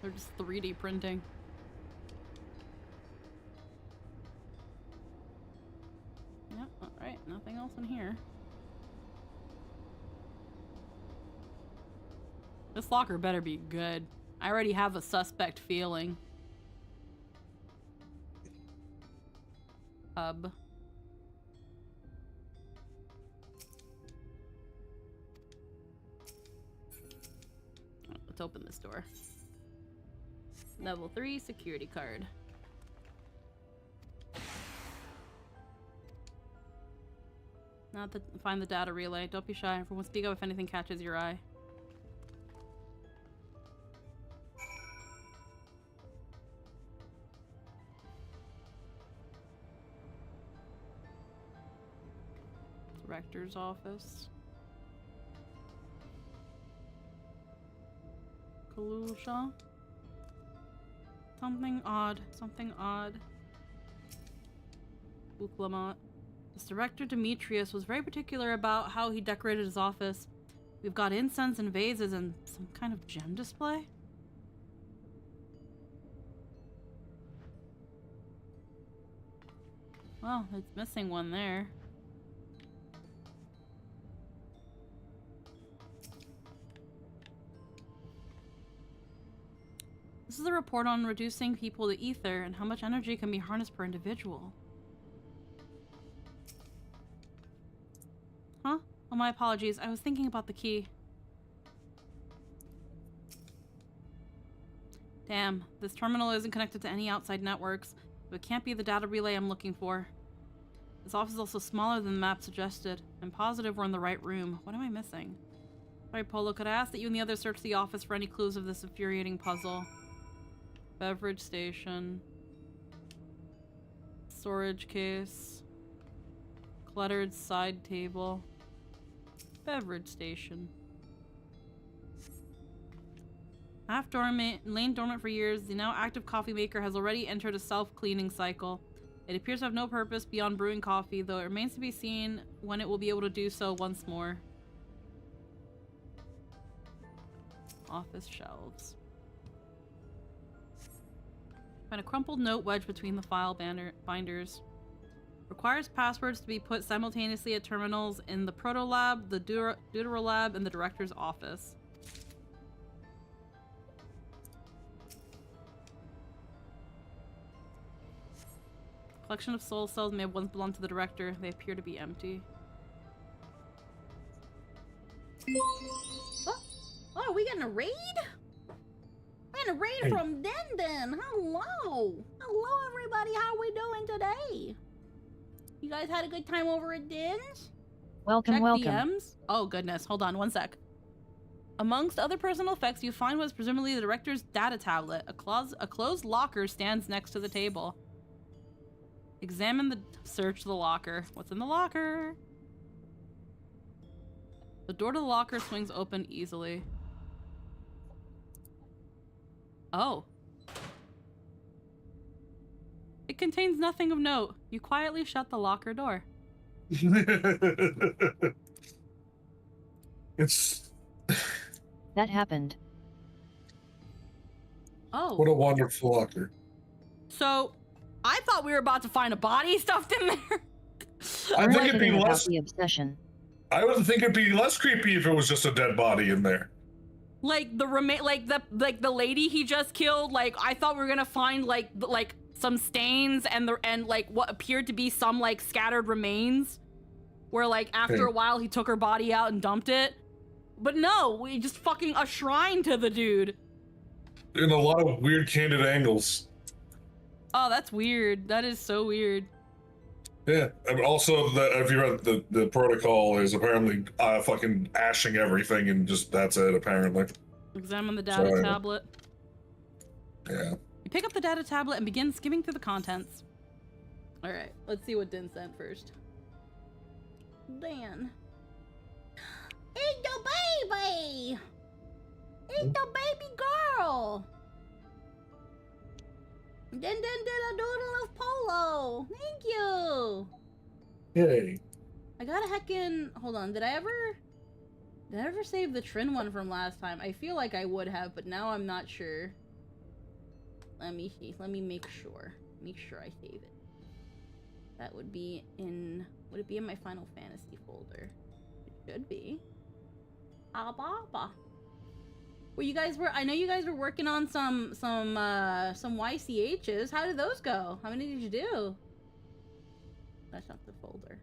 They're just 3D printing. Yep, alright, nothing else in here. This locker better be good. I already have a suspect feeling. Hub. Let's open this door. Level 3 security card. Not to find the data relay. Don't be shy. Everyone speak up if anything catches your eye. Director's office. Kalusha. Something odd. Something odd. Buklamat. This director Demetrius was very particular about how he decorated his office. We've got incense and vases and some kind of gem display. Well, it's missing one there. This is a report on reducing people to ether and how much energy can be harnessed per individual. Huh? Oh, my apologies. I was thinking about the key. Damn, this terminal isn't connected to any outside networks, so it can't be the data relay I'm looking for. This office is also smaller than the map suggested. I'm positive we're in the right room. What am I missing? Sorry, Poeloh, could I ask that you and the others search the office for any clues of this infuriating puzzle? Beverage station. Storage case. Cluttered side table. Beverage station. Half dormant, lain dormant for years, the now active coffee maker has already entered a self-cleaning cycle. It appears to have no purpose beyond brewing coffee, though it remains to be seen when it will be able to do so once more. Office shelves. Find a crumpled note wedged between the file binders. Requires passwords to be put simultaneously at terminals in the Proto Lab, the Deutero Lab, and the Director's office. Collection of soul cells may have once belonged to the Director. They appear to be empty. Oh, we getting a raid? We're getting a raid from Den. Hello. Hello, everybody. How we doing today? You guys had a good time over at Den's? Welcome, Check welcome. DMs. Oh, goodness. Hold on one sec. Amongst other personal effects, you find what is presumably the Director's data tablet. A closed locker stands next to the table. Search the locker. What's in the locker? The door to the locker swings open easily. Oh. It contains nothing of note. You quietly shut the locker door. It's... That happened. Oh. What a wonderful locker. So, I thought we were about to find a body stuffed in there. I think it'd be About less... the obsession. I would think it'd be less creepy if it was just a dead body in there. Like the lady he just killed. Like I thought we were gonna find like some stains and like what appeared to be some like scattered remains. Where like after a while he took her body out and dumped it. But no, we just fucking a shrine to the dude. In a lot of weird candid angles. Oh, that's weird. That is so weird. Yeah, and also if you read the protocol is apparently fucking ashing everything and just that's it apparently. Examine the data tablet. Yeah. You pick up the data tablet and begin skimming through the contents. All right, let's see what Din sent first. Dan. It's the baby. It's the baby girl. Din did a doodle of Poeloh. Thank you. Yay. I got a heckin'... Hold on, did I ever save the Trin one from last time? I feel like I would have, but now I'm not sure. Let me see. Let me make sure. Make sure I save it. That would be in... Would it be in my Final Fantasy folder? It should be. Ababa. Well, you guys were... I know you guys were working on some YCHs. How did those go? How many did you do? That's not the folder.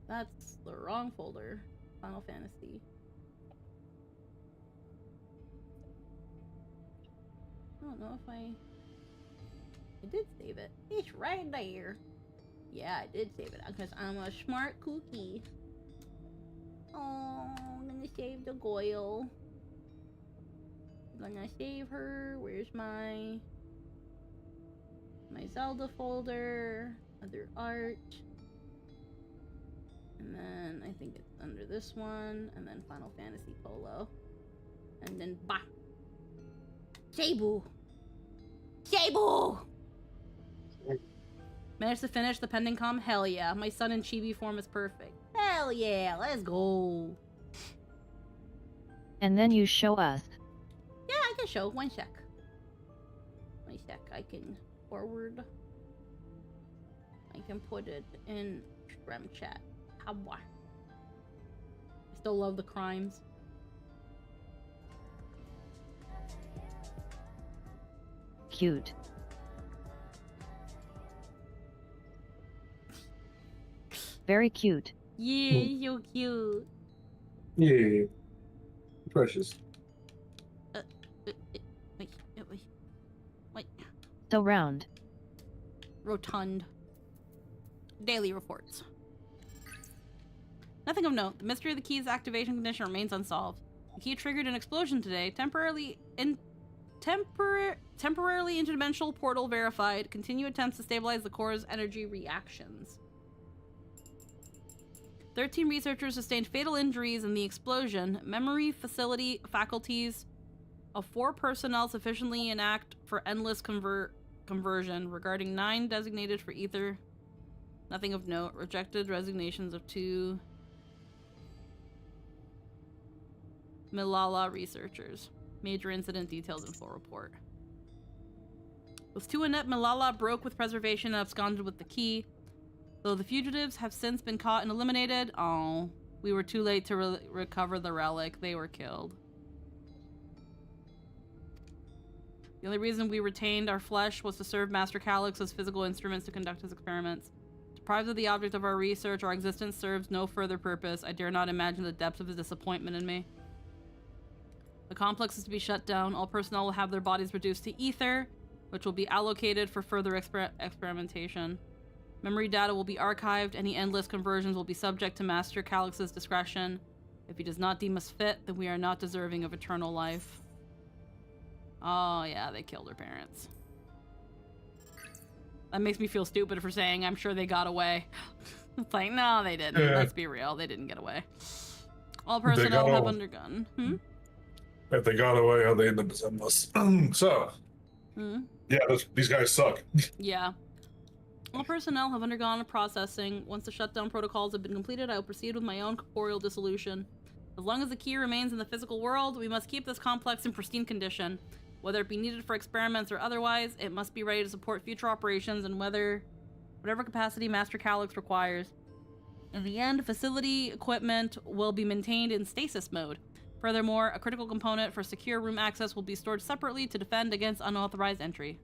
That's the wrong folder. Final Fantasy. I don't know if I did save it. It's right there. Yeah, I did save it because I'm a smart cookie. Oh, I'm gonna save the Goyle. I'm gonna save her. Where's my Zelda folder? Other art. And then I think it's under this one. And then Final Fantasy Poeloh. And then bah! Seibu! Seibu! Managed to finish the pending comm? Hell yeah. My son in chibi form is perfect. Hell yeah, let's go. And then you show us. Yeah, I can show. One sec. I can forward. I can put it in Scrum chat. How I still love the crimes. Cute. Very cute. Yeah, so cute. Yeah. Precious. Wait. So round. Rotund. Daily reports. Nothing of note. The mystery of the key's activation condition remains unsolved. The key triggered an explosion today. Temporarily interdimensional portal verified. Continue attempts to stabilize the core's energy reactions. 13 researchers sustained fatal injuries in the explosion. Memory faculties of 4 personnel sufficiently inact for endless conversion. Regarding 9 designated for ether. Nothing of note. Rejected resignations of 2. Milala researchers. Major incident details in full report. Those two inept Milala broke with preservation and absconded with the key. Though the fugitives have since been caught and eliminated, oh, we were too late to recover the relic. They were killed. The only reason we retained our flesh was to serve Master Calyx as physical instruments to conduct his experiments. Deprived of the object of our research, our existence serves no further purpose. I dare not imagine the depths of his disappointment in me. The complex is to be shut down. All personnel will have their bodies reduced to ether, which will be allocated for further experimentation. Memory data will be archived. Any endless conversions will be subject to Master Calyx's discretion. If he does not deem us fit, then we are not deserving of eternal life. Oh yeah, they killed her parents. That makes me feel stupid for saying I'm sure they got away. It's like, no, they didn't. Yeah. Let's be real. They didn't get away. All personnel have undergone. If they got away, how they ended up as us. So, yeah, these guys suck. Yeah. All personnel have undergone a processing. Once the shutdown protocols have been completed, I will proceed with my own corporeal dissolution. As long as the key remains in the physical world, we must keep this complex in pristine condition. Whether it be needed for experiments or otherwise, it must be ready to support future operations in whatever capacity Master Calyx requires. In the end, facility equipment will be maintained in stasis mode. Furthermore, a critical component for secure room access will be stored separately to defend against unauthorized entry.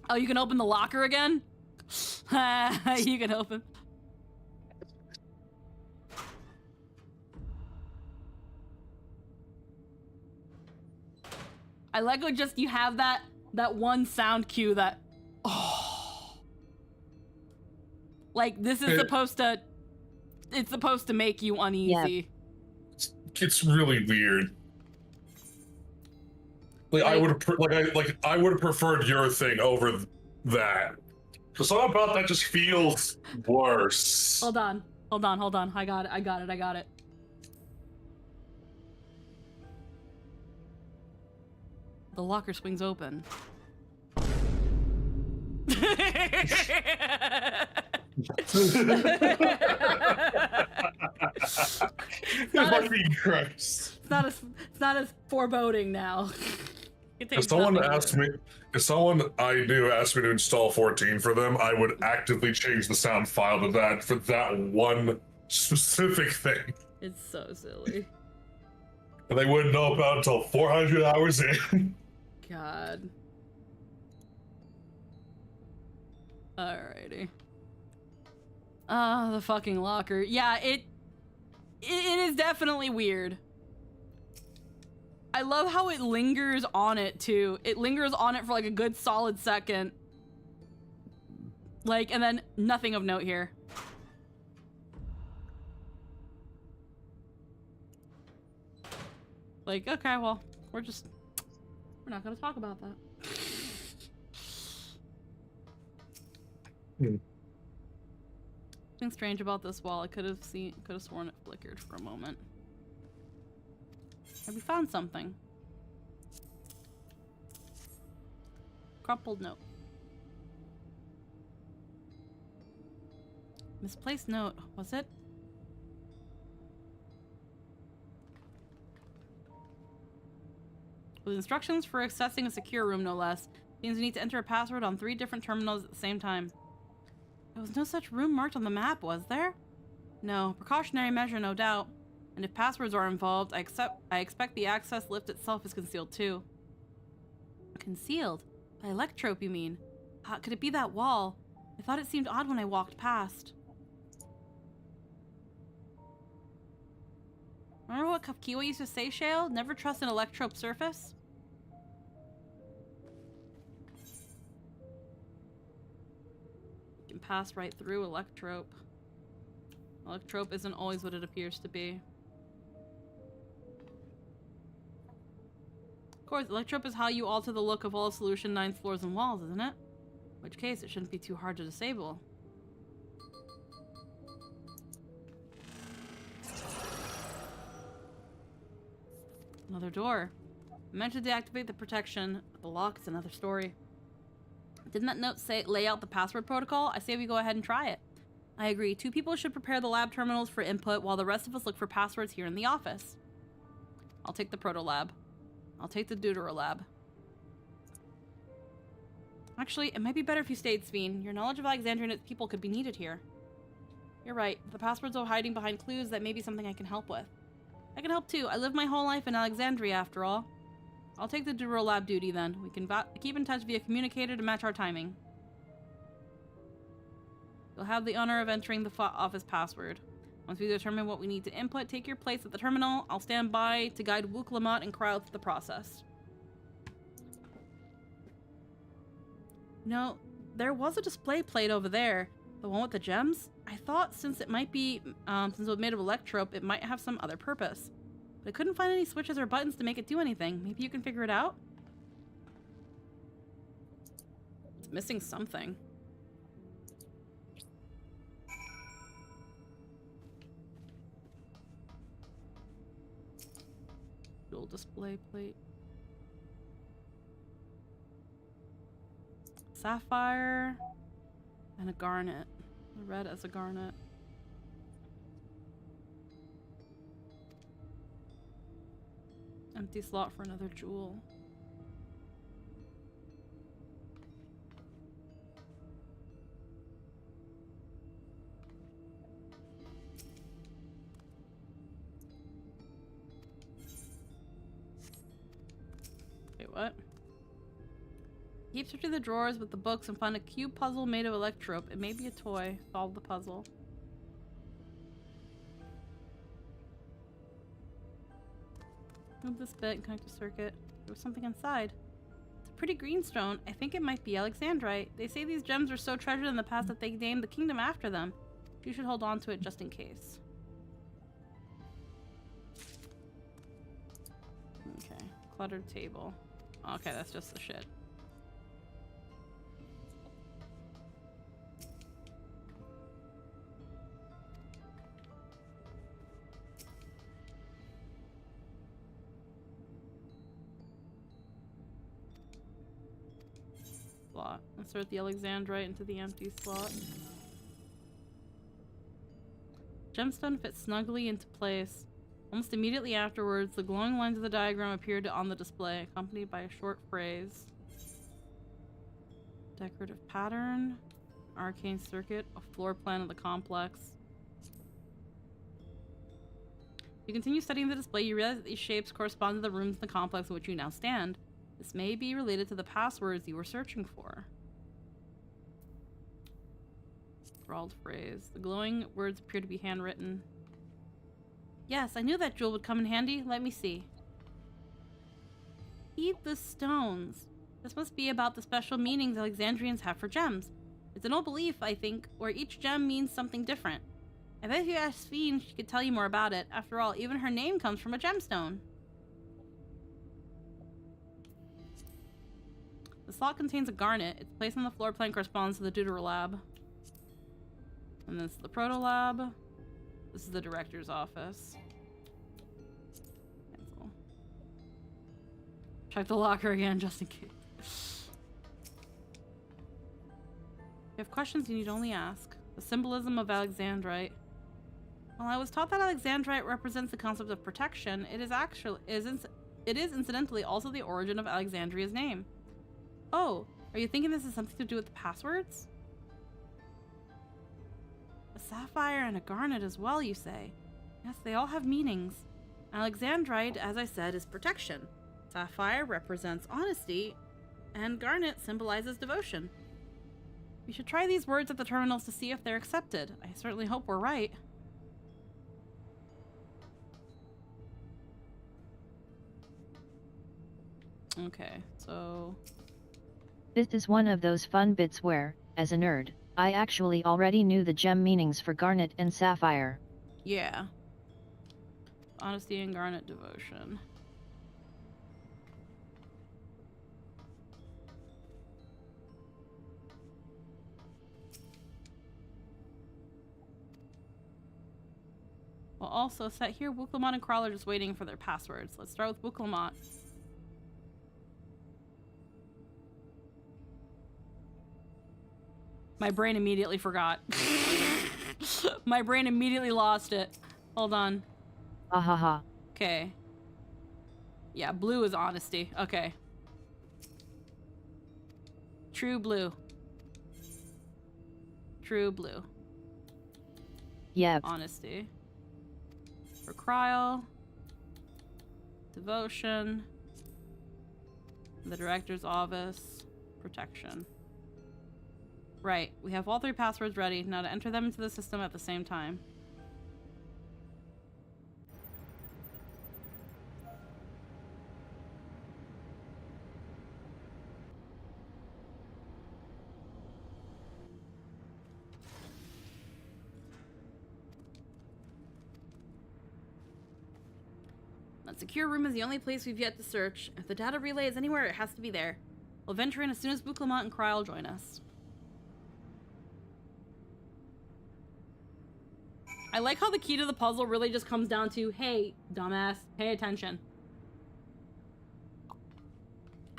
Oh, you can open the locker again? You can open. I like how just you have that one sound cue that, oh. Like, this is supposed to, it's supposed to make you uneasy. Yeah. It's really weird. Like, I would have preferred your thing over that. Cause something about that just feels worse. Hold on. I got it. The locker swings open. Christ. It's not as foreboding now. If someone I knew asked me to install 14 for them, I would actively change the sound file to that for that one specific thing. It's so silly. And they wouldn't know about it until 400 hours in. God. Alrighty. The fucking locker. Yeah, it is definitely weird. I love how it lingers on it too. It lingers on it for like a good solid second. Like, and then nothing of note here. Like, okay, well, we're not gonna talk about that. Something strange about this wall. I could have sworn it flickered for a moment. Have we found something? Crumpled note. Misplaced note. Was it? With instructions for accessing a secure room, no less. Means we need to enter a password on 3 different terminals at the same time. There was no such room marked on the map, was there? No. Precautionary measure, no doubt. And if passwords are involved, I expect the access lift itself is concealed too. Concealed? By electrope, you mean? How could it be that wall? I thought it seemed odd when I walked past. Remember what Kafkiwa used to say, Shale? Never trust an electrope surface? You can pass right through electrope. Electrope isn't always what it appears to be. Of course, electrope is how you alter the look of all of Solution 9's floors and walls, isn't it? In which case, it shouldn't be too hard to disable. Another door. I meant to deactivate the protection, but the lock is another story. Didn't that note lay out the password protocol? I say we go ahead and try it. I agree. 2 people should prepare the lab terminals for input while the rest of us look for passwords here in the office. I'll take the proto lab. I'll take the deutero lab. Actually, it might be better if you stayed, Sveen. Your knowledge of Alexandria and its people could be needed here. You're right. The passwords are hiding behind clues that may be something I can help with. I can help too. I lived my whole life in Alexandria after all. I'll take the deutero lab duty then. We can keep in touch via communicator to match our timing. You'll have the honor of entering the office password. Once we determine what we need to input, take your place at the terminal. I'll stand by to guide Wook, Lamont, and Crowd through the process. No, there was a display plate over there. The one with the gems? I thought since it might be, since it was made of electrope, it might have some other purpose. But I couldn't find any switches or buttons to make it do anything. Maybe you can figure it out? It's missing something. Dual display plate. Sapphire and a garnet. Red as a garnet. Empty slot for another jewel. Wait, what? Keep searching the drawers with the books and find a cube puzzle made of electrope. It may be a toy. Solve the puzzle. Move this bit and connect a circuit. There was something inside. It's a pretty green stone. I think it might be Alexandrite. They say these gems were so treasured in the past that they named the kingdom after them. You should hold on to it just in case. Okay. Cluttered table. Okay, that's just the shit. Slot. Insert the Alexandrite into the empty slot. Gemstone fits snugly into place. Almost immediately afterwards, the glowing lines of the diagram appeared on the display, accompanied by a short phrase. Decorative pattern, arcane circuit, a floor plan of the complex. You continue studying the display, you realize that these shapes correspond to the rooms in the complex in which you now stand. This may be related to the passwords you were searching for. Scrawled phrase. The glowing words appear to be handwritten. Yes, I knew that jewel would come in handy. Let me see. Heed the stones. This must be about the special meanings Alexandrians have for gems. It's an old belief, I think, where each gem means something different. I bet if you asked Sphene, she could tell you more about it. After all, even her name comes from a gemstone. The slot contains a garnet. Its place on the floor plan corresponds to the deutero lab. And this is the proto lab. This is the director's office. Cancel. Check the locker again, just in case. If you have questions, you need only ask. The symbolism of Alexandrite. While I was taught that Alexandrite represents the concept of protection, it is incidentally also the origin of Alexandria's name. Oh, are you thinking this has something to do with the passwords? A sapphire and a garnet as well, you say? Yes, they all have meanings. Alexandrite, as I said, is protection. Sapphire represents honesty, and garnet symbolizes devotion. We should try these words at the terminals to see if they're accepted. I certainly hope we're right. Okay, so... This is one of those fun bits where, as a nerd, I actually already knew the gem meanings for garnet and sapphire. Yeah. Honesty and garnet devotion. Well, also set here, Wooklamont and Crawler just waiting for their passwords. Let's start with Wooklamont. My brain immediately forgot. My brain immediately lost it. Hold on. Ahaha. Okay. Yeah, blue is honesty. Okay. True blue. True blue. Yep. Honesty. For Kryl. Devotion. The director's office. Protection. Right. We have all 3 passwords ready. Now to enter them into the system at the same time. That secure room is the only place we've yet to search. If the data relay is anywhere, it has to be there. We'll venture in as soon as Buklamont and Kryl join us. I like how the key to the puzzle really just comes down to, hey, dumbass, pay attention.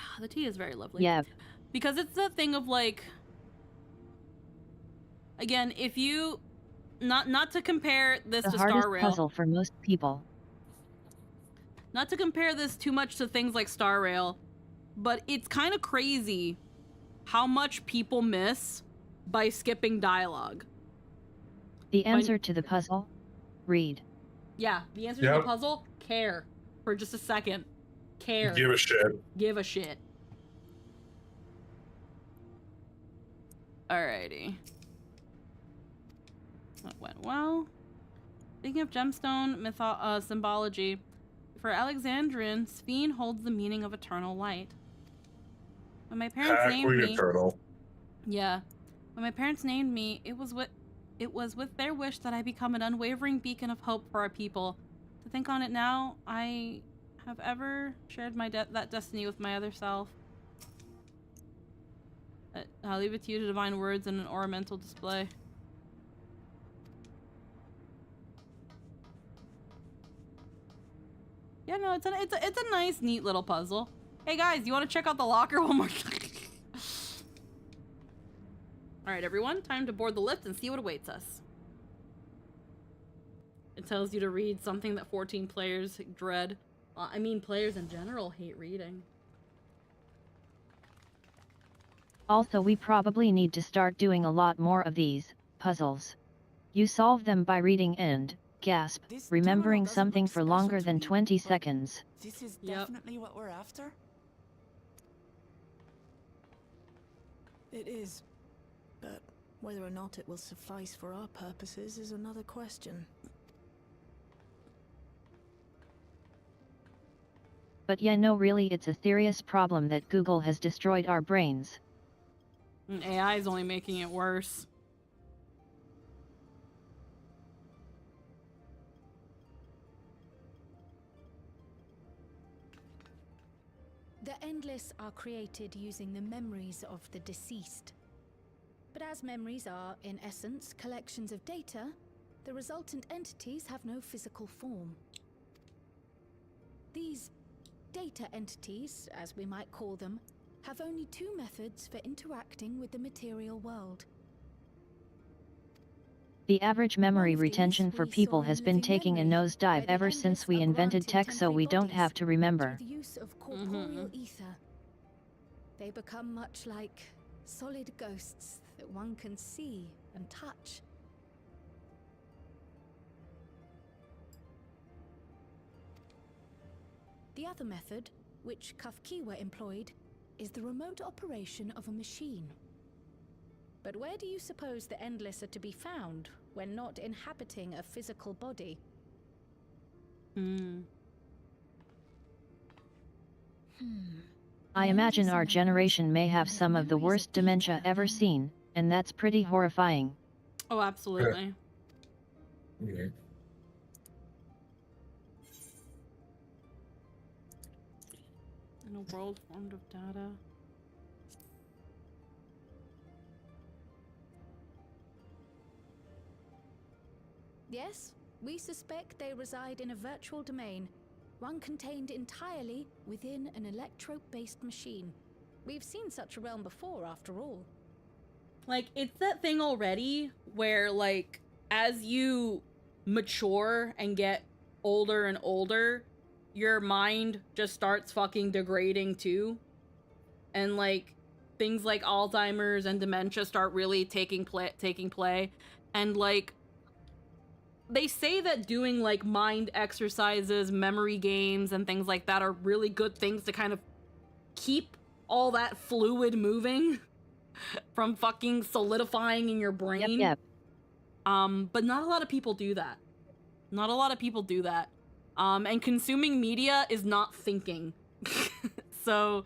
Ah, the tea is very lovely. Yeah. Because it's that thing of like, again, if you, not to compare this to Star Rail. The hardest puzzle for most people. Not to compare this too much to things like Star Rail, but it's kind of crazy how much people miss by skipping dialogue. The answer to the puzzle? Read. Yeah, the answer to the puzzle? Care. For just a second. Care. Give a shit. Give a shit. Alrighty. That went well. Speaking of gemstone symbology, for Alexandrian, Sphene holds the meaning of eternal light. When my parents named me... eternal. Yeah. When my parents named me, it was with their wish that I become an unwavering beacon of hope for our people. To think on it now, I have ever shared that destiny with my other self. I'll leave it to you to divine words in an ornamental display. Yeah, no, it's a nice, neat little puzzle. Hey guys, you want to check out the locker one more time? Alright, everyone, time to board the lift and see what awaits us. It tells you to read something that 14 players dread. I mean, players in general hate reading. Also, we probably need to start doing a lot more of these puzzles. You solve them by reading and, gasp, remembering something for longer than 20 seconds. This is definitely what we're after? It is. But whether or not it will suffice for our purposes is another question. But yeah, no, really, it's a serious problem that Google has destroyed our brains. And AI is only making it worse. The Endless are created using the memories of the deceased. But as memories are, in essence, collections of data, the resultant entities have no physical form. These data entities, as we might call them, have only 2 methods for interacting with the material world. The average memory retention for people has been taking a nosedive ever since we invented tech, so we don't have to remember. Through the use of corporeal ether. They become much like solid ghosts that one can see and touch. The other method, which Kafkiwa employed, is the remote operation of a machine. But where do you suppose the Endless are to be found when not inhabiting a physical body? I imagine our generation may have some of the worst dementia ever seen, and that's pretty horrifying. Oh, absolutely. Yeah. In a world formed of data. Yes, we suspect they reside in a virtual domain, one contained entirely within an electro-based machine. We've seen such a realm before, after all. Like, it's that thing already where, like, as you mature and get older and older, your mind just starts fucking degrading too. And like things like Alzheimer's and dementia start really taking play. And like they say that doing like mind exercises, memory games, and things like that are really good things to kind of keep all that fluid moving from fucking solidifying in your brain. Yep. But not a lot of people do that. Not a lot of people do that. And consuming media is not thinking. So,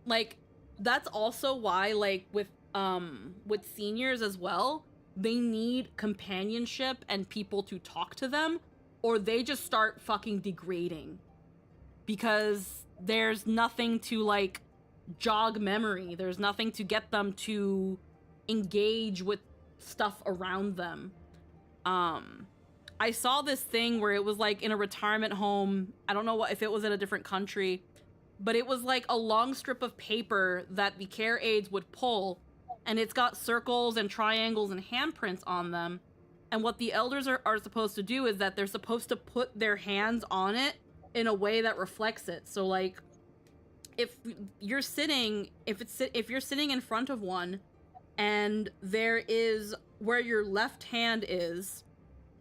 like, that's also why, like, with seniors as well, they need companionship and people to talk to them, or they just start fucking degrading. Because there's nothing to, like, jog memory. There's nothing to get them to engage with stuff around them. I saw this thing where it was like in a retirement home. I don't know if it was in a different country, but it was like a long strip of paper that the care aides would pull, and it's got circles and triangles and handprints on them. And what the elders are supposed to do is that they're supposed to put their hands on it in a way that reflects it. So like if you're sitting in front of one and there is where your left hand is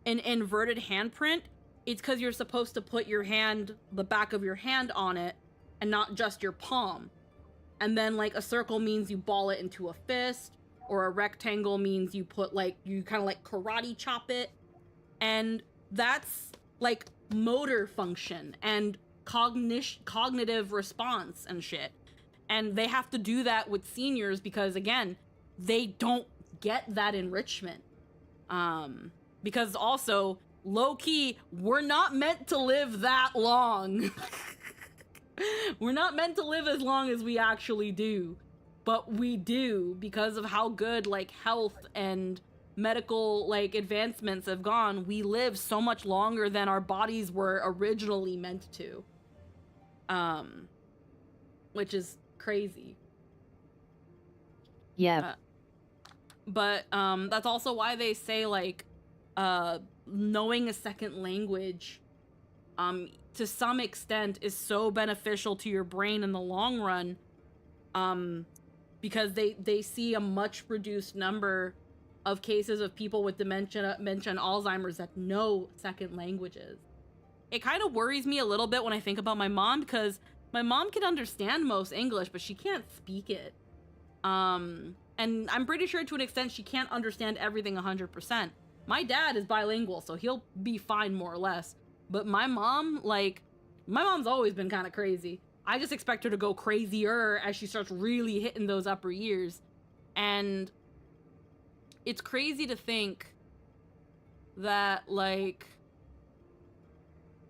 an inverted handprint, it's because you're supposed to put the back of your hand on it and not just your palm. And then like a circle means you ball it into a fist, or a rectangle means you put like, you kind of like karate chop it. And that's like motor function and cognitive response and shit. And they have to do that with seniors because again, they don't get that enrichment. Because also, low-key, we're not meant to live that long. We're not meant to live as long as we actually do. But we do because of how good, like, health and medical, like, advancements have gone. We live so much longer than our bodies were originally meant to. Which is crazy. Yeah. But that's also why they say, like, knowing a second language, to some extent, is so beneficial to your brain in the long run, because they see a much reduced number of cases of people with dementia and Alzheimer's that know second languages. It kind of worries me a little bit when I think about my mom, because my mom can understand most English, but she can't speak it. And I'm pretty sure to an extent she can't understand everything 100%. My dad is bilingual, so he'll be fine more or less. But my mom, like, my mom's always been kind of crazy. I just expect her to go crazier as she starts really hitting those upper years. And it's crazy to think that, like,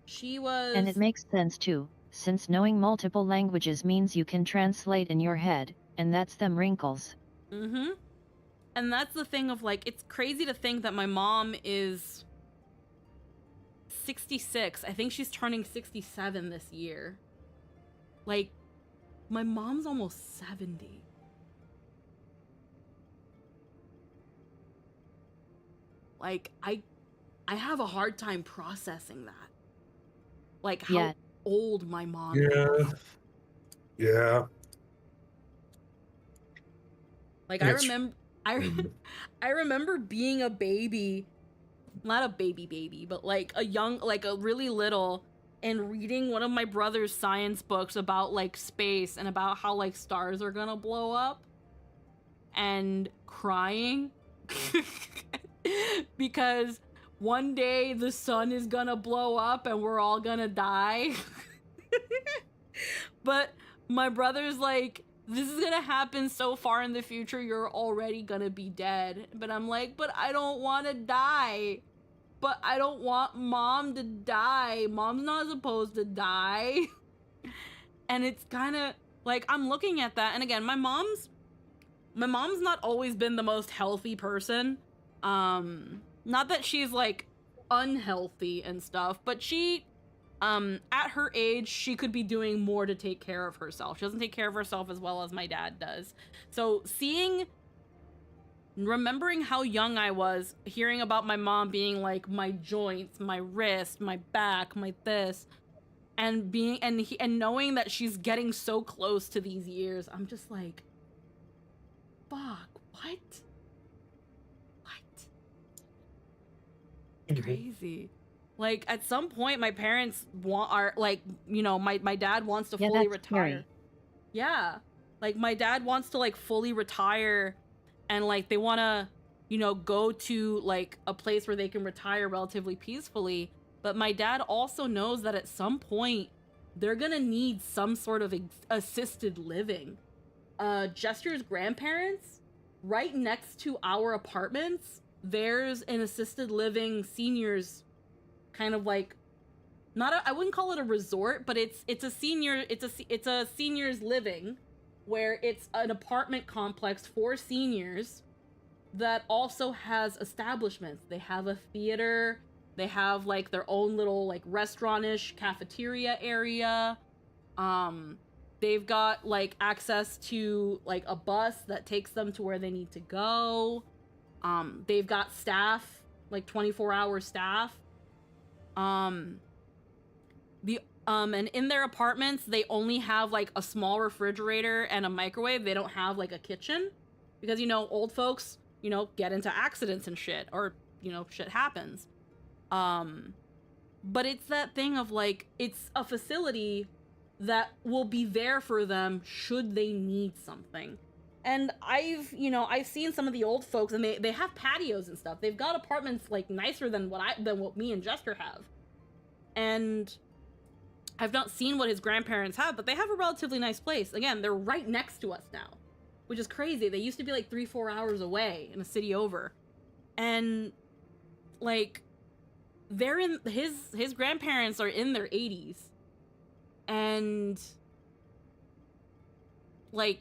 she was... And it makes sense too, since knowing multiple languages means you can translate in your head, and that's them wrinkles. Mm-hmm. And that's the thing of, like, it's crazy to think that my mom is 66. I think she's turning 67 this year. Like, my mom's almost 70. Like, I have a hard time processing that. Like, how old my mom is. Yeah. Like, I remember being a baby, not a baby, but like a really little, and reading one of my brother's science books about like space and about how like stars are gonna blow up, and crying because one day the sun is gonna blow up and we're all gonna die. But my brother's like, this is gonna happen so far in the future, you're already gonna be dead. But I'm like, but I don't want to die. But I don't want mom to die. Mom's not supposed to die. And it's kind of like, I'm looking at that, and again, my mom's not always been the most healthy person. Not that she's like unhealthy and stuff, but she, at her age, she could be doing more to take care of herself. She doesn't take care of herself as well as my dad does. So seeing remembering how young I was, hearing about my mom being like, my joints, my wrist, my back, my this, and being, and knowing that she's getting so close to these years, I'm just like, fuck, what? Crazy. Like, at some point, my parents are like, you know, my dad wants to fully retire. Scary. Yeah. Like, my dad wants to, like, fully retire, and, like, they want to, you know, go to, like, a place where they can retire relatively peacefully. But my dad also knows that at some point, they're gonna need some sort of assisted living. Jester's grandparents, right next to our apartments, there's an assisted living seniors kind of like, I wouldn't call it a resort, but it's a seniors living, where it's an apartment complex for seniors that also has establishments. They have a theater, they have like their own little like restaurant-ish cafeteria area. They've got like access to like a bus that takes them to where they need to go. They've got staff, like 24-hour staff. And in their apartments, they only have like a small refrigerator and a microwave. They don't have like a kitchen because, you know, old folks, you know, get into accidents and shit, or, you know, shit happens. But it's that thing of like, it's a facility that will be there for them should they need something. And I've seen some of the old folks, and they have patios and stuff. They've got apartments like nicer than what me and Jester have. And I've not seen what his grandparents have, but they have a relatively nice place. Again, they're right next to us now, which is crazy. They used to be like 3-4 hours away in a city over. And like, they're in his grandparents are in their 80s. And like,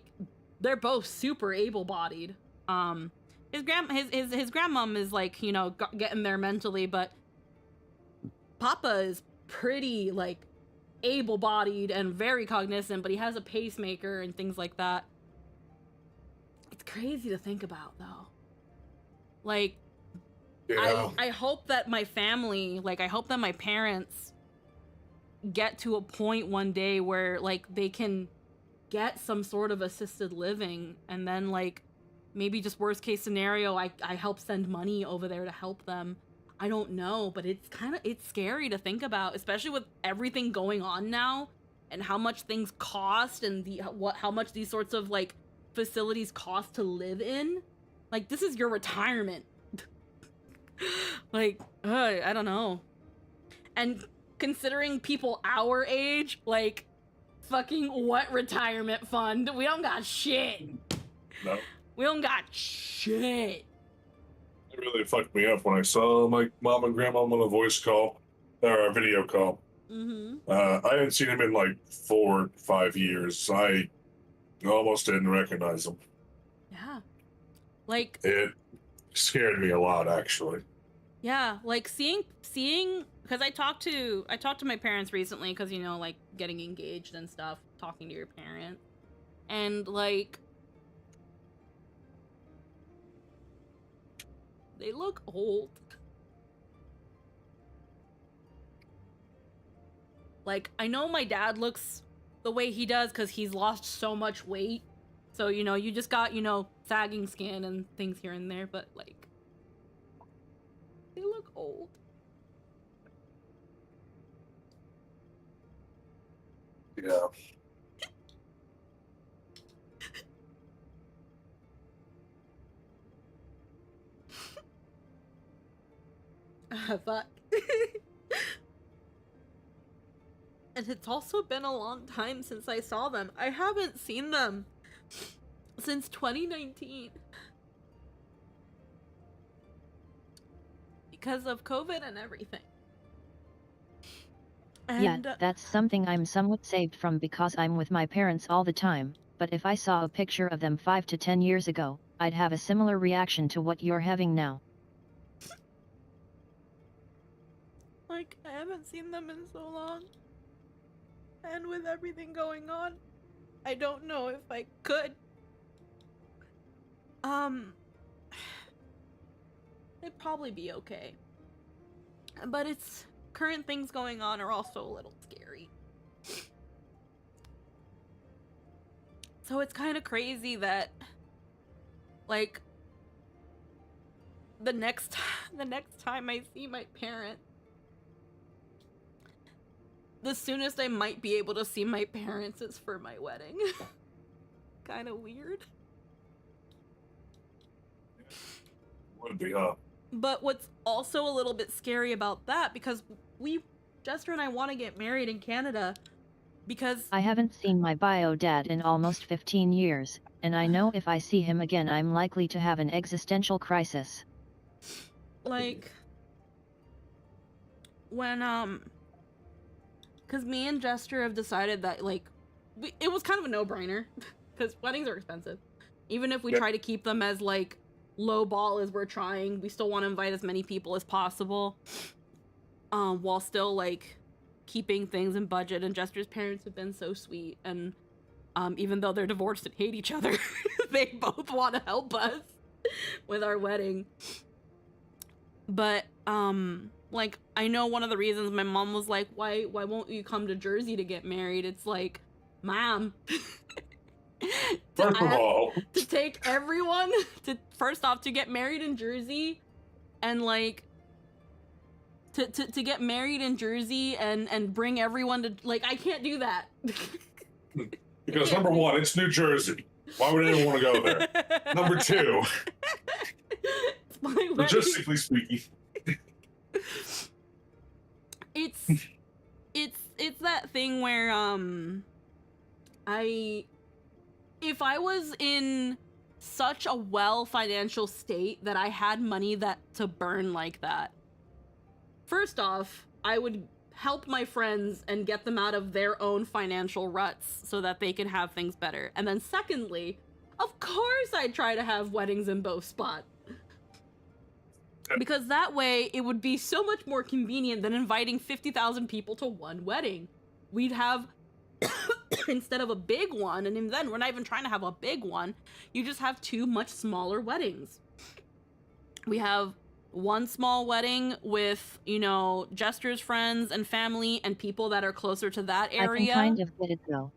they're both super able-bodied. His grandmom is like, you know, getting there mentally, but Papa is pretty like able-bodied and very cognizant, but he has a pacemaker and things like that. It's crazy to think about, though. Like, yeah. I hope that my family, like, I hope that my parents get to a point one day where like they can get some sort of assisted living, and then like maybe just worst case scenario, I help send money over there to help them. I don't know, but it's scary to think about, especially with everything going on now and how much things cost, and how much these sorts of like facilities cost to live in. Like, this is your retirement. Like, I don't know. And considering people our age, like, fucking what retirement fund? We don't got shit. No. We don't got shit. It really fucked me up when I saw my mom and grandma on a voice call, or a video call. Mm-hmm. I hadn't seen him in like 4 or 5 years. I almost didn't recognize him. Yeah. Like, it scared me a lot, actually. Yeah, like seeing because I talked to my parents recently, because, you know, like getting engaged and stuff, talking to your parents, and like they look old. Like, I know my dad looks the way he does because he's lost so much weight, so, you know, you just got, you know, sagging skin and things here and there, but like they look old. Yeah. Fuck. And it's also been a long time since I saw them. I haven't seen them since 2019. Because of COVID and everything. And, yeah, that's something I'm somewhat saved from because I'm with my parents all the time, but if I saw a picture of them 5 to 10 years ago, I'd have a similar reaction to what you're having now. Like, I haven't seen them in so long. And with everything going on, I don't know if I could. it'd probably be okay. But it's current things going on are also a little scary. So it's kind of crazy that, like, the next time I see my parents, the soonest I might be able to see my parents is for my wedding. Kind of weird. Would be, But what's also a little bit scary about that, because Jester and I want to get married in Canada, because I haven't seen my bio dad in almost 15 years, and I know if I see him again I'm likely to have an existential crisis. Like, when, because me and Jester have decided that, like, it was kind of a no-brainer, because weddings are expensive. Even if we try to keep them as, like, low ball as we're trying, we still want to invite as many people as possible, while still, like, keeping things in budget. And Jester's parents have been so sweet, and even though they're divorced and hate each other, they both want to help us with our wedding. But like, I know one of the reasons my mom was like, why won't you come to Jersey to get married? It's like, Mom, first of all, to take everyone to, first off, to get married in Jersey, and like to get married in Jersey and bring everyone to, like, I can't do that. Because number one, it's New Jersey. Why would anyone want to go there? Number two, logistically speaking, it's that thing where if I was in such a well financial state that I had money that to burn like that, first off, I would help my friends and get them out of their own financial ruts so that they can have things better. And then secondly, of course I'd try to have weddings in both spots. Because that way it would be so much more convenient than inviting 50,000 people to one wedding. We'd have, instead of a big one, and even then we're not even trying to have a big one, you just have two much smaller weddings. We have one small wedding with, you know, Jester's friends and family and people that are closer to that area. I can kind of get it though.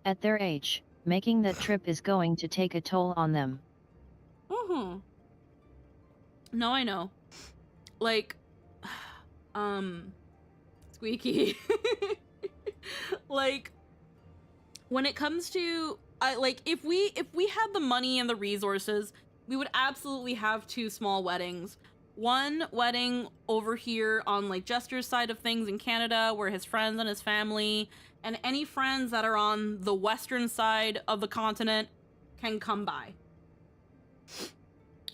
At their age, making that trip is going to take a toll on them. Mm-hmm. No, I know. Like, Squeaky. Like, when it comes to, if we had the money and the resources, we would absolutely have two small weddings. One wedding over here on, like, Jester's side of things in Canada, where his friends and his family and any friends that are on the western side of the continent can come by.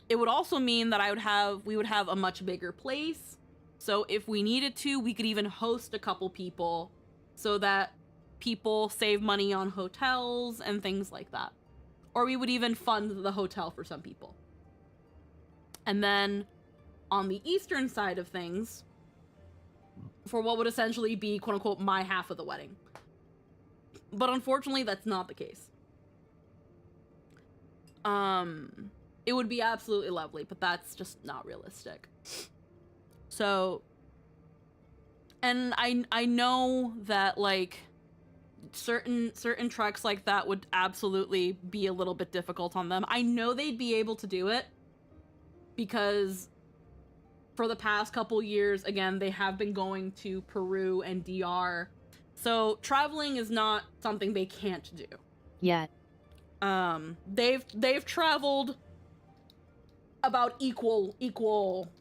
It would also mean that we would have a much bigger place. So if we needed to, we could even host a couple people so that people save money on hotels and things like that. Or we would even fund the hotel for some people. And then on the eastern side of things, for what would essentially be, quote unquote, my half of the wedding. But unfortunately, that's not the case. It would be absolutely lovely, but that's just not realistic. So, and I know that, like, certain treks like that would absolutely be a little bit difficult on them. I know they'd be able to do it because for the past couple years, again, they have been going to Peru and DR. So traveling is not something they can't do. Yet. They've traveled about equal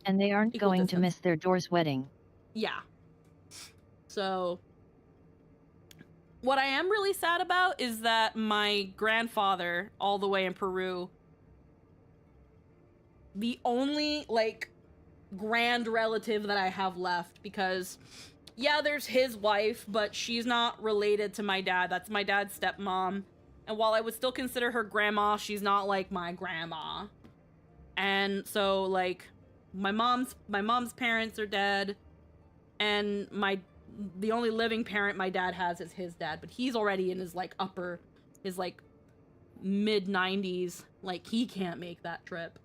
and they aren't going distance. To miss their Doors wedding. Yeah. So what I am really sad about is that my grandfather, all the way in Peru, the only, like, grand relative that I have left, because yeah, there's his wife, but she's not related to my dad. That's my dad's stepmom. And while I would still consider her grandma, she's not like my grandma. And so, like, my mom's parents are dead, and the only living parent my dad has is his dad, but he's already in his mid 90s. Like, he can't make that trip.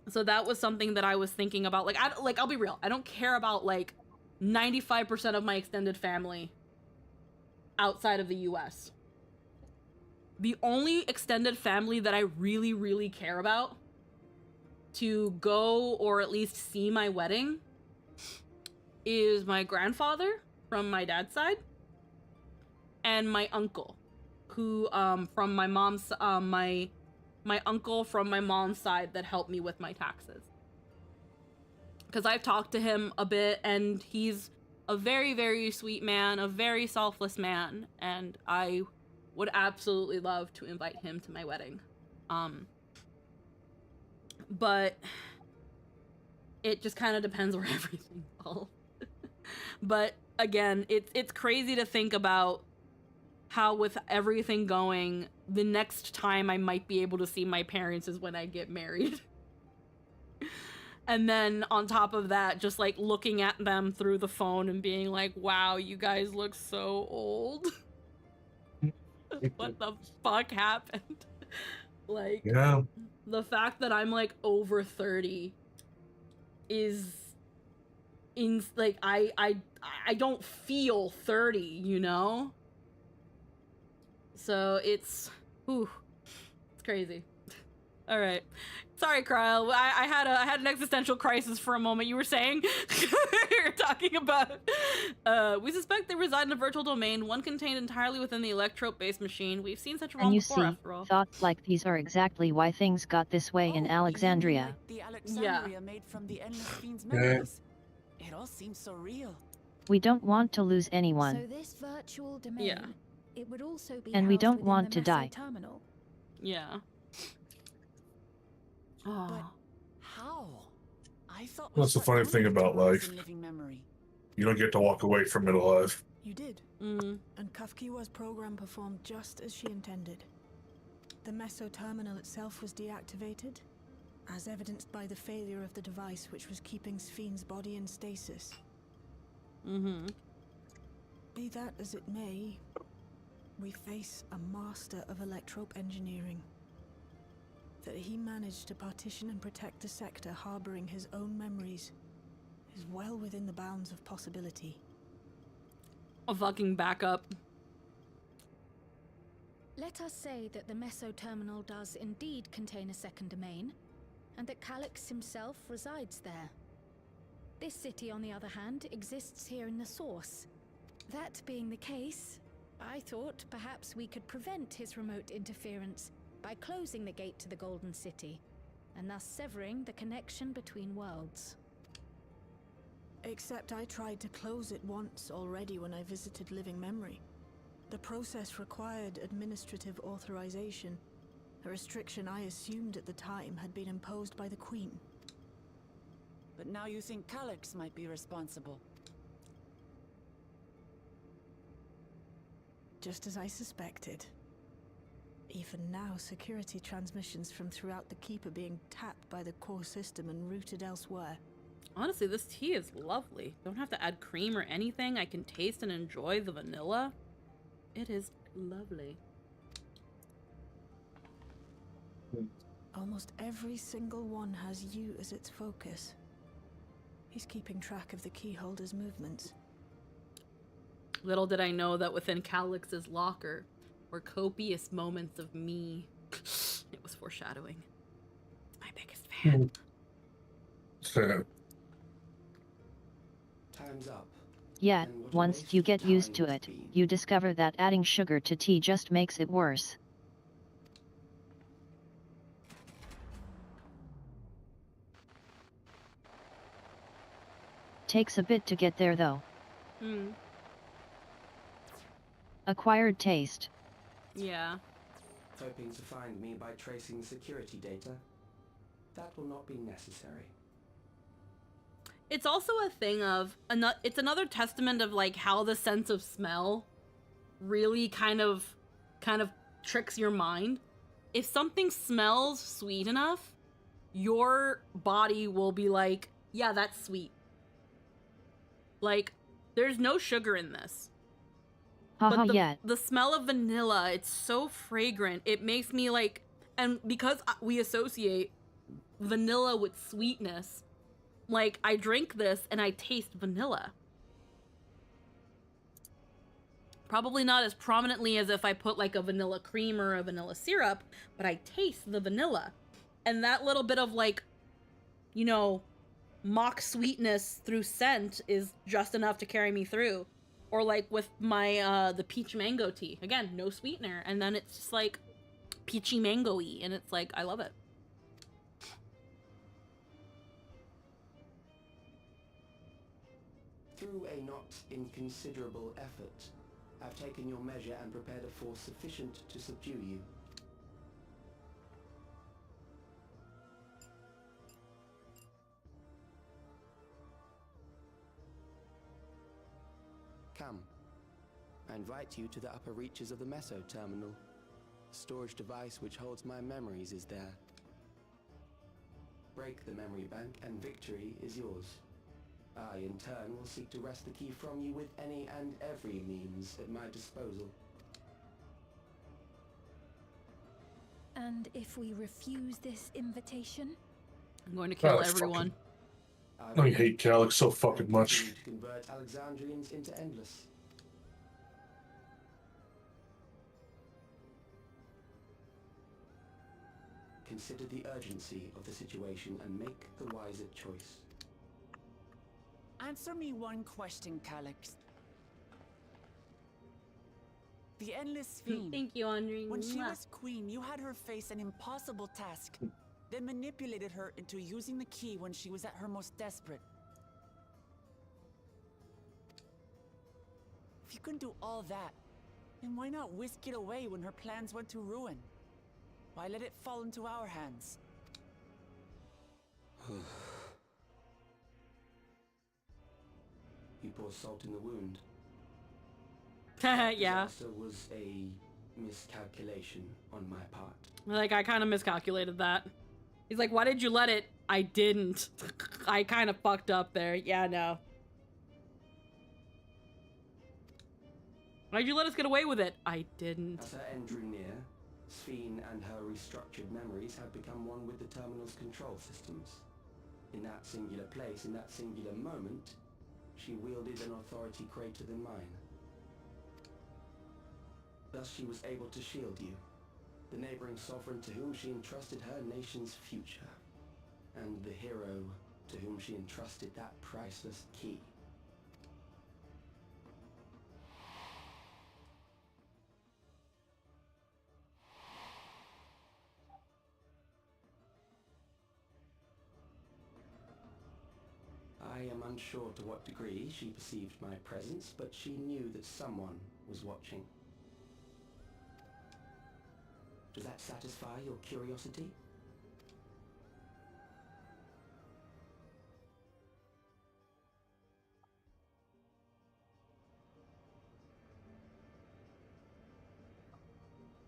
So that was something that I was thinking about. Like, I'll be real. I don't care about, like, 95% of my extended family outside of the US. The only extended family that I really, really care about to go or at least see my wedding is my grandfather from my dad's side and my uncle, who, from my mom's, my uncle from my mom's side that helped me with my taxes. Because I've talked to him a bit, and he's a very, very sweet man, a very selfless man, and I would absolutely love to invite him to my wedding. But it just kind of depends where everything falls. But again, it's crazy to think about how with everything going, the next time I might be able to see my parents is when I get married. And then on top of that, just like looking at them through the phone and being like, wow, you guys look so old. What the fuck happened? Like, yeah. The fact that I'm like over 30 is like I don't feel 30, you know? So it's crazy. All right. Sorry, Kyle. I had an existential crisis for a moment. You were saying you're talking about. We suspect they reside in a virtual domain, one contained entirely within the electrope-based machine. We've seen such a realm before, after all. Thoughts like these are exactly why things got this way in Alexandria. Like the Alexandria made from the endless fiend's memories. It all seems so real. We don't want to lose anyone. So this virtual domain, it would also be and we don't housed want within to the die. terminal. Yeah. But how? I thought That's the funny thing about life. You don't get to walk away from it alive. You did. And Kafkiwa's program performed just as she intended. The meso-terminal itself was deactivated, as evidenced by the failure of the device which was keeping Spheen's body in stasis. Be that as it may, we face a master of electrope engineering. That he managed to partition and protect a sector harboring his own memories is well within the bounds of possibility. A fucking backup. Let us say that the meso-terminal does indeed contain a second domain, and that Calyx himself resides there. This city, on the other hand, exists here in the source. That being the case, I thought perhaps we could prevent his remote interference by closing the gate to the Golden City, and thus severing the connection between worlds. Except I tried to close it once already when I visited Living Memory. The process required administrative authorization, a restriction I assumed at the time had been imposed by the Queen. But now you think Calyx might be responsible. Just as I suspected. Even now, security transmissions from throughout the keep are being tapped by the core system and routed elsewhere. Honestly, this tea is lovely. Don't have to add cream or anything. I can taste and enjoy the vanilla. It is lovely. Almost every single one has you as its focus. He's keeping track of the keyholder's movements. Little did I know that within Calyx's locker were copious moments of me. It was foreshadowing. My biggest fan. Time's up. Yeah, once you get used to it, you discover that adding sugar to tea just makes it worse. Takes a bit to get there though. Acquired taste. Yeah. Hoping to find me by tracing security data? That will not be necessary. It's also a thing of, it's another testament of like how the sense of smell really kind of tricks your mind. If something smells sweet enough, your body will be like, yeah, that's sweet. Like, there's no sugar in this. But the smell of vanilla, it's so fragrant. It makes me like, and because we associate vanilla with sweetness. Like, I drink this and I taste vanilla. Probably not as prominently as if I put like a vanilla cream or a vanilla syrup, but I taste the vanilla. And that little bit of like, you know, mock sweetness through scent is just enough to carry me through. Or like with my, the peach mango tea. Again, no sweetener. And then it's just like peachy mango-y. And it's like, I love it. Through a not inconsiderable effort, I've taken your measure and prepared a force sufficient to subdue you. Come. I invite you to the upper reaches of the Meso Terminal. The storage device which holds my memories is there. Break the memory bank and victory is yours. I, in turn, will seek to wrest the key from you with any and every means at my disposal. And if we refuse this invitation? I'm going to kill that's everyone. I hate Calyx so fucking much. To convert Alexandrians into endless. Consider the urgency of the situation and make the wiser choice. Answer me one question, Calyx. The Endless Fiend. Thank you, Andre. When she was queen, you had her face an impossible task, then manipulated her into using the key when she was at her most desperate. If you can do all that, then why not whisk it away when her plans went to ruin? Why let it fall into our hands? You pour salt in the wound. Yeah. Disaster was a miscalculation on my part. Like, I kind of miscalculated that. He's like, why did you let it? I didn't. I kind of fucked up there. Yeah, no. Why'd you let us get away with it? I didn't. As her end drew near, Sphene and her restructured memories had become one with the terminal's control systems. In that singular place, in that singular moment, she wielded an authority greater than mine. Thus she was able to shield you, the neighboring sovereign to whom she entrusted her nation's future, and the hero to whom she entrusted that priceless key. I am unsure to what degree she perceived my presence, but she knew that someone was watching. Does that satisfy your curiosity?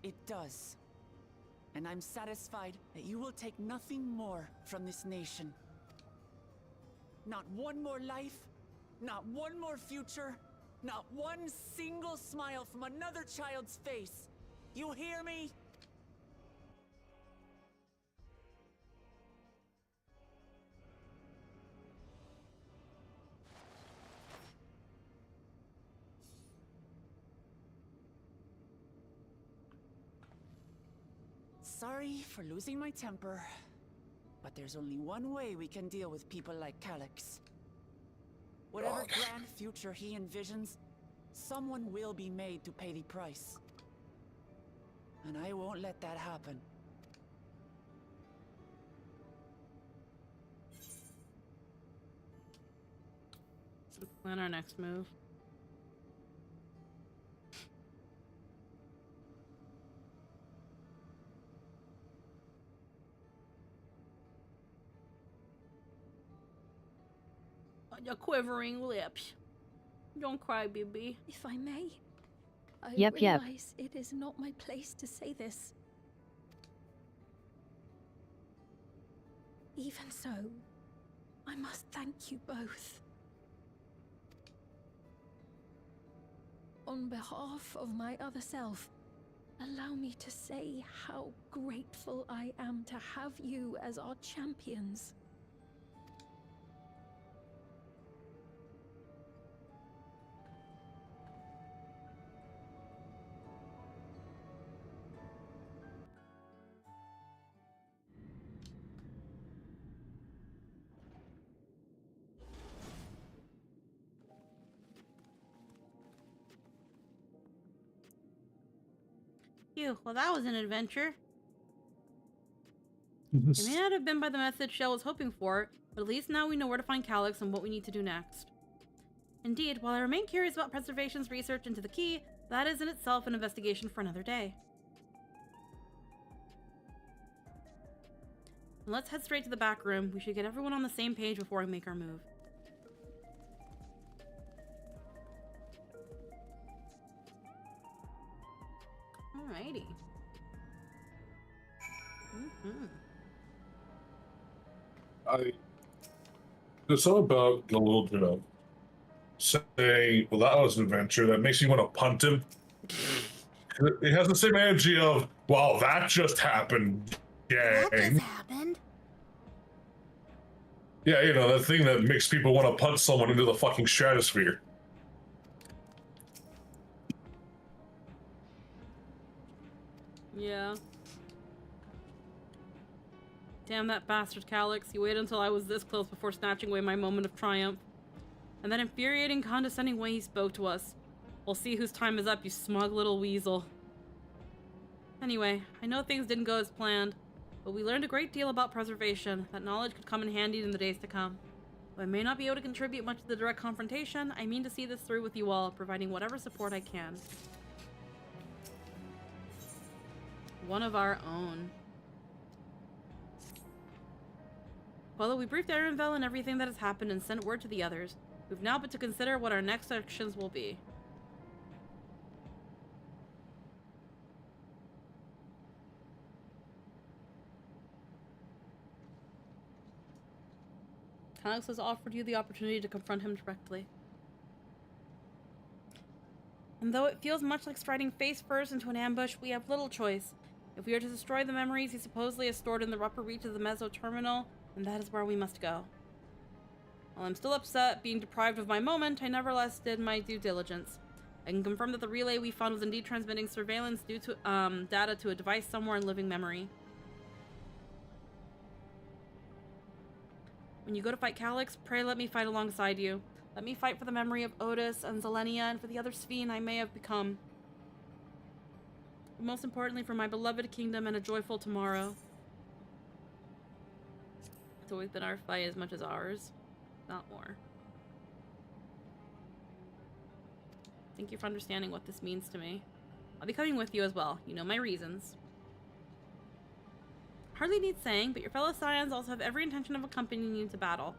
It does. And I'm satisfied that you will take nothing more from this nation. Not one more life, not one more future, not one single smile from another child's face. You hear me? Sorry for losing my temper, but there's only one way we can deal with people like Calyx. Whatever grand future he envisions, someone will be made to pay the price. And I won't let that happen. Let's plan our next move. Your quivering lips. Don't cry, baby. If I may, I Yep. realize it is not my place to say this. Even so, I must thank you both. On behalf of my other self, Allow me to say how grateful I am to have you as our champions. Phew, well that was an adventure. It may not have been by the method Shell was hoping for, but at least now we know where to find Calyx and what we need to do next. Indeed, while I remain curious about Preservation's research into the key, that is in itself an investigation for another day. And let's head straight to the back room. We should get everyone on the same page before we make our move. Alrighty. There's something about Galudra saying, well, that was an adventure that makes you want to punt him. It has the same energy of, wow, that just happened. Yeah. That just happened? Yeah, you know, that thing that makes people want to punt someone into the fucking stratosphere. Yeah. Damn that bastard Calyx. He waited until I was this close before snatching away my moment of triumph. And that infuriating, condescending way he spoke to us. We'll see whose time is up, you smug little weasel. Anyway, I know things didn't go as planned, but we learned a great deal about preservation. That knowledge could come in handy in the days to come. Though I may not be able to contribute much to the direct confrontation, I mean to see this through with you all, providing whatever support I can. One of our own. Well, we briefed Erenvel and everything that has happened and sent word to the others. We've now but to consider what our next actions will be. Calyx has offered you the opportunity to confront him directly. And though it feels much like striding face first into an ambush, we have little choice. If we are to destroy the memories he supposedly has stored in the upper reach of the Meso Terminal, then that is where we must go. While I'm still upset being deprived of my moment, I nevertheless did my due diligence. I can confirm that the relay we found was indeed transmitting surveillance due to data to a device somewhere in living memory. When you go to fight Calyx, pray let me fight alongside you. Let me fight for the memory of Otis and Zelenia and for the other Sphene I may have become. But most importantly, for my beloved kingdom and a joyful tomorrow. It's always been our fight as much as ours, not more. Thank you for understanding what this means to me. I'll be coming with you as well. You know my reasons. Hardly needs saying, but your fellow Scions also have every intention of accompanying you to battle.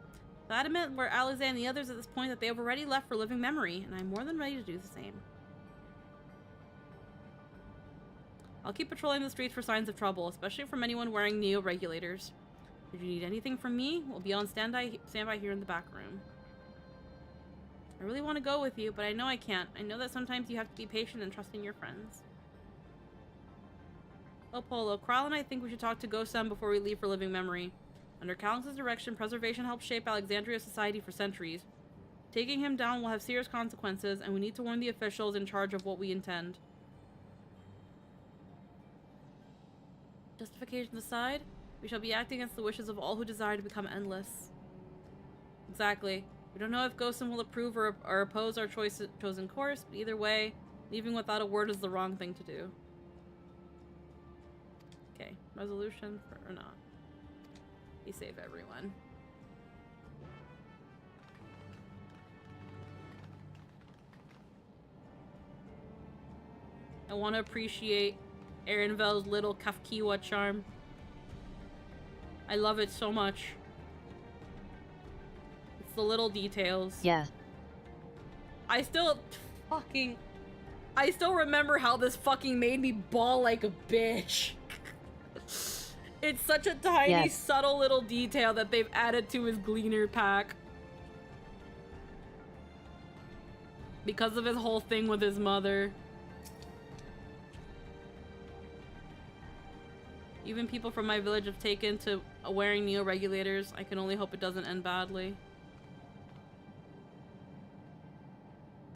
So adamant were Alize and the others at this point that they have already left for living memory, and I'm more than ready to do the same. I'll keep patrolling the streets for signs of trouble, especially from anyone wearing neo-regulators. If you need anything from me, we'll be on standby here in the back room. I really want to go with you, but I know I can't. I know that sometimes you have to be patient and trust in your friends. Oh, Poeloh, Kral and I think we should talk to Gosem before we leave for living memory. Under Calyx's direction, preservation helped shape Alexandria's society for centuries. Taking him down will have serious consequences, and we need to warn the officials in charge of what we intend. Justification aside, we shall be acting against the wishes of all who desire to become endless. Exactly. We don't know if Gosem will approve or oppose our chosen course, but either way, leaving without a word is the wrong thing to do. Okay, resolution or not. Be safe, everyone. I want to appreciate Erenvel's little Kafkiwa charm. I love it so much. It's the little details. Yes. I still remember how this fucking made me bawl like a bitch. It's such a tiny, subtle little detail that they've added to his Gleaner pack. Because of his whole thing with his mother. Even people from my village have taken to wearing neo-regulators. I can only hope it doesn't end badly.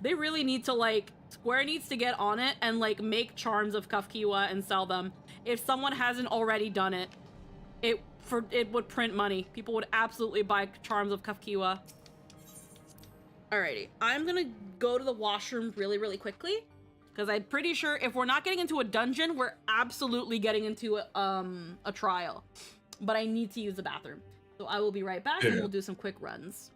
They really need to, like, Square needs to get on it and, like, make charms of Kafkiwa and sell them. If someone hasn't already done it, it would print money. People would absolutely buy charms of Kafkiwa. Alrighty, I'm gonna go to the washroom really, really quickly. Because I'm pretty sure if we're not getting into a dungeon, we're absolutely getting into a trial. But I need to use the bathroom. So I will be right back and we'll do some quick runs.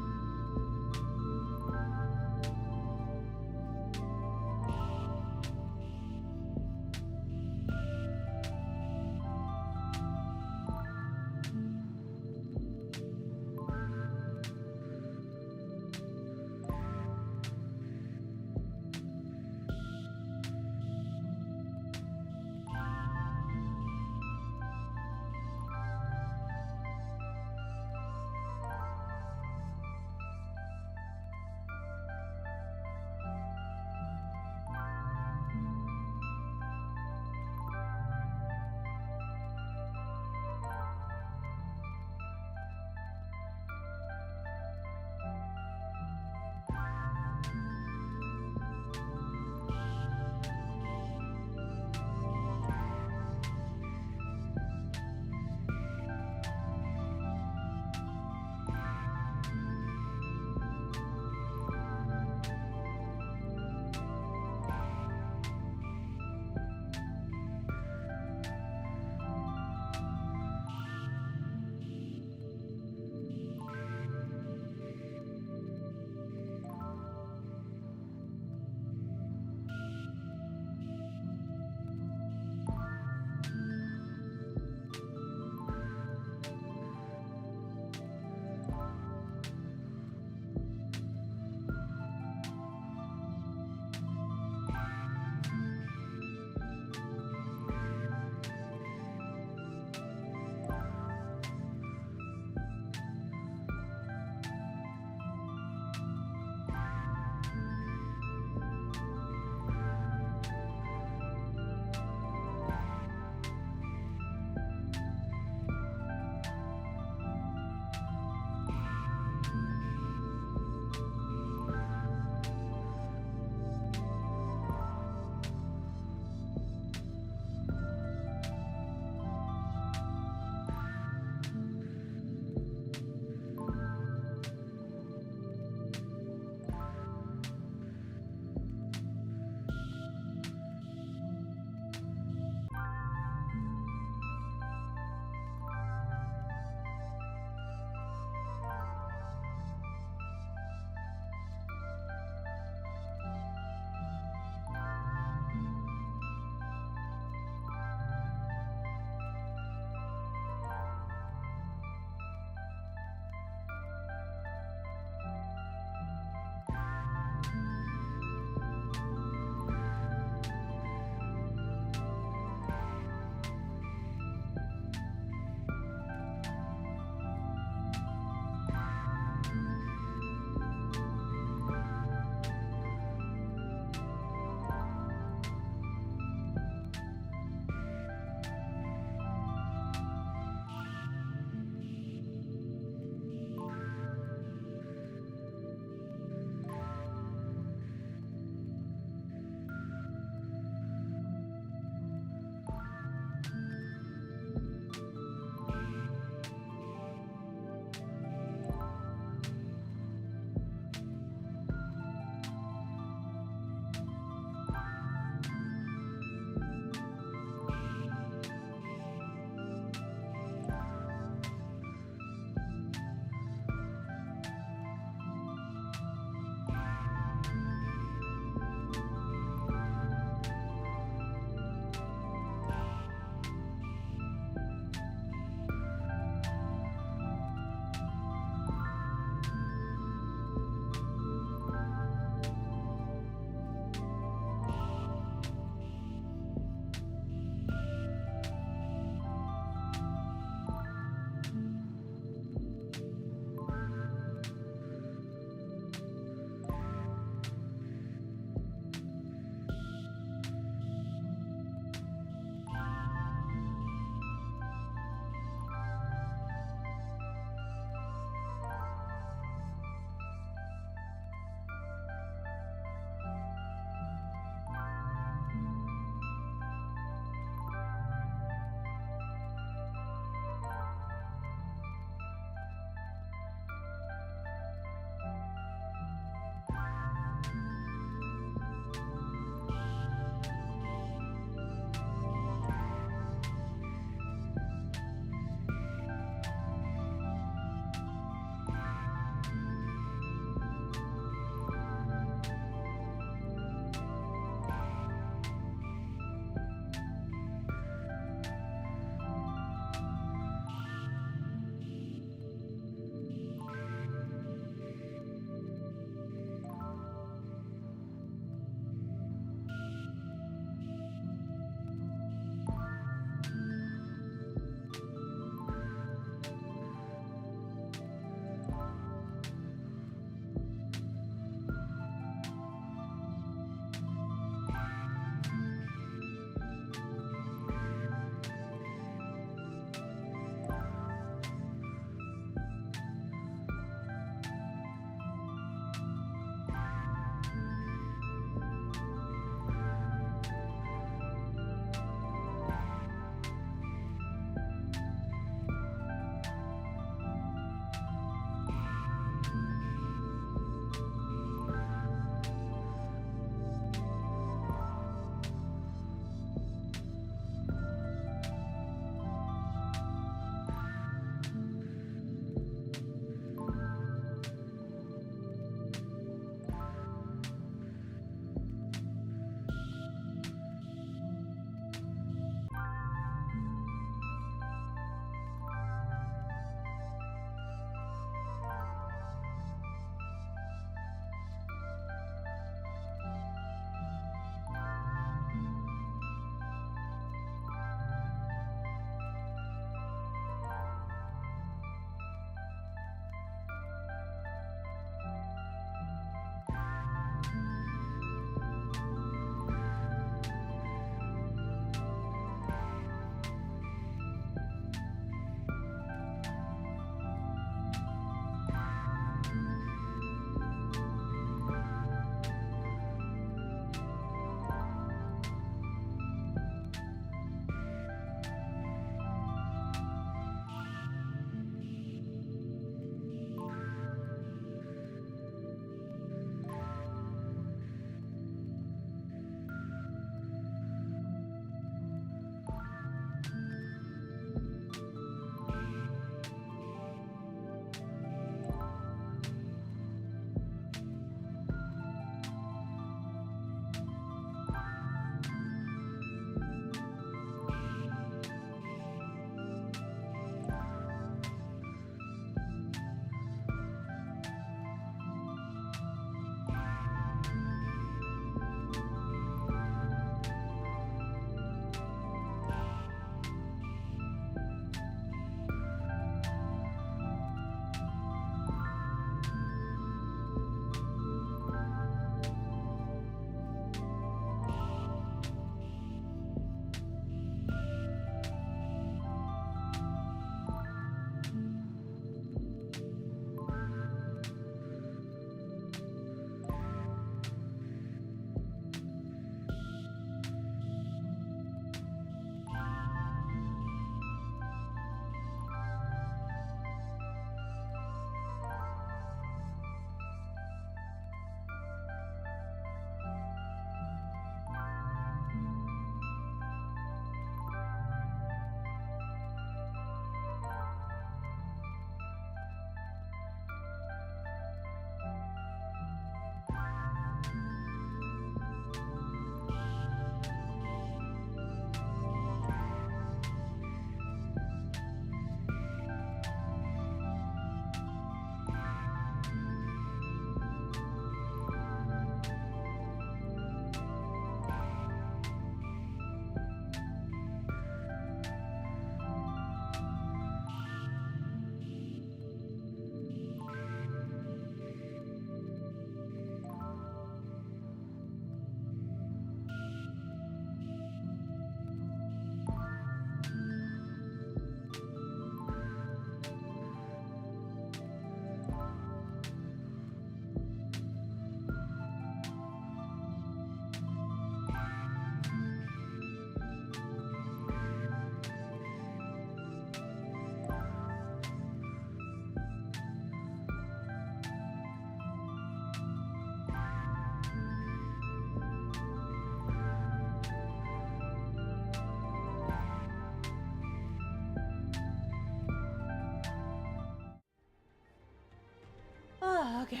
Okay.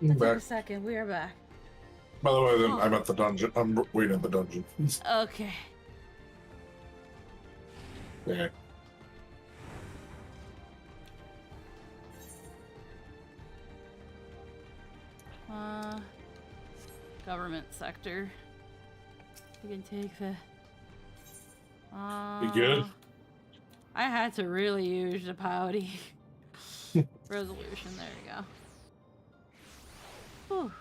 I'm That took back. a second. We are back. By the way, then I'm at the dungeon. I'm waiting at the dungeon. Okay. Yeah. Government sector. You can take the. You good? I had to really use the pouty resolution. There you go. Whew.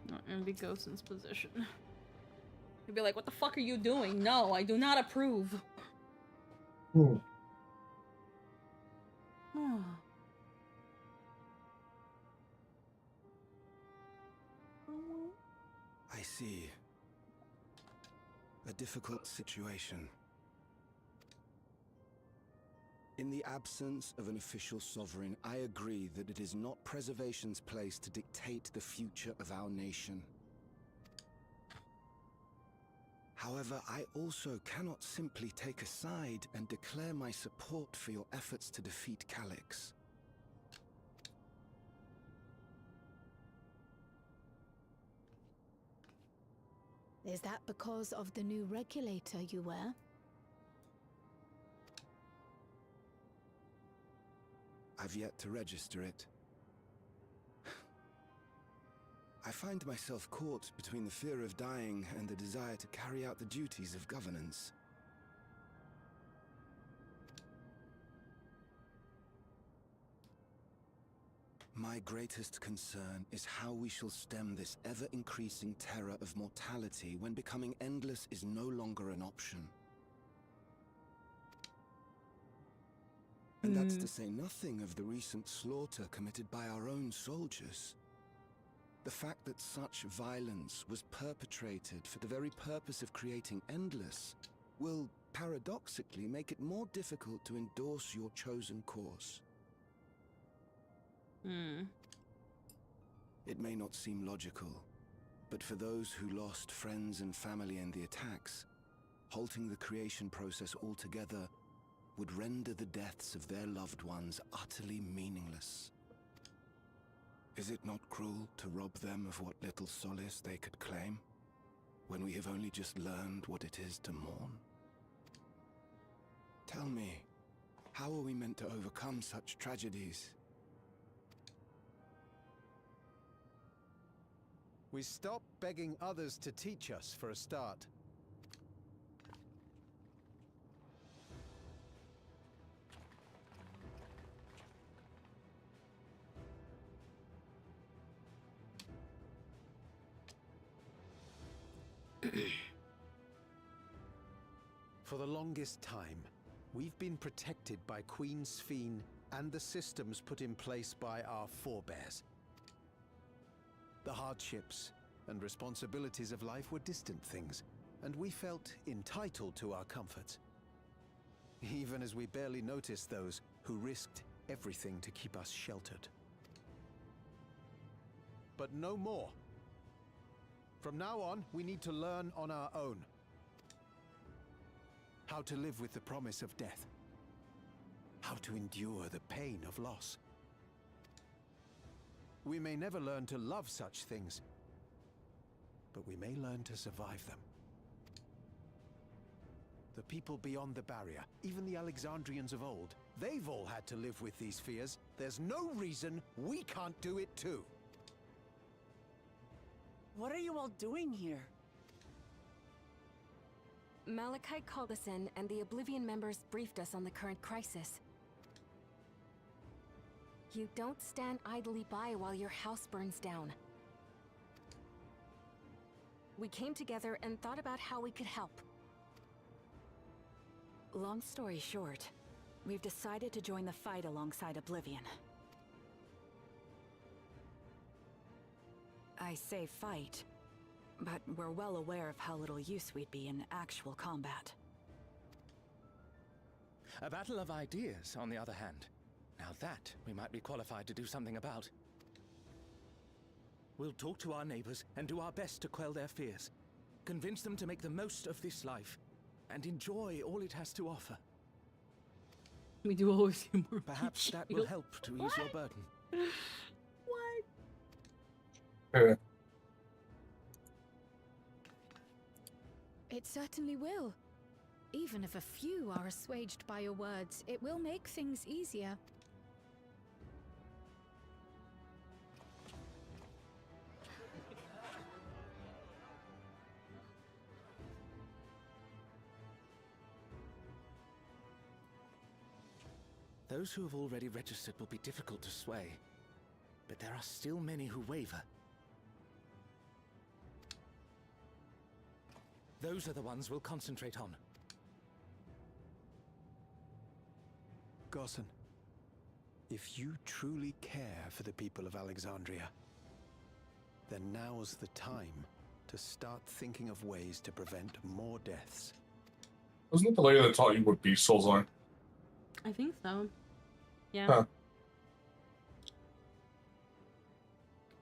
Not gonna be Ghostin's position. He'd be like, "What the fuck are you doing? No, I do not approve." I see. A difficult situation. In the absence of an official sovereign, I agree that it is not Preservation's place to dictate the future of our nation. However, I also cannot simply take a side and declare my support for your efforts to defeat Calyx. Is that because of the new regulator you wear? I've yet to register it. I find myself caught between the fear of dying and the desire to carry out the duties of governance. My greatest concern is how we shall stem this ever-increasing terror of mortality when becoming endless is no longer an option. And that's to say nothing of the recent slaughter committed by our own soldiers. The fact that such violence was perpetrated for the very purpose of creating endless will, paradoxically, make it more difficult to endorse your chosen course. It may not seem logical, but for those who lost friends and family in the attacks, halting the creation process altogether would render the deaths of their loved ones utterly meaningless. Is it not cruel to rob them of what little solace they could claim, when we have only just learned what it is to mourn? Tell me, how are we meant to overcome such tragedies? We stop begging others to teach us for a start. For the longest time, we've been protected by Queen Sphene and the systems put in place by our forebears. The hardships and responsibilities of life were distant things, and we felt entitled to our comforts, even as we barely noticed those who risked everything to keep us sheltered. But no more. From now on, we need to learn on our own. How to live with the promise of death. How to endure the pain of loss. We may never learn to love such things, but we may learn to survive them. The people beyond the barrier, even the Alexandrians of old, they've all had to live with these fears. There's no reason we can't do it too. What are you all doing here? Malachite called us in, and the Oblivion members briefed us on the current crisis. You don't stand idly by while your house burns down. We came together and thought about how we could help. Long story short, we've decided to join the fight alongside Oblivion. I say fight, but we're well aware of how little use we'd be in actual combat. A battle of ideas, on the other hand. Now that we might be qualified to do something about. We'll talk to our neighbors and do our best to quell their fears. Convince them to make the most of this life and enjoy all it has to offer. We do always see more. Perhaps that will help to ease your burden. What? It certainly will. Even if a few are assuaged by your words, it will make things easier. Those who have already registered will be difficult to sway, but there are still many who waver. Those are the ones we'll concentrate on. Gossan, if you truly care for the people of Alexandria, then now's the time to start thinking of ways to prevent more deaths. Wasn't it the lady that taught you what beast souls are? I think so. Yeah. Huh.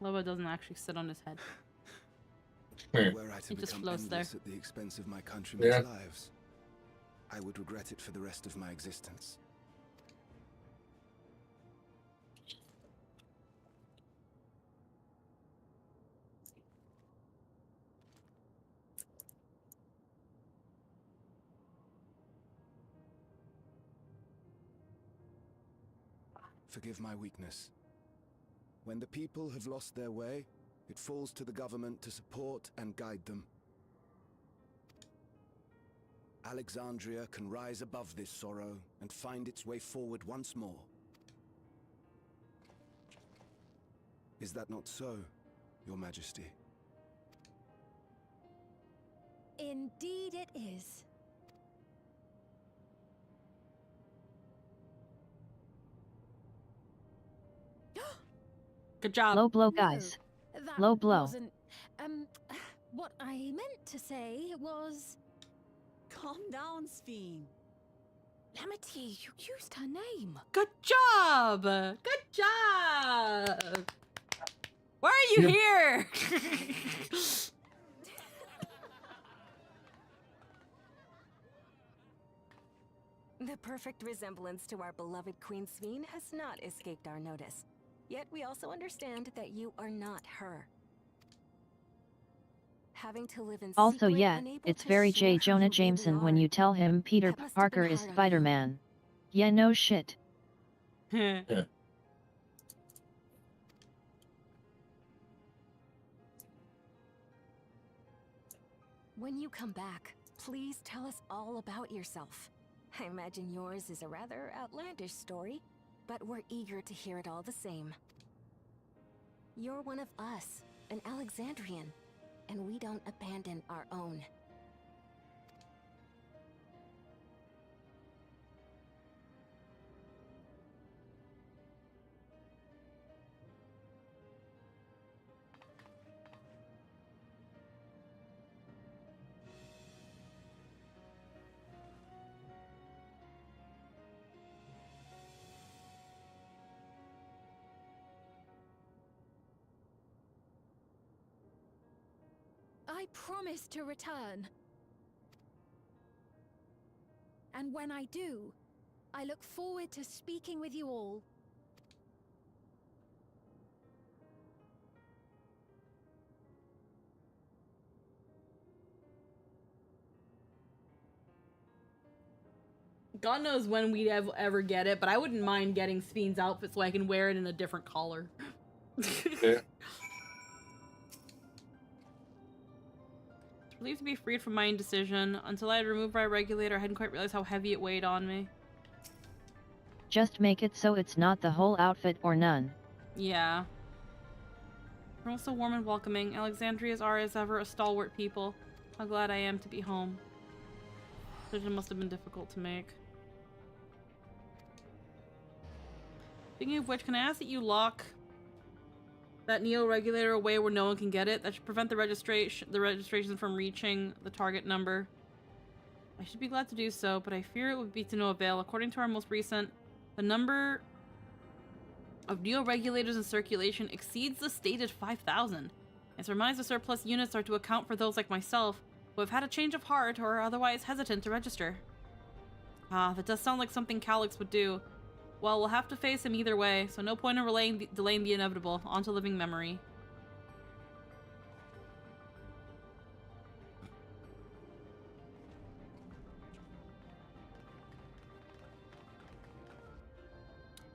Loba doesn't actually sit on his head. Were I to He just become floats there. endless at the expense of my countrymen's Yeah. lives, I would regret it for the rest of my existence. Forgive my weakness. When the people have lost their way, it falls to the government to support and guide them. Alexandria can rise above this sorrow and find its way forward once more. Is that not so, Your Majesty? Indeed it is. Good job. Low blow, guys. That Low blow. wasn't... what I meant to say was... Calm down, Sphene. Lamity, you used her name. Good job! Good job! Why are you here? The perfect resemblance to our beloved Queen Sphene has not escaped our notice. Yet we also understand that you are not her. Having to live in Also, secret, yeah, unable it's to very share J. who Jonah you really Jameson when are. you tell him Peter That must have Parker been is hard on you. Spider-Man. Yeah, no shit. When you come back, please tell us all about yourself. I imagine yours is a rather outlandish story, but we're eager to hear it all the same. You're one of us, an Alexandrian, and we don't abandon our own. I promise to return. And when I do, I look forward to speaking with you all. God knows when we'd ever get it, but I wouldn't mind getting Sphene's outfit so I can wear it in a different color. Yeah. Relieved to be freed from my indecision. Until I had removed my regulator, I hadn't quite realized how heavy it weighed on me. Just make it so it's not the whole outfit or none. Yeah. We're also warm and welcoming. Alexandria's are, as ever, a stalwart people. How glad I am to be home. Decision must have been difficult to make. Speaking of which, can I ask that you lock that Neo regulator away where no one can get it? That should prevent the registration from reaching the target number. I should be glad to do so, but I fear it would be to no avail. According to our most recent, the number of neo-regulators in circulation exceeds the stated 5,000. It reminds the surplus units are to account for those like myself who have had a change of heart or are otherwise hesitant to register. Ah, that does sound like something Calyx would do. Well, we'll have to face him either way, so no point in delaying the inevitable. On to living memory.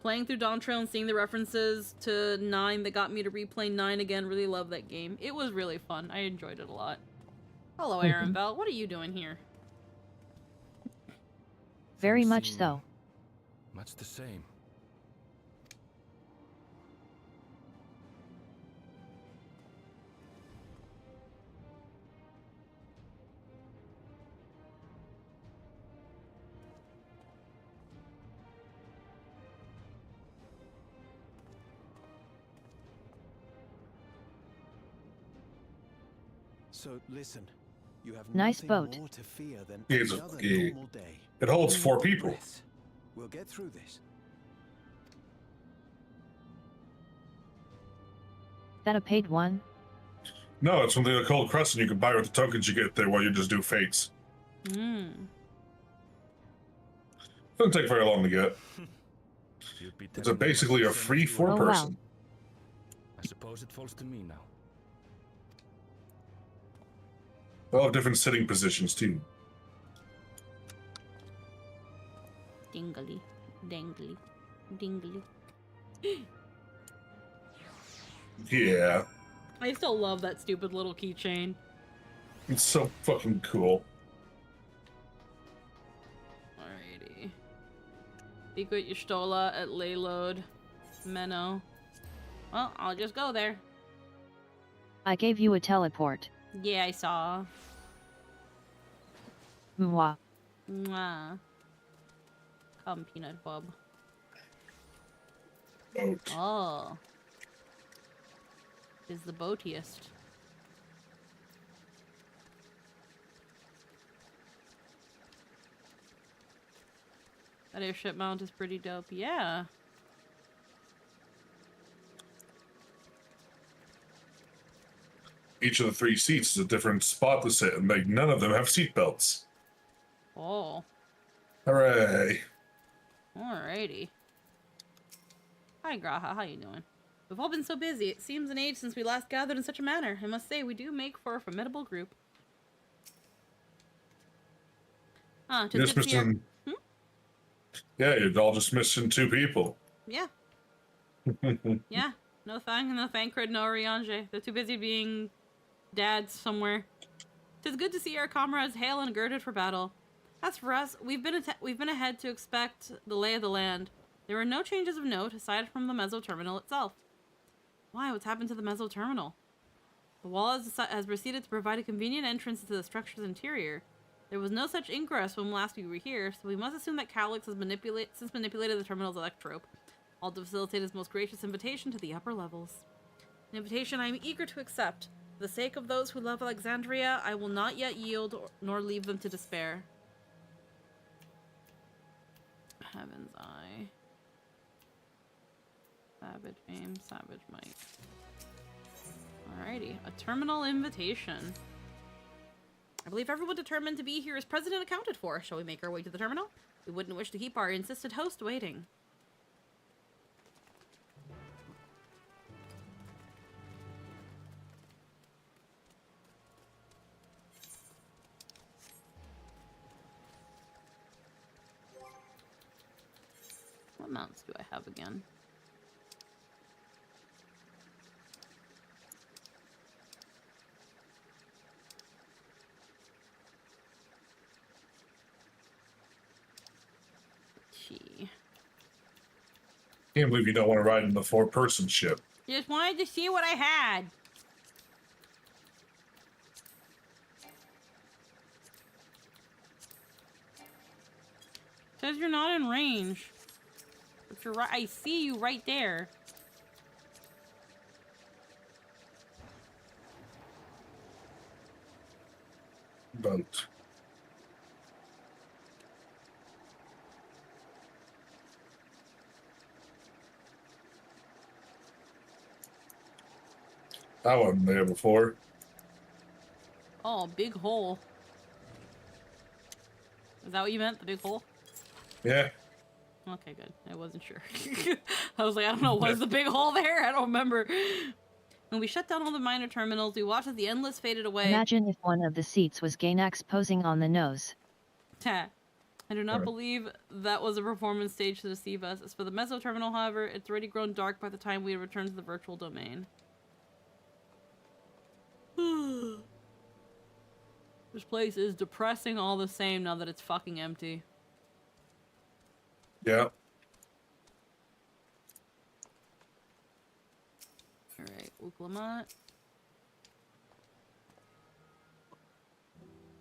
Playing through Dawn Trail and seeing the references to 9 that got me to replay 9 again, really love that game. It was really fun. I enjoyed it a lot. Hello, Aaron Bell. What are you doing here? Very much so. Much the same. So listen, you have nice nothing boat. more to fear than It's another a- normal day. It holds 4 people. Rest. We'll get through this. That a paid one? No, it's from the Occult Crescent. You can buy with the tokens you get there while you just do fates. Doesn't take very long to get. It's basically a free 4-person. I suppose it falls to me now. They'll have different sitting positions too. Dingly, dangly, dingly. Yeah. I still love that stupid little keychain. It's so fucking cool. Alrighty. Secret Y'shtola at Layload. Menno. Well, I'll just go there. I gave you a teleport. Yeah, I saw. Mwah. Mwah. Come, Peanut Bub. Boat. Oh. Is the boatiest. That airship mount is pretty dope. Yeah. Each of the 3 seats is a different spot to sit, and none of them have seat belts. Oh. Hooray. Alrighty. Hi, Graha. How you doing? We've all been so busy. It seems an age since we last gathered in such a manner. I must say, we do make for a formidable group. Just Just good to see our... missing... Yeah, you're all just missing 2 people. Yeah. Yeah. No Thancred, no Riange. They're too busy being dads somewhere. 'Tis good to see our comrades hale and girded for battle. As for us, we've been ahead to expect the lay of the land. There are no changes of note aside from the Meso Terminal itself. Why? What's happened to the Meso Terminal? The wall has proceeded to provide a convenient entrance into the structure's interior. There was no such ingress when last we were here, so we must assume that Calyx has manipulated the terminal's electrope, all to facilitate his most gracious invitation to the upper levels. An invitation I am eager to accept. For the sake of those who love Alexandria, I will not yet yield nor leave them to despair. Heaven's Eye. Savage aim, savage might. Alrighty, a terminal invitation. I believe everyone determined to be here is present and accounted for. Shall we make our way to the terminal? We wouldn't wish to keep our insisted host waiting. What mounts do I have again? Can't believe you don't want to ride in the 4-person ship. Just wanted to see what I had. Says you're not in range. But you're right. I see you right there. Boat. I wasn't there before. Oh, big hole. Is that what you meant? The big hole? Yeah. Okay, good. I wasn't sure. I was like, I don't know, was the big hole there? I don't remember. When we shut down all the minor terminals, we watched as the endless faded away. Imagine if one of the seats was Gainax posing on the nose. I do not believe that was a performance stage to deceive us. As for the meso terminal, however, it's already grown dark by the time we return to the virtual domain. This place is depressing all the same now that it's fucking empty. Yeah. Alright, Uklamat.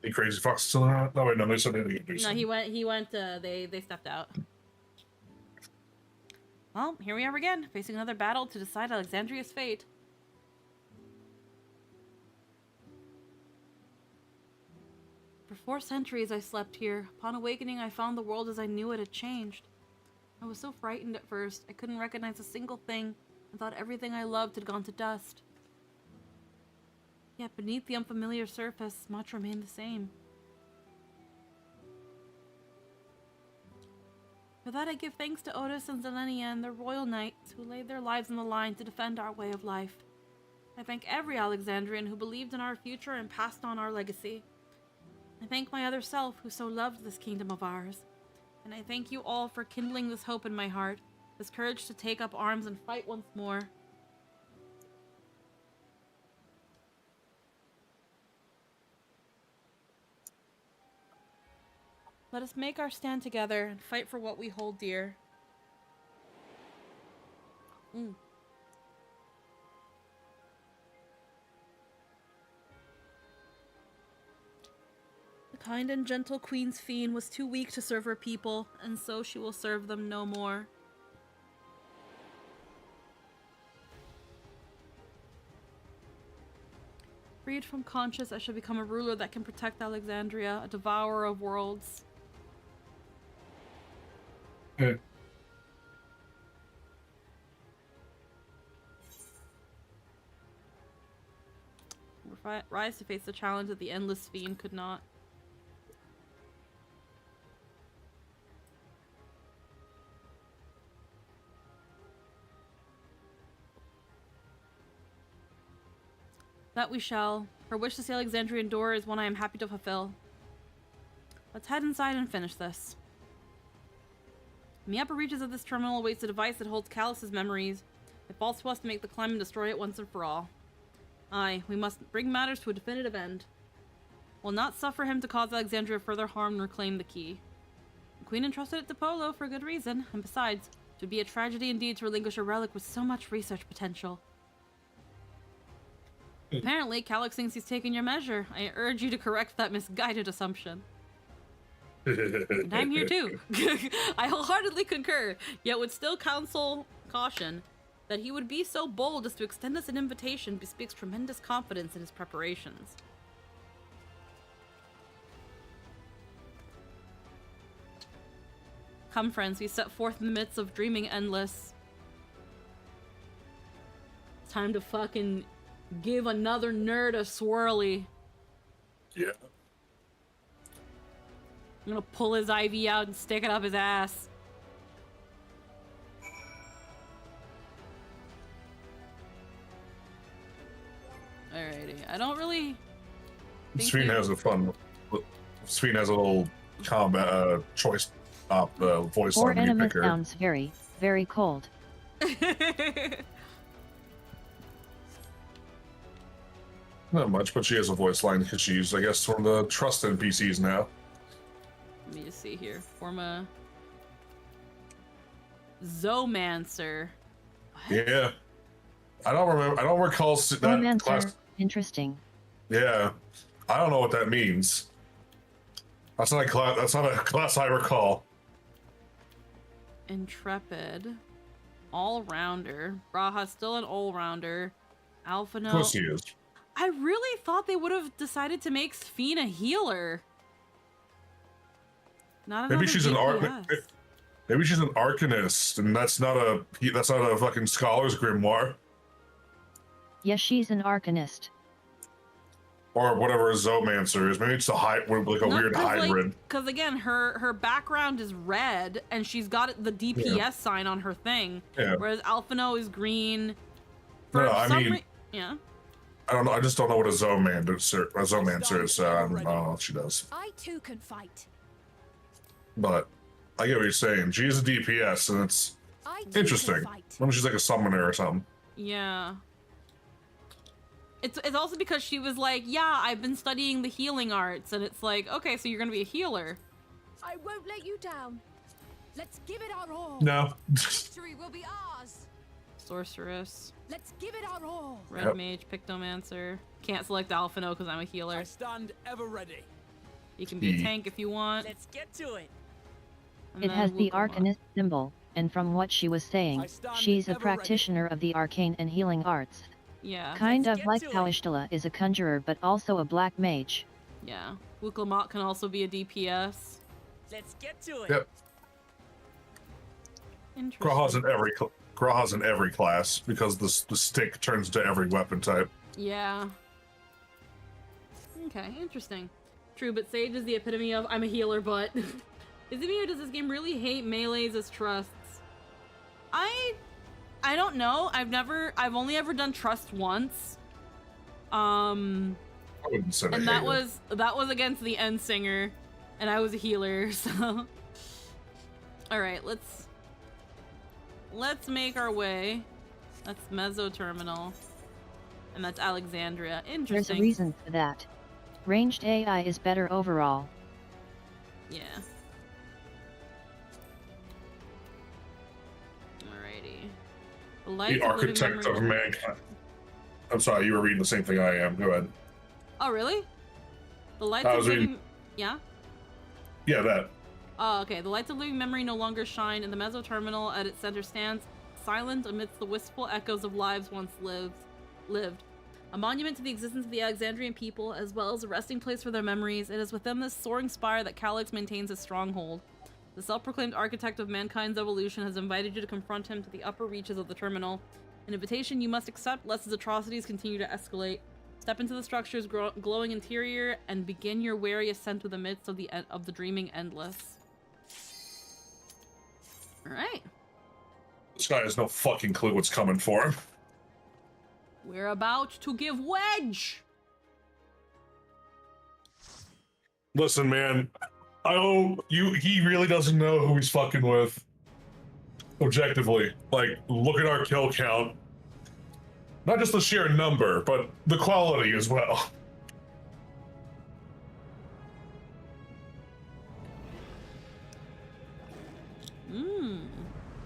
The crazy fox still around? No, wait, no, they said they didn't do No, something. he went, they stepped out. Well, here we are again, facing another battle to decide Alexandria's fate. For 4 centuries I slept here. Upon awakening, I found the world as I knew it had changed. I was so frightened at first, I couldn't recognize a single thing, and thought everything I loved had gone to dust. Yet beneath the unfamiliar surface, much remained the same. For that I give thanks to Otis and Zelenia and their royal knights who laid their lives on the line to defend our way of life. I thank every Alexandrian who believed in our future and passed on our legacy. I thank my other self who so loved this kingdom of ours. And I thank you all for kindling this hope in my heart, this courage to take up arms and fight once more. Let us make our stand together and fight for what we hold dear. The kind and gentle Queen's Fiend was too weak to serve her people, and so she will serve them no more. Freed from conscience, I shall become a ruler that can protect Alexandria, a devourer of worlds. Rise to face the challenge that the endless fiend could not. That we shall. Her wish to see Alexandria endure is one I am happy to fulfill. Let's head inside and finish this. In the upper reaches of this terminal awaits a device that holds Callus's memories. It falls to us to make the climb and destroy it once and for all. Aye, we must bring matters to a definitive end. We'll not suffer him to cause Alexandria further harm and reclaim the key. The Queen entrusted it to Poeloh for a good reason, and besides, it would be a tragedy indeed to relinquish a relic with so much research potential. Apparently, Callux thinks he's taken your measure. I urge you to correct that misguided assumption. And I'm here too. I wholeheartedly concur, yet would still counsel caution that he would be so bold as to extend us an invitation bespeaks tremendous confidence in his preparations. Come, friends, we set forth in the midst of dreaming endless. It's time to fucking give another nerd a swirly. Yeah. I'm gonna pull his IV out and stick it up his ass. Alrighty, I don't really think Sphene has a fun. Sphene has a little combat choice voice Poor line when you enema pick her. sounds very, very cold. Not much, but she has a voice line because she's, I guess, one of the trust NPCs now. Let me just see here. Form a Zoomancer. Yeah. I don't remember. I don't recall that class. Interesting. Yeah. I don't know what that means. That's not a class. That's not a class I recall. Intrepid. All-rounder. Braha's still an all-rounder. Alphano. Of course he is. I really thought they would have decided to make Sphene a healer. Not Maybe she's DPS. Maybe she's an arcanist, and that's not a fucking scholar's grimoire. Yes, she's an arcanist. Or whatever a Zoomancer is. Maybe it's like a weird hybrid. Because again, her background is red, and she's got the DPS sign on her thing. Yeah. Whereas Alphino is green. Yeah. I don't know. I just don't know what a Zoomancer is. I don't know what she does. I too can fight. But I get what you're saying. She is a DPS, and it's interesting. Maybe she's like a summoner or something. Yeah. It's also because she was like, yeah, I've been studying the healing arts, and it's like, okay, so you're gonna be a healer. I won't let you down. Let's give it our all. No. Victory will be ours. Sorceress. Let's give it our all. Red Mage, Pictomancer. Can't select Alphino because I'm a healer. I stand ever ready. You can be a tank if you want. Let's get to it. It has the arcanist symbol, and from what she was saying, she's a practitioner of the arcane and healing arts. Yeah. Kind of like how Ishtala is a conjurer but also a black mage. Yeah. Wuklamot can also be a DPS. Let's get to it. Yep. Interesting. Graha's in every class because the stick turns to every weapon type. Yeah. Okay, interesting. True, but Sage is the epitome of I'm a healer, but is it me or does this game really hate melees as trusts? I don't know. I've only ever done trust once. I wouldn't say and that was against the End Singer, and I was a healer, so alright, let's make our way. That's Mezzo Terminal. And that's Alexandria. Interesting. There's a reason for that. Ranged AI is better overall. Yeah. Alrighty. The architect of mankind. I'm sorry, you were reading the same thing I am. Go ahead. Oh, really? The lights of living... Yeah? Yeah, that. Oh, okay. The lights of living memory no longer shine, and the Mezzo Terminal at its center stands silent amidst the wistful echoes of lives once lived. A monument to the existence of the Alexandrian people, as well as a resting place for their memories, it is within this soaring spire that Calyx maintains his stronghold. The self-proclaimed architect of mankind's evolution has invited you to confront him to the upper reaches of the terminal. An invitation you must accept lest his atrocities continue to escalate. Step into the structure's glowing interior and begin your wary ascent to the midst of the dreaming endless. Alright. This guy has no fucking clue what's coming for him. We're about to give Wedge! Listen, man. He really doesn't know who he's fucking with. Objectively. Like, look at our kill count. Not just the sheer number, but the quality as well.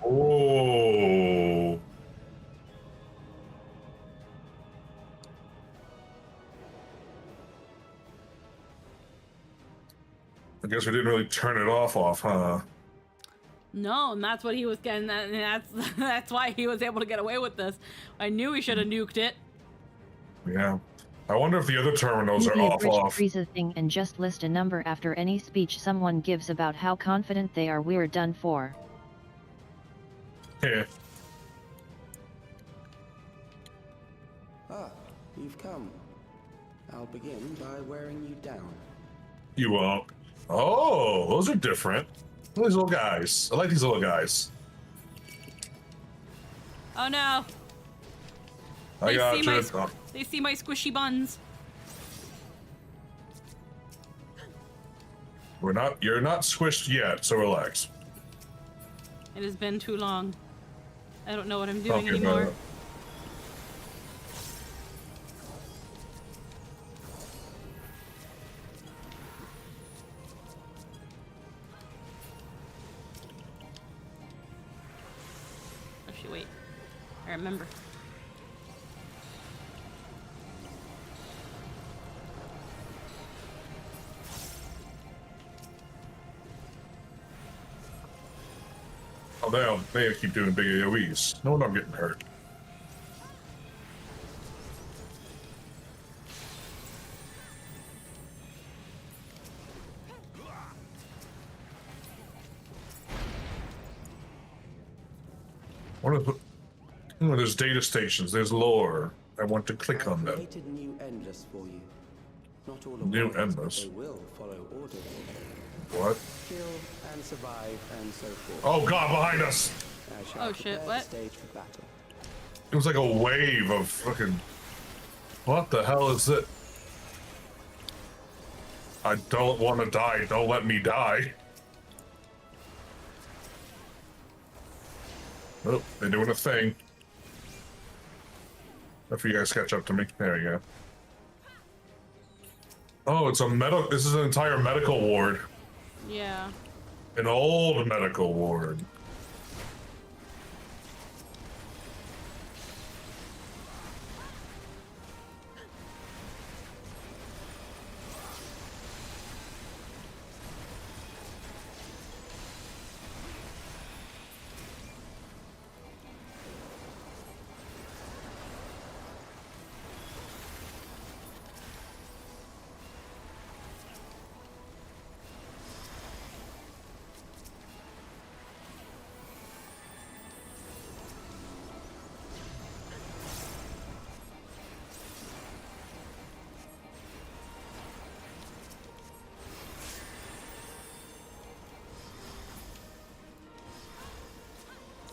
Oh. I guess we didn't really turn it off, huh? No, and that's what he was getting. And that's why he was able to get away with this. I knew he should have nuked it. Yeah. I wonder if the other terminals are Maybe off. Freeze a thing and just list a number after any speech someone gives about how confident they are we're done for. Yeah. Ah, you've come. I'll begin by wearing you down. You won't. Oh, those are different. These little guys. I like these little guys. Oh no. I got you. They see my squishy buns. You're not squished yet, so relax. It has been too long. I don't know what I'm doing anymore. Actually, wait. I remember. Oh, they keep doing big AoEs. No wonder I'm getting hurt. There's data stations, there's lore. I want to click on them. Created new endless for you. Not all New once, endless? They will follow orders. What? Kill and survive and so forth. Oh god, behind us! I shall shit, prepare what? the stage for battle. It was like a wave of fucking... What the hell is it? I don't want to die. Don't let me die. Oh, they're doing a thing. If you guys catch up to me. There you go. Oh, it's a medical... This is an entire medical ward. Yeah. An old medical ward.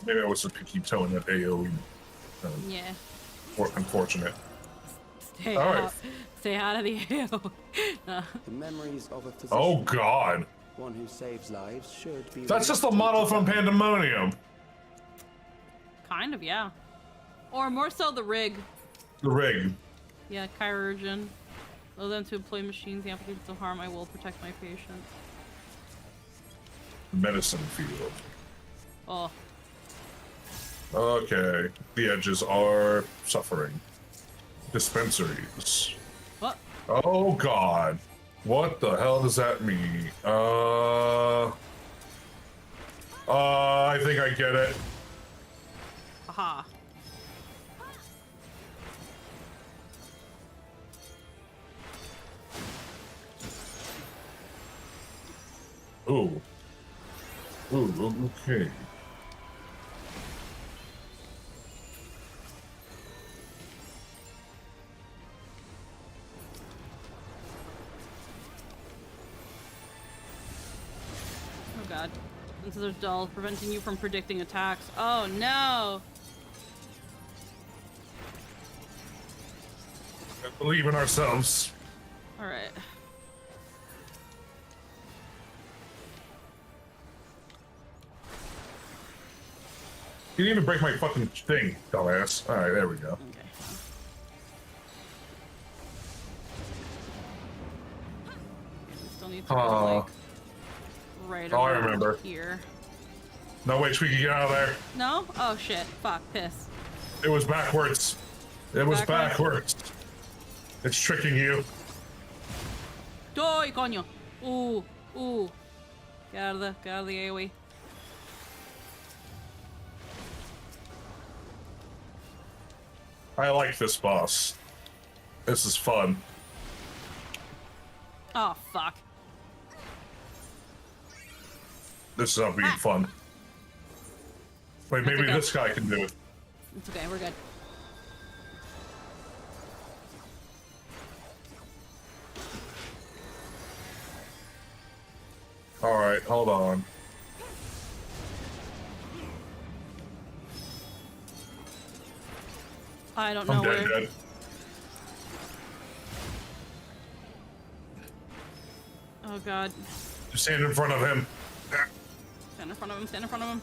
Maybe I was just keep towing that AoE. Yeah. Unfortunate. Stay All out. right. Stay out of the AO. The memories of a physician. Oh god. One who saves lives should be. That's just a model from Pandemonium. Kind of, yeah. Or more so the rig. The rig. Yeah, chirurgeon. Allow them to employ machines, the applications of harm. I will protect my patients. Medicine field. Oh. Okay. The edges are suffering. Dispensaries. What? Oh god. What the hell does that mean? I think I get it. Aha. Ooh. Ooh, okay. Oh god. This is dull, preventing you from predicting attacks. Oh no! Believe in ourselves. Alright. You didn't even break my fucking thing, dumbass. Alright, there we go. Okay. Still need to go, like, right I around remember. here. No way, Tweaky, get out of there. No? Oh shit. Fuck. Piss. It was backwards. It was backwards. It's tricking you. Doi, coño. Ooh. Ooh. Get out of the AoE. I like this boss. This is fun. Oh, fuck. This is not being fun. Wait, maybe okay. this guy can do it. It's okay, we're good. Alright, hold on. I don't know I'm where. dead. Oh god. Just stand in front of him. Stand in front of him, stand in front of him.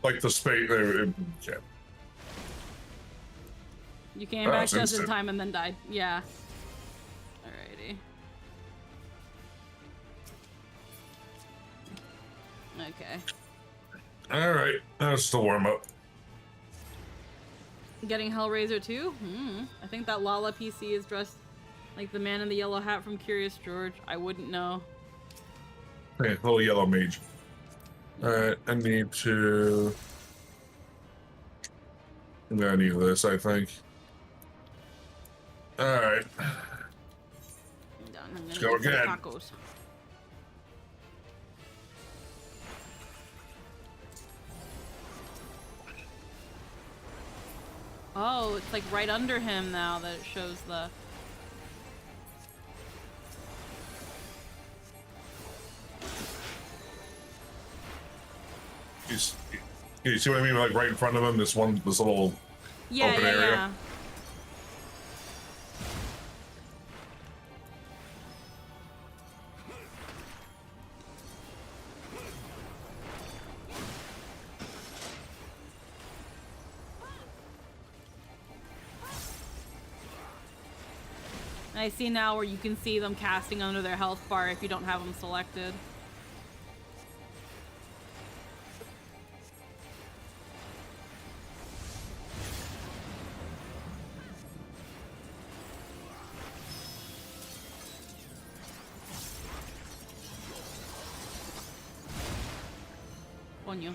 Like the space. Yeah. You came Oh, back it's just in instant. time and then died. Yeah. Alrighty. Okay. Alright, that's the warm up. Getting Hellraiser too? I think that Lala PC is dressed like the man in the yellow hat from Curious George. I wouldn't know. Hey, little yellow mage. Alright, I need to. I'm gonna need this, I think. Alright. Let's go again. Tacos. Oh, it's like right under him now that it shows the... You see what I mean? Like right in front of him, this little open area. Yeah. I see now where you can see them casting under their health bar if you don't have them selected. On you.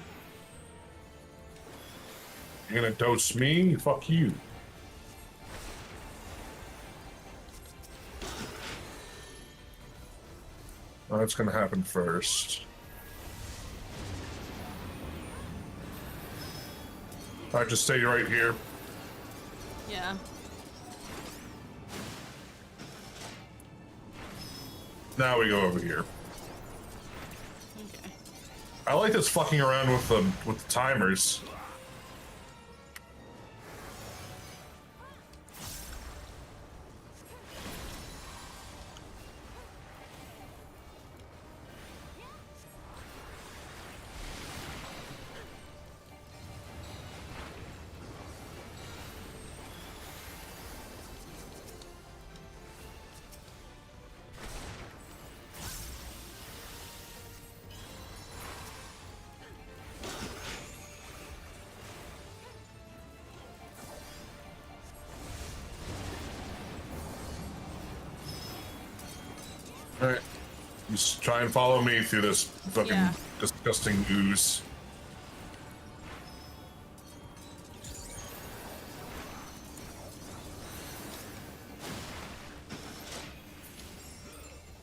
You're gonna dose me? Fuck you. Well, that's gonna happen first. Alright, just stay right here. Yeah. Now we go over here. Okay. I like this fucking around with the timers. Alright. Just try and follow me through this fucking disgusting ooze.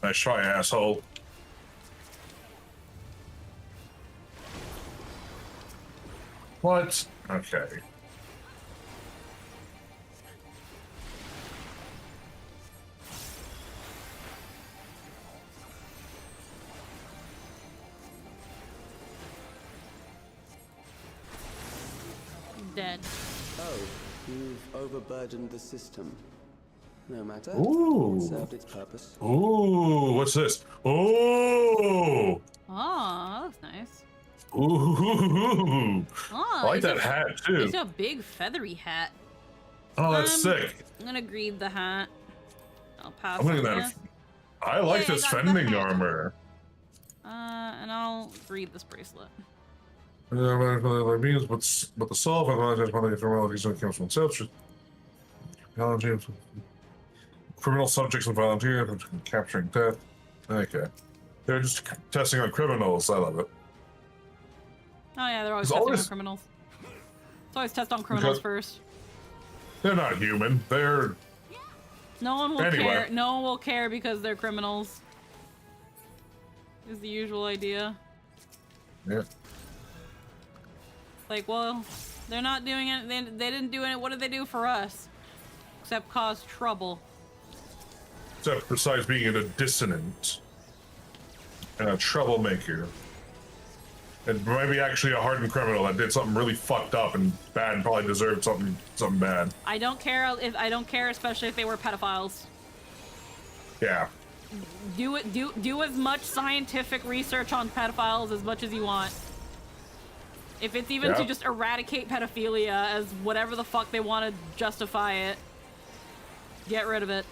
Nice try, asshole. What? Okay. Dead. Oh, you've overburdened the system. No matter. Ooh. It served its purpose. Ooh, what's this? Ooh. Oh, that looks nice. Ooh. Oh, I like that hat too. It's a big feathery hat. Oh, that's sick. I'm gonna greed the hat. I'll pass. I'm gonna that. I like this fending armor. And I'll greed this bracelet. Means, but the soul of abnormalities comes from itself. Criminal subjects and volunteers capturing death. Okay, they're just testing on criminals. I love it. Oh yeah, they're always testing on criminals. It's always test on criminals first. They're not human. They're. No one will care. No one will care because they're criminals. Is the usual idea. Yeah. Like, well, they're not doing it. They didn't do it. What did they do for us? Except cause trouble. Except besides being a dissonant and a troublemaker. And maybe actually a hardened criminal that did something really fucked up and bad and probably deserved something bad. I don't care I don't care, especially if they were pedophiles. Yeah. Do as much scientific research on pedophiles as much as you want. If it's even to just eradicate pedophilia as whatever the fuck they want to justify it, get rid of it.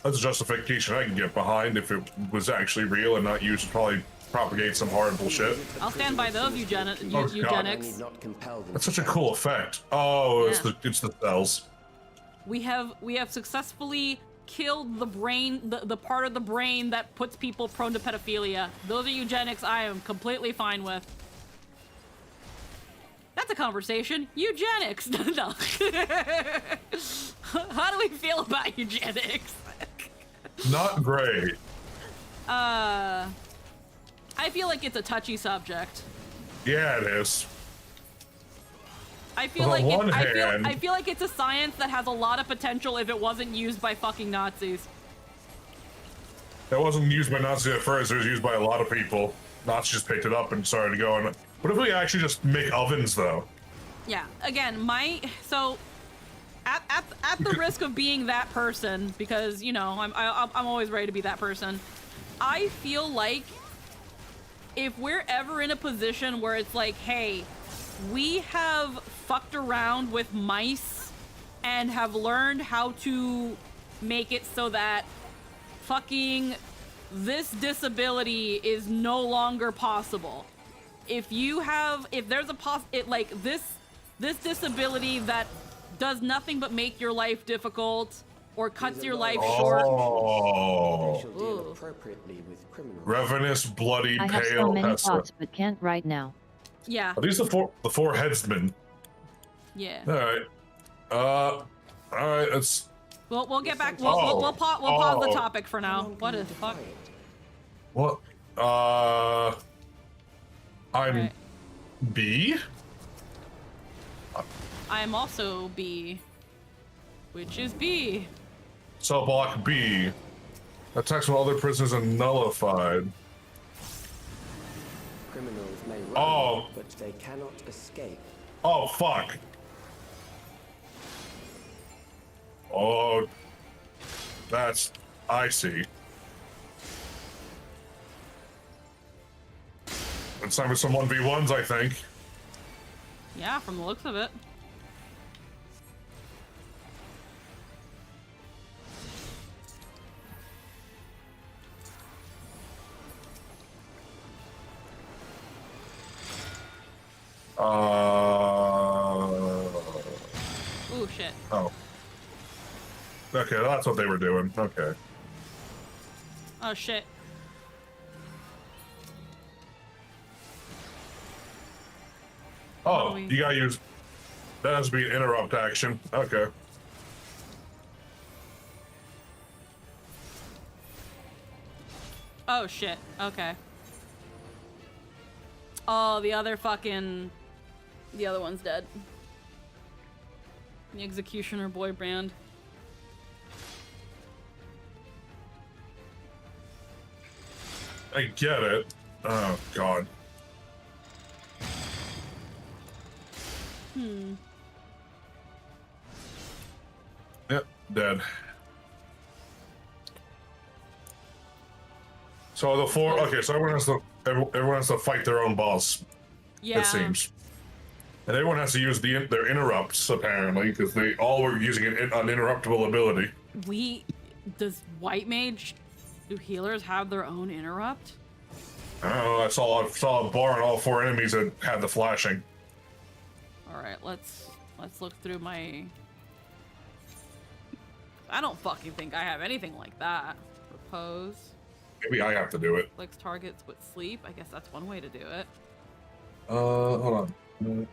That's a justification I can get behind if it was actually real and not used to probably propagate some horrible shit. I'll stand by those eugenics. That's such a cool effect. Oh, yeah. it's the cells. We have successfully killed the brain, the part of the brain that puts people prone to pedophilia. Those are eugenics I am completely fine with. That's a conversation. Eugenics. No. How do we feel about eugenics? Not great. I feel like it's a touchy subject. Yeah, it is. I feel On like one I hand, feel like it's a science that has a lot of potential if it wasn't used by fucking Nazis. it wasn't used by Nazis at first. It was used by a lot of people. Nazis just picked it up and started going. What if we actually just make ovens, though? Yeah. Again, so at the risk of being that person, because you know I'm always ready to be that person. I feel like if we're ever in a position where it's like, hey, we have fucked around with mice and have learned how to make it so that fucking this disability is no longer possible. If there's this disability that does nothing but make your life difficult or cuts your life short. Oh. Ravenous, bloody, I have pale so many Tessa. thoughts, but can't right now. Yeah. Are these the four headsmen? Yeah. All right. It's. We'll get back. We'll pause the topic for now. What the fuck? What? I'm right. B. I am also B. Which is B. Cell block B. Attacks from other prisoners are nullified. Criminals may run, but they cannot escape. Oh, fuck. Oh, I see. It's time for some 1v1s, I think. Yeah, from the looks of it. Ooh, shit. Oh. Okay, that's what they were doing. Okay. Oh, shit. Oh, you gotta use... That has to be an interrupt action. Okay. Oh, shit. Okay. Oh, the other one's dead. The Executioner boy band. I get it. Oh, God. Yep, dead. So the four... Okay, so everyone has to fight their own boss. Yeah. It seems. And everyone has to use their interrupts, apparently, because they all were using an uninterruptible ability. Does White Mage, do healers have their own interrupt? I don't know, I saw a bar on all four enemies that had the flashing. Alright, let's look through my... I don't fucking think I have anything like that. Repose. Maybe I have to do it. Flicks targets with sleep. I guess that's one way to do it. Hold on.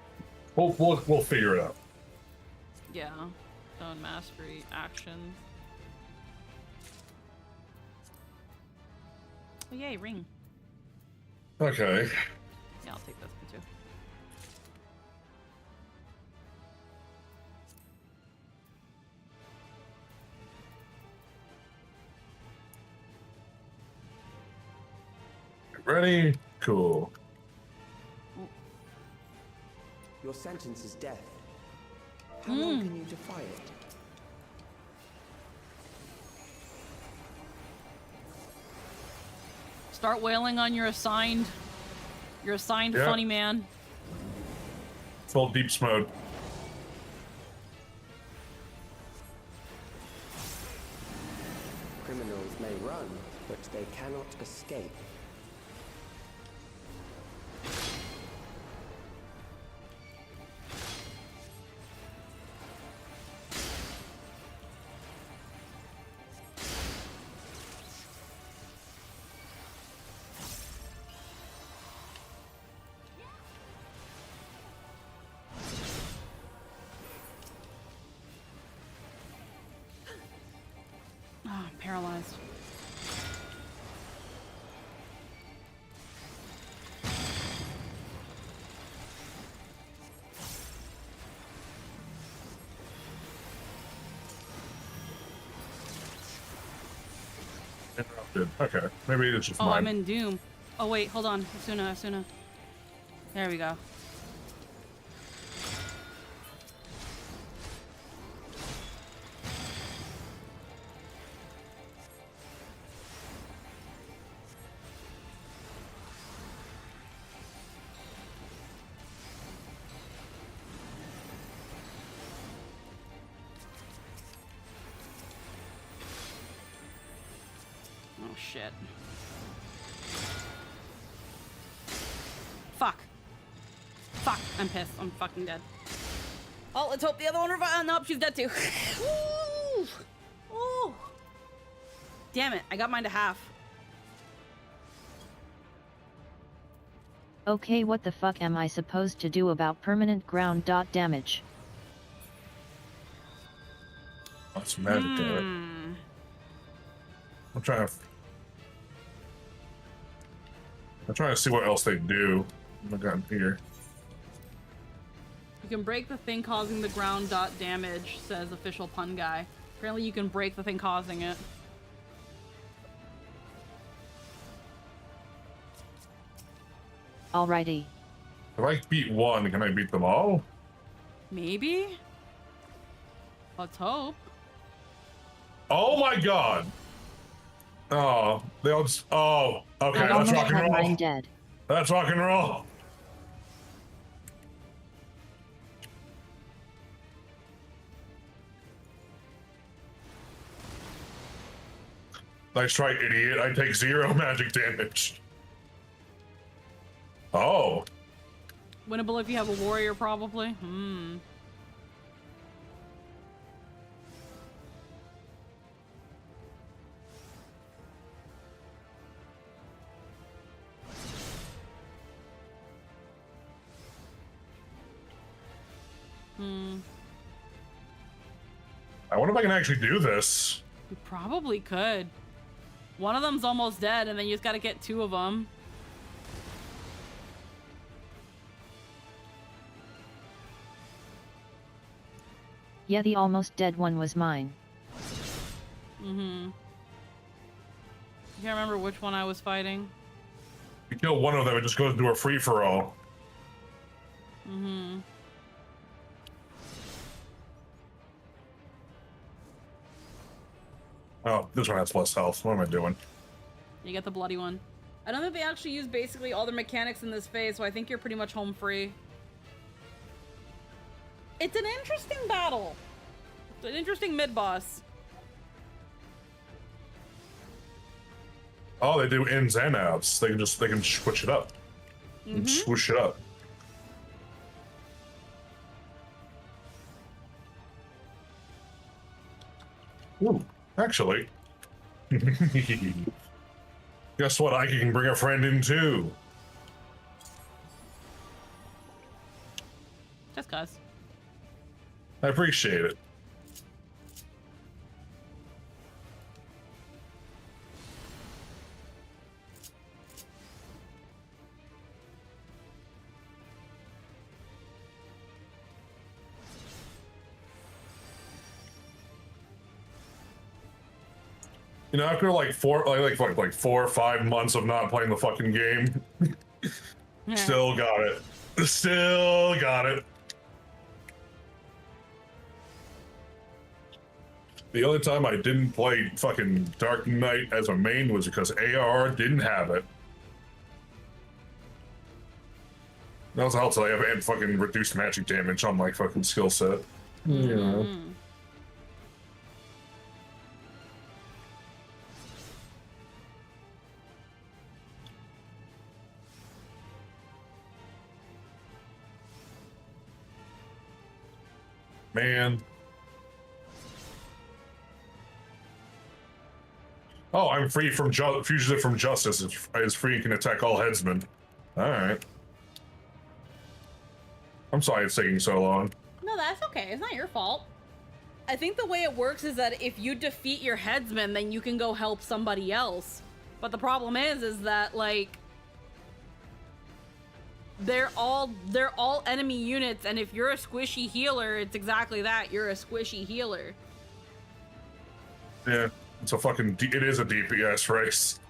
We'll figure it out. Yeah. Stone Mastery, actions. Oh, yay, ring. Okay. Yeah, I'll take this one too. Ready? Cool. Your sentence is death. How long can you defy it? Start wailing on your assigned funny man. Full deeps mode. Criminals may run, but they cannot escape. Ah, I'm paralyzed. did. Okay, maybe it's just Oh, mine. I'm in Doom. Oh wait, hold on. Asuna. There we go. Oh shit. Fuck, I'm pissed. I'm fucking dead. Oh, let's hope the other one revives. Nope, she's dead too. Ooh. Ooh. Damn it, I got mine to half. Okay, what the fuck am I supposed to do about permanent ground dot damage? That's magic, damn it. I'm trying to see what else they do. I got here. You can break the thing causing the ground dot damage, says official pun guy. Apparently you can break the thing causing it. Alrighty. If I beat one, can I beat them all? Maybe? Let's hope. Oh my god! Oh, they all just. Oh, okay, I let's almost rock and had roll. mine dead. Let's rock and roll. Nice try, idiot. I take 0 magic damage. Oh. Winnable if you have a warrior, probably. I wonder if I can actually do this. You probably could. One of them's almost dead, and then you just gotta get 2 of them. Yeah, the almost dead one was mine. I can't remember which one I was fighting. You kill one of them, it just goes into a free-for-all. Oh, this one has less health. What am I doing? You get the bloody one. I don't think they actually use basically all their mechanics in this phase, so I think you're pretty much home free. It's an interesting battle. It's an interesting mid-boss. Oh, they do ins and outs. They can switch it up. And swoosh it up. Ooh, actually. Guess what? I can bring a friend in too. Just cause. I appreciate it. You know, after like 4 or 5 months of not playing the fucking game, still got it. Still got it. The only time I didn't play fucking Dark Knight as a main was because AR didn't have it. That also helps that I have fucking reduced magic damage on my fucking skill set. You know. Man. Oh, I'm free from fugitive from justice. Is free and can attack all headsmen. All right. I'm sorry it's taking so long. No, that's okay. It's not your fault. I think the way it works is that if you defeat your headsman, then you can go help somebody else. But the problem is that like they're all enemy units, and if you're a squishy healer, it's exactly that. You're a squishy healer. Yeah. It's a fucking. It is a DPS race.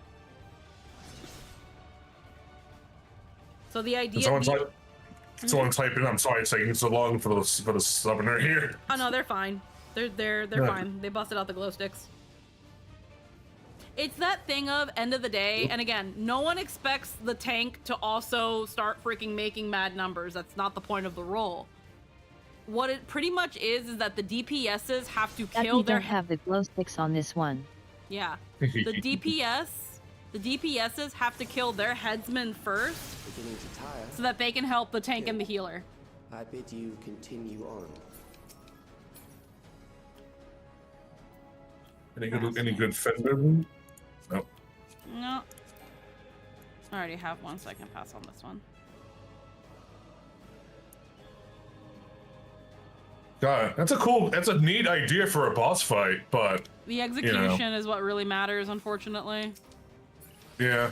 So the idea. Someone's typing. I'm sorry it's taking so long for the summoner here. Oh no, they're fine. They're fine. They busted out the glow sticks. It's that thing of end of the day, and again, no one expects the tank to also start freaking making mad numbers. That's not the point of the role. What it pretty much is that the DPSs have to kill their. Don't have the glow sticks on this one. Yeah, the DPSs have to kill their headsman first, Beginning to tire. so that they can help the tank and the healer. I bid you continue on. Any good Fender? Nope. No. I already have one, so I can pass on this one. God, that's a neat idea for a boss fight, but The execution is what really matters, unfortunately. yeah.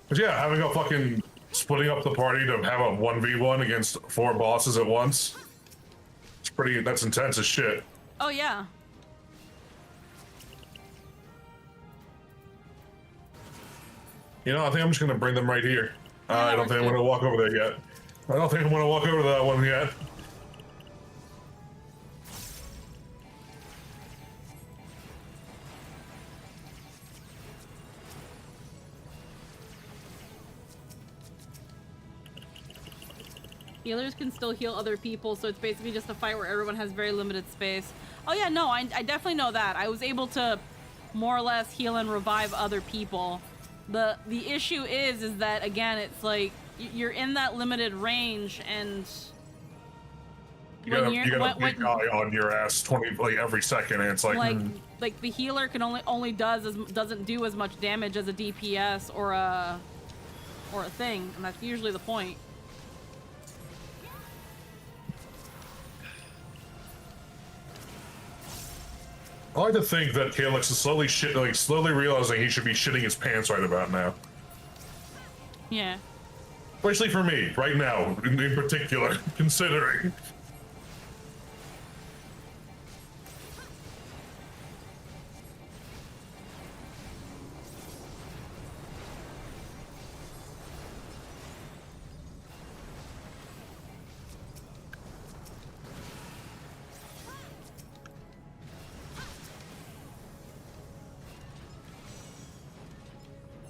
But yeah, having a fucking splitting up the party to have a 1v1 against 4 bosses at once. That's intense as shit. Oh yeah. You know, I think I'm just gonna bring them right here. I don't think I'm gonna walk over there yet. I don't think I'm gonna walk over to that one yet. Healers can still heal other people, so it's basically just a fight where everyone has very limited space. Oh yeah, no, I definitely know that. I was able to more or less heal and revive other people. The issue is that, again, it's like you're in that limited range, and you got a big guy on your ass every second, and it's like the healer can doesn't do as much damage as a DPS or a thing, and that's usually the point. I like to think that Calyx is slowly realizing he should be shitting his pants right about now. Yeah. Especially for me, right now, in particular, considering.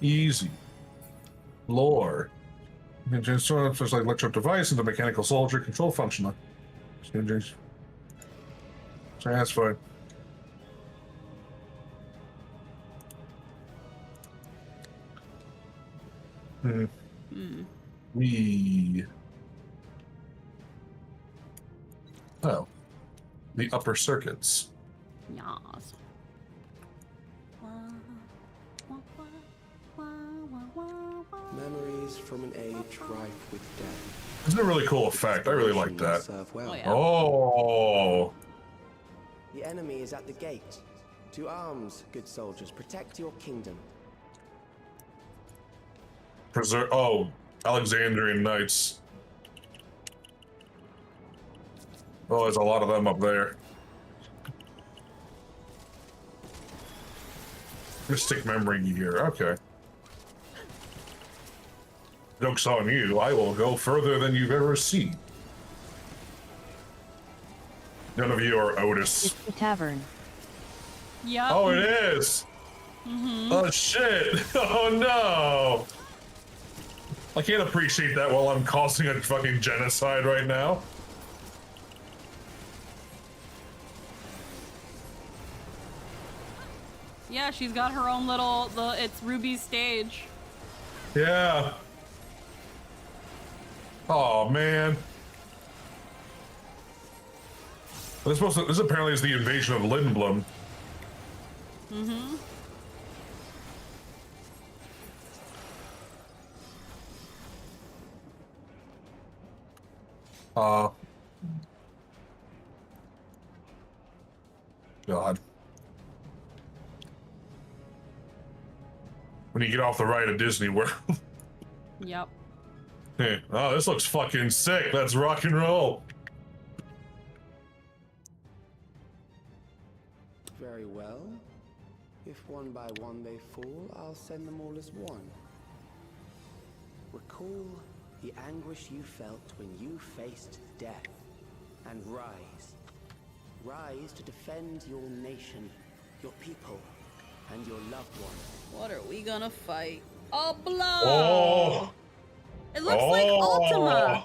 Easy. Lore. You can transform such like electro device into mechanical soldier control function. Changes. So that's fine. Oh. The upper circuits. Yas. Memories from an age rife with death. It's a really cool effect. I really like that. Well. Oh. The enemy is at the gate. To arms, good soldiers. Protect your kingdom. Alexandrian Knights. Oh, there's a lot of them up there. Mystic memory here. Okay. Joke's on you. I will go further than you've ever seen. None of you are Otis. It's the tavern. Yep. Oh, it is. Oh shit. Oh no. I can't appreciate that while I'm causing a fucking genocide right now. Yeah, she's got her own it's Ruby's stage. Yeah. Oh man. This apparently is the invasion of Lindblom. Mm-hmm. God. When you get off the ride at Disney World. Yep. Hey, oh, this looks fucking sick. Let's rock and roll. Very well. If one by one they fall, I'll send them all as one. Recall the anguish you felt when you faced death, and rise. Rise to defend your nation, your people, and your loved ones. What are we gonna fight? Oh, blood! Oh! It looks like Ultima.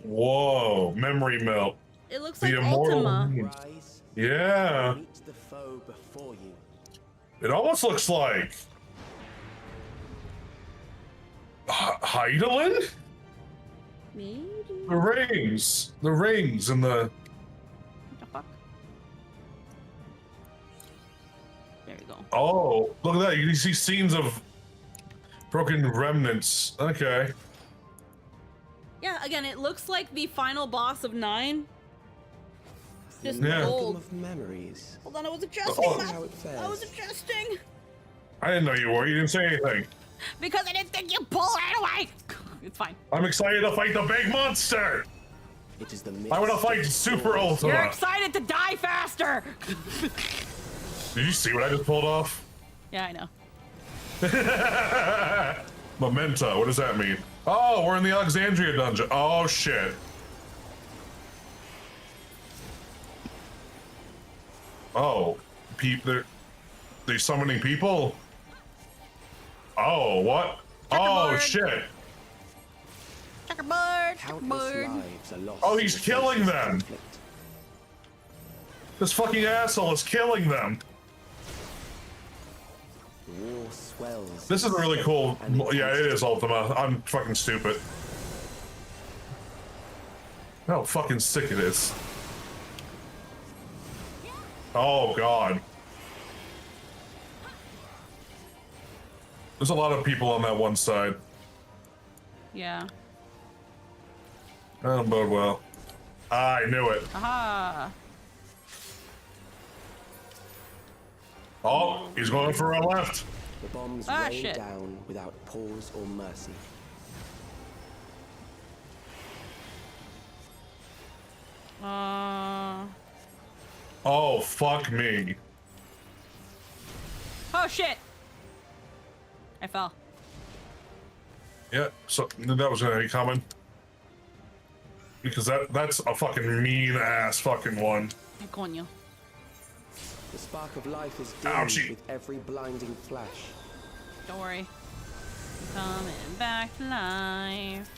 Whoa, memory melt. It looks The like immortal Ultima. Wounds. Yeah. Meet the foe before you. It almost looks like Heidelin? Maybe. The rings and the. What the fuck? There you go. Oh, look at that! You can see scenes of broken remnants. Okay. Yeah, again, it looks like the final boss of 9. Just Yeah. old. Of memories. Hold on, I was adjusting. Oh. How it fares. I was adjusting. I didn't know you were. You didn't say anything. Because I didn't think you'd pull right away. It's fine. I'm excited to fight the big monster. It is the I want to fight Super Ultima. You're excited to die faster. Did you see what I just pulled off? Yeah, I know. Memento. What does that mean? Oh, we're in the Alexandria dungeon. Oh shit. Oh, they summoning people? Oh, what? Oh shit. Checkerboard. Countless lives are lost. Oh, he's killing them. This fucking asshole is killing them. War swells. This is a really cool. Yeah, it is Ultima. I'm fucking stupid. How fucking sick it is. Oh god. There's a lot of people on that one side. Yeah. I don't bode well. I knew it. Aha. Oh, he's going for a left. The bombs rain Shit. down without pause or mercy. Oh, fuck me. Oh shit. I fell. Yeah, so that was gonna be coming. Because that's a fucking mean ass fucking one. Coño. The spark of life is dimmed Ouchie. with every blinding flash. Don't worry. I'm coming back to life.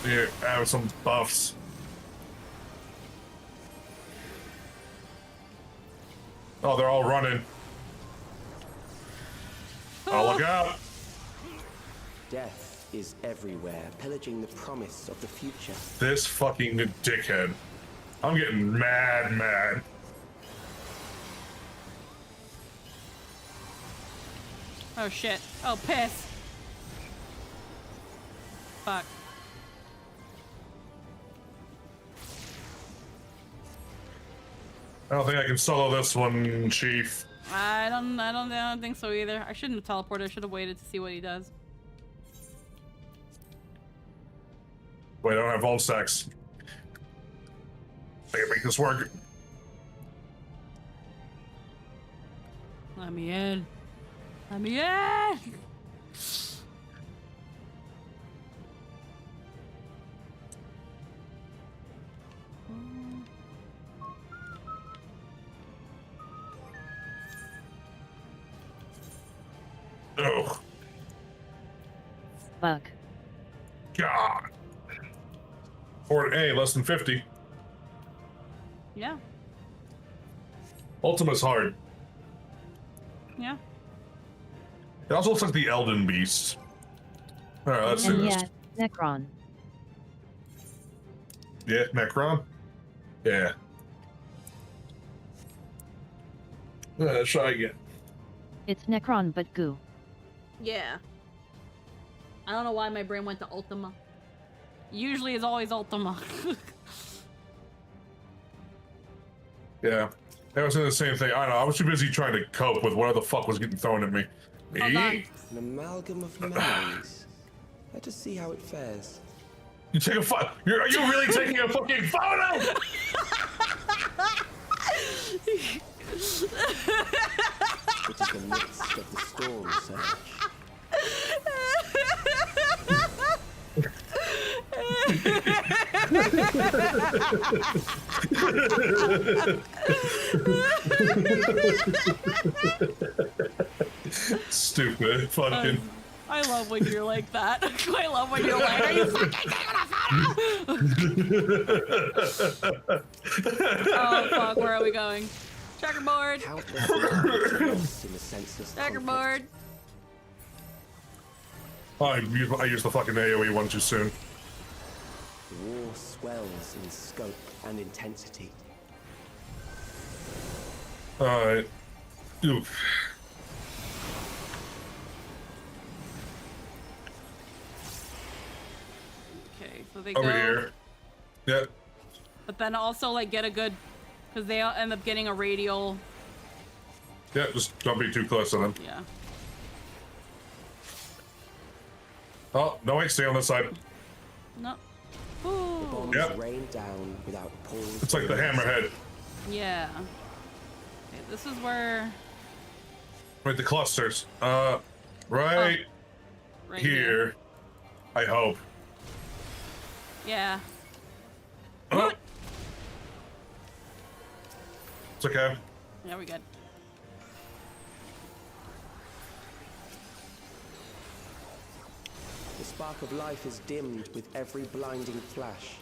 Here, add some buffs. Oh, they're all running. Oh, look out! Death is everywhere, pillaging the promise of the future. This fucking dickhead. I'm getting mad. Oh shit. Oh piss. Fuck. I don't think I can solo this one, Chief. I don't think so either. I shouldn't have teleported. I should have waited to see what he does. Wait, I don't have vault stacks. I can make this work. Let me in. Let me in. Oh. Fuck. God. Or A, less than 50. Yeah. Ultima's hard. Yeah. It also looks like the Elden Beast. Alright, let's do And this. yeah, Necron. Yeah, Necron? Yeah. Try again. It's Necron but goo. Yeah. I don't know why my brain went to Ultima. Usually it's always Ultima. Yeah. I was saying the same thing. I don't know. I was too busy trying to cope with whatever the fuck was getting thrown at me. An amalgam of memories. Let us see how it fares. You take a photo? Are you really taking a fucking photo? It is the midst of the storm, Sir. Stupid fucking. I love when you're like that. I love when you're like, are you fucking taking a photo? Oh fuck, where are we going? Checkerboard. Checkerboard. Oh, I used the fucking AoE one too soon. War swells in scope and intensity. Alright. Oof. Okay, so they Over go here. Yep. But then also like get a good, because they end up getting a radial. Yeah, just don't be too close to them. Yeah. Oh, no, wait, stay on this side. No. The bombs Yep. rain down without pause. It's like the hammerhead. Yeah. Okay, this is where. Wait, the clusters. Right, Right here. I hope. Yeah. Oh. It's okay. Yeah, we good. The spark of life is dimmed with every blinding flash.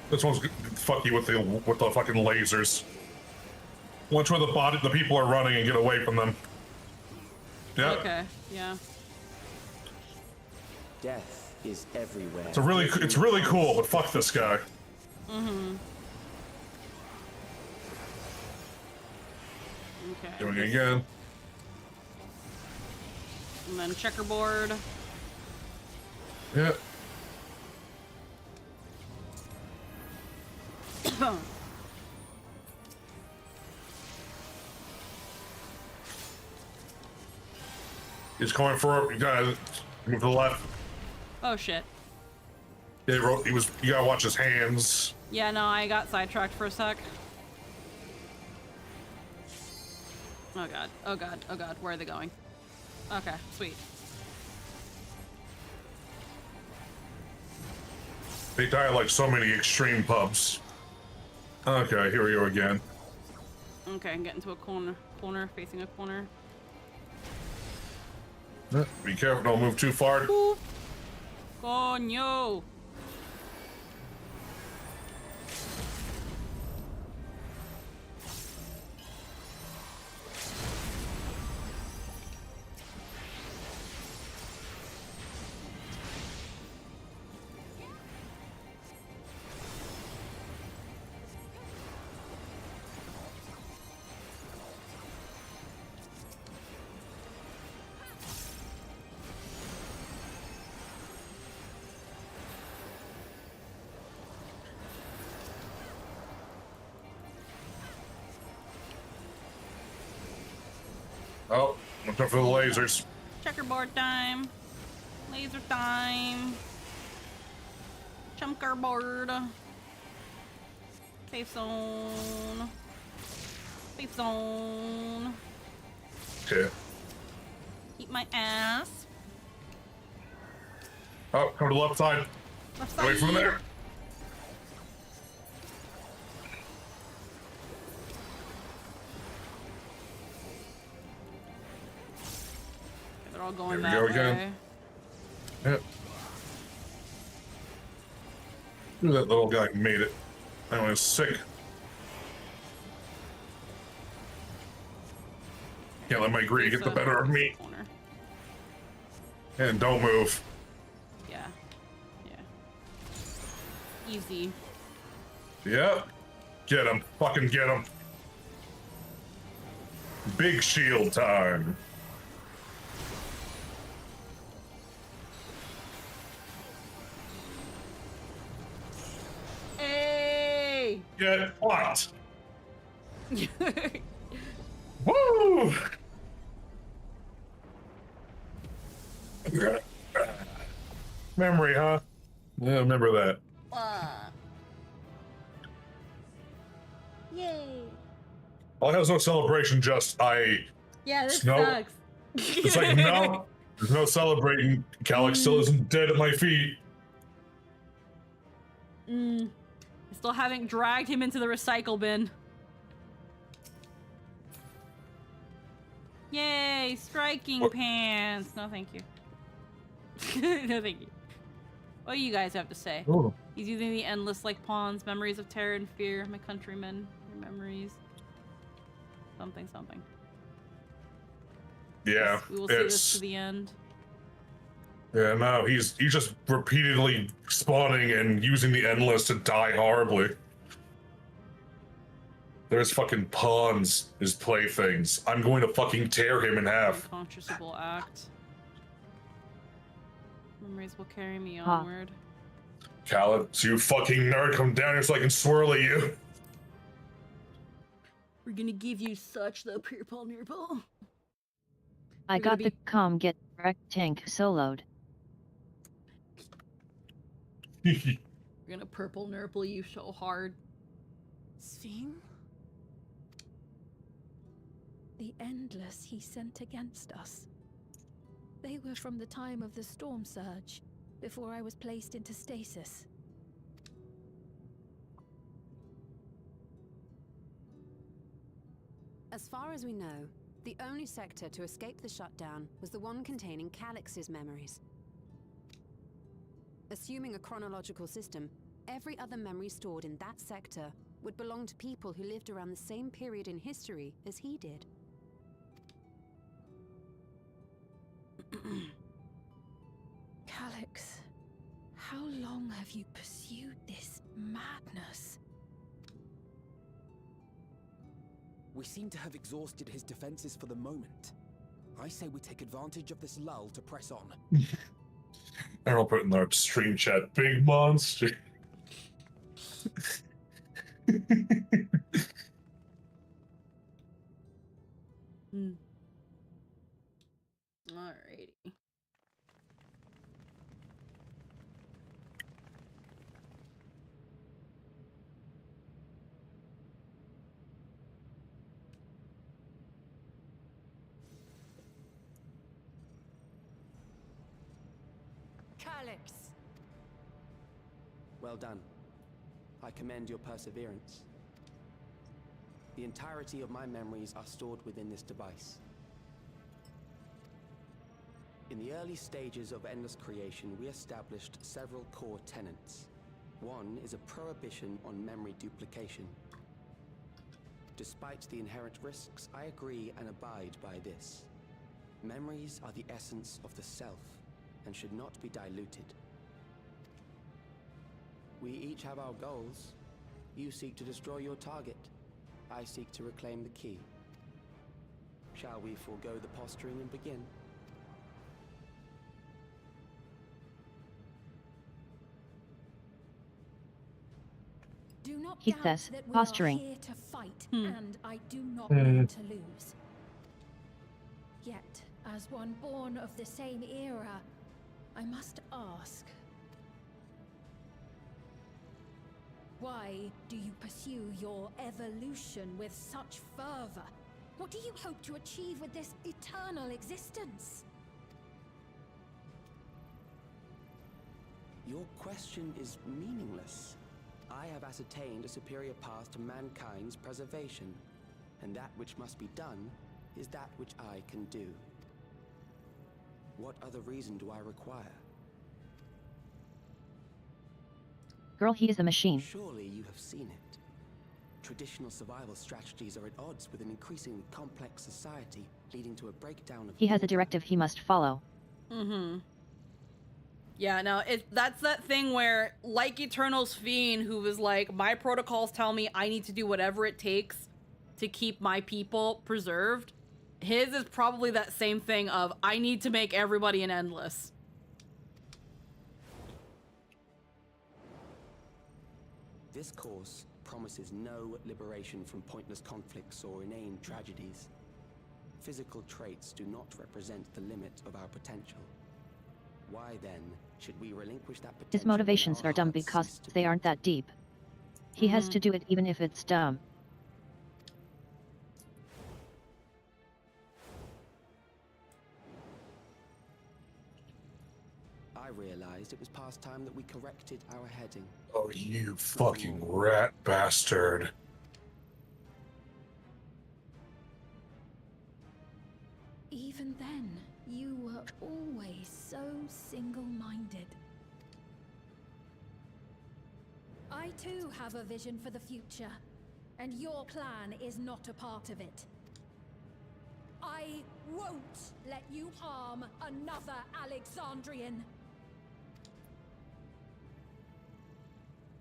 This one's fuck you with the fucking lasers. Watch where the people are running and get away from them. Yeah. Okay. Yeah. Death is everywhere. It's really cool, but fuck this guy. Mm-hmm. Okay. Doing it again. And then checkerboard. Yeah. He's going for it. You gotta move to the left. Oh shit. Yeah, you gotta watch his hands. Yeah, no, I got sidetracked for a sec. Oh god. Oh god. Oh god. Where are they going? Okay, sweet. They die like so many extreme pubs. Okay, here we go again. Okay, I'm getting to a corner. Facing a corner. Be careful, don't move too far. Ooh. Coño. Oh, look out for the lasers. Checkerboard time. Laser time. Chunkerboard. Safe zone. Safe zone. Okay. Eat my ass. Oh, come to the left side. Left Away from side. there. They're all going There we that go way. again. Yep. Ooh, that little guy made it. That was sick. Can't let my greed get the better of me. Corner. And don't move. Yeah. Yeah. Easy. Yep. Get him. Fucking get him. Big shield time. Hey! Get fucked. Woo! Memory, huh? Yeah, remember that. Yay! Well, it has no celebration, just Yeah, this no. sucks. It's like, no, there's no celebrating. Calyx still isn't dead at my feet. I still haven't dragged him into the recycle bin. Yay, striking pants. No, thank you. No, thank you. What do you guys have to say? Ooh. He's using the endless like pawns, memories of terror and fear, my countrymen, your memories. Something, something. Yeah, We will see this to the end. Yeah, no, he's just repeatedly spawning and using the endless to die horribly. There's fucking pawns, his playthings. I'm going to fucking tear him in half. Unconscionable act. Memories will carry me onward. Calyx, you fucking nerd, come down here so I can swirl at you. We're gonna give you such the purple nurple. I got the get wrecked tank soloed. We're gonna purple nurple you so hard. Sphene? The endless he sent against us. They were from the time of the storm surge, before I was placed into stasis. As far as we know, the only sector to escape the shutdown was the one containing Calyx's memories. Assuming a chronological system, every other memory stored in that sector would belong to people who lived around the same period in history as he did. Calyx, how long have you pursued this madness? We seem to have exhausted his defenses for the moment. I say we take advantage of this lull to press on. And I'll put in our stream chat, big monster. Alrighty. Calyx! Well done. I commend your perseverance. The entirety of my memories are stored within this device. In the early stages of Endless Creation, we established several core tenets. One is a prohibition on memory duplication. Despite the inherent risks, I agree and abide by this. Memories are the essence of the self, and should not be diluted. We each have our goals. You seek to destroy your target. I seek to reclaim the key. Shall we forego the posturing and begin? Do not Keep doubt this that we posturing. are here to fight, and I do not mean to lose. Yet, as one born of the same era, I must ask, why do you pursue your evolution with such fervor? What do you hope to achieve with this eternal existence? Your question is meaningless. I have ascertained a superior path to mankind's preservation, and that which must be done is that which I can do. What other reason do I require? Girl, he is a machine. Surely you have seen it. Traditional survival strategies are at odds with an increasingly complex society, leading to a breakdown of... He has a directive he must follow. Yeah, no, that's that thing where, like Eternal Sphene, who was like, my protocols tell me I need to do whatever it takes to keep my people preserved. His is probably that same thing of, I need to make everybody an endless. This course promises no liberation from pointless conflicts or inane tragedies. Physical traits do not represent the limit of our potential. Why then should we relinquish that potential? His motivations when our are dumb hearts because cease to they aren't that deep. He has to do it even if it's dumb. I realized it was past time that we corrected our heading. Oh, you fucking rat bastard. Even then, you were always so single-minded. I too have a vision for the future, and your plan is not a part of it. I won't let you harm another Alexandrian.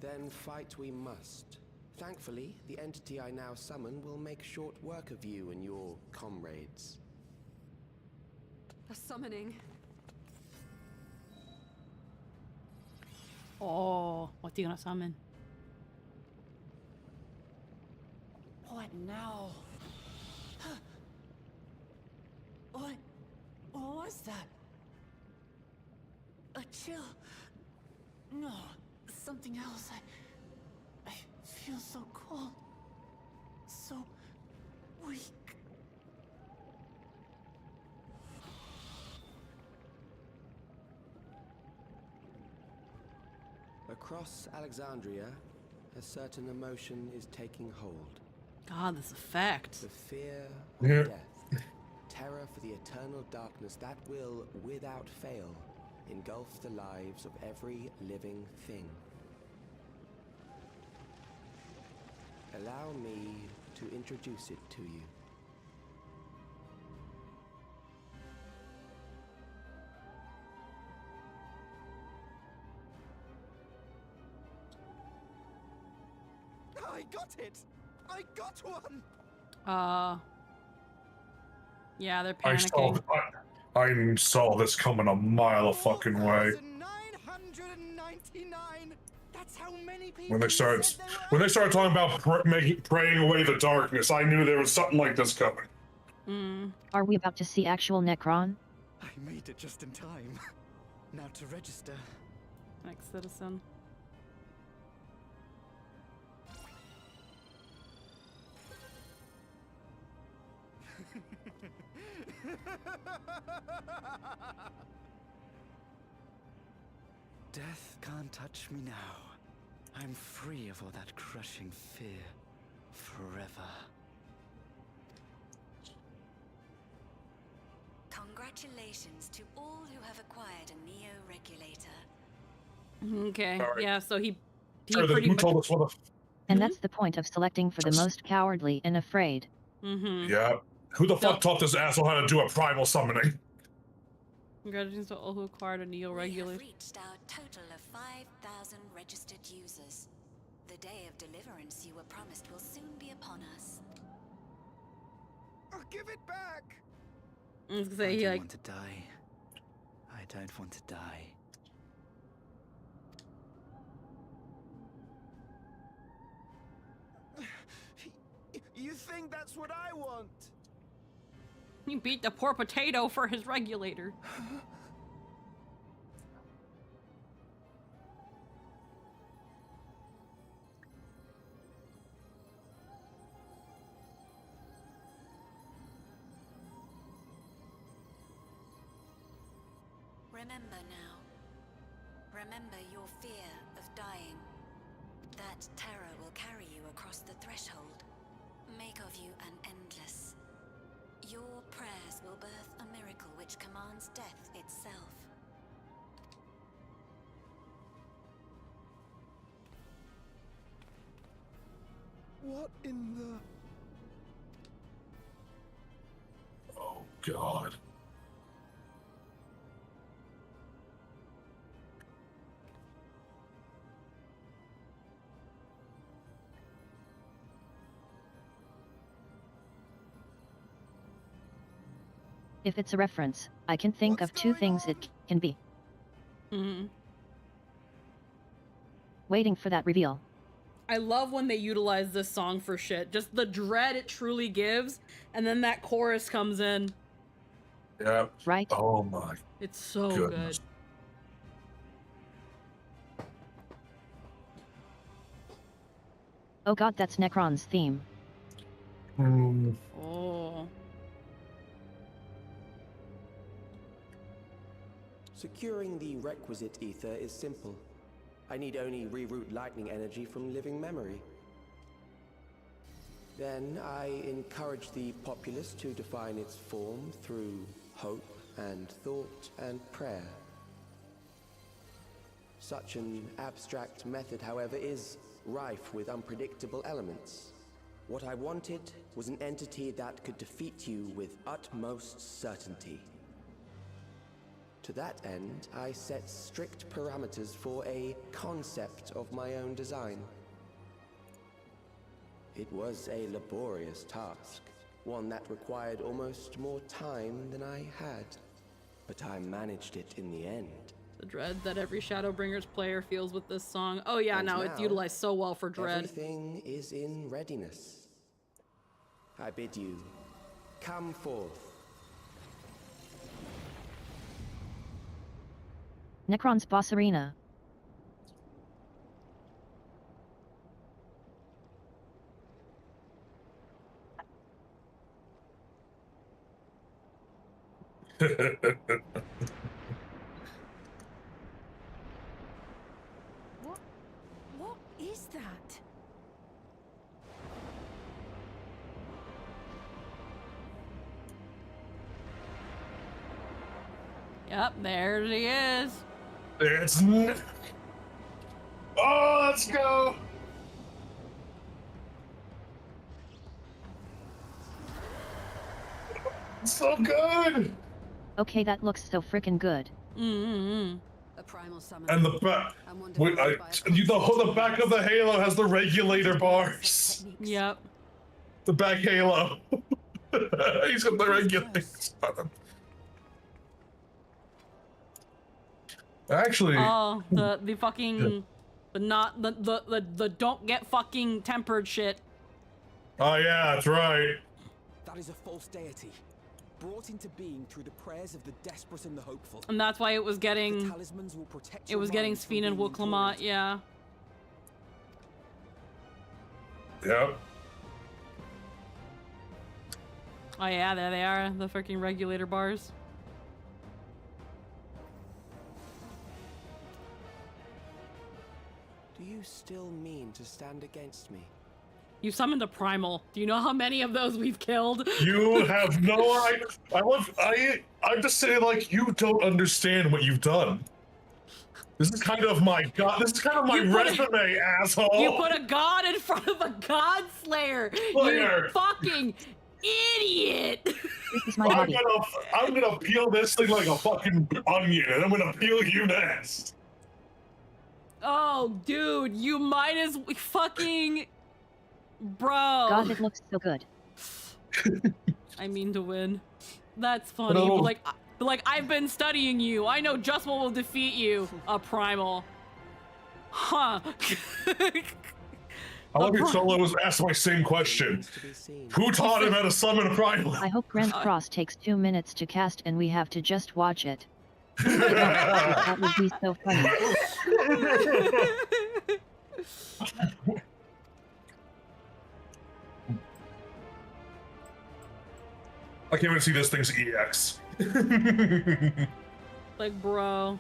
Then fight we must. Thankfully, the entity I now summon will make short work of you and your comrades. A summoning. Oh, what's he gonna summon? What now? What was that? A chill? No, something else. I feel so cold. So weak. Across Alexandria, a certain emotion is taking hold. God, this effect. The fear of death. Terror for the eternal darkness that will, without fail, engulf the lives of every living thing. Allow me to introduce it to you. I got it! I got one! Yeah, they're I panicking. saw this coming a mile a fucking way. 999. That's how many people When they started talking about praying away the darkness, I knew there was something like this coming. Are we about to see actual Necron? I made it just in time. Now to register. Next citizen. Death can't touch me now. I'm free of all that crushing fear. Forever. Congratulations to all who have acquired a Neo-Regulator. Okay, yeah, so he Sure, pretty who much... told us what a... And that's the point of selecting for the most cowardly and afraid. Yeah. Who the fuck taught this asshole how to do a primal summoning? Congratulations to all who acquired a Neo-Regulator. We have reached our total of 5,000 registered users. The day of deliverance you were promised will soon be upon us. I'll give it back! I was gonna say, I don't want to die. I don't want to die. You think that's what I want? He beat the poor potato for his regulator. Remember now. Remember your fear of dying. That terror will carry you across the threshold. Make of you an endless. Your prayers will birth a miracle which commands death itself. What in the... Oh, God. If it's a reference, I can think of two things it can be. Waiting for that reveal. I love when they utilize this song for shit. Just the dread it truly gives, and then that chorus comes in. Yeah. Right. Oh my. It's so goodness. good. Oh god, that's Necron's theme. Oh. Securing the requisite ether is simple. I need only reroute lightning energy from living memory. Then I encourage the populace to define its form through hope and thought and prayer. Such an abstract method, however, is rife with unpredictable elements. What I wanted was an entity that could defeat you with utmost certainty. To that end, I set strict parameters for a concept of my own design. It was a laborious task, one that required almost more time than I had, but I managed it in the end. The dread that every Shadowbringers player feels with this song. Oh yeah, And no, it's now, utilized so well for dread. Everything is in readiness. I bid you, come forth. Necron's boss arena. What is that? Yep, there she is. It's oh, let's go. So good. Okay, that looks so freaking good. Mm-hmm. A primal summon. And the back, the back of the halo has the regulator bars. Yep. The back halo. He's got the regulators on him. Actually, oh, the fucking the don't get fucking tempered shit. Oh yeah, that's right. That is a false deity, brought into being through the prayers of the desperate and the hopeful. And that's why it was getting Talismans will protect it was getting Sphene and Wuklamot, yeah. Yep. Oh yeah, there they are, the freaking regulator bars. Do you still mean to stand against me? You summoned a primal. Do you know how many of those we've killed? You have no idea. I'm just saying, like, you don't understand what you've done. This is kind of my god. This is kind of my resume, asshole. You put a god in front of a god slayer. You fucking idiot. This is my hobby. I'm gonna peel this thing like a fucking onion, and I'm gonna peel you next. Oh, dude, you might as fucking, bro. God, it looks so good. I mean to win. That's funny, but like I've been studying you. I know just what will defeat you. A primal. Huh. I love your solos asked my same question. Who taught him how to summon a primal? I hope Grand Cross takes 2 minutes to cast and we have to just watch it. That would be so funny. I can't even see this thing's EX. Like, bro.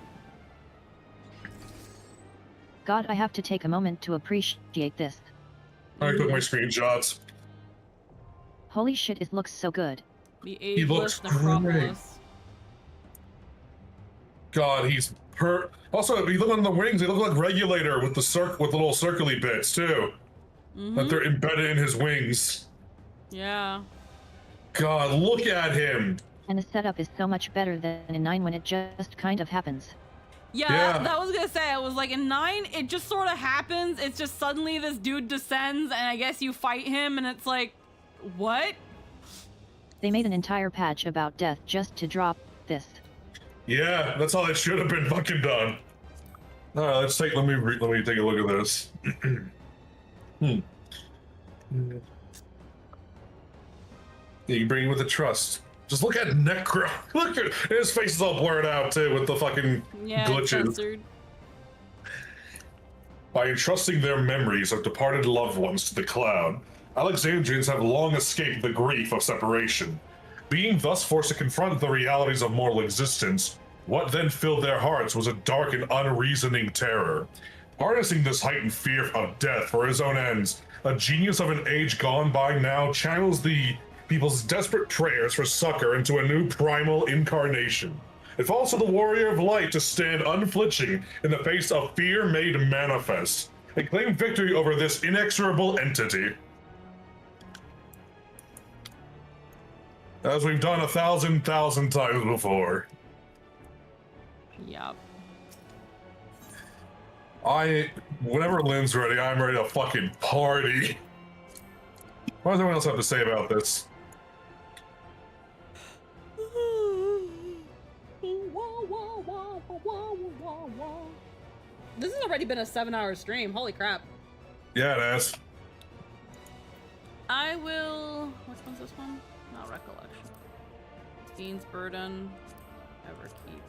God, I have to take a moment to appreciate this. I took my screenshots. Holy shit, it looks so good. The He looks ageless necropolis. God, he's also, if you look on the wings, they look like Regulator with the little circly bits too. That they're embedded in his wings. Yeah. God, look at him. And the setup is so much better than in 9 when it just kind of happens. Yeah, that was gonna say, I was like, in 9, it just sort of happens. It's just suddenly this dude descends, and I guess you fight him, and it's like, what? They made an entire patch about death just to drop this. Yeah, that's how it should have been fucking done. All right, let me take a look at this. Yeah, you bring him with the trust. Just look at Necro. Look at his face is all blurred out too with the fucking glitches. Censored. by entrusting their memories of departed loved ones to the cloud, Alexandrians have long escaped the grief of separation. Being thus forced to confront the realities of mortal existence, what then filled their hearts was a dark and unreasoning terror. Harnessing this heightened fear of death for his own ends, a genius of an age gone by now channels the people's desperate prayers for succor into a new primal incarnation. It falls to the warrior of light to stand unflinching in the face of fear made manifest, and claim victory over this inexorable entity. As we've done 1,000 times before. Yep. Whenever Lynn's ready, I'm ready to fucking party. What does everyone else have to say about this? This has already been a 7-hour stream. Holy crap. Yeah, it is. I will... Which one's this one? Not Recollection. Fiend's Burden. Everkeep.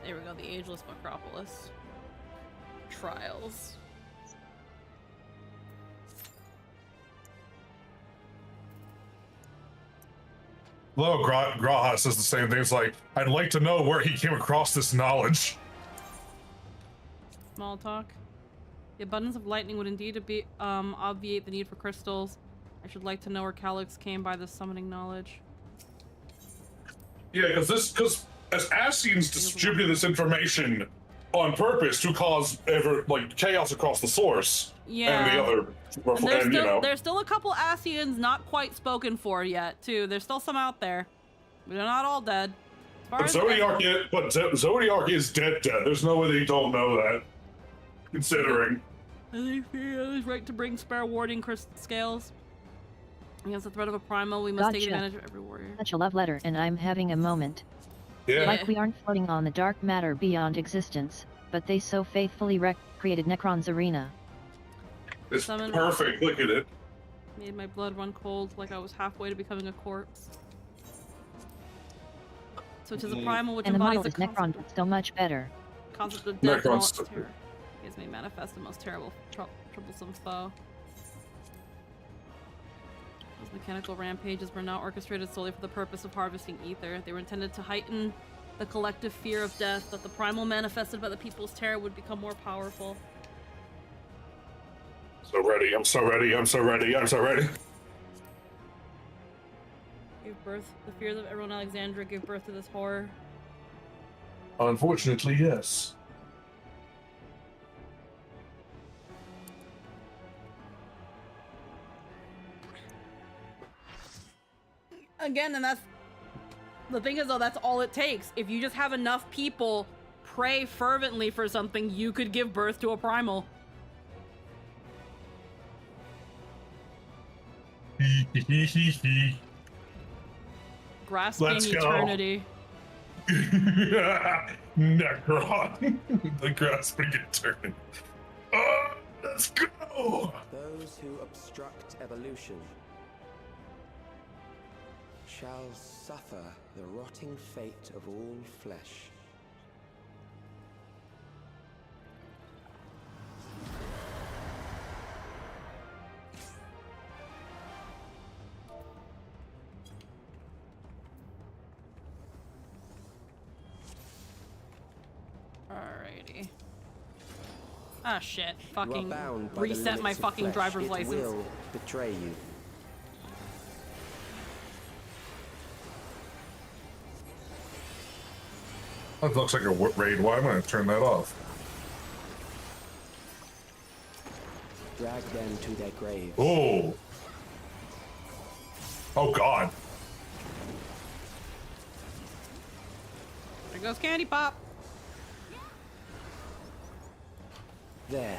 There we go, the Ageless Necropolis. Trials. Lo, Graha says the same thing. It's like, I'd like to know where he came across this knowledge. Small talk. The abundance of lightning would indeed obviate the need for crystals. I should like to know where Calyx came by this summoning knowledge. Yeah, because as Ascians distributed this information on purpose to cause chaos across the source. Yeah. And the other, there's still a couple Ascians not quite spoken for yet, too. There's still some out there. They're not all dead. But Zodiac is dead. There's no way they don't know that. Considering. I think Fear is right to bring spare warding scales. Against the threat of a primal, we must take advantage of every warrior. Such a love letter, and I'm having a moment. Yeah. Like we aren't floating on the dark matter beyond existence, but they so faithfully created Necron's arena. It's perfect, look at it. Made my blood run cold like I was halfway to becoming a corpse. So it is a primal which and the embodies model is Necron, but so much better. Concept of death and all its terror. It may manifest the most terrible, troublesome foe. Those mechanical rampages were not orchestrated solely for the purpose of harvesting ether. They were intended to heighten the collective fear of death, that the primal manifested by the people's terror would become more powerful. So ready, I'm so ready, I'm so ready, I'm so ready. Gave birth, the fears of everyone in Alexandria gave birth to this horror. Unfortunately, yes. Again, and that's the thing is though, that's all it takes. If you just have enough people pray fervently for something, you could give birth to a primal. Grasping eternity. Necron. The grasping eternity. Let's go! Those who obstruct evolution shall suffer the rotting fate of all flesh. Alrighty. Ah shit. Fucking reset my fucking driver's license. It will betray you. That looks like a raid. Why am I going to turn that off? Drag them to their graves. Oh. Oh god. There goes Candy Pop. There.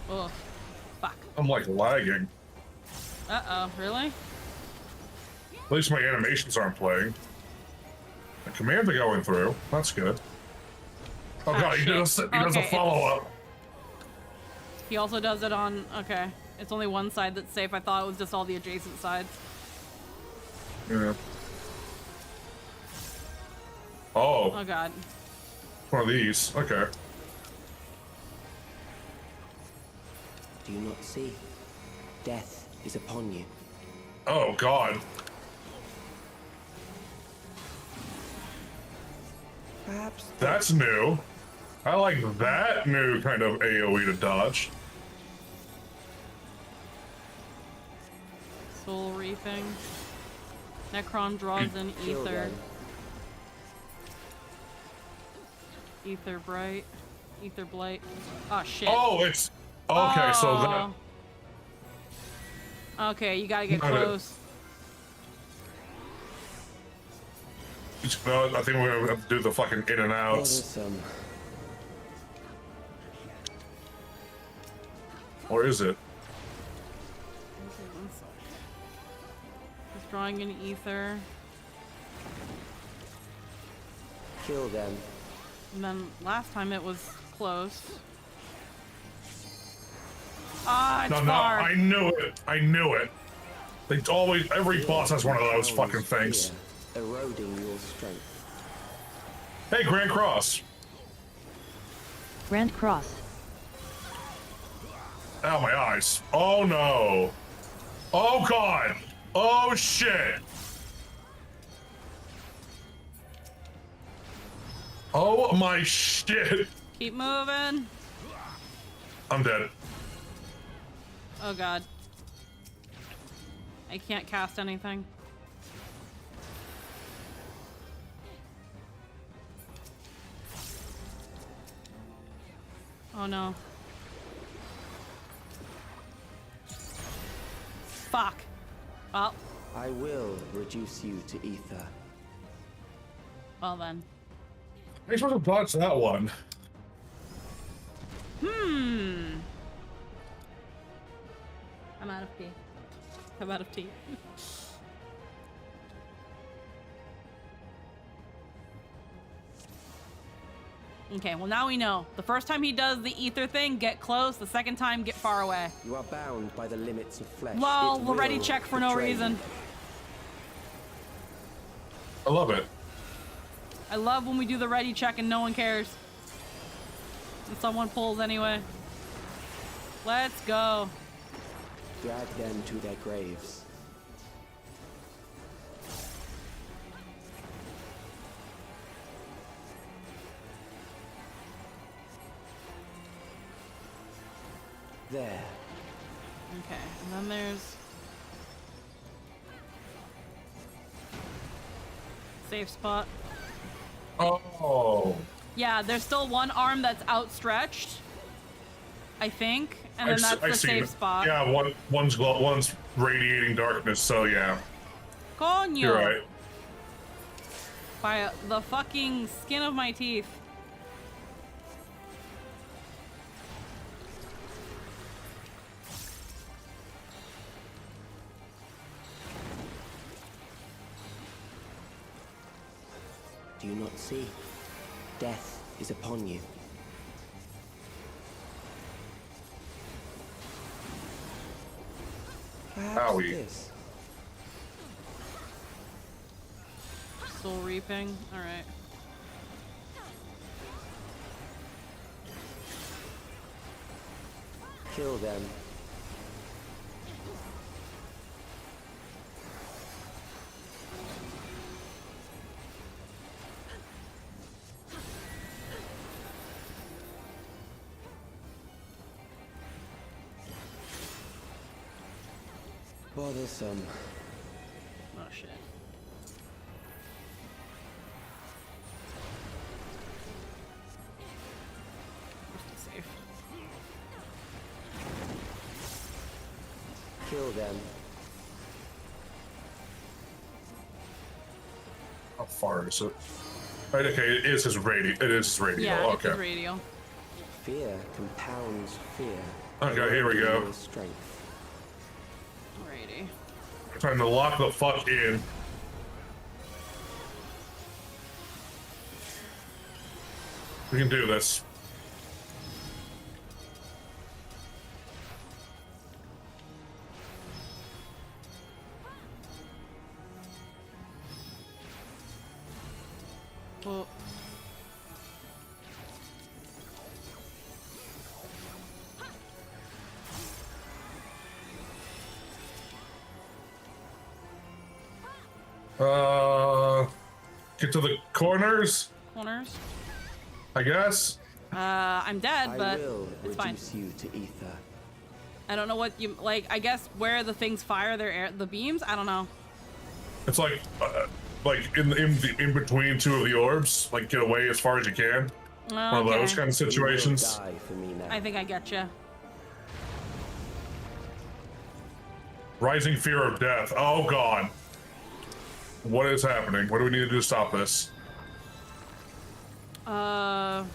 Oh, fuck. I'm like lagging. Uh-oh, really? At least my animations aren't playing. The commands are going through. That's good. Oh god, he does a follow-up. He also does it on... Okay. It's only one side that's safe. I thought it was just all the adjacent sides. Yeah. Oh. Oh god. One of these. Okay. Do you not see? Death is upon you. Oh god. Perhaps that's new. I like that new kind of AoE to dodge. Soul reaping. Necron draws in ether. Ether bright. Ether blight. Oh shit. Oh, it's okay. So that. Okay, you gotta get close. No, I think we're gonna have to do the fucking in and outs. Or is it? He's drawing in ether. Kill them. And then last time it was close. Ah, it's far. I knew it. I knew it. They always, every boss has one of those fucking things. Eroding your strength. Hey, Grand Cross. Grand Cross. Ow, my eyes. Oh no. Oh god. Oh shit. Oh my shit. Keep moving. I'm dead. Oh god. I can't cast anything. Oh no. Fuck. Well. I will reduce you to ether. Well then. I supposed to dodge that one. I'm out of tea. I'm out of tea. Okay, well now we know. The first time he does the ether thing, get close. The second time, get far away. You are bound by the limits of flesh. Lol, we'll ready check for no reason. I love it. I love when we do the ready check and no one cares. And someone pulls anyway. Let's go. Drag them to their graves. There. Okay, and then there's safe spot. Oh. Yeah, there's still one arm that's outstretched, I think, and then that's the safe spot. Yeah, one's radiating darkness, so yeah. Coño. You're right. By the fucking skin of my teeth. Do you not see? Death is upon you. Perhaps this. Soul reaping. All right. Kill them. Bothersome. Oh shit. Safe. Kill them. How far is it? Right, okay, it is his radio. It is his radio. Yeah, okay. it's his radio. Fear compounds fear. Okay, here we go. Strength. Alrighty. Trying to lock the fuck in. We can do this. Oh. Get to the corners, Corners. I guess. I'm dead, but I will it's fine. reduce you to ether. I don't know what you like. I guess where the things fire the beams. I don't know. It's like in between two of the orbs. Like get away as far as you can. Okay. One of those kind of situations. I think I get you. Rising fear of death. Oh god. What is happening? What do we need to do to stop this? Oh.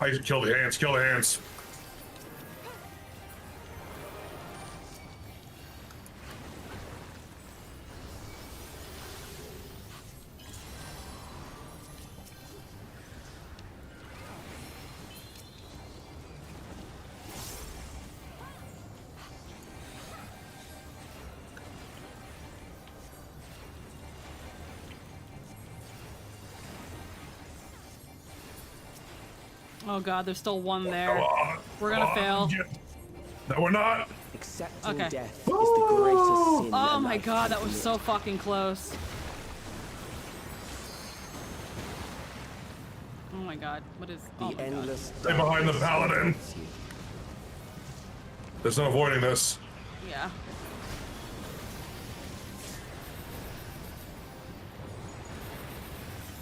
I kill the hands. Kill the hands. Oh god, there's still one there. We're gonna fail. No, we're not. Accepting Okay. death is the greatest sin. Oh a my life god, can that was commit. so fucking close. Oh my god, what is... Oh The my endless Stay behind the darkness paladin. surrounds you. There's no avoiding this. god. Yeah.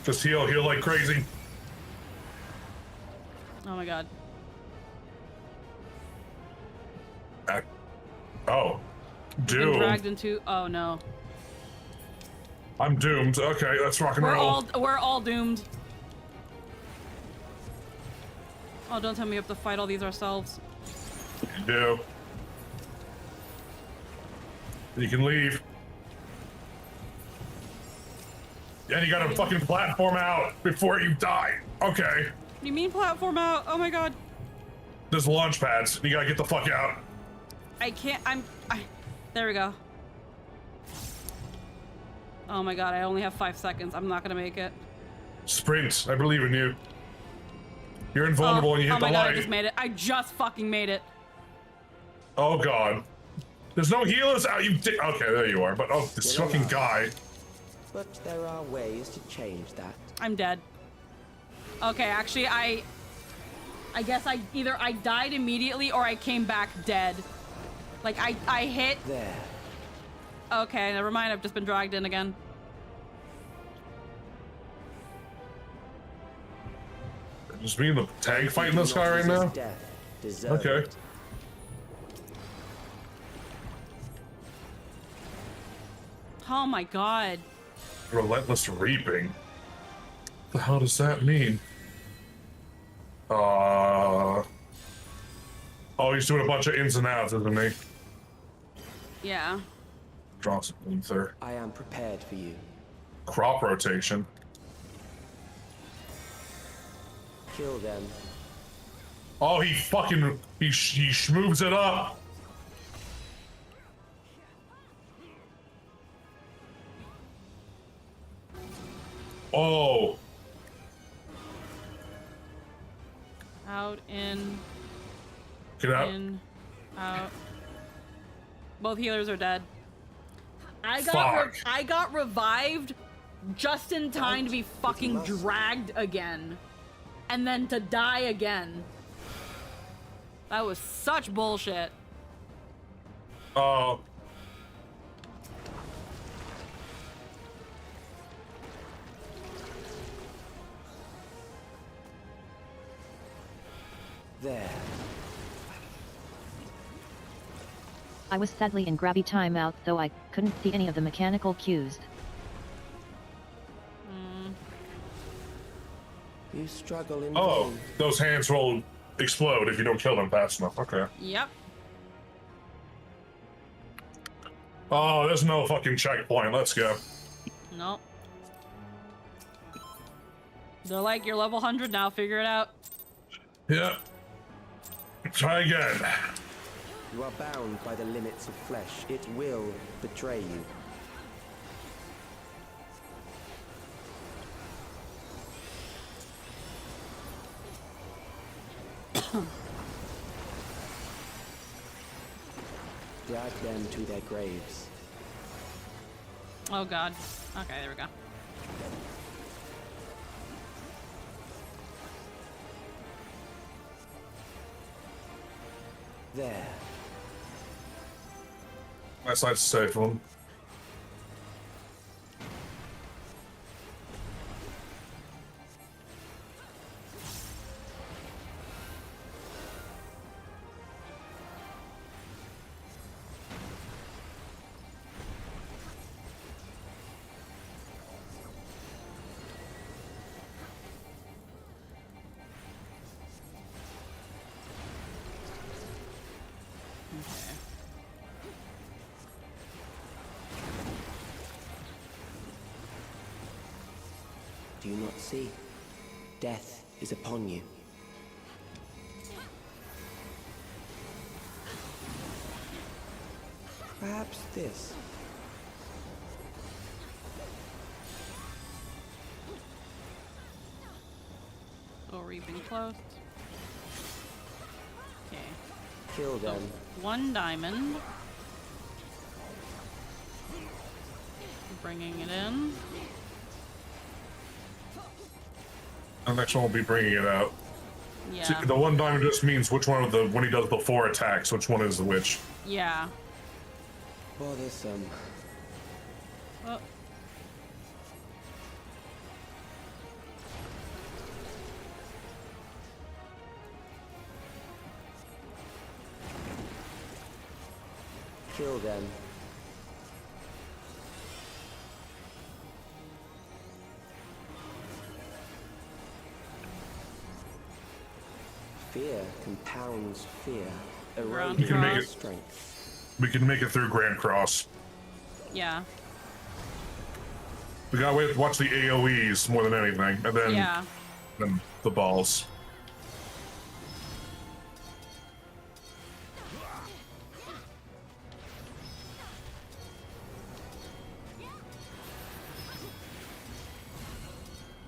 Just heal like crazy. Oh my god. Oh. Been Doomed. dragged into... Oh no. I'm doomed. Okay, let's rock and roll. We're all doomed. Oh, don't tell me we have to fight all these ourselves. You do. You can leave. And you gotta fucking platform out before you die. Okay. What do you mean platform out? Oh my god. There's launch pads. You gotta get the fuck out. I can't... There we go. Oh my god, I only have 5 seconds. I'm not gonna make it. Sprint. I believe in you. You're invulnerable when you hit the Oh my god, light. I just made it. I just fucking made it. Oh god. There's no healers out. You did. Okay, there you are. But oh, this You're fucking alive. guy. But there are ways to change that. I'm dead. Okay, actually, I guess either I died immediately or I came back dead. Like, I hit... There. Okay, never mind. I've just been dragged in again. Just me and the tag fighting this guy right now? Okay. Oh my god. Relentless reaping. What the hell does that mean? Oh, he's doing a bunch of ins and outs, isn't he? Yeah. Draw some ether. I am prepared for you. Crop rotation. Kill them. Oh, he fucking he schmoves it up. Oh. Out, in. Get out. In, out. Both healers are dead. I got revived just in time to be fucking dragged again. And then to die again. That was such bullshit. Oh. There. I was sadly in grabby timeout, though I couldn't see any of the mechanical cues. You struggle in Oh, vain. those hands will explode if you don't kill them fast enough. Okay. Yep. Oh, there's no fucking checkpoint. Let's go. Nope. They're like, you're level 100 now, figure it out. Yeah. Try again. You are bound by the limits of flesh. It will betray you. Drag them to their graves. Oh god. Okay, there we go. There. My side's safe one. Do you not see? Death is upon you. Perhaps this. So we're even close. Okay. Kill them. So 1 diamond. Bringing it in. The next one will be bringing it out. Yeah. See, the 1 diamond just means which one of the, when he does the 4 attacks, which one is which. Yeah. Bothersome. Oh. Kill them. Fear compounds fear, eroding strength. We can make it through Grand Cross. Yeah. We gotta wait, watch the AoEs more than anything, and then, then the balls.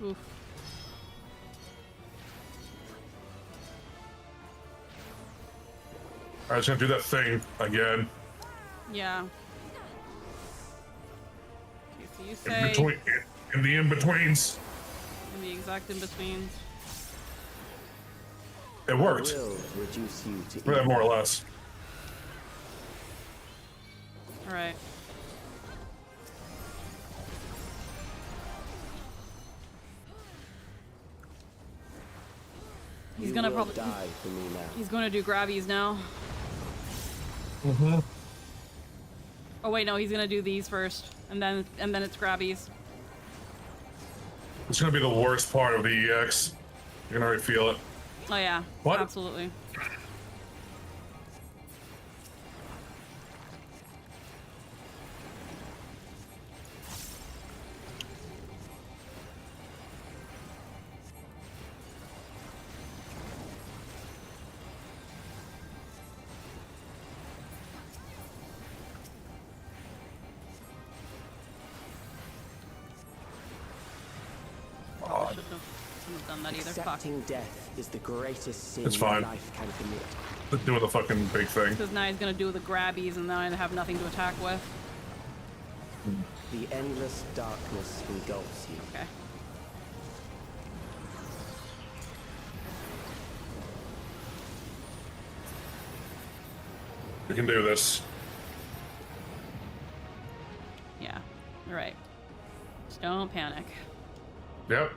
Oof. I was gonna do that thing again. Yeah. Okay, so you In say between, in the in-betweens. in the exact in-betweens. It worked. I will reduce you to Yeah, more or less. Alright. He's gonna probably die for me now. He's gonna do grabbies now. Mm-hmm. Oh wait, no, he's gonna do these first, and then it's grabbies. It's gonna be the worst part of the EX. You can already feel it. Oh yeah, What? Absolutely. Shouldn't have done that either. Fuck. Accepting death is the greatest sin It's fine. life can commit. Let's do the fucking big thing. Because now he's gonna do the grabbies, and then I have nothing to attack with. The endless darkness engulfs you. Okay. We can do this. Yeah. All right. Just don't panic. Yep.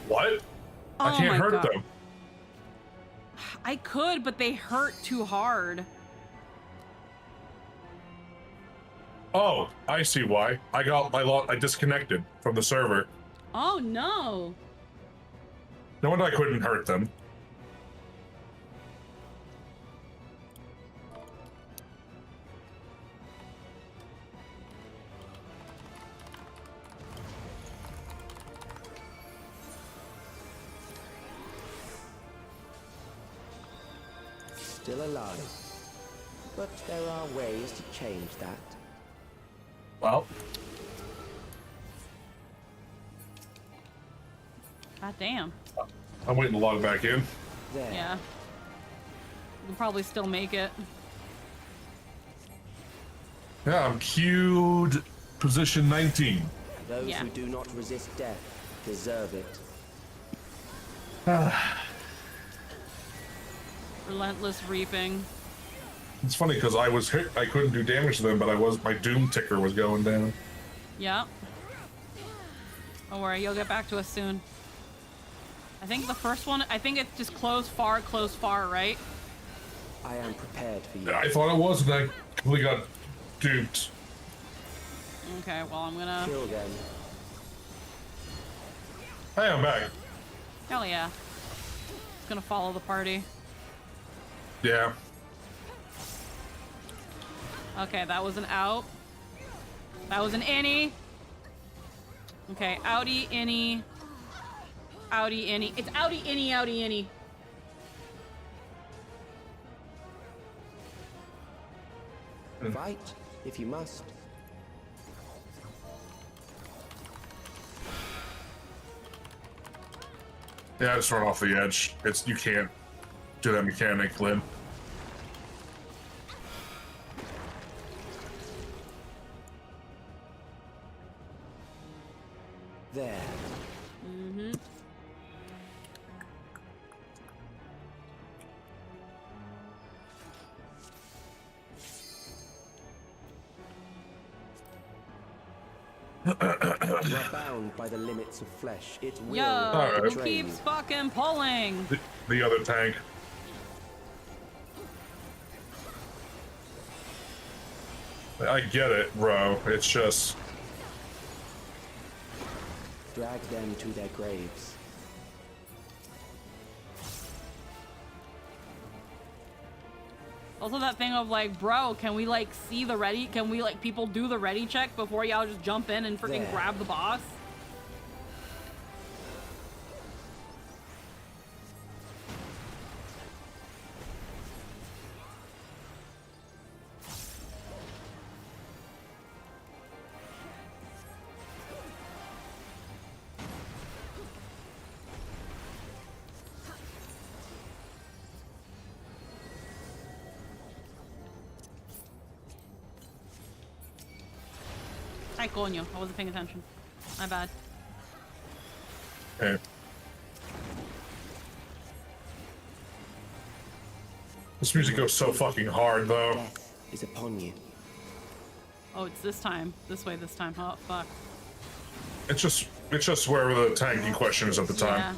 What? I Oh can't my hurt God. them. I could, but they hurt too hard. Oh, I see why. I disconnected from the server. Oh no. No wonder I couldn't hurt them. still alive. But there are ways to change that. Well. God damn. I'm waiting to log back in. There. Yeah. We'll probably still make it. Yeah, I'm queued position 19. Those who do not resist death deserve it. Relentless reaping. It's funny because I was hit, I couldn't do damage to them, but my doom ticker was going down. Yeah. Don't worry, you'll get back to us soon. I think the first one, I think it's just close, far, right? I am prepared for you. I thought it was, and I completely got duped. Okay, well, I'm gonna... Kill them. Hey, I'm back. Hell yeah. It's gonna follow the party. Yeah. Okay, that was an out. That was an innie. Okay, outie, innie. Outie, innie. It's outie, innie, outie, innie. Fight, if you must. Yeah, I just run off the edge. You can't do that mechanic, Lynn. There. Mm-hmm. You are bound by the limits of flesh. It will Yo, who betray keeps you. fucking pulling? The other tank. I get it, bro. It's just... Drag them to their graves. Also that thing of like, bro, can we like see the ready? Can we like people do the ready check before y'all just jump in and freaking grab the boss? Ay, coño. I wasn't paying attention. My bad. Hey. This music goes so fucking hard, though. Death is upon you. Oh, it's this time. This way this time. Oh, fuck. It's just wherever the tank in question is at the time. Yeah.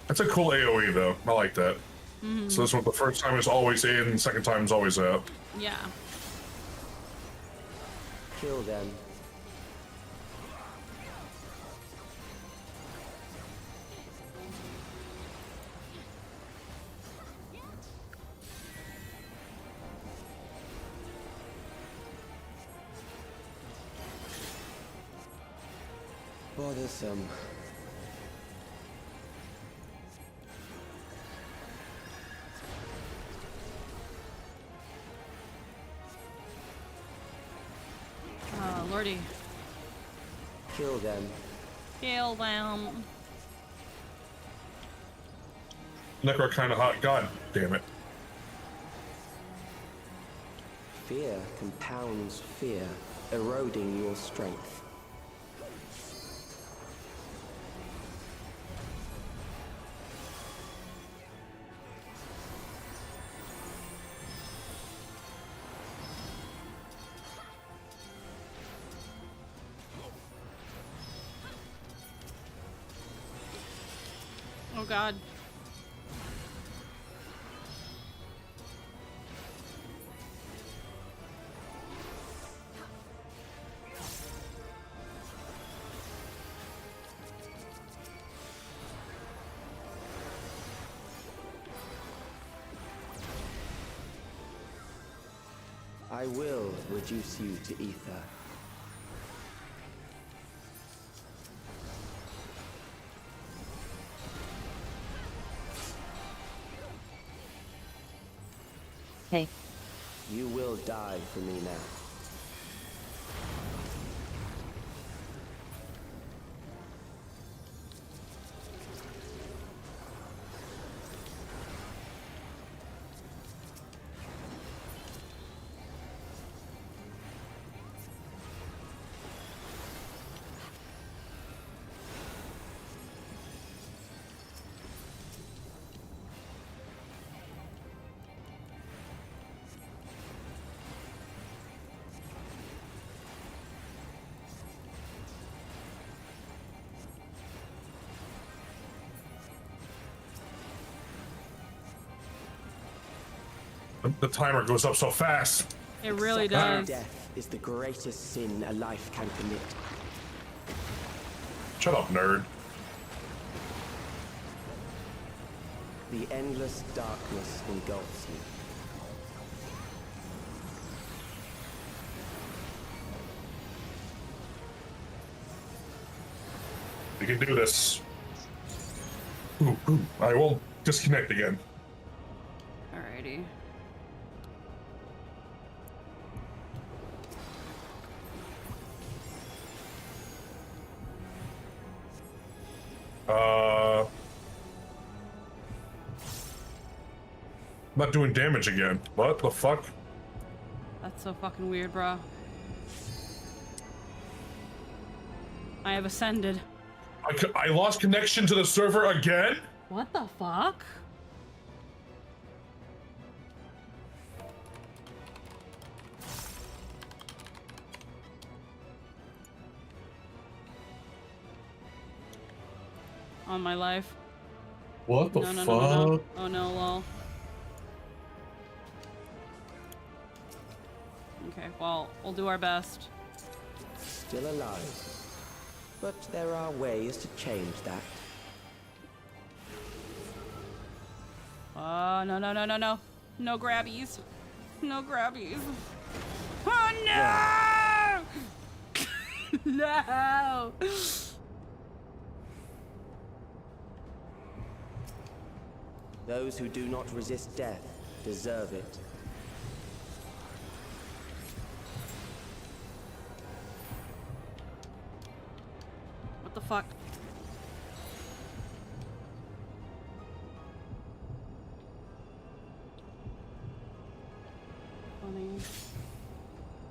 That's a cool AoE, though. I like that. Mm-hmm. So this one, the first time is always in, second time is always out. Yeah. Kill them. Bothersome. Oh, lordy. Kill them. Kill them. Necro kind of hot. God damn it. Fear compounds fear, eroding your strength. Oh god. I will reduce you to ether. Hey. You will die for me now. The timer goes up so fast. It really Accepting does. Death is the greatest sin a life can commit. Shut up, nerd. The endless darkness engulfs you. We can do this. Ooh, I won't disconnect again. Alrighty. I'm not doing damage again. What the fuck? That's so fucking weird, bro. I have ascended. I lost connection to the server again? What the fuck? On my life. What the no, fuck? No. Oh no, lol. Okay, well, we'll do our best. Still alive. But there are ways to change that. No. No grabbies. No grabbies. Oh no! No! Those who do not resist death deserve it. What the fuck? Funny.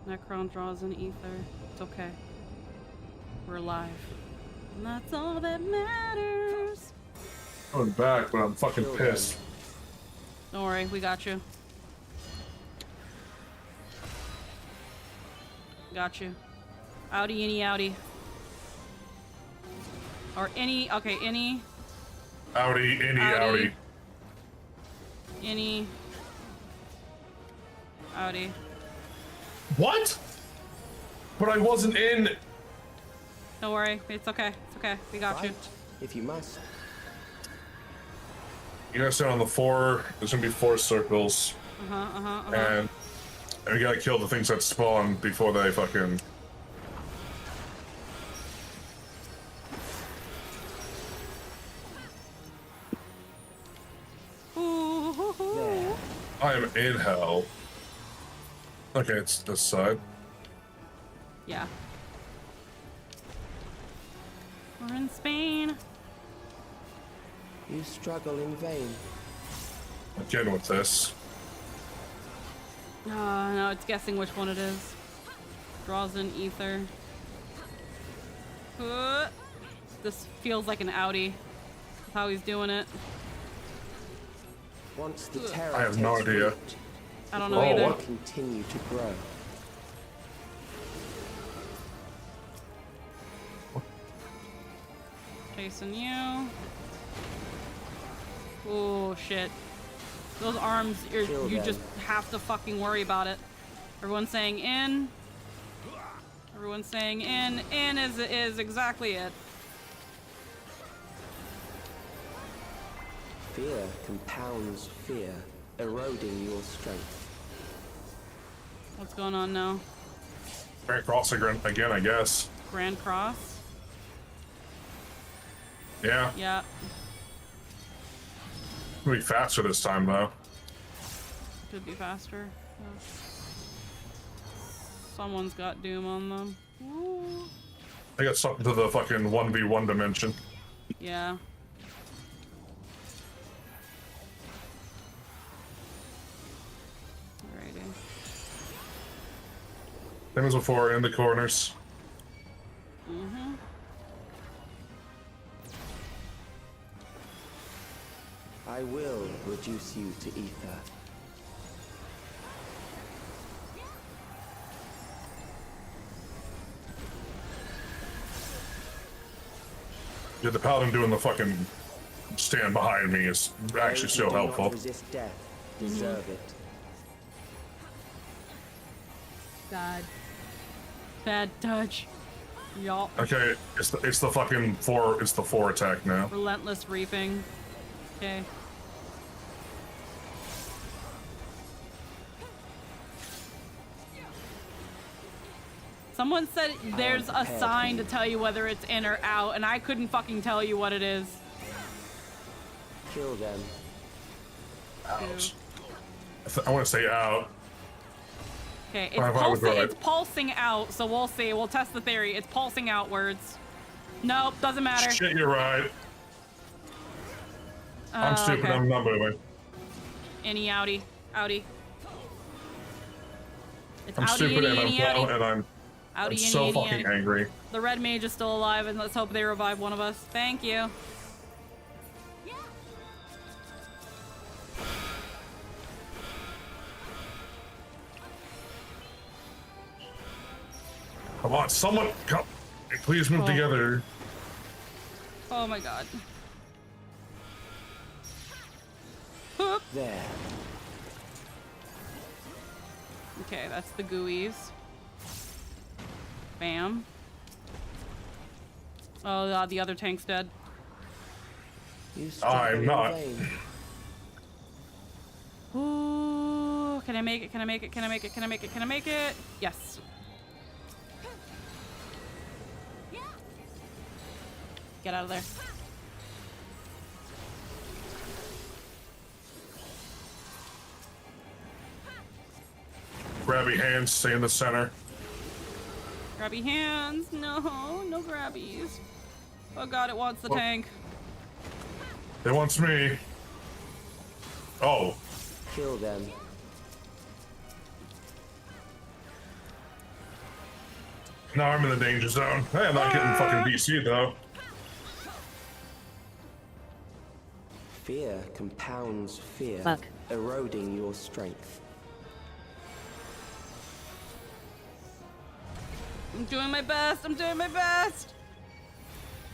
Necron draws an ether. It's okay. We're alive. And that's all that matters. Going back, but I'm fucking pissed. Don't worry, we got you. Got you. Outie, any outie. Or any, okay, any. Outie, any outie. Any. Outie. What? But I wasn't in. Don't worry, it's okay. It's okay. We got you. If you must. You gotta stand on the 4. There's gonna be 4 circles. And we gotta kill the things that spawn before they fucking. I am in hell. Okay, it's this side. Yeah. We're in Spain. You struggle in vain. Again with this. No, it's guessing which one it is. Draws in ether. This feels like an outie. That's how he's doing it. Once the terror I have no takes idea. root, I don't know either. will continue to grow. Chasing you. Oh shit. Those arms, you just have to fucking worry about it. Everyone's saying in. Everyone's saying in. In is exactly it. Fear compounds fear, eroding your strength. What's going on now? Grand Cross again, I guess. Grand Cross? Yeah. Yeah. It'll be faster this time, though. Could be faster. Oh. Someone's got Doom on them. Ooh. I got sucked into the fucking 1v1 dimension. Yeah. Alrighty. Same as before, in the corners. Mm-hmm. I will reduce you to ether. Yeah, the paladin doing the fucking stand behind me is actually Those so who do helpful. not resist death deserve it. Bad touch. Y'all. Okay, it's the fucking 4 attack now. Relentless reaping. Okay. Someone said there's a sign to tell you whether it's in or out, and I couldn't fucking tell you what it is. Kill them. Ouch. I want to say out. Okay, Fine, it's pulsing out, so we'll see. We'll test the theory. It's pulsing outwards. Nope, doesn't matter. Shit, you're right. I'm stupid. Okay. I'm not moving. Any outie. Outie. It's I'm outie, stupid outie, and outie, I'm outie, so outie, fucking outie. angry. The red mage is still alive, and let's hope they revive one of us. Thank you. Come on, someone come. Please move together. Oh my god. There. Okay, that's the gooeyes. Bam. Oh god, the other tank's dead. I'm not. Ooh, can I make it? Can I make it? Can I make it? Can I make it? Can I make it? Yes. Get out of there. Grabby hands, stay in the center. Grabby hands. No, no grabbies. Oh god, it wants the tank. It wants me. Oh. Kill them. Now I'm in the danger zone. Hey, I'm not getting fucking BC though. Fear compounds fear, Fuck. eroding your strength. I'm doing my best. I'm doing my best.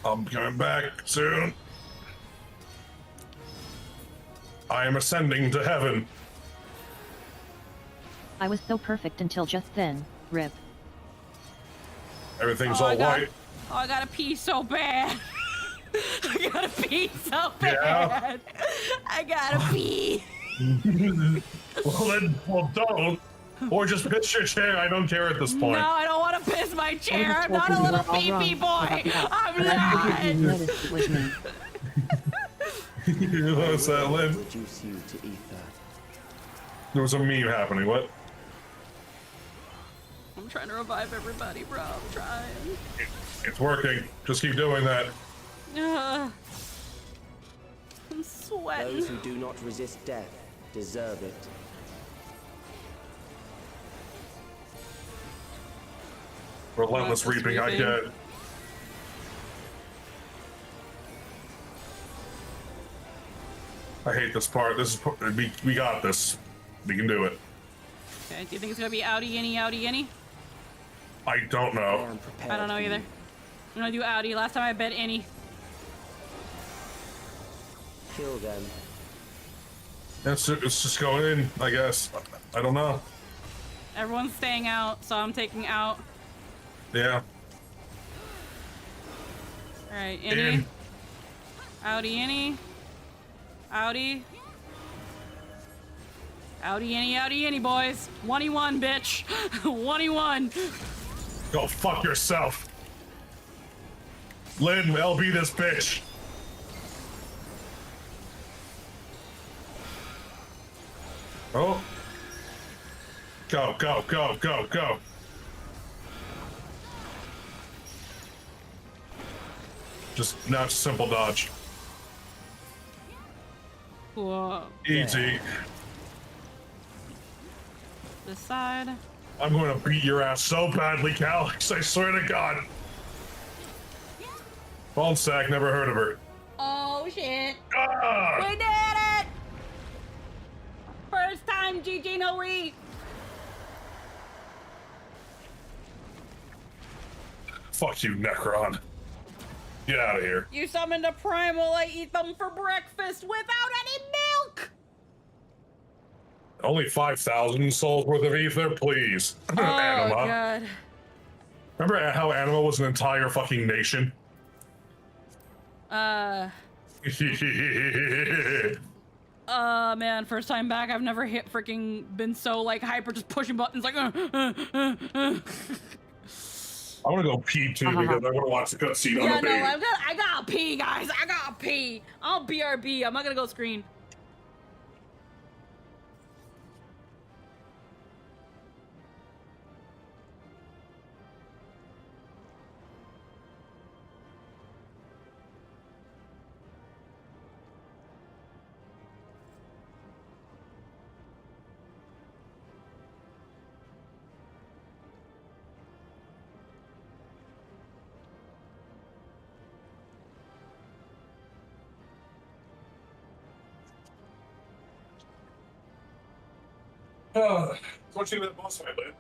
I'm coming back soon. I am ascending to heaven. I was so perfect until just then. Rip. Everything's Oh, all white. Oh, I gotta pee so bad. I gotta pee so bad. I gotta pee. well, don't. Or just piss your chair. I don't care at this point. No, I don't want to piss my chair. I'm not a little pee-pee boy. I'm not. What's that, Lynn? Reduce you to ether. There was a meme happening. What? I'm trying to revive everybody, bro. I'm trying. It's working. Just keep doing that. I'm sweating. Those who do not resist death deserve it. Relentless reaping, I get. I hate this part. This is we got this. We can do it. Okay, do you think it's gonna be outie any, outie any? I don't know. I don't know either. I'm gonna do outie. Last time I bet any. Kill them. It's just going in, I guess. I don't know. Everyone's staying out, so I'm taking out. Yeah. Alright, any. In. Outie any. Outie. Outie any, boys. 1-1, bitch. 1-1. Go fuck yourself. Lynn, LB this bitch. Oh, Go, go, go, go, go. Just now it's a simple dodge. Whoa. Easy. This side. I'm going to beat your ass so badly, Calix. I swear to God. Bone sack, never heard of her. Oh shit. Ah! We did it! First time GG no re. Fuck you, Necron. Get out of here. You summoned a primal, I eat them for breakfast without any milk! Only 5,000 souls worth of ether, please. Oh, Anima. God. Remember how Anima was an entire fucking nation? Man, first time back, I've never been so, like, hyper, just pushing buttons, like, I want to go pee too because I want to watch the cutscene on yeah, the no, page. I gotta pee, guys. I gotta pee. I'll BRB. I'm not gonna go screen. Watching that boss fight, man.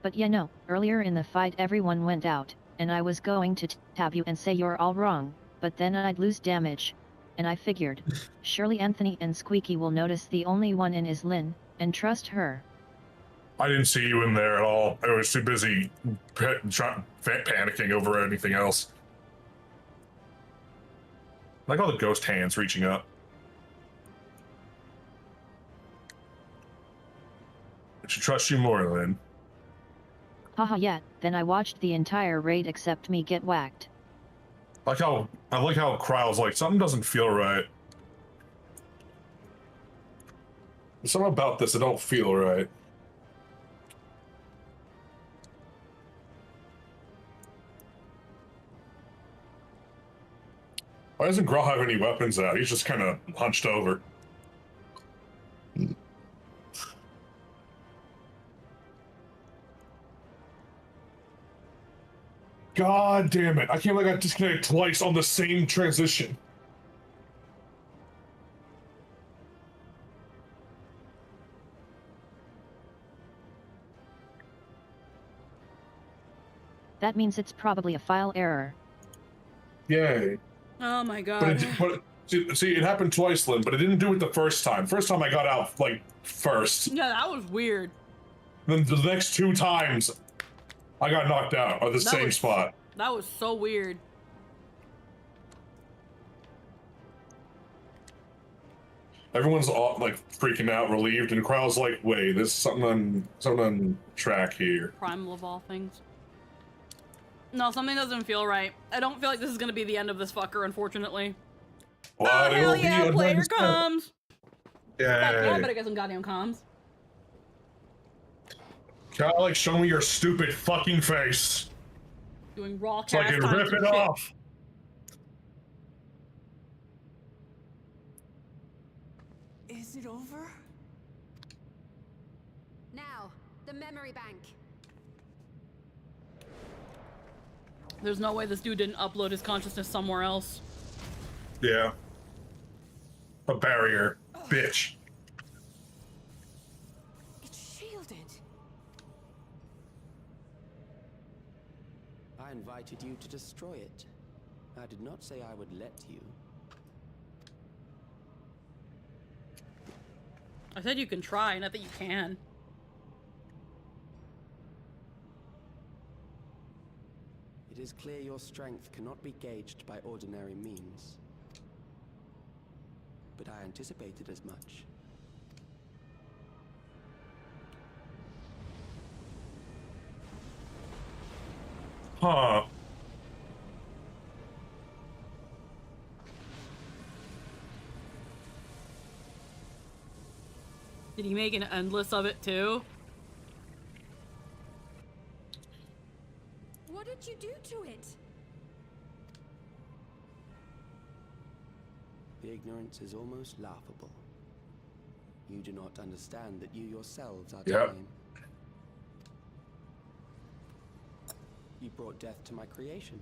But you know, earlier in the fight everyone went out, and I was going to tab you and say you're all wrong, but then I'd lose damage. And I figured, surely Anthony and Squeaky will notice the only one in is Lynn, and trust her. I didn't see you in there at all. I was too busy panicking over anything else. I like all the ghost hands reaching up. I should trust you more, Lynn. Haha, yeah, then I watched the entire raid except me get whacked. I like how Kryle's like, something doesn't feel right. There's something about this that don't feel right. Why doesn't Grawl have any weapons out? He's just kind of hunched over. God damn it. I can't believe I got disconnected twice on the same transition. That means it's probably a file error. Yay. Oh my God. But see, it happened twice, Lynn, but it didn't do it the first time. First time I got out, like, first. Yeah, that was weird. Then the next two times, I got knocked out at the same spot. That was so weird. Everyone's all, like, freaking out, relieved, and Kryle's like, wait, there's something on track here. Primal of all things. No, something doesn't feel right. I don't feel like this is gonna be the end of this fucker, unfortunately. Well, oh, hell yeah, player comms! Yeah. Fuck yeah, I better get some goddamn comms. Kyle, like, show me your stupid fucking face. Doing raw so I can rip it off. Is it over? Now, the memory bank. There's no way this dude didn't upload his consciousness somewhere else. Yeah. A barrier. Bitch. It's shielded. I invited you to destroy it. I did not say I would let you. I said you can try, not that you can. It is clear your strength cannot be gauged by ordinary means. But I anticipated as much. Huh. Did he make an endless of it too? What did you do to it? The ignorance is almost laughable. You do not understand that you yourselves are to blame. You brought death to my creation.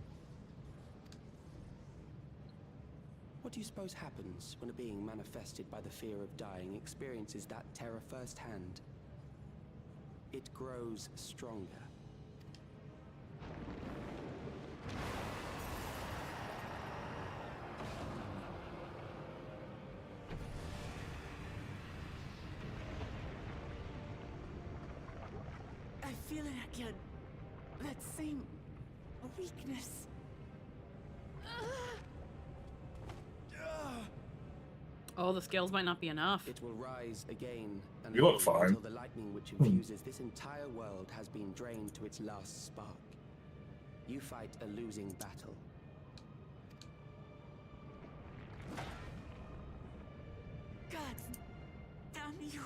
What do you suppose happens when a being manifested by the fear of dying experiences that terror firsthand? It grows stronger. I feel it again. That same weakness. Oh, the scales might not be enough. It will rise again and You look fine. until the lightning which infuses this entire world has been drained to its last spark. You fight a losing battle. God damn you.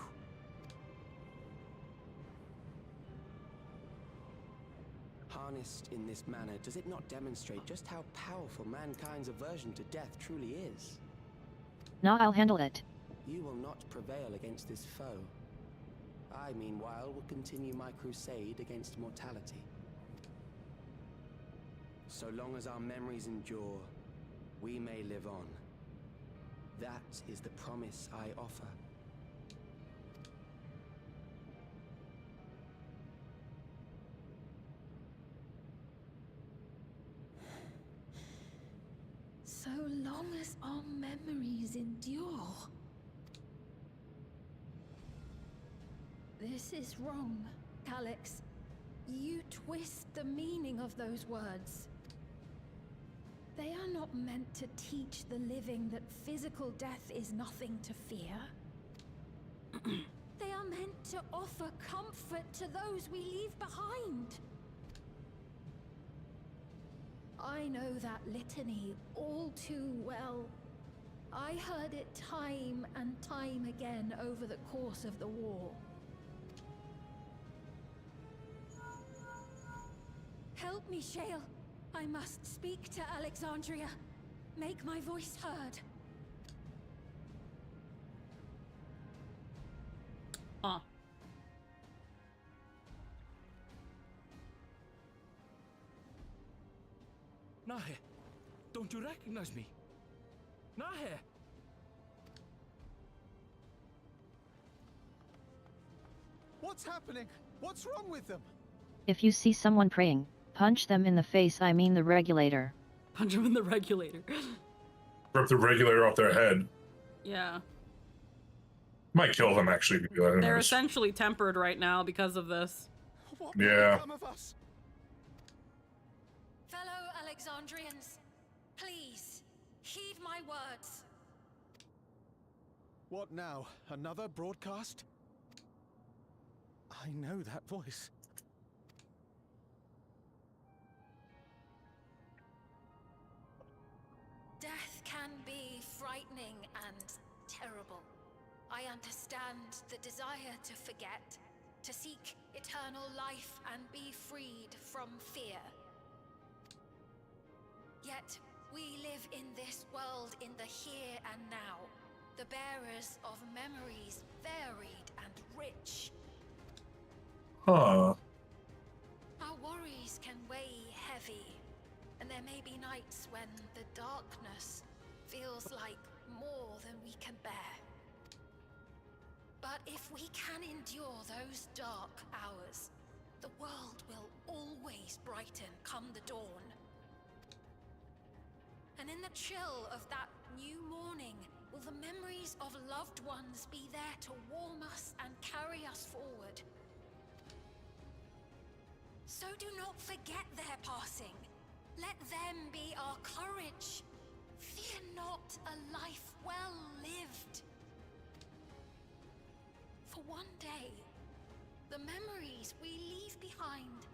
Harnessed in this manner, does it not demonstrate just how powerful mankind's aversion to death truly is? Nah, I'll handle it. You will not prevail against this foe. I, meanwhile, will continue my crusade against mortality. So long as our memories endure, we may live on. That is the promise I offer. So long as our memories endure. This is wrong, Alex. You twist the meaning of those words. They are not meant to teach the living that physical death is nothing to fear. They are meant to offer comfort to those we leave behind. I know that litany all too well. I heard it time and time again over the course of the war. Help me, Shale. I must speak to Alexandria. Make my voice heard. Nahe, don't you recognize me? Nahe! What's happening? What's wrong with them? If you see someone praying, punch them in the face, I mean the regulator. Punch them in the regulator. Rip the regulator off their head. Yeah. Might kill them, actually. Who They're knows? essentially tempered right now because of this. Yeah. Fellow Alexandrians, please, heed my words. What now? Another broadcast? I know that voice. Death can be frightening and terrible. I understand the desire to forget, to seek eternal life and be freed from fear. Yet, we live in this world in the here and now, the bearers of memories varied and rich. Huh. Our worries can weigh heavy, and there may be nights when the darkness feels like more than we can bear. But if we can endure those dark hours, the world will always brighten come the dawn. And in the chill of that new morning, will the memories of loved ones be there to warm us and carry us forward? So do not forget their passing. Let them be our courage. Fear not a life well lived. For one day, the memories we leave behind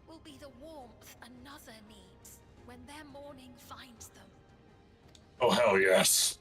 will be the warmth another needs when their morning finds them. Oh, hell yes.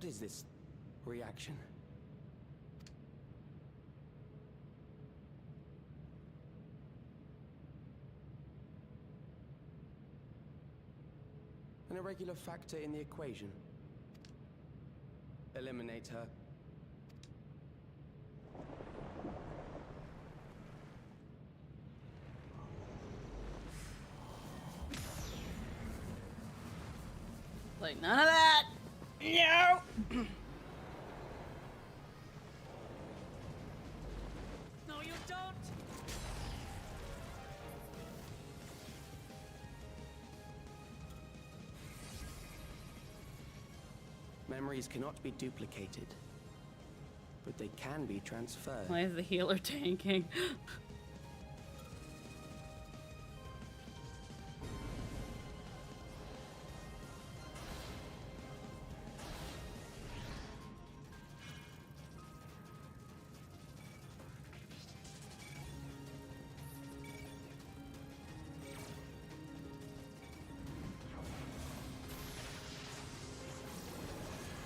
What is this reaction? An irregular factor in the equation. Eliminate her. Like, none of that! No! No, you don't! Memories cannot be duplicated, but they can be transferred. Why is the healer tanking?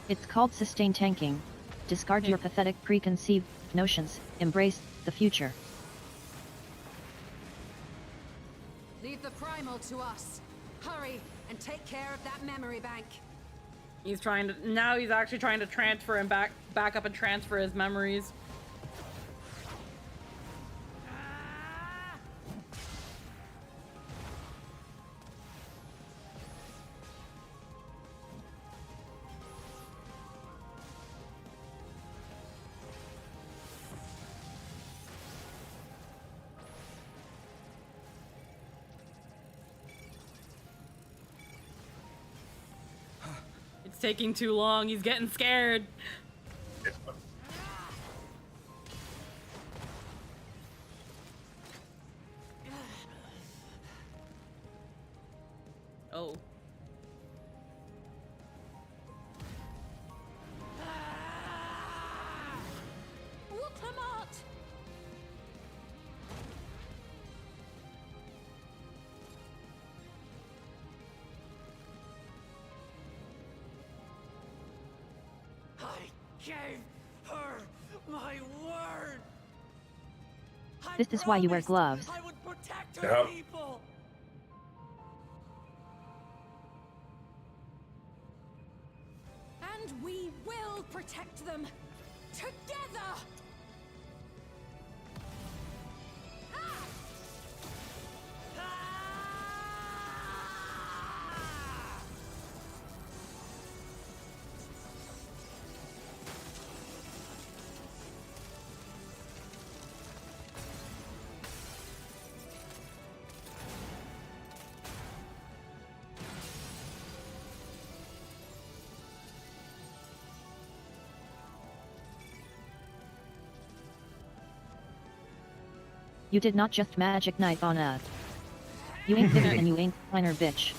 It's called sustain tanking. Discard your pathetic preconceived notions, embrace the future. Leave the primal to us. Hurry and take care of that memory bank. He's trying to, now he's actually trying to transfer him back up and transfer his memories. It's taking too long. He's getting scared. Oh. Gave her my word. This is why you wear gloves. I would protect her people. And we will protect them together. You did not just magic knife on us. You ain't bigger and you ain't finer, bitch.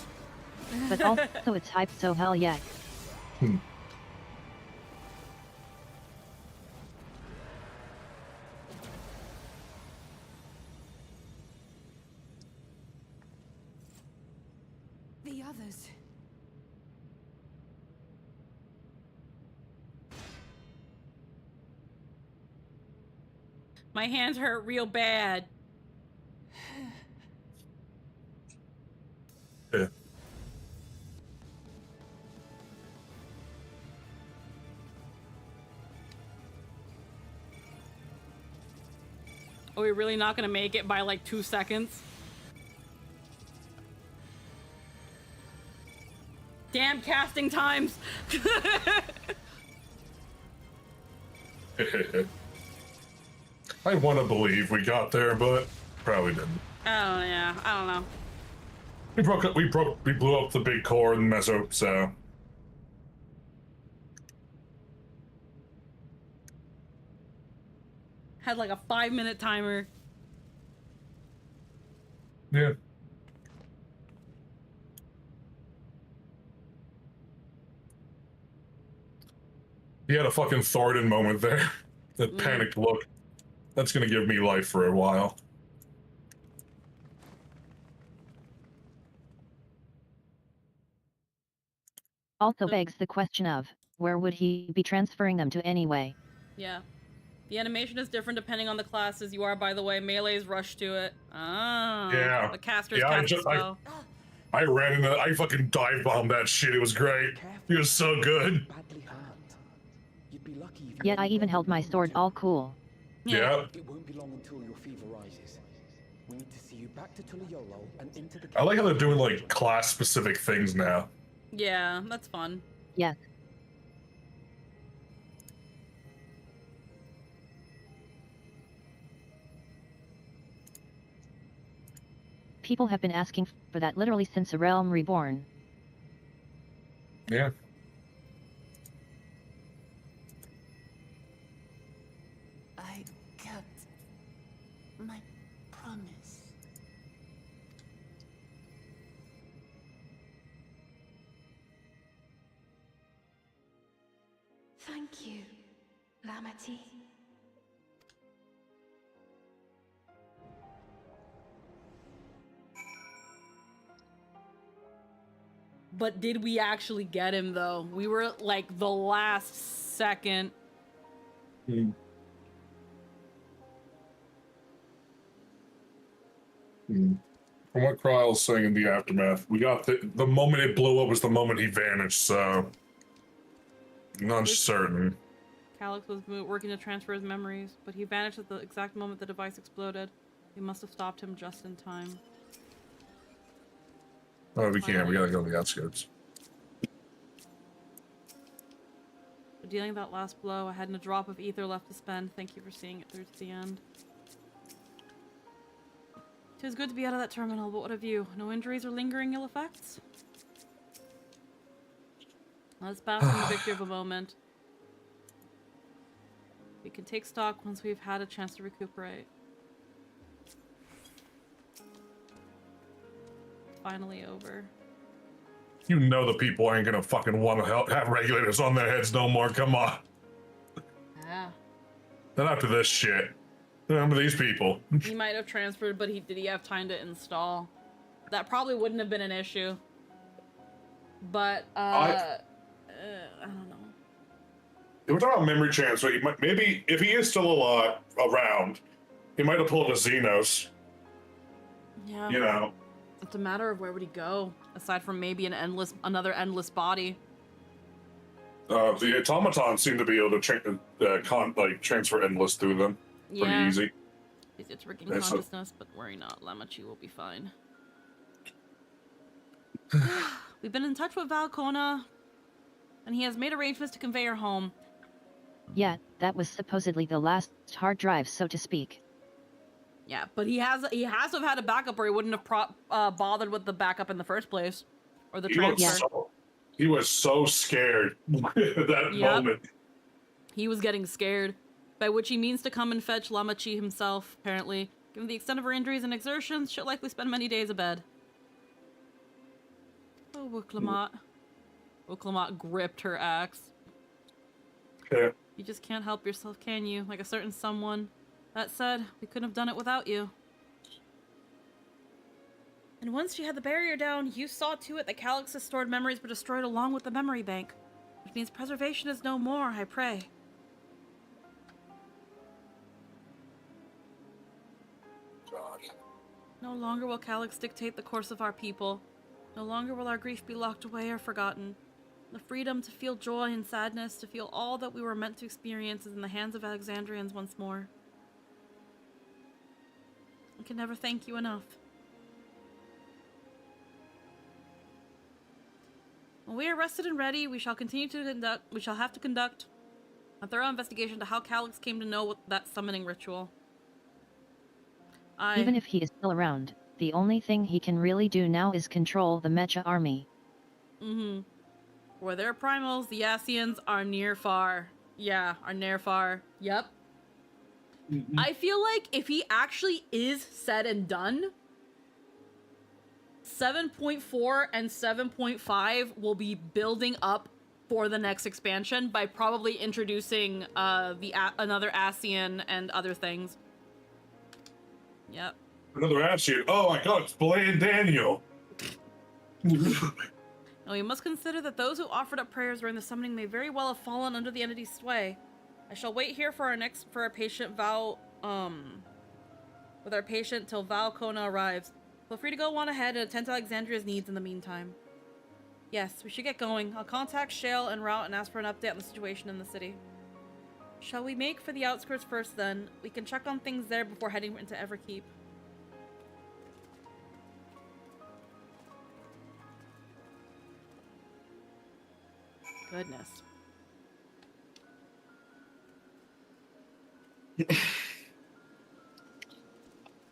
But also it's hype, so hell yeah. The others. My hands hurt real bad. Yeah. Are we really not gonna make it by like 2 seconds? Damn casting times! I want to believe we got there, but probably didn't. Oh yeah, I don't know. We blew up the big core in Meso, so. Had like a 5-minute timer. Yeah. He had a fucking Thornton moment there. That panicked look. That's gonna give me life for a while. Also begs the question of, Where would he be transferring them to anyway? Yeah. The animation is different depending on the classes you are, by the way. Melee's rush to it. Ah. Yeah. The caster's Yeah, cast a spell. I ran into, I fucking dive bombed that shit. It was great. It was so good. Yet I even held my sword all cool. Yeah. It won't be long until your fever rises. We need to see you back to Tuliolo and into the. I like how they're doing like class specific things now. Yeah, that's fun. Yes. People have been asking for that literally since A Realm Reborn. Yeah. I kept my promise. Thank you, Lamati. But did we actually get him, though? We were, like, the last second. From what Kryle's saying in the aftermath, we got the moment it blew up was the moment he vanished, so not certain. Calyx was working to transfer his memories, but he vanished at the exact moment the device exploded. We must have stopped him just in time. Oh, we can't. We gotta go to the outskirts. For dealing that last blow, I hadn't a drop of ether left to spend. Thank you for seeing it through to the end. It was good to be out of that terminal, but what of you? No injuries or lingering ill effects? Let's bask in the victory of a moment. We can take stock once we've had a chance to recuperate. Finally over. You know the people ain't gonna fucking want to have regulators on their heads no more. Come on. Yeah. Not after this shit. Remember these people. He might have transferred, but did he have time to install? That probably wouldn't have been an issue. But, I don't know. If we're talking about memory transfer, he might, maybe if he is still around, he might have pulled a Xenos. Yeah. You know. It's a matter of where would he go, aside from maybe another endless body. The automatons seem to be able to transfer endless through them. Pretty easy. It's rigging consciousness, but worry not. Lamachi will be fine. We've been in touch with Valkona, and he has made arrangements to convey her home. Yeah, that was supposedly the last hard drive, so to speak. Yeah, but he has to have had a backup, or he wouldn't have bothered with the backup in the first place, or the transfer. He was so scared at that moment. He was getting scared, by which he means to come and fetch Lamachi himself. Apparently, given the extent of her injuries and exertions, she'll likely spend many days abed. Oh, Wuklamat. Wuklamat gripped her axe. Yeah. You just can't help yourself, can you? Like a certain someone. That said, we couldn't have done it without you. And once you had the barrier down, you saw to it that Calyx's stored memories were destroyed along with the memory bank. Which means preservation is no more, I pray. God. No longer will Calyx dictate the course of our people. No longer will our grief be locked away or forgotten. The freedom to feel joy and sadness, to feel all that we were meant to experience, is in the hands of Alexandrians once more. I can never thank you enough. When we are rested and ready, we shall have to conduct a thorough investigation to how Calyx came to know that summoning ritual. Even if he is still around, the only thing he can really do now is control the Mecha army. Where there are primals, the Yassians are near far. Yeah, are near far. Yep. I feel like if he actually is said and done, 7.4 and 7.5 will be building up for the next expansion by probably introducing another Ascian and other things. Yep. Another Ascian. Oh my god, it's Blaine Daniel. Now we must consider that those who offered up prayers during the summoning may very well have fallen under the entity's sway. I shall wait here for our patient Val, with our patient till Val Kona arrives. Feel free to go on ahead and attend to Alexandria's needs in the meantime. Yes, we should get going. I'll contact Shale en route and ask for an update on the situation in the city. Shall we make for the outskirts first then? We can check on things there before heading into Everkeep. Goodness.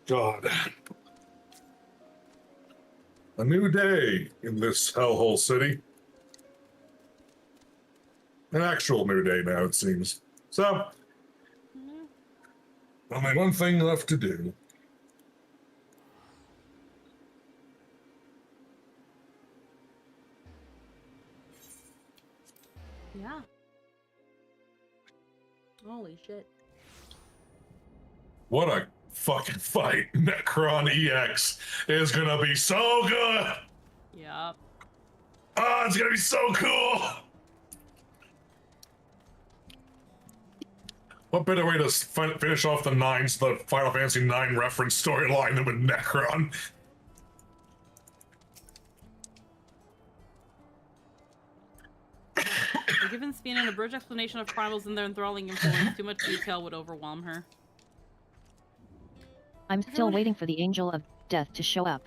God. A new day in this hellhole city. An actual new day now, it seems. So, only one thing left to do. Yeah. Holy shit. What a fucking fight. Necron EX is gonna be so good! Yep. Ah, it's gonna be so cool! What better way to finish off the Final Fantasy IX reference storyline than with Necron? Given Sphene an abridged explanation of primals and their enthralling influence, too much detail would overwhelm her. I'm still waiting for the Angel of Death to show up.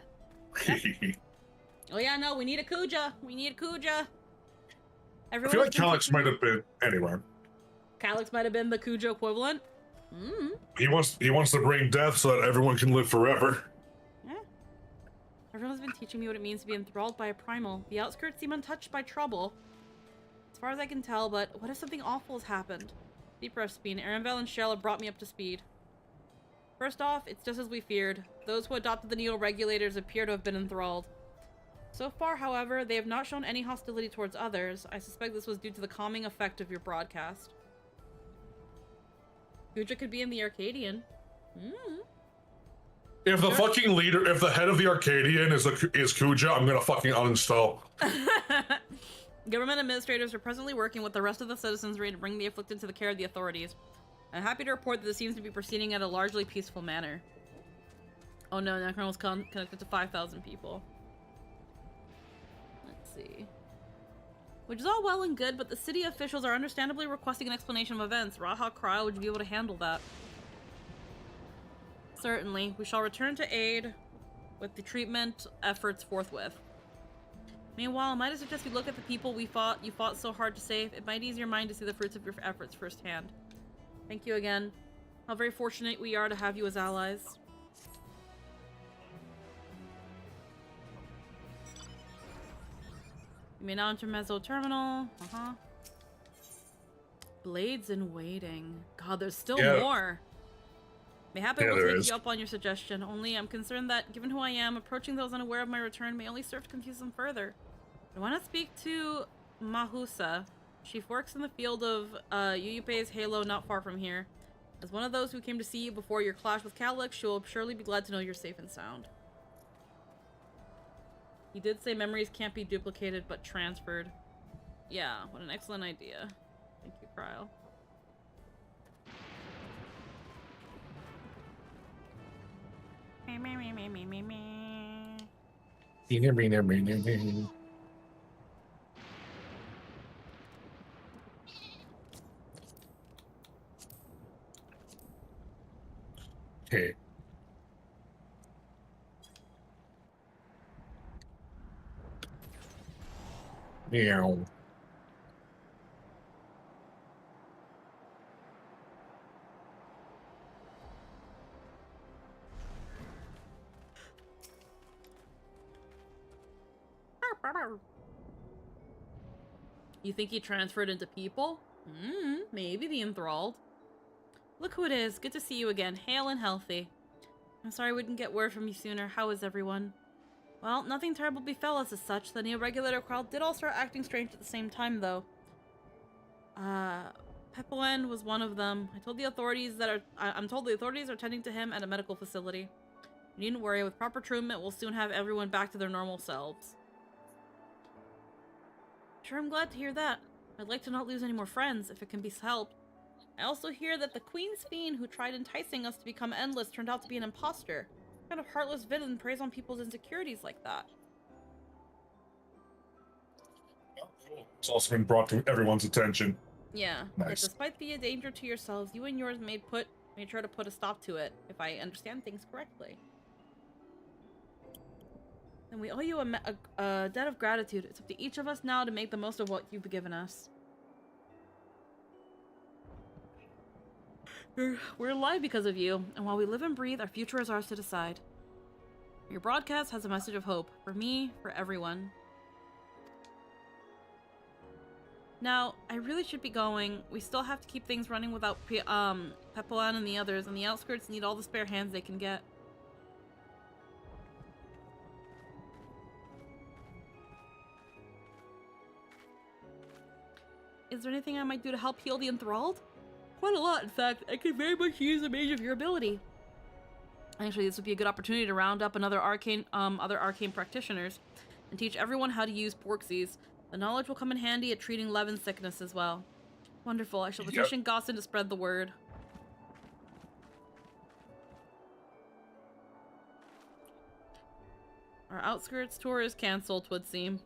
Oh yeah, no, we need a Kuja. We need a Kuja. I feel like Calyx might have been anywhere. Calyx might have been the Kuja equivalent. He wants to bring death so that everyone can live forever. Yeah. Everyone's been teaching me what it means to be enthralled by a primal. The outskirts seem untouched by trouble. As far as I can tell, but what if something awful has happened? Deep breath, Sphene. Arenvel and Shell have brought me up to speed. First off, it's just as we feared. Those who adopted the neo-regulators appear to have been enthralled. So far, however, they have not shown any hostility towards others. I suspect this was due to the calming effect of your broadcast. Kuja could be in the Arcadian. If the fucking leader, if the head of the Arcadian is Kuja, I'm gonna fucking uninstall. Government administrators are presently working with the rest of the citizenry to bring the afflicted to the care of the authorities. I'm happy to report that this seems to be proceeding at a largely peaceful manner. Oh no, Necron was connected to 5,000 people. Let's see. Which is all well and good, but the city officials are understandably requesting an explanation of events. Raha Kryle, would you be able to handle that? Certainly. We shall return to aid with the treatment efforts forthwith. Meanwhile, might I suggest you look at the people you fought so hard to save? It might ease your mind to see the fruits of your efforts firsthand. Thank you again. How very fortunate we are to have you as allies. You may now enter Mezzo Terminal. Blades in waiting. God, there's still more. Mayhap I will take you up on your suggestion. Only I'm concerned that, given who I am, approaching those unaware of my return may only serve to confuse them further. I want to speak to Mahusa. She works in the field of Yuyupe's Halo not far from here. As one of those who came to see you before your clash with Calyx, she will surely be glad to know you're safe and sound. He did say memories can't be duplicated, but transferred. Yeah, what an excellent idea. Thank you, Kryle. Okay. Meow. You think he transferred into people? Maybe the enthralled. Look who it is. Good to see you again. Hale and healthy. I'm sorry we didn't get word from you sooner. How is everyone? Well, nothing terrible befell us as such. The neo-regulator crowd did all start acting strange at the same time, though. Pepoen was one of them. I'm told the authorities are tending to him at a medical facility. You needn't worry. With proper treatment, we'll soon have everyone back to their normal selves. Sure, I'm glad to hear that. I'd like to not lose any more friends, if it can be helped. I also hear that the Queen's Fiend who tried enticing us to become endless turned out to be an imposter. What kind of heartless villain preys on people's insecurities like that? It's also been brought to everyone's attention. Yeah. Nice. Yet despite the danger to yourselves, you and yours made sure to put a stop to it, if I understand things correctly. And we owe you a debt of gratitude. It's up to each of us now to make the most of what you've given us. We're alive because of you, and while we live and breathe, our future is ours to decide. Your broadcast has a message of hope, for me, for everyone. Now, I really should be going. We still have to keep things running without Poeloh and the others, and the outskirts need all the spare hands they can get. Is there anything I might do to help heal the enthralled? Quite a lot, in fact. I could very much use a mage of your ability. Actually, this would be a good opportunity to round up other arcane practitioners and teach everyone how to use porksies. The knowledge will come in handy at treating Levin's sickness as well. Wonderful. I shall petition Gossin to spread the word. Our outskirts tour is cancelled, twould seem.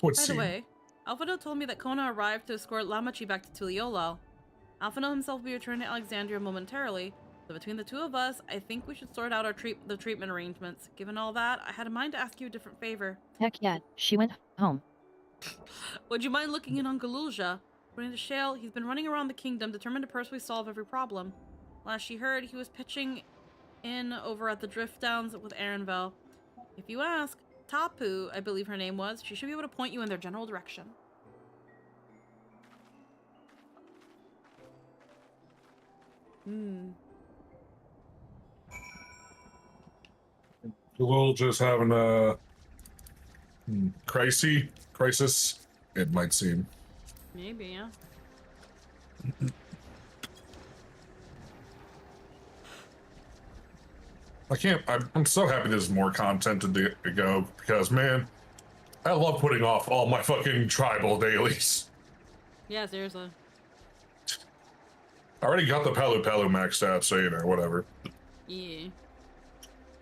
By the way, Alphino told me that Kona arrived to escort Lamachi back to Tuliolal. Alphino himself will be returning to Alexandria momentarily, so between the two of us, I think we should sort out the treatment arrangements. Given all that, I had in mind to ask you a different favor. Heck yeah, she went home. Would you mind looking in on Galulja? According to Shale, he's been running around the kingdom, determined to personally solve every problem. Last she heard, he was pitching in over at the Drift Downs with Arenville. If you ask, Tapu, I believe her name was, she should be able to point you in their general direction. We'll just having a crisis, it might seem. Maybe, yeah. I'm so happy there's more content to go, because, man, I love putting off all my fucking tribal dailies. Yeah, seriously. I already got the Palu maxed out, so, you know, whatever. Yeah.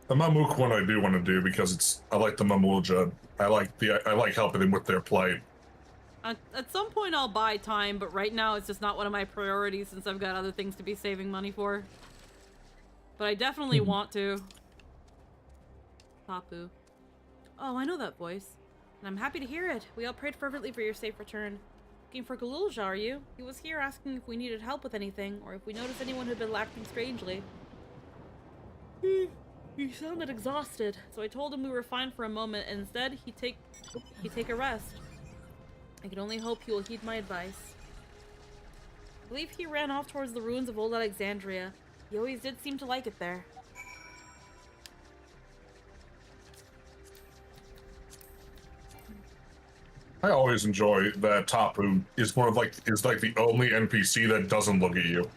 The Mamuk one I do want to do, because I like the Mamulja. I like helping them with their plight. At some point I'll buy time, but right now it's just not one of my priorities since I've got other things to be saving money for. But I definitely want to. Tapu. Oh, I know that voice. And I'm happy to hear it. We all prayed fervently for your safe return. Looking for Galulja, are you? He was here asking if we needed help with anything, or if we noticed anyone who'd been acting strangely. He sounded exhausted, so I told him we were fine for a moment, and instead he'd take a rest. I can only hope he will heed my advice. I believe he ran off towards the ruins of old Alexandria. He always did seem to like it there. I always enjoy that Tapu is the only NPC that doesn't look at you.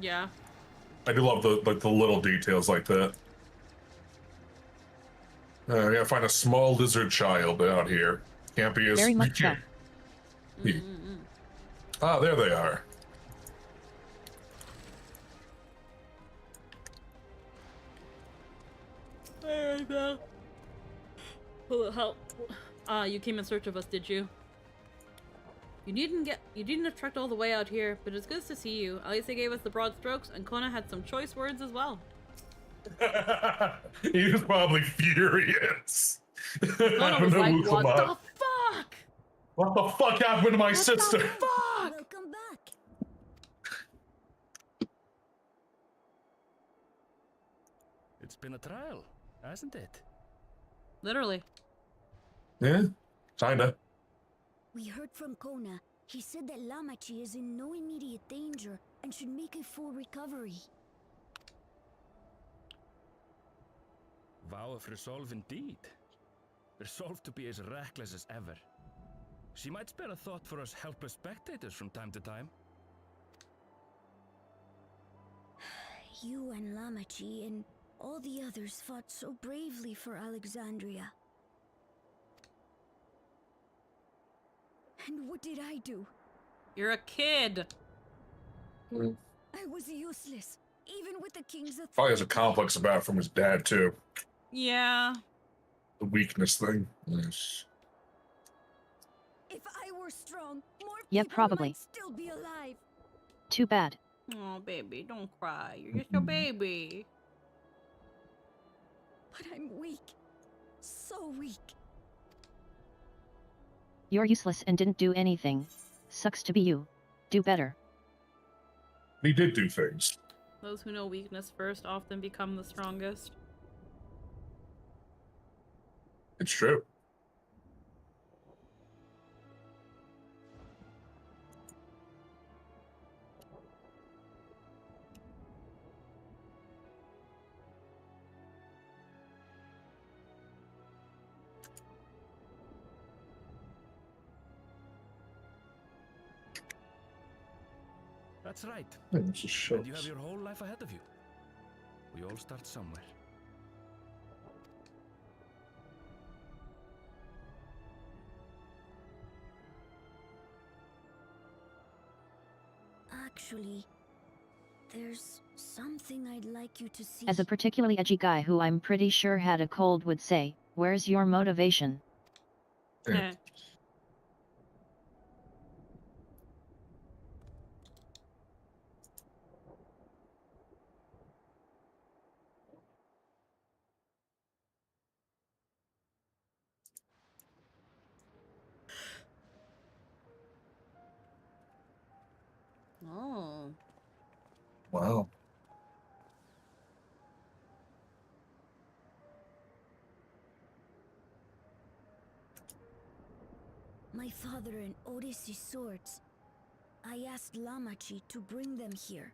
Yeah. I do love the little details like that. I gotta find a small lizard child out here. Can't be as... Very much so. Ah, there they are. Alright, pal. You came in search of us, did you? You needn't have trekked all the way out here, but it's good to see you. At least they gave us the broad strokes, and Kona had some choice words as well. He was probably furious. Kona was like, what the fuck? What the fuck happened to my sister? What the fuck? Welcome back. It's been a trial, hasn't it? Literally. Yeah, kinda. We heard from Kona. He said that Lamachi is in no immediate danger and should make a full recovery. Vow of resolve indeed. Resolve to be as reckless as ever. She might spare a thought for us helpless spectators from time to time. You and Lamachi and All the others fought so bravely for Alexandria. And what did I do? You're a kid. I was useless, even with the king's authority. Probably has a complex about it from his dad, too. Yeah. The weakness thing. Yes. If I were strong, more Yeah, people probably. might still be alive. Too bad. Oh, baby, don't cry. You're just a baby. But I'm weak. So weak. You're useless and didn't do anything. Sucks to be you. Do better. He did do things. Those who know weakness first often become the strongest. It's true. That's right. It's just shows. And you have your whole life ahead of you. We all start somewhere. Actually, there's something I'd like you to see. As a particularly edgy guy who I'm pretty sure had a cold would say, where's your motivation? Oh. Wow. My father and Odyssey's swords. I asked Lamachi to bring them here.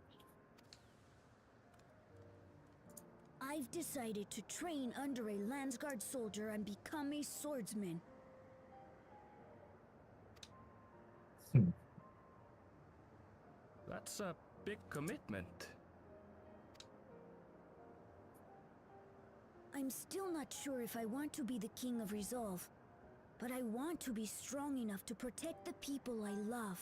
I've decided to train under a Landsguard soldier and become a swordsman. That's a big commitment. I'm still not sure if I want to be the King of Resolve, but I want to be strong enough to protect the people I love.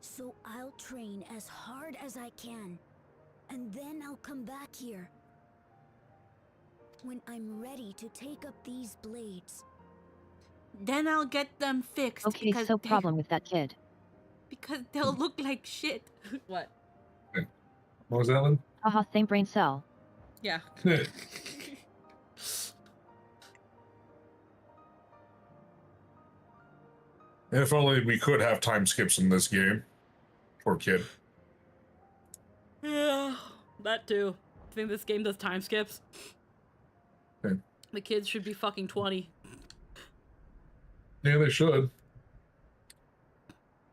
So I'll train as hard as I can, and then I'll come back here. When I'm ready to take up these blades. Then I'll get them fixed. Okay, so problem with that kid. Because they'll look like shit. What? What was that one? Haha, same brain cell. Yeah. If only we could have time skips in this game. Poor kid. Yeah, that too. I think this game does time skips. Okay. The kids should be fucking 20. Yeah, they should.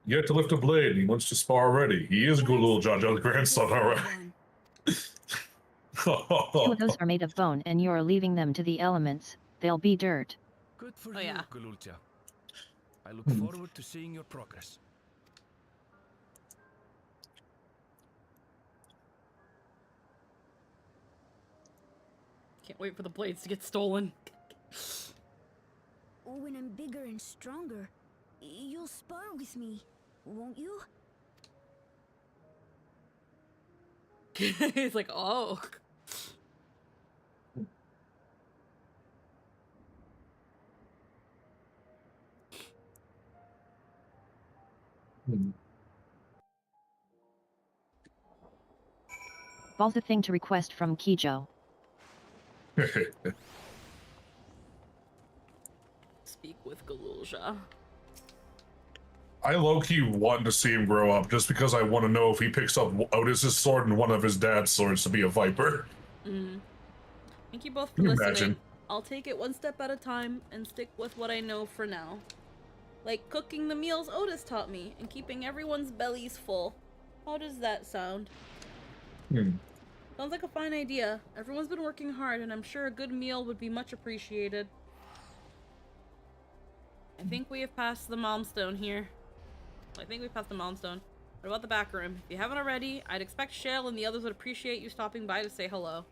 Yet to lift a blade, and he wants to spar already. He is good little Jaja's grandson, alright. Two of those are made of bone and you're leaving them to the elements. They'll be dirt. Good for Oh, you, yeah. Gululcha. I look forward to seeing your progress. Can't wait for the blades to get stolen. When I'm bigger and stronger, you'll spar with me, won't you? He's like, oh. Balls a thing to request from Kijo. Speak with Galulja. I low-key want to see him grow up just because I want to know if he picks up Otis's sword and one of his dad's swords to be a viper. Thank you both for Can you listening. imagine? I'll take it one step at a time and stick with what I know for now. Like cooking the meals Otis taught me and keeping everyone's bellies full. How does that sound? Sounds like a fine idea. Everyone's been working hard and I'm sure a good meal would be much appreciated. I think we have passed the milestone here. I think we passed the milestone. What about the back room? If you haven't already, I'd expect Shale and the others would appreciate you stopping by to say hello.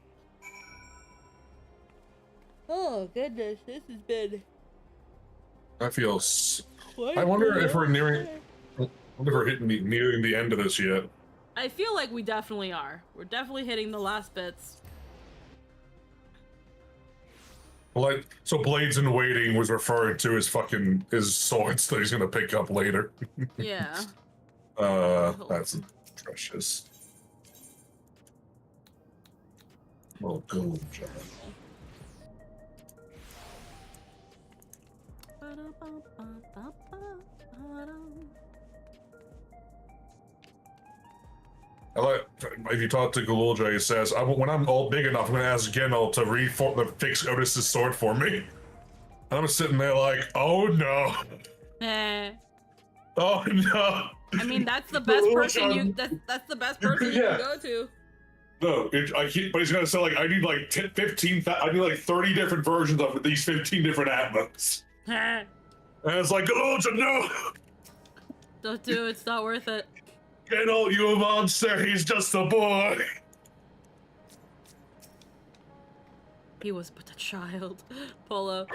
Oh goodness, this has been... That feels... I wonder if we're nearing... I wonder if we're nearing the end of this yet. I feel like we definitely are. We're definitely hitting the last bits. Like, so Blades in Waiting was referring to his swords that he's gonna pick up later. Yeah. That's precious. Well, go, John. If you talk to Gululja, he says, when I'm all big enough, I'm going to ask Gennel to fix Otis's sword for me. And I'm sitting there like, oh no. Oh no. I mean, that's the best person that's the best person you can go to. No, but he's going to say like, I need like 15, I need like 30 different versions of these 15 different Atmos. And it's like, Gululja, no. Don't do it, it's not worth it. Gennel, you a monster, he's just a boy. He was but a child. Poeloh.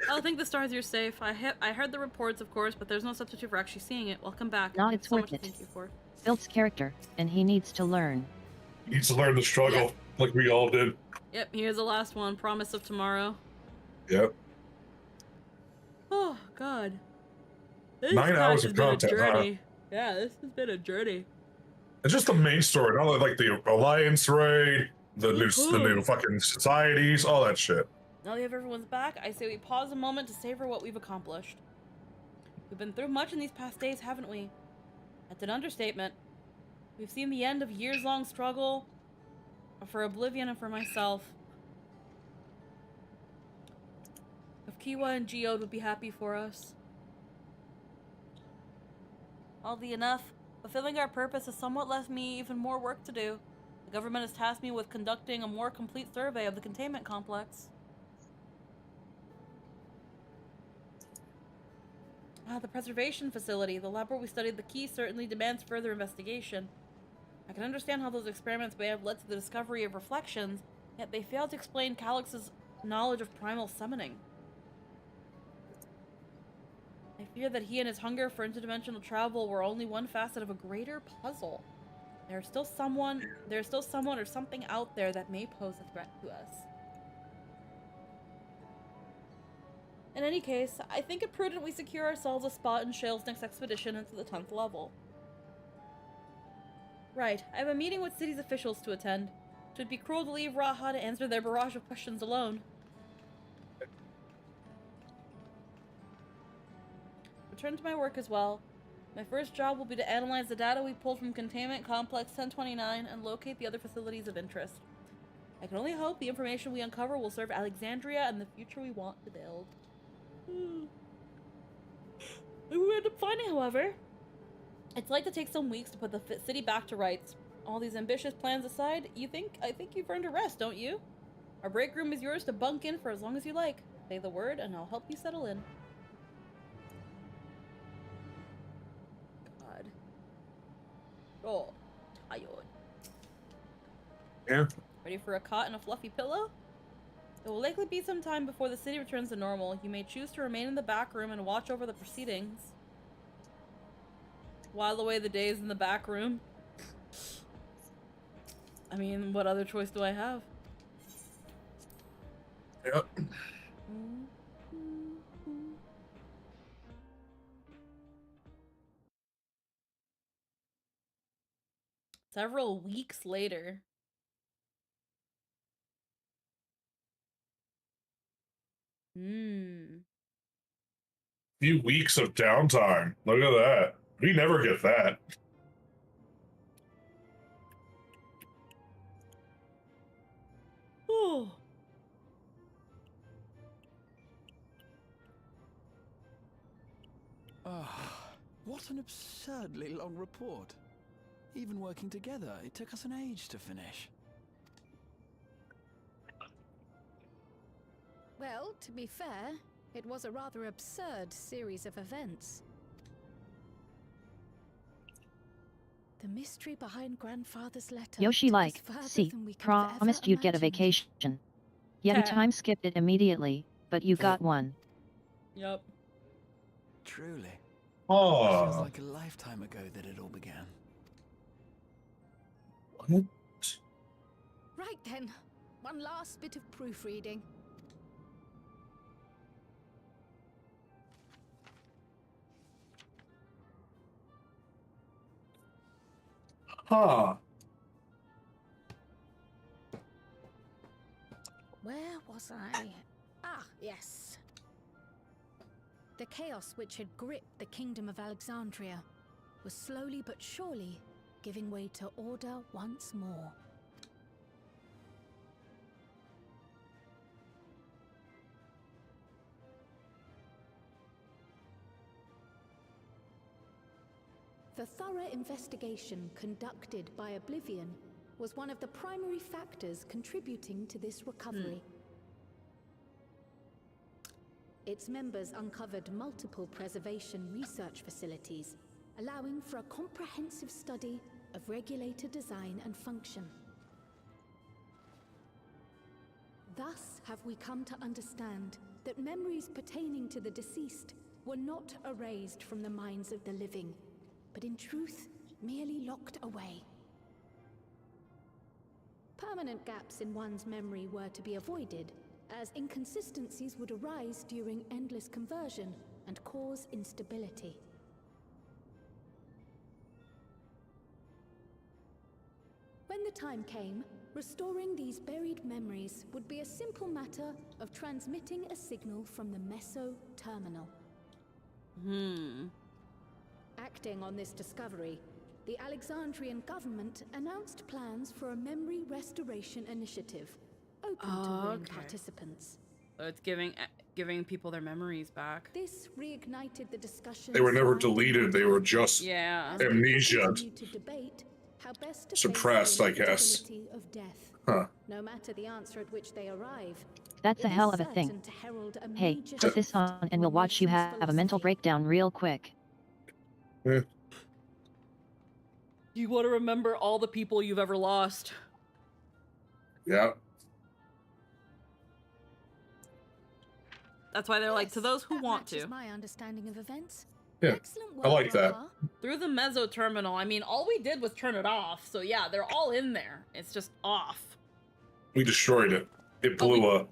I think the stars you're safe. I heard the reports, of course, but there's no substitute for actually seeing it. Welcome back. No, it's so worth much it. to thank you for. Built's character, and he needs to learn. He needs to learn the struggle, like we all did. Yep, here's the last one. Promise of tomorrow. Yep. Oh, God. This 9 hours of content, huh? Yeah, this has been a journey. It's just the main story, not like the Alliance raid, the new fucking societies, all that shit. Now that we have everyone's back, I say we pause a moment to savor what we've accomplished. We've been through much in these past days, haven't we? That's an understatement. We've seen the end of years-long struggle for Oblivion and for myself. If Kiwa and Geode would be happy for us. Oddly enough, fulfilling our purpose has somewhat left me even more work to do. The government has tasked me with conducting a more complete survey of the containment complex. The preservation facility, the lab where we studied the key, certainly demands further investigation. I can understand how those experiments may have led to the discovery of reflections, yet they fail to explain Calyx's knowledge of primal summoning. I fear that he and his hunger for interdimensional travel were only one facet of a greater puzzle. There's still someone or something out there that may pose a threat to us. In any case, I think it prudent we secure ourselves a spot in Shale's next expedition into the 10th level. Right, I have a meeting with city's officials to attend. It would be cruel to leave Raha to answer their barrage of questions alone. Return to my work as well. My first job will be to analyze the data we pulled from Containment Complex 1029 and locate the other facilities of interest. I can only hope the information we uncover will serve Alexandria and the future we want to build. We end up finding, however, it's like to take some weeks to put the city back to rights. All these ambitious plans aside, I think you've earned a rest, don't you? Our break room is yours to bunk in for as long as you like. Say the word and I'll help you settle in. God. Oh, tired. Yeah. Ready for a cot and a fluffy pillow? It will likely be some time before the city returns to normal. You may choose to remain in the back room and watch over the proceedings. While away the days in the back room. I mean, what other choice do I have? Yep. Several weeks later. Few weeks of downtime. Look at that. We never get that. Oh. What an absurdly long report. Even working together, it took us an age to finish. Well, to be fair, it was a rather absurd series of events. The mystery behind Grandfather's letter Yoshi took us like, further see, than we could have ever promised you'd get a imagined. vacation. Yet you time skipped it immediately, but you got one. Yep. Truly. Oh. It feels like a lifetime ago that it all began. What? Right then, one last bit of proofreading. Huh. Where was I? Ah, yes. The chaos which had gripped the kingdom of Alexandria was slowly but surely giving way to order once more. The thorough investigation conducted by Oblivion was one of the primary factors contributing to this recovery. Its members uncovered multiple preservation research facilities, allowing for a comprehensive study of regulator design and function. Thus have we come to understand that memories pertaining to the deceased were not erased from the minds of the living, but in truth, merely locked away. Permanent gaps in one's memory were to be avoided, as inconsistencies would arise during endless conversion and cause instability. When the time came, restoring these buried memories would be a simple matter of transmitting a signal from the Meso Terminal. Acting on this discovery, the Alexandrian government announced plans for a memory restoration initiative, open to willing participants. So it's giving people their memories back. This reignited the discussion. They were never deleted. They were just amnesia. To debate how best to suppressed, I guess. of death. Huh. No matter the answer at which they arrive. That's a hell of a thing. Hey, put this on and we'll watch you have a mental breakdown real quick. You want to remember all the people you've ever lost. Yeah. That's why they're like, to those who want to. My understanding of events. Yeah, I like that. Through the Meso Terminal, I mean, all we did was turn it off. So yeah, they're all in there. It's just off. We destroyed it. It blew up.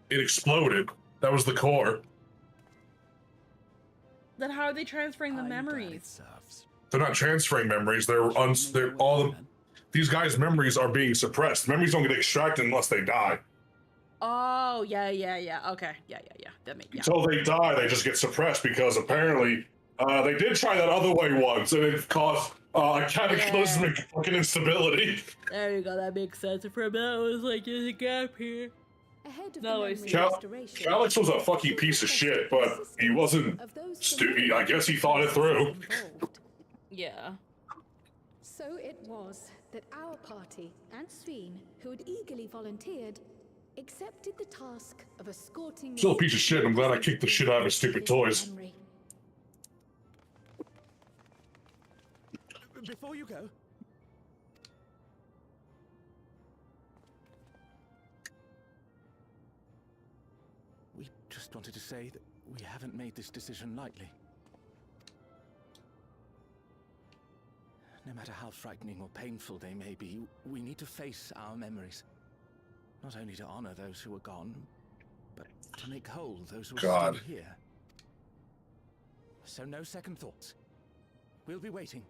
It exploded. That was the core. Then how are they transferring the memories? They're not transferring memories. They're all these guys' memories are being suppressed. Memories don't get extracted unless they die. Oh, yeah. Okay, yeah. That makes Until they die, they just get suppressed because apparently they did try that other way once, and it caused a cataclysmic fucking instability. There you go. That makes sense. For that was like, there's a gap here. No, I see. Calix was a fucking piece of shit, but he wasn't stupid. I guess he thought it through. Yeah. So it was that our party and Sphene, who had eagerly volunteered, accepted the task of escorting. Still a piece of shit. I'm glad I kicked the shit out of his stupid toys. Before you go, we just wanted to say that we haven't made this decision lightly. No matter how frightening or painful they may be, we need to face our memories. Not only to honor those who are gone, but to make whole those who are still here. So no second thoughts. We'll be waiting.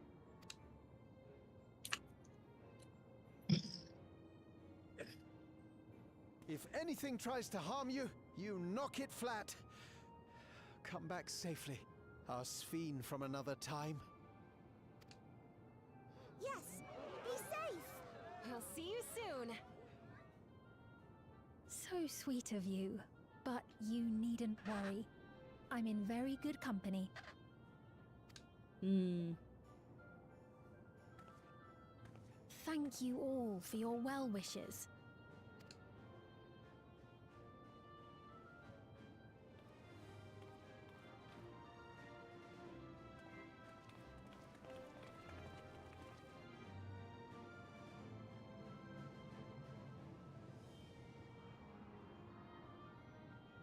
If anything tries to harm you, you knock it flat. Come back safely, our Sphene from another time. Yes! Be safe! I'll see you soon. So sweet of you, but you needn't worry. I'm in very good company. Thank you all for your well wishes.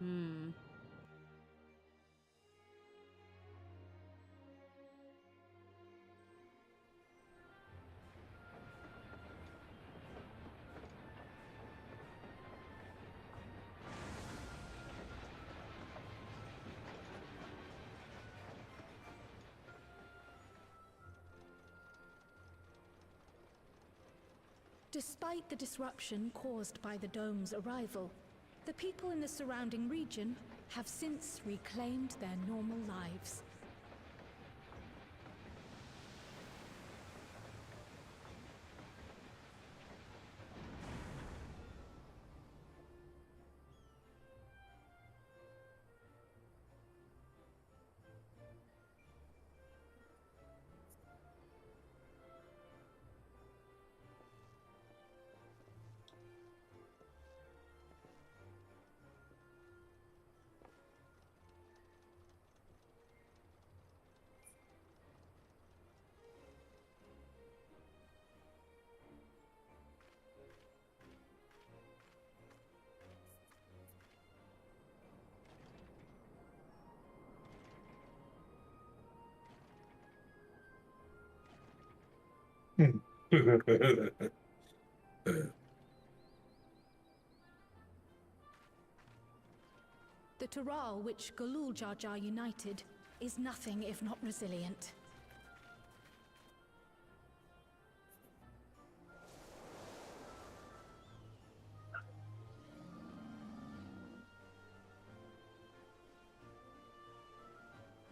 Hmm. Despite the disruption caused by the dome's arrival, the people in the surrounding region have since reclaimed their normal lives. The Tural which Galul Jar Jar united is nothing if not resilient.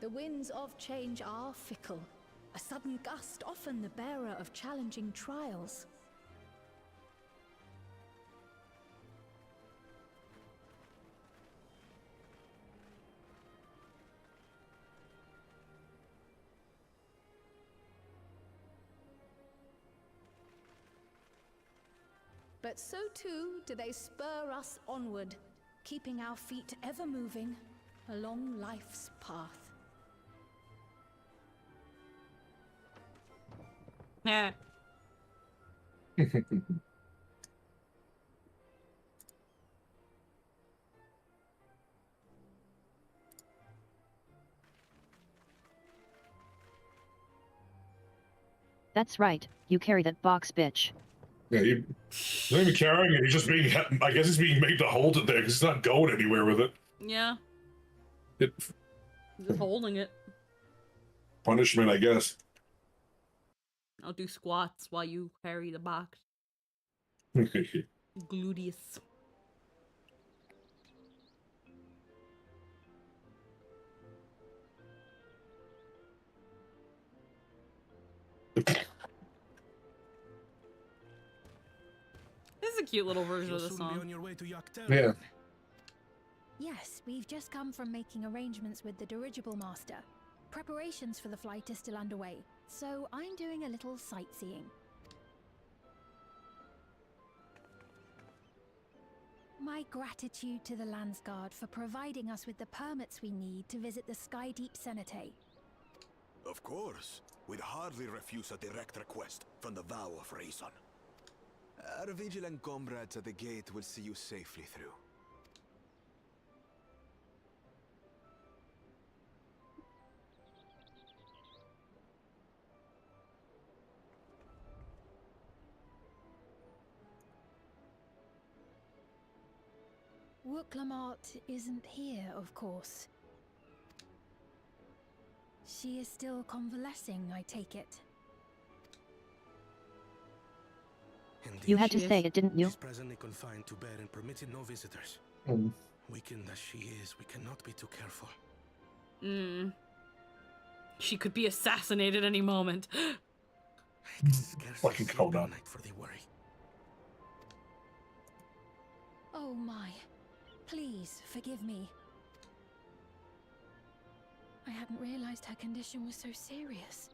The winds of change are fickle. A sudden gust often the bearer of challenging trials. But so too do they spur us onward, keeping our feet ever moving along life's path. Yeah. That's right, you carry that box, bitch. Yeah, he's not even carrying it. He's just being, I guess he's being made to hold it there because he's not going anywhere with it. Yeah. It Just holding it. punishment, I guess. I'll do squats while you carry the box. Gluteus. This is a cute little version of the song. Yeah. Yes, we've just come from making arrangements with the dirigible master. Preparations for the flight are still underway, so I'm doing a little sightseeing. My gratitude to the Landsguard for providing us with the permits we need to visit the Skydeep Cenote. Of course. We'd hardly refuse a direct request from the vow of reason. Our vigilant comrades at the gate will see you safely through. Wooklamart isn't here, of course. She is still convalescing, I take it. You had to say it, didn't you? She's presently confined to bed and permitted no visitors. Weakened as she is, we cannot be too careful. She could be assassinated any moment. Fucking cold on. For the worry. Oh my. Please, forgive me. I hadn't realized her condition was so serious.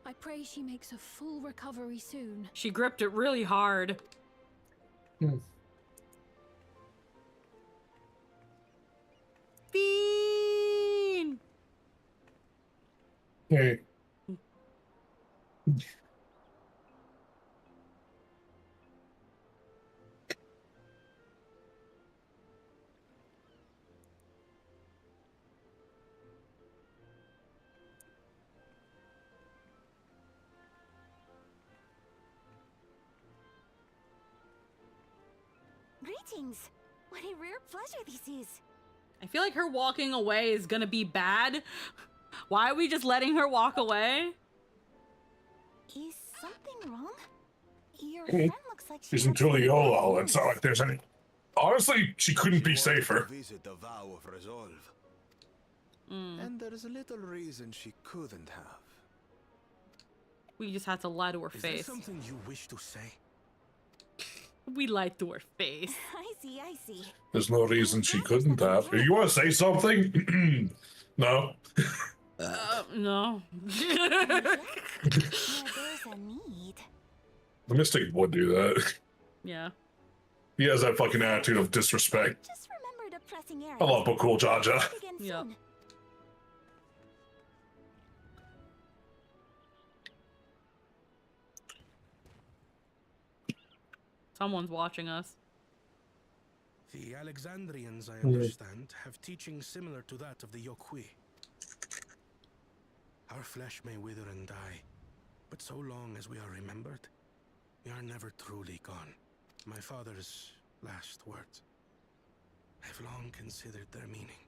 I pray she makes a full recovery soon. She gripped it really hard. Bean! Hey. Greetings. What a rare pleasure this is. I feel like her walking away is gonna be bad. Why are we just letting her walk away? Is something wrong? Your friend looks like She's in Tuliolo. It's not like there's any. Honestly, she couldn't be safer. Visit the vow of resolve. Mm. And there's little reason she couldn't have. We just had to lie to her Is face. there something you wish to say? We lied to her face. I see. There's no reason she couldn't have. If you want to say something, no. No. There's a need. The Mystic would do that. Yeah. He has that fucking attitude of disrespect. Just remembered a pressing errand. I love Cool Jaja. Yep. Someone's watching us. The Alexandrians, I understand, have teaching similar to that of the Yokui. Our flesh may wither and die, but so long as we are remembered, we are never truly gone. My father's last words. I've long considered their meaning.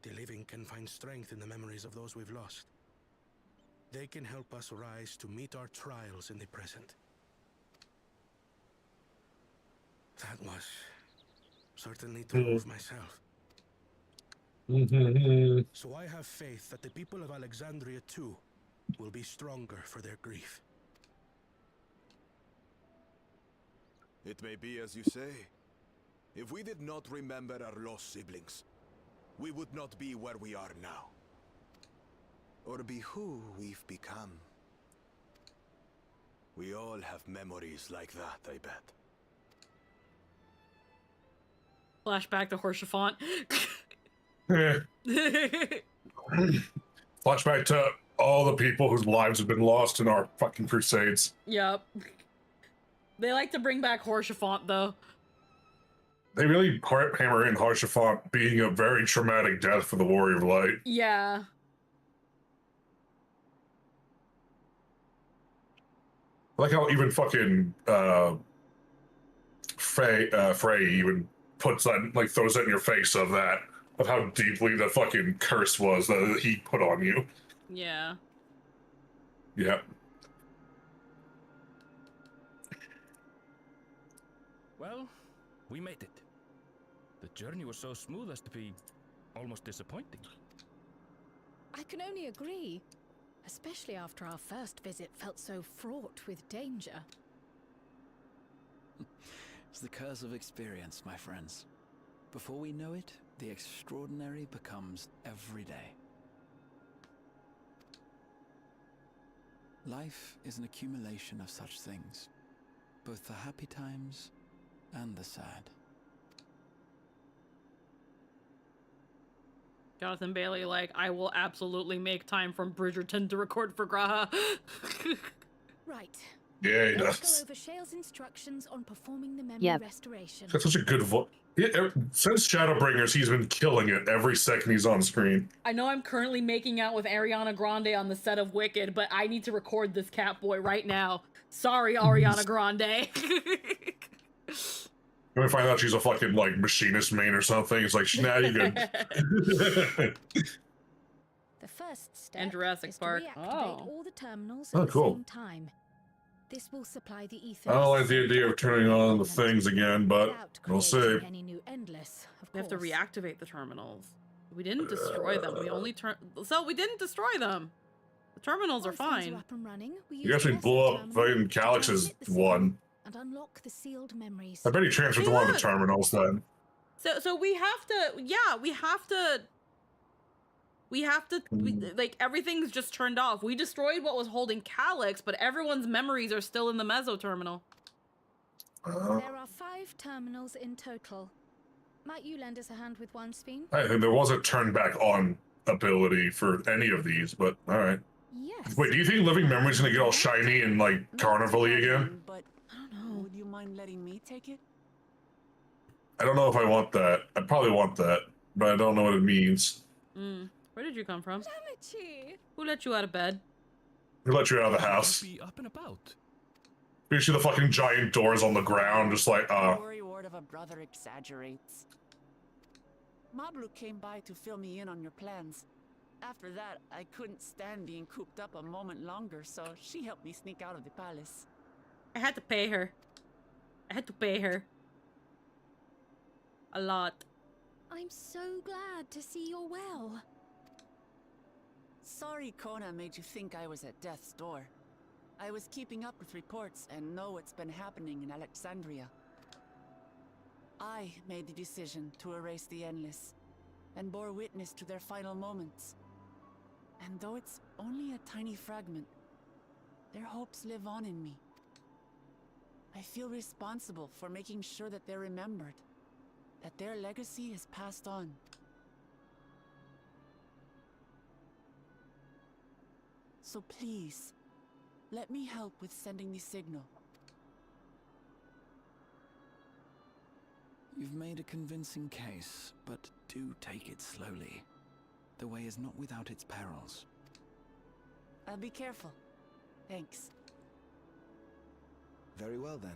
The living can find strength in the memories of those we've lost. They can help us rise to meet our trials in the present. That was certainly true of myself. So I have faith that the people of Alexandria too will be stronger for their grief. It may be as you say. If we did not remember our lost siblings, we would not be where we are now. Or be who we've become. We all have memories like that, I bet. Flashback to Horsefant. Flashback to all the people whose lives have been lost in our fucking crusades. Yep. They like to bring back Horsefant, though. They really hammer in Horsefant being a very traumatic death for the Warrior of Light. Yeah. I like how even fucking Frey even puts that, like, throws that in your face of how deeply the fucking curse was that he put on you. Yeah. Yep. Well, we made it. The journey was so smooth as to be almost disappointing. I can only agree. Especially after our first visit felt so fraught with danger. It's the curse of experience, my friends. Before we know it, the extraordinary becomes everyday. Life is an accumulation of such things, both the happy times and the sad. Jonathan Bailey, like, I will absolutely make time from Bridgerton to record for Graha. Right. Yeah, he Let's does. go over Shale's instructions on performing the memory Yep. restoration. That's such a good voice. Since Shadowbringers, he's been killing it every second he's on screen. I know I'm currently making out with Ariana Grande on the set of Wicked, but I need to record this Catboy right now. Sorry, Ariana Grande. When we find out she's a fucking, like, machinist main or something, it's like, nah, you good. The first step And Jurassic is Park. to reactivate Oh. all the terminals Oh, at the cool. same time. This will supply the ether. I don't like the idea of turning on the things again, but we'll see. Any new endless, of We have to course. reactivate the terminals. We didn't destroy them. We only we didn't destroy them. The terminals are Once things fine. up and running, we You use actually the blew rest up of the terminal fucking Calix's to transmit the one. signal and unlock the sealed memories. I bet he transferred to one of the terminals then. So we have to, yeah, like, everything's just turned off. We destroyed what was holding Calix, but everyone's memories are still in the Meso terminal. There are 5 terminals in total. Might you lend us a hand with one, Sphene? I think there was a turn back on ability for any of these, but alright. Yes. Wait, do you think Living Memory's gonna get all shiny and, like, carnival-y again? But I don't know. Would you mind letting me take it? I don't know if I want that. I probably want that, but I don't know what it means. Where did you come from? Who let you out of bed? Who let you out of the house? Be up and about. You see the fucking giant doors on the ground, just like, The worry word of a brother exaggerates. Mablu came by to fill me in on your plans. After that, I couldn't stand being cooped up a moment longer, so she helped me sneak out of the palace. I had to pay her. I had to pay her. A lot. I'm so glad to see you're well. Sorry Kona made you think I was at death's door. I was keeping up with reports and know what's been happening in Alexandria. I made the decision to erase the Endless, and bore witness to their final moments. And though it's only a tiny fragment, their hopes live on in me. I feel responsible for making sure that they're remembered, that their legacy is passed on. So please, let me help with sending the signal. You've made a convincing case, but do take it slowly. The way is not without its perils. I'll be careful. Thanks. Very well then.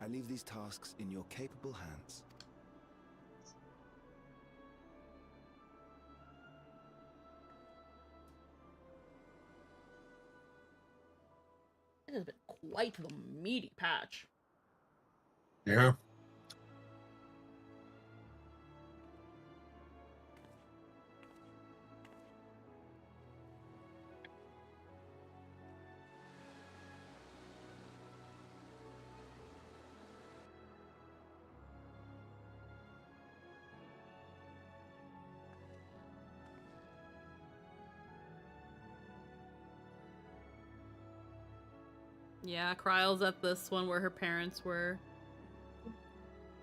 I leave these tasks in your capable hands. This has been quite the meaty patch. Yeah. Yeah, Kryle's at this one where her parents were.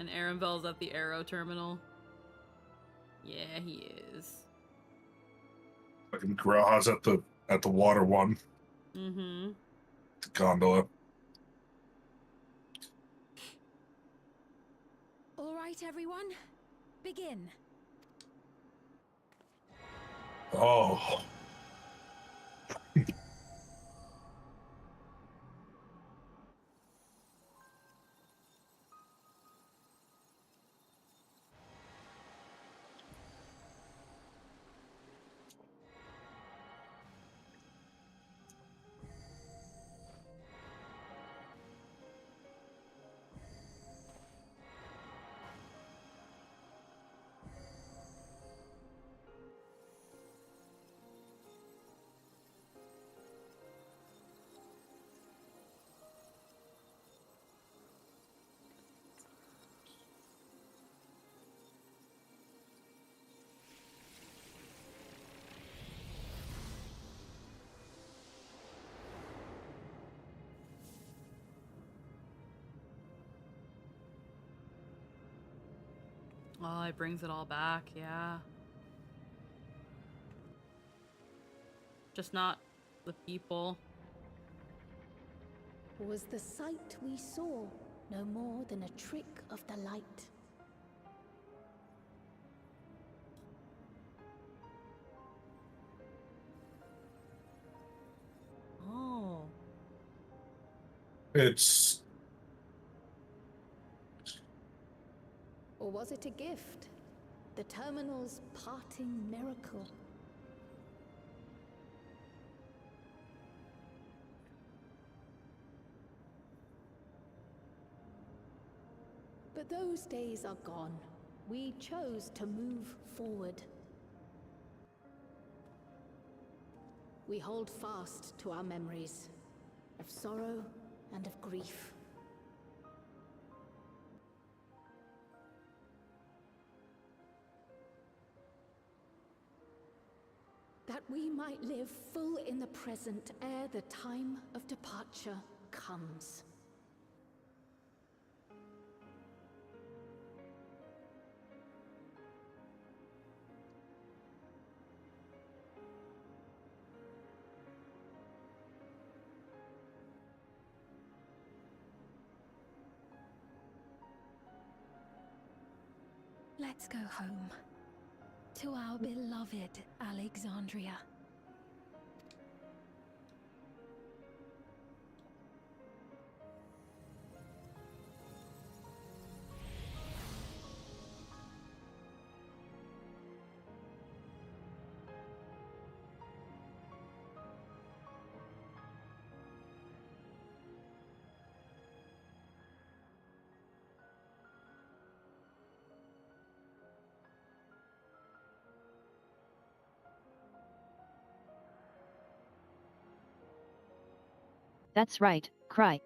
And Arenville's at the Arrow terminal. Yeah, he is. Fucking Graha's at the water one. Mm-hmm. The gondola. All right, everyone. Begin. Oh. Oh, it brings it all back, yeah. Just not the people. Was the sight we saw no more than a trick of the light? Oh. It's... Or was it a gift? The terminal's parting miracle? But those days are gone. We chose to move forward. We hold fast to our memories of sorrow and of grief. That we might live full in the present ere the time of departure comes. Let's go home. To our beloved Alexandria. That's right, cry.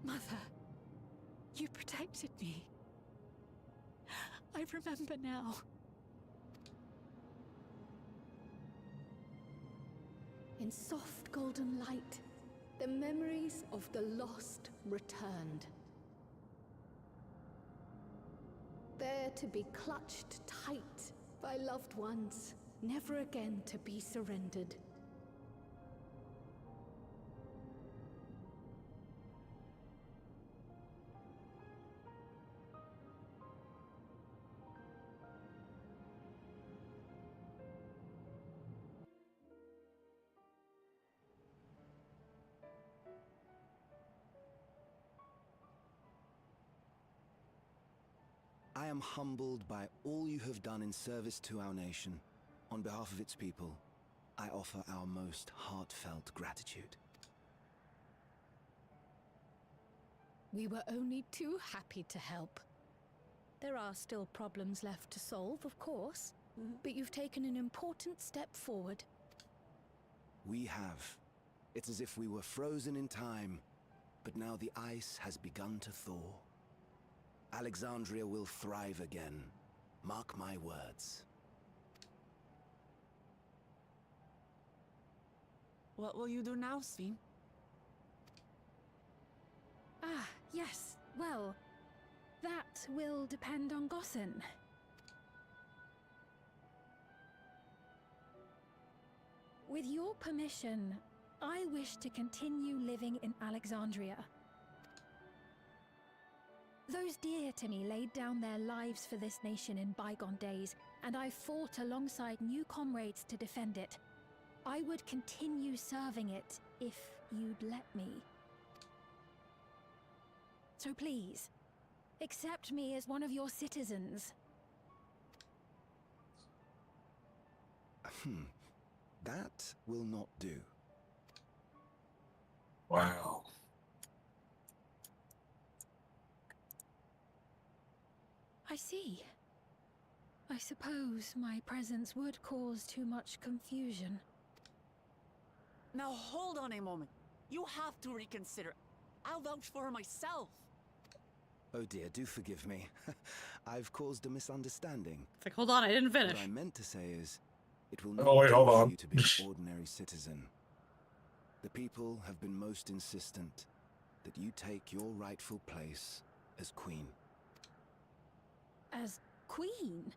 Mother, you protected me. I remember now. In soft golden light, the memories of the lost returned. There to be clutched tight by loved ones, never again to be surrendered. I am humbled by all you have done in service to our nation. On behalf of its people, I offer our most heartfelt gratitude. We were only too happy to help. There are still problems left to solve, of course, but you've taken an important step forward. We have. It's as if we were frozen in time, but now the ice has begun to thaw. Alexandria will thrive again. Mark my words. What will you do now, Sphene? Ah, yes. Well, that will depend on Gossen. With your permission, I wish to continue living in Alexandria. Those dear to me laid down their lives for this nation in bygone days, and I fought alongside new comrades to defend it. I would continue serving it if you'd let me. So please, accept me as one of your citizens. That will not do. Wow. I see. I suppose my presence would cause too much confusion. Now hold on a moment. You have to reconsider. I'll vouch for her myself. Oh dear, do forgive me. I've caused a misunderstanding. It's like, hold on, I didn't finish. What I meant to say is, it will Oh, not wait, do hold for on. you to be an ordinary citizen. The people have been most insistent that you take your rightful place as queen. As queen?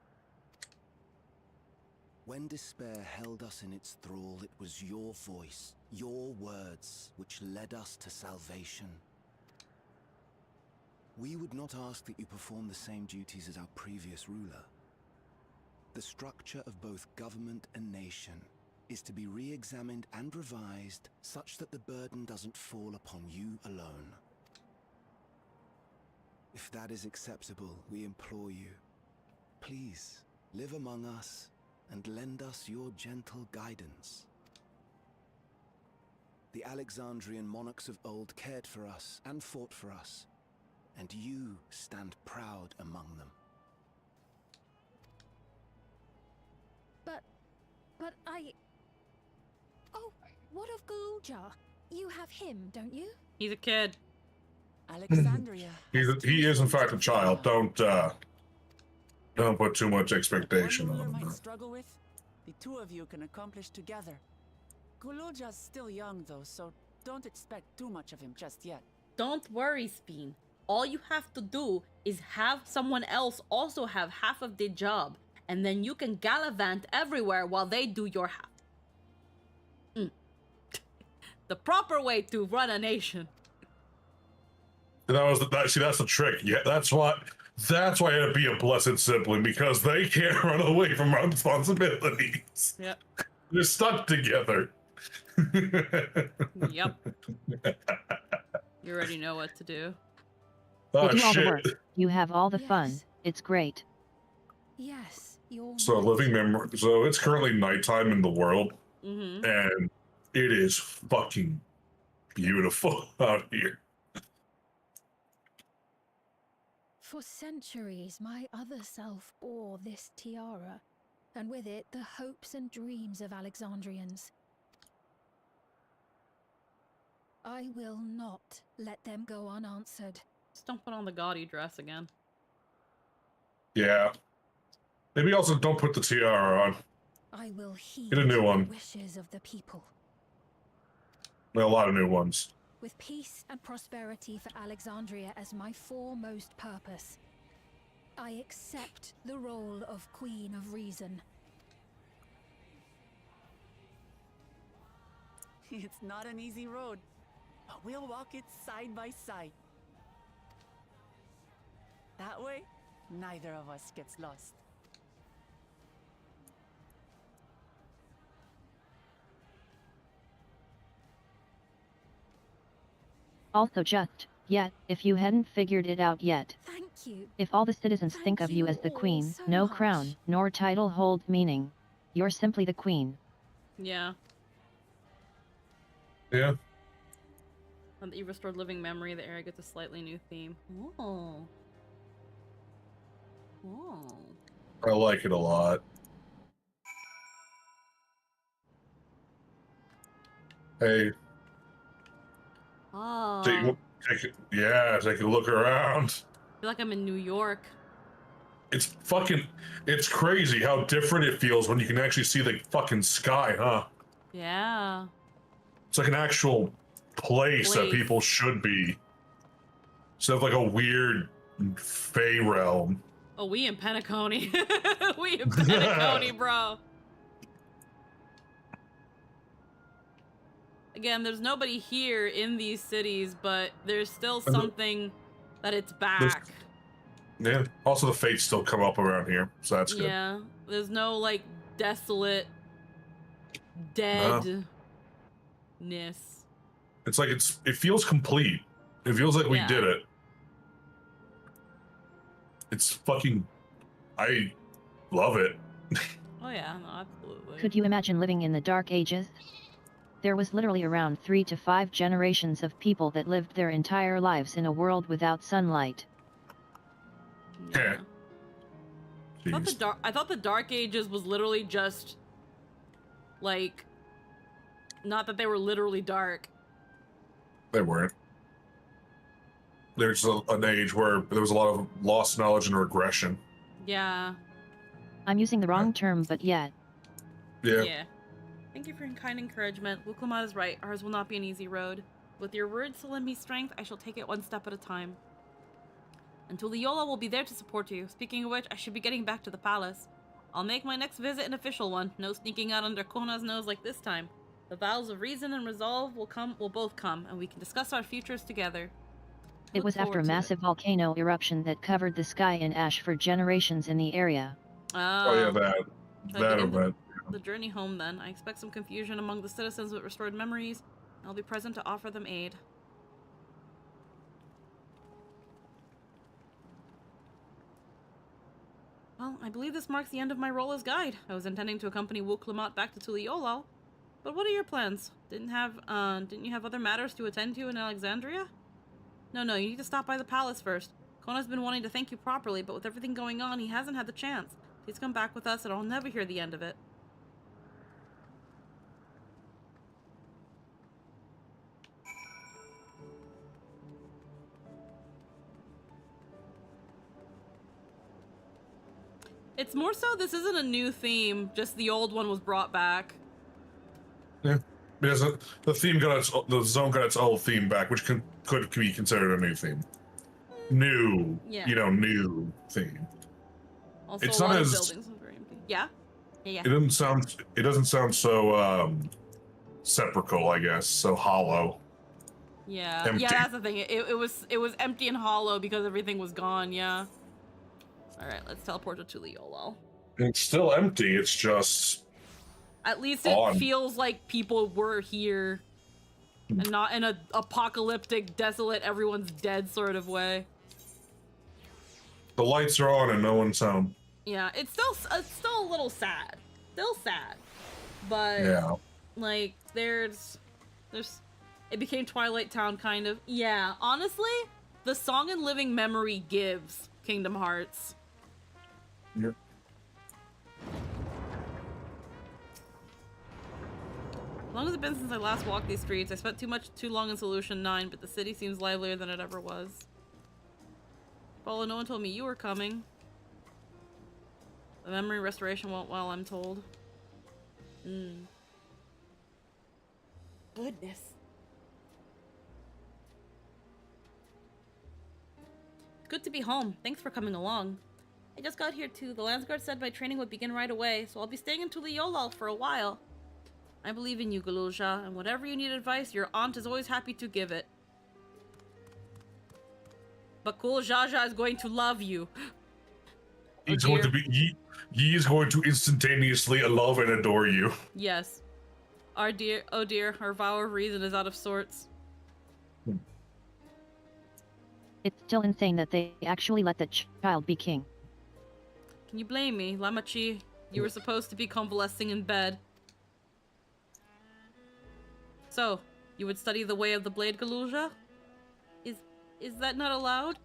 When despair held us in its thrall, it was your voice, your words, which led us to salvation. We would not ask that you perform the same duties as our previous ruler. The structure of both government and nation is to be re-examined and revised such that the burden doesn't fall upon you alone. If that is acceptable, we implore you, please live among us and lend us your gentle guidance. The Alexandrian monarchs of old cared for us and fought for us, and you stand proud among them. But I... Oh, what of Galuja? You have him, don't you? He's a kid. Alexandria. He is in fact a child. Don't put too much expectation on One ruler him. might struggle with, the two of you can accomplish together. Guluja's still young though, so don't expect too much of him just yet. Don't worry, Speen. All you have to do is have someone else also have half of the job, and then you can gallivant everywhere while they do your half. The proper way to run a nation. That's the trick. Yeah, that's why I had to be a blessed sibling, because they can't run away from our responsibilities. Yep. They're stuck together. Yep. You already know what to do. Oh, they do all the shit. work. You have all the fun. It's great. Yes, you're So living memory. So it's currently nighttime in the world, Mm-hmm. and it is fucking beautiful out here. For centuries, my other self bore this tiara, and with it the hopes and dreams of Alexandrians. I will not let them go unanswered. Just don't put on the gaudy dress again. Yeah. Maybe also don't put the tiara on. I will heed Get a new one. the wishes of the people. There are a lot of new ones. With peace and prosperity for Alexandria as my foremost purpose, I accept the role of Queen of Reason. It's not an easy road, but we'll walk it side by side. That way, neither of us gets lost. Also just, yet, if you hadn't figured it out yet. Thank you. If all the citizens think of you as the queen, so no much. crown, nor title hold meaning. You're simply the queen. Yeah. Yeah. When you restored living memory, the area gets a slightly new theme. Oh. Oh. I like it a lot. Hey. Oh. Take a look around. I feel like I'm in New York. It's crazy how different it feels when you can actually see the fucking sky, huh? Yeah. It's like an actual place that people should be. Instead of like a weird Fey realm. Oh, we in Penacony. We in Penacony, bro. Again, there's nobody here in these cities, but there's still something that it's back. Yeah. Also, the fates still come up around here, so that's good. Yeah. There's no, like, desolate deadness. It's like it feels complete. It feels like we did it. It's fucking. I love it. Oh yeah, no, absolutely. Could you imagine living in the Dark Ages? There was literally around 3 to 5 generations of people that lived their entire lives in a world without sunlight. Yeah. I thought the Dark Ages was literally just, like, not that they were literally dark. They weren't. There's an age where there was a lot of lost knowledge and regression. Yeah. I'm using the wrong term, but yet. Yeah. Thank you for your kind encouragement. Wuklamat is right. Ours will not be an easy road. With your words to lend me strength, I shall take it one step at a time. And Tuliyola will be there to support you. Speaking of which, I should be getting back to the palace. I'll make my next visit an official one. No sneaking out under Kona's nose like this time. The vows of reason and resolve will both come, and we can discuss our futures together. It was after a massive volcano eruption that covered the sky in ash for generations in the area. Oh yeah, that event. The journey home then. I expect some confusion among the citizens with restored memories. I'll be present to offer them aid. Well, I believe this marks the end of my role as guide. I was intending to accompany Wuklamat back to Tuliyola. But what are your plans? Didn't you have other matters to attend to in Alexandria? No, you need to stop by the palace first. Kona's been wanting to thank you properly, but with everything going on, he hasn't had the chance. Please come back with us, and I'll never hear the end of it. It's more so this isn't a new theme, just the old one was brought back. Yeah, because the zone got its old theme back, which could be considered a new theme. New theme. Also, It's a not lot as of buildings with very Yeah. Yeah. It doesn't sound so sepulchral, I guess. So hollow. Yeah. Empty. Yeah, that's the thing. It was empty and hollow because everything was gone. Yeah. All right, let's teleport to Tuliyollal. It's still empty. It's just. At least it feels like people were here, and not in a apocalyptic, desolate, everyone's dead sort of way. The lights are on and no one's home. Yeah, it's still a little sad. Still sad. But Yeah. like there's it became Twilight Town kind of. Yeah, honestly, the song and living memory gives Kingdom Hearts. Yep. How long has it been since I last walked these streets? I spent too long in Solution 9, but the city seems livelier than it ever was. Poeloh, no one told me you were coming. The memory restoration went well, I'm told. Goodness. Good to be home. Thanks for coming along. I just got here too. The Landsguard said my training would begin right away, so I'll be staying in Tuliyollal for a while. I believe in you, Galulja, and whatever you need advice, your aunt is always happy to give it. But Kul Jaja is going to love you. He's going to be. He is going to instantaneously love and adore you. Yes. Oh dear, our vow of reason is out of sorts. It's still insane that they actually let the child be king. Can you blame me, Lamachi? You were supposed to be convalescing in bed. So, you would study the way of the blade, Galulja? Is that not allowed?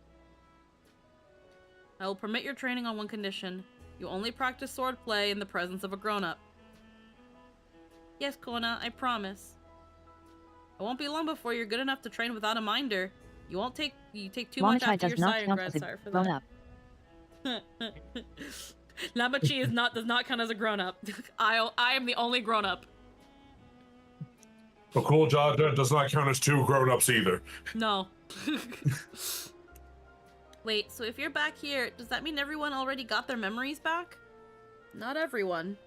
I will permit your training on one condition. You only practice swordplay in the presence of a grown-up. Yes, Kona, I promise. It won't be long before you're good enough to train without a minder. You take too much after your sire, Grandsire, for that. Lamachi does not count as a grown-up. I am the only grown-up. But Kul Jaja does not count as two grown-ups either. No. Wait, so if you're back here, does that mean everyone already got their memories back? Not everyone.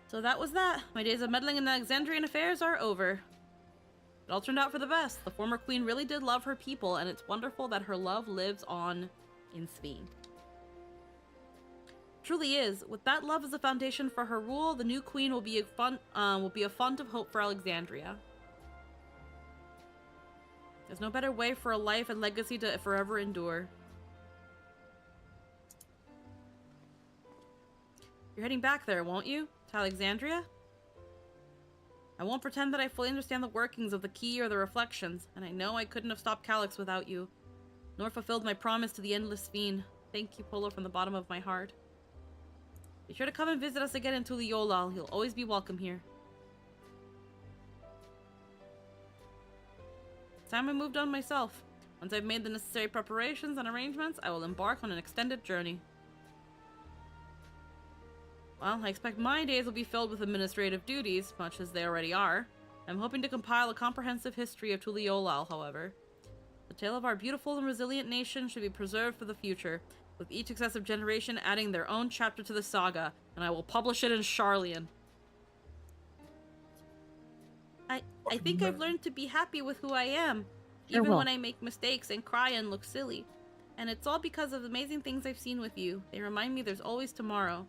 So that was that. My days of meddling in Alexandrian affairs are over. It all turned out for the best. The former queen really did love her people, and it's wonderful that her love lives on in Sphene. Truly is. With that love as a foundation for her rule, the new queen will be a font of hope for Alexandria. There's no better way for a life and legacy to forever endure. You're heading back there, won't you? To Alexandria? I won't pretend that I fully understand the workings of the key or the reflections, and I know I couldn't have stopped Calyx without you, nor fulfilled my promise to the endless Sphene. Thank you, Poeloh, from the bottom of my heart. Be sure to come and visit us again in Tuliyollal. You'll always be welcome here. It's time I moved on myself. Once I've made the necessary preparations and arrangements, I will embark on an extended journey. Well, I expect my days will be filled with administrative duties, much as they already are. I'm hoping to compile a comprehensive history of Tuliyollal, however. The tale of our beautiful and resilient nation should be preserved for the future, with each successive generation adding their own chapter to the saga, and I will publish it in Sharlayan. I think I've learned to be happy with who I am, even when I make mistakes and cry and look silly. And it's all because of the amazing things I've seen with you. They remind me there's always tomorrow.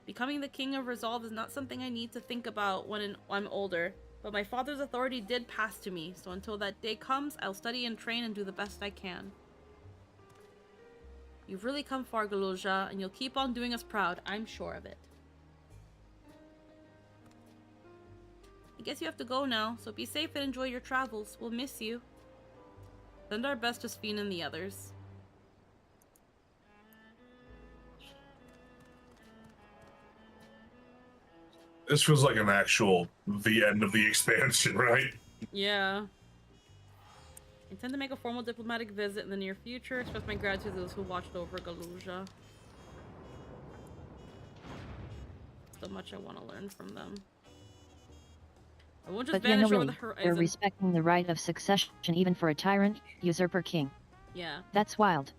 Becoming the King of Resolve is not something I need to think about when I'm older, but my father's authority did pass to me, so until that day comes, I'll study and train and do the best I can. You've really come far, Galulja, and you'll keep on doing us proud, I'm sure of it. I guess you have to go now, so be safe and enjoy your travels. We'll miss you. Send our best to Sphene and the others. This feels like the end of the expansion, right? Yeah. I intend to make a formal diplomatic visit in the near future. Express my gratitude to those who watched over Galulja. So much I want to learn from them. I won't just But vanish over the they're horizon. respecting the right of succession even for a tyrant, usurper king. Yeah. That's wild.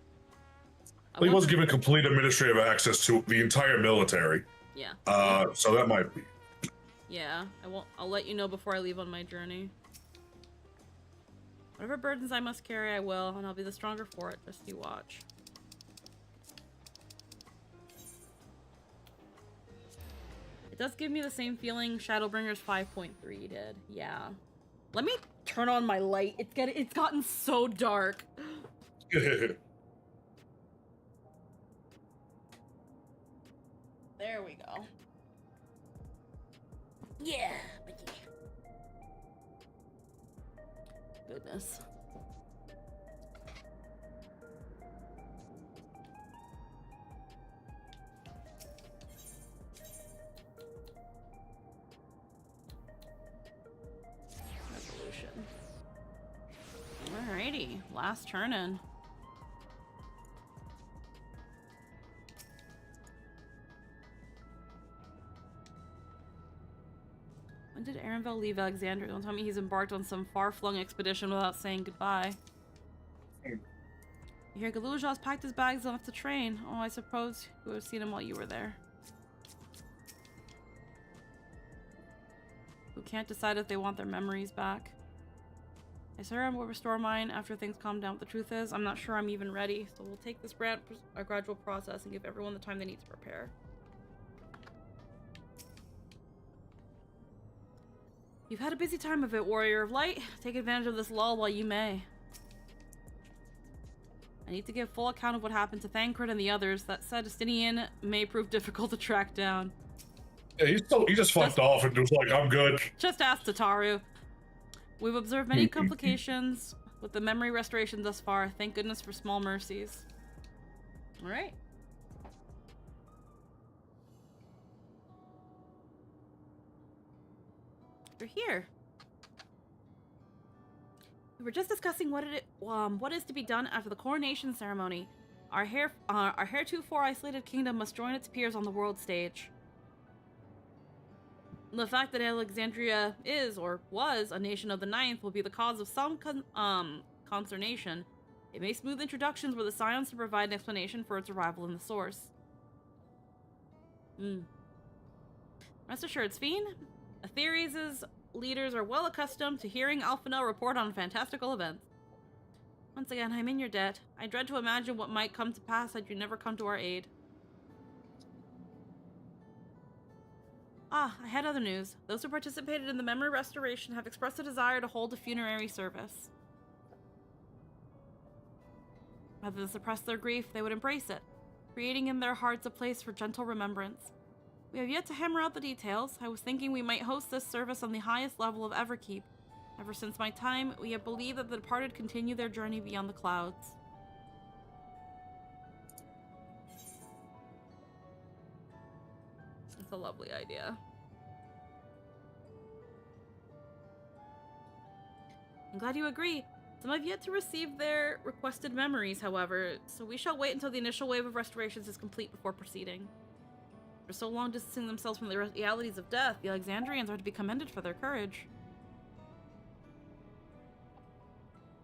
He was given complete administrative access to the entire military. Yeah. So that might be. Yeah, I'll let you know before I leave on my journey. Whatever burdens I must carry, I will, and I'll be the stronger for it. Just you watch. It does give me the same feeling Shadowbringers 5.3 did. Yeah. Let me turn on my light. It's gotten so dark. There we go. Yeah, goodness. Resolution. Alrighty, last turn in. When did Arenville leave Alexandria? Don't tell me he's embarked on some far-flung expedition without saying goodbye. You hear Galujah's packed his bags and left the train. Oh, I suppose you would have seen him while you were there. Who can't decide if they want their memories back. I swear I will restore mine after things calm down. But the truth is, I'm not sure I'm even ready. So we'll take this gradual process and give everyone the time they need to prepare. You've had a busy time of it, Warrior of Light. Take advantage of this lull while you may. I need to give full account of what happened to Thancred and the others. That said, Justinian may prove difficult to track down. Yeah, he just fucked off and was like, I'm good. Just ask Tataru. We've observed many complications with the memory restoration thus far. Thank goodness for small mercies. Alright. You're here. We were just discussing what is to be done after the coronation ceremony. Our heretofore isolated kingdom must join its peers on the world stage. The fact that Alexandria is, or was, a nation of the Ninth will be the cause of some consternation. It may smooth introductions were the scions to provide an explanation for its arrival in the source. Rest assured, Sphene, Atheres' leaders are well accustomed to hearing Alphinaud report on fantastical events. Once again, I'm in your debt. I dread to imagine what might come to pass had you never come to our aid. I had other news. Those who participated in the memory restoration have expressed a desire to hold a funerary service. Rather than suppress their grief, they would embrace it, creating in their hearts a place for gentle remembrance. We have yet to hammer out the details. I was thinking we might host this service on the highest level of Everkeep. Ever since my time, we have believed that the departed continue their journey beyond the clouds. It's a lovely idea. I'm glad you agree. Some have yet to receive their requested memories, however, so we shall wait until the initial wave of restorations is complete before proceeding. For so long distancing themselves from the realities of death, the Alexandrians are to be commended for their courage.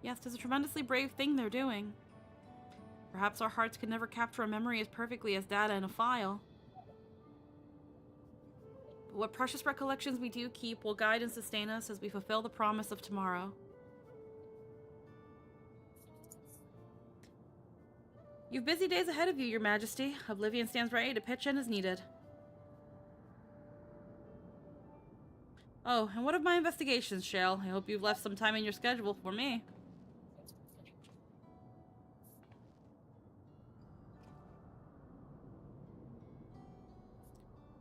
Yes, 'tis a tremendously brave thing they're doing. Perhaps our hearts could never capture a memory as perfectly as data in a file. But what precious recollections we do keep will guide and sustain us as we fulfill the promise of tomorrow. You've busy days ahead of you, Your Majesty. Oblivion stands ready to pitch in as needed. Oh, and what of my investigations, Shale? I hope you've left some time in your schedule for me.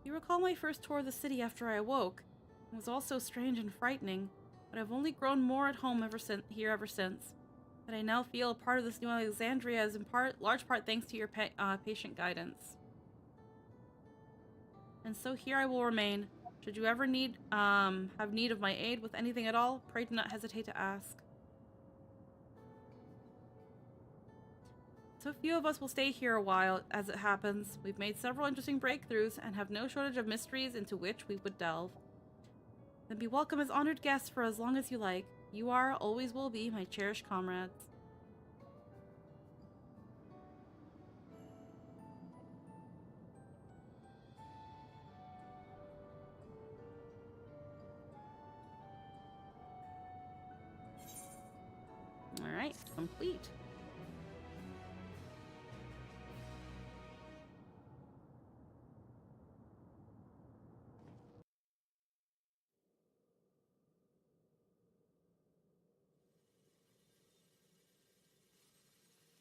You recall my first tour of the city after I awoke. It was all so strange and frightening, but I've only grown more at home ever since. That I now feel a part of this new Alexandria is in large part thanks to your patient guidance. And so here I will remain. Should you ever have need of my aid with anything at all, pray do not hesitate to ask. So few of us will stay here a while, as it happens. We've made several interesting breakthroughs and have no shortage of mysteries into which we would delve. Then be welcome as honored guests for as long as you like. You are, always will be, my cherished comrades. Alright, complete.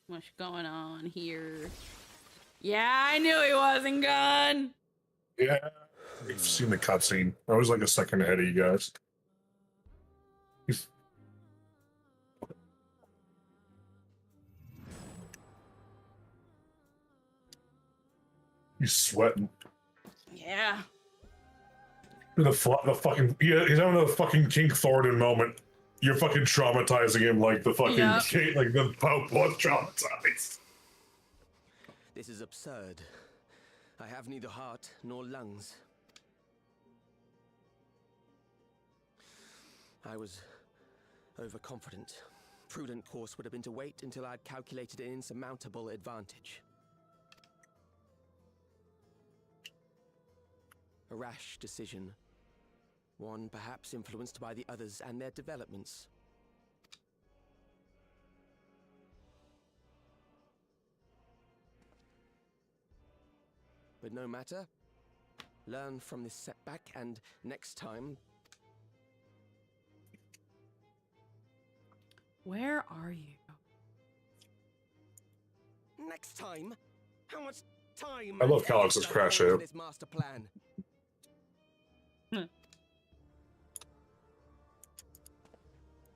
What's going on here? Yeah, I knew he wasn't gone. Yeah, I've seen the cutscene. I was like a second ahead of you guys. He's sweating. Yeah. The fucking he's having a fucking King Thornton moment. You're fucking traumatizing him like the fucking like the Pope was traumatized. This is absurd. I have neither heart nor lungs. I was overconfident. Prudent course would have been to wait until I'd calculated an insurmountable advantage. A rash decision. One perhaps influenced by the others and their developments. But no matter. Learn from this setback, and next time... Where are you? Next time? How much time? I love Calyx's crash out. This master plan.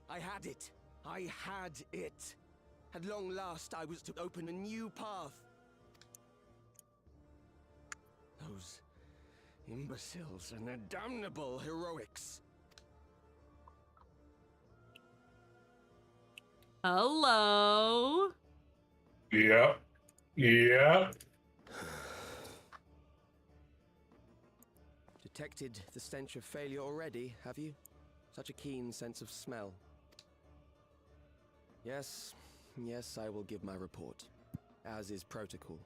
I had it. I had it. At long last, I was to open a new path. Those imbeciles and their damnable heroics. Hello. Yeah. Yeah. Detected the stench of failure already, have you? Such a keen sense of smell. Yes, yes, I will give my report, as is protocol.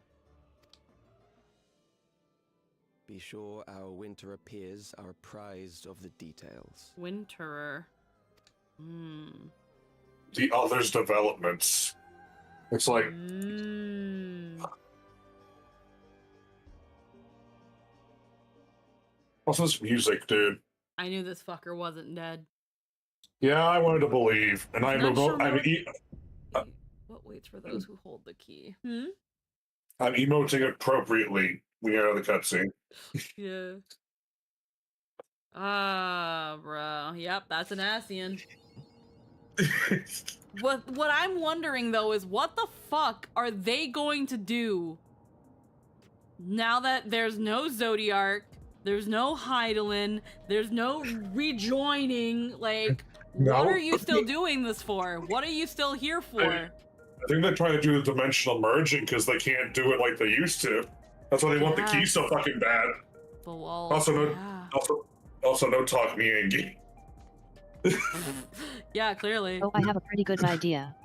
Be sure our Winterer peers are apprised of the details. Winterer. The others' developments. It's like... What's this music, dude? I knew this fucker wasn't dead. Yeah, I wanted to believe, and I'm What waits for those who hold the key? I'm emoting appropriately. We are the cutscene. Yeah. Ah, bro. Yep, that's an Asian. What I'm wondering though is what the fuck are they going to do now that there's no Zodiark, there's no Hydaelyn, there's no rejoining, like what are you still doing this for? What are you still here for? I think they're trying to do the dimensional merging because they can't do it like they used to. That's why they want the key so fucking bad. But well, also no talk me Angie. Yeah, clearly. Oh, I have a pretty good idea.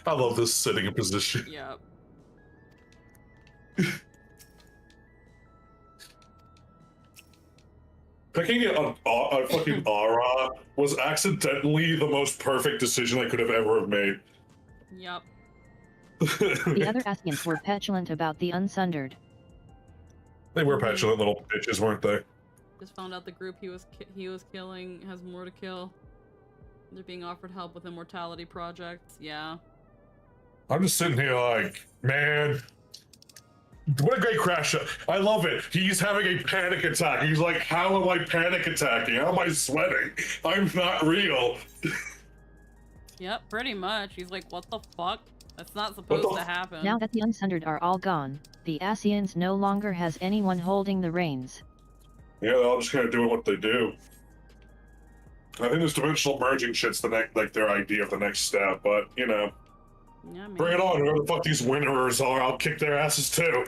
I love this sitting in position. Yep. Picking a fucking Aura was accidentally the most perfect decision I could have ever made. Yep. The other Asians were petulant about the Unsundered. They were petulant little bitches, weren't they? Just found out the group he was killing has more to kill. They're being offered help with immortality projects. Yeah. I'm just sitting here like, man, what a great crash. I love it. He's having a panic attack. He's like, how am I panic attacking? How am I sweating? I'm not real. Yep, pretty much. He's like, what the fuck? That's not supposed to happen. Now that the Unsundered are all gone, the Asians no longer has anyone holding the reins. Yeah, they're all just gonna do what they do. I think this dimensional merging shit's the next, like their idea of the next step, but you know, yeah, bring it on. Whoever the fuck these Winterers are, I'll kick their asses too.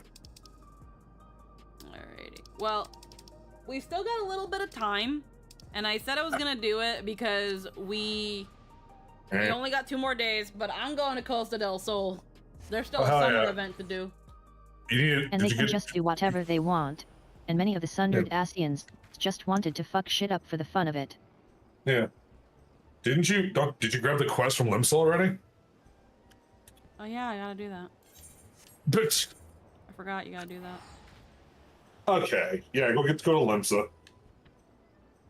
Well, we still got a little bit of time, and I said I was gonna do it because we only got 2 more days, but I'm going to Costa del Sol. There's still a summer event to do. And they can just do whatever they want. And many of the Sundered Ascians just wanted to fuck shit up for the fun of it. Yeah. Did you grab the quest from Limsa already? Oh yeah, I gotta do that. But I forgot you gotta do that. okay, yeah, go to Limsa.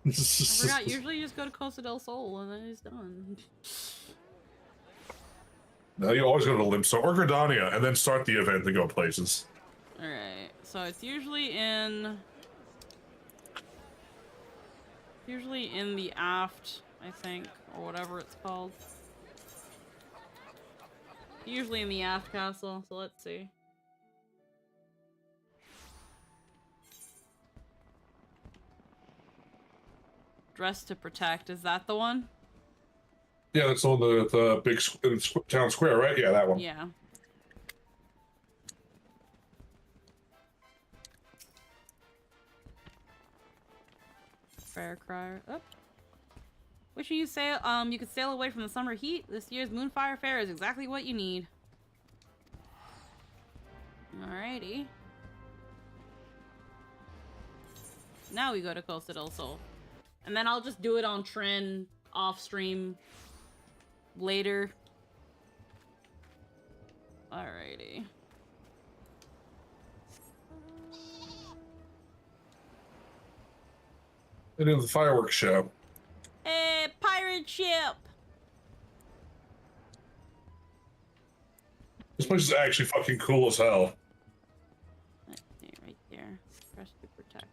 I forgot, usually you just go to Costa del Sol and then it's done. No, you always go to Limsa or Gridania and then start the event to go places. Alright, so it's usually in the aft, I think, or whatever it's called. Usually in the aft castle, so let's see. Dress to protect, is that the one? Yeah, that's on the big town square, right? Yeah, that one. Yeah. Fair crier. Oh. Wishing you could sail away from the summer heat. This year's Moonfire Fair is exactly what you need. Alrighty. Now we go to Costa del Sol. And then I'll just do it on Tren off stream later. Alrighty. They do the fireworks show. Hey, pirate ship! This place is actually fucking cool as hell. Right there. Press to protect.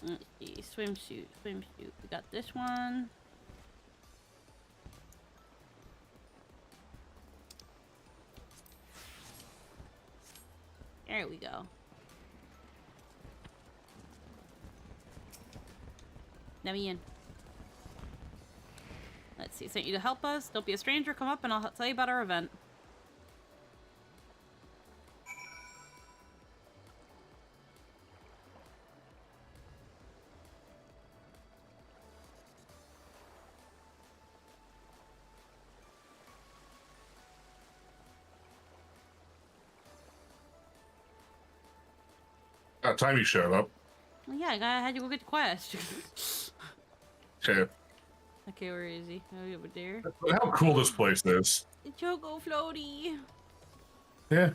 Let's see. Swimsuit. We got this one. There we go. Let me in. Let's see. Sent you to help us. Don't be a stranger. Come up and I'll tell you about our event. That time you showed up. Well, yeah, I had to go get the quest. Okay. Okay, where is he? Oh, over there. How cool this place is. The Choco Floaty. Yeah.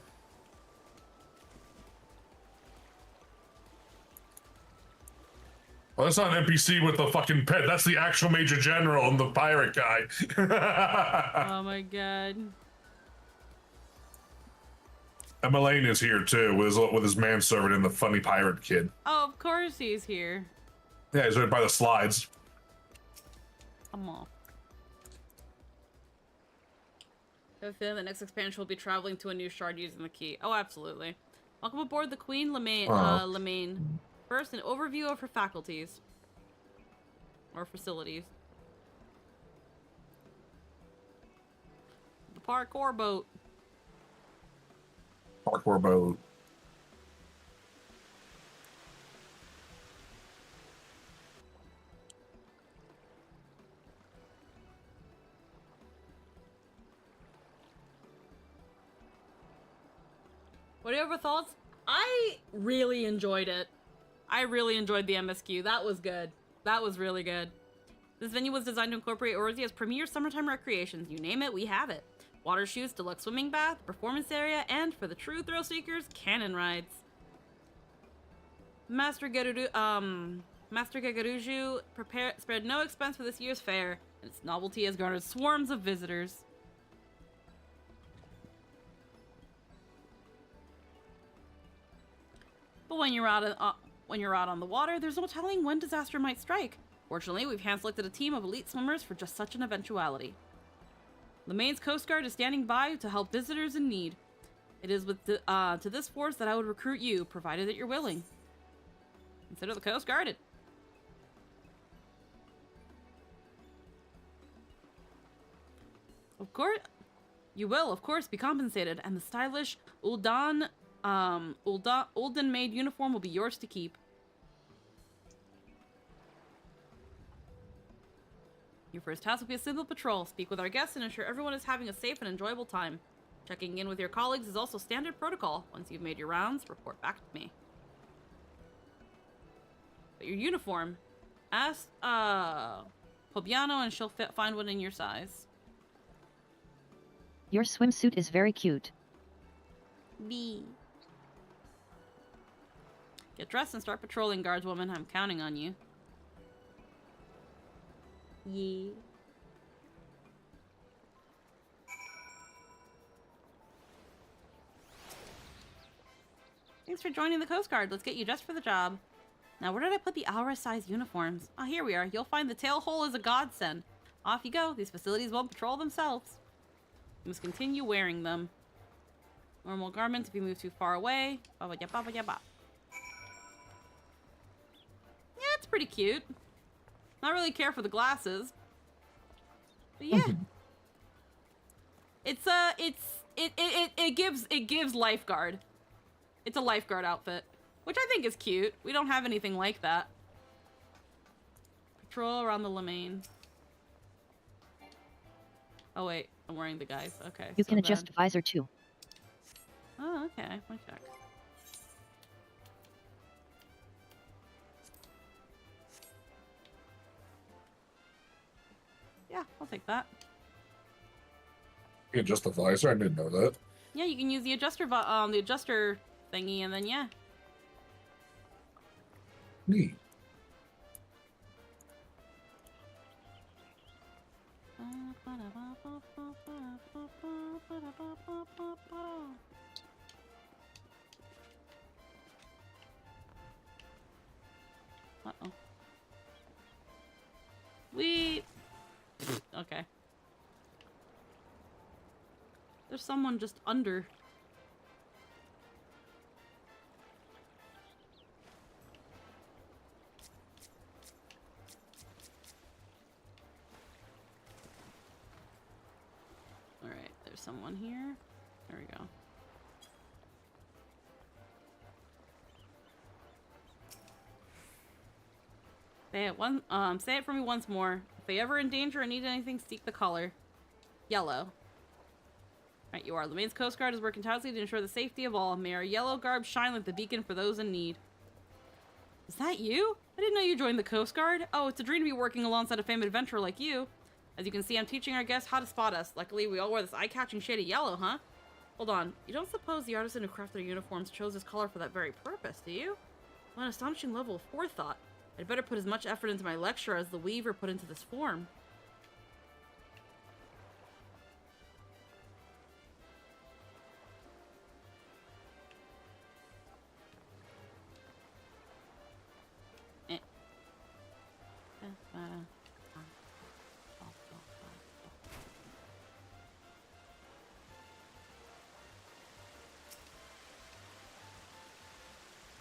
Well, that's not an NPC with the fucking pet. That's the actual Major General and the pirate guy. Oh my god. And Mullane is here too, with his manservant and the funny pirate kid. Oh, of course he's here. Yeah, he's right by the slides. Come on. I have a feeling the next expansion will be traveling to a new shard using the key. Oh, absolutely. Welcome aboard the Queen Lemaine. First, an overview of her faculties. Or facilities. The parkour boat. Parkour boat. What are your thoughts? I really enjoyed it. I really enjoyed the MSQ. That was good. That was really good. This venue was designed to incorporate Orzia's premier summertime recreations. You name it, we have it. Water shoots, deluxe swimming bath, performance area, and for the true thrill seekers, cannon rides. Master Geruju spared no expense for this year's fair, and its novelty has garnered swarms of visitors. But when you're out on the water, there's no telling when disaster might strike. Fortunately, we've hand-selected a team of elite swimmers for just such an eventuality. Lemaine's Coast Guard is standing by to help visitors in need. It is to this force that I would recruit you, provided that you're willing. Consider the Coast Guarded. Of course, you will, of course, be compensated, and the stylish Uldan made uniform will be yours to keep. Your first task will be a simple patrol. Speak with our guests and ensure everyone is having a safe and enjoyable time. Checking in with your colleagues is also standard protocol. Once you've made your rounds, report back to me. But your uniform, ask Pobiano and she'll find one in your size. Your swimsuit is very cute. B. Get dressed and start patrolling, guardswoman. I'm counting on you. Yeah. Thanks for joining the Coast Guard. Let's get you dressed for the job. Now, where did I put the Aura-sized uniforms? Ah, here we are. You'll find the tail hole is a godsend. Off you go. These facilities won't patrol themselves. You must continue wearing them. Normal garments if you move too far away. Yeah, it's pretty cute. Not really care for the glasses. But yeah. It gives lifeguard. It's a lifeguard outfit, which I think is cute. We don't have anything like that. Patrol around the Lemaine. Oh wait, I'm wearing the guys. Okay. You can adjust the visor too. Oh, okay. Let me check. Yeah, I'll take that. You can adjust the visor? I didn't know that. Yeah, you can use the adjuster thingy, and then yeah. Neat. Uh-oh. We... Okay. There's someone just under. Alright, there's someone here. There we go. Say it for me once more. If they ever in danger or need anything, seek the color. Yellow. Right, you are. Lemaine's Coast Guard is working tirelessly to ensure the safety of all. May our yellow garb shine like the beacon for those in need. Is that you? I didn't know you joined the Coast Guard. Oh, it's a dream to be working alongside a famed adventurer like you. As you can see, I'm teaching our guests how to spot us. Luckily, we all wear this eye-catching shade of yellow, huh? Hold on. You don't suppose the artisan who crafted their uniforms chose this color for that very purpose, do you? What an astonishing level of forethought. I'd better put as much effort into my lecture as the weaver put into this form.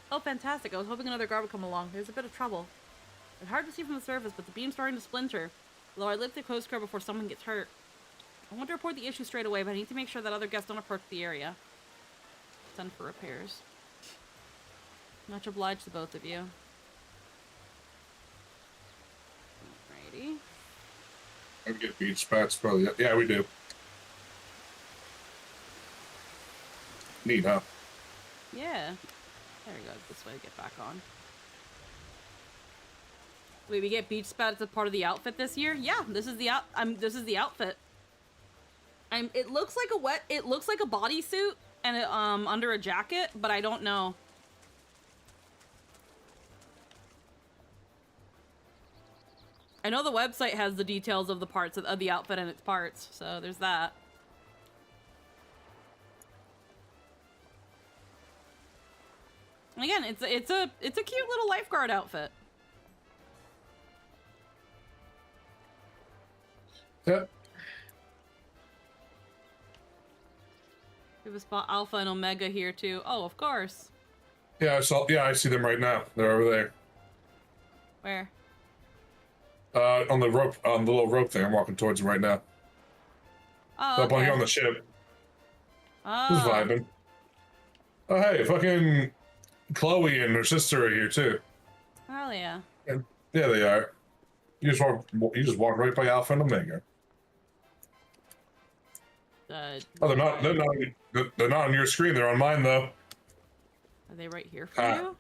Oh, fantastic. I was hoping another guard would come along. There's a bit of trouble. It's hard to see from the surface, but the beam's starting to splinter. Although I lift the Coast Guard before someone gets hurt. I want to report the issue straight away, but I need to make sure that other guests don't approach the area. Send for repairs. Much obliged to both of you. Alrighty. I can get beach spots, probably. Yeah, we do. Neat, huh? Yeah. There we go. This way to get back on. Wait, we get beach spats as part of the outfit this year? Yeah, this is the outfit. It looks like a bodysuit and under a jacket, but I don't know. I know the website has the details of the parts of the outfit and its parts, so there's that. And again, it's a cute little lifeguard outfit. Yep. We have a spot Alpha and Omega here too. Oh, of course. Yeah, I see them right now. They're over there. Where? On the rope, on the little rope thing. I'm walking towards them right now. Oh, Up on okay. here on the ship. Oh. Just vibing. Oh, hey, fucking Chloe and her sister are here too. Hell yeah. And, yeah, they are. You just walk right by Alpha and Omega. Oh, they're not. They're not on your screen. They're on mine though. Are they right here for you?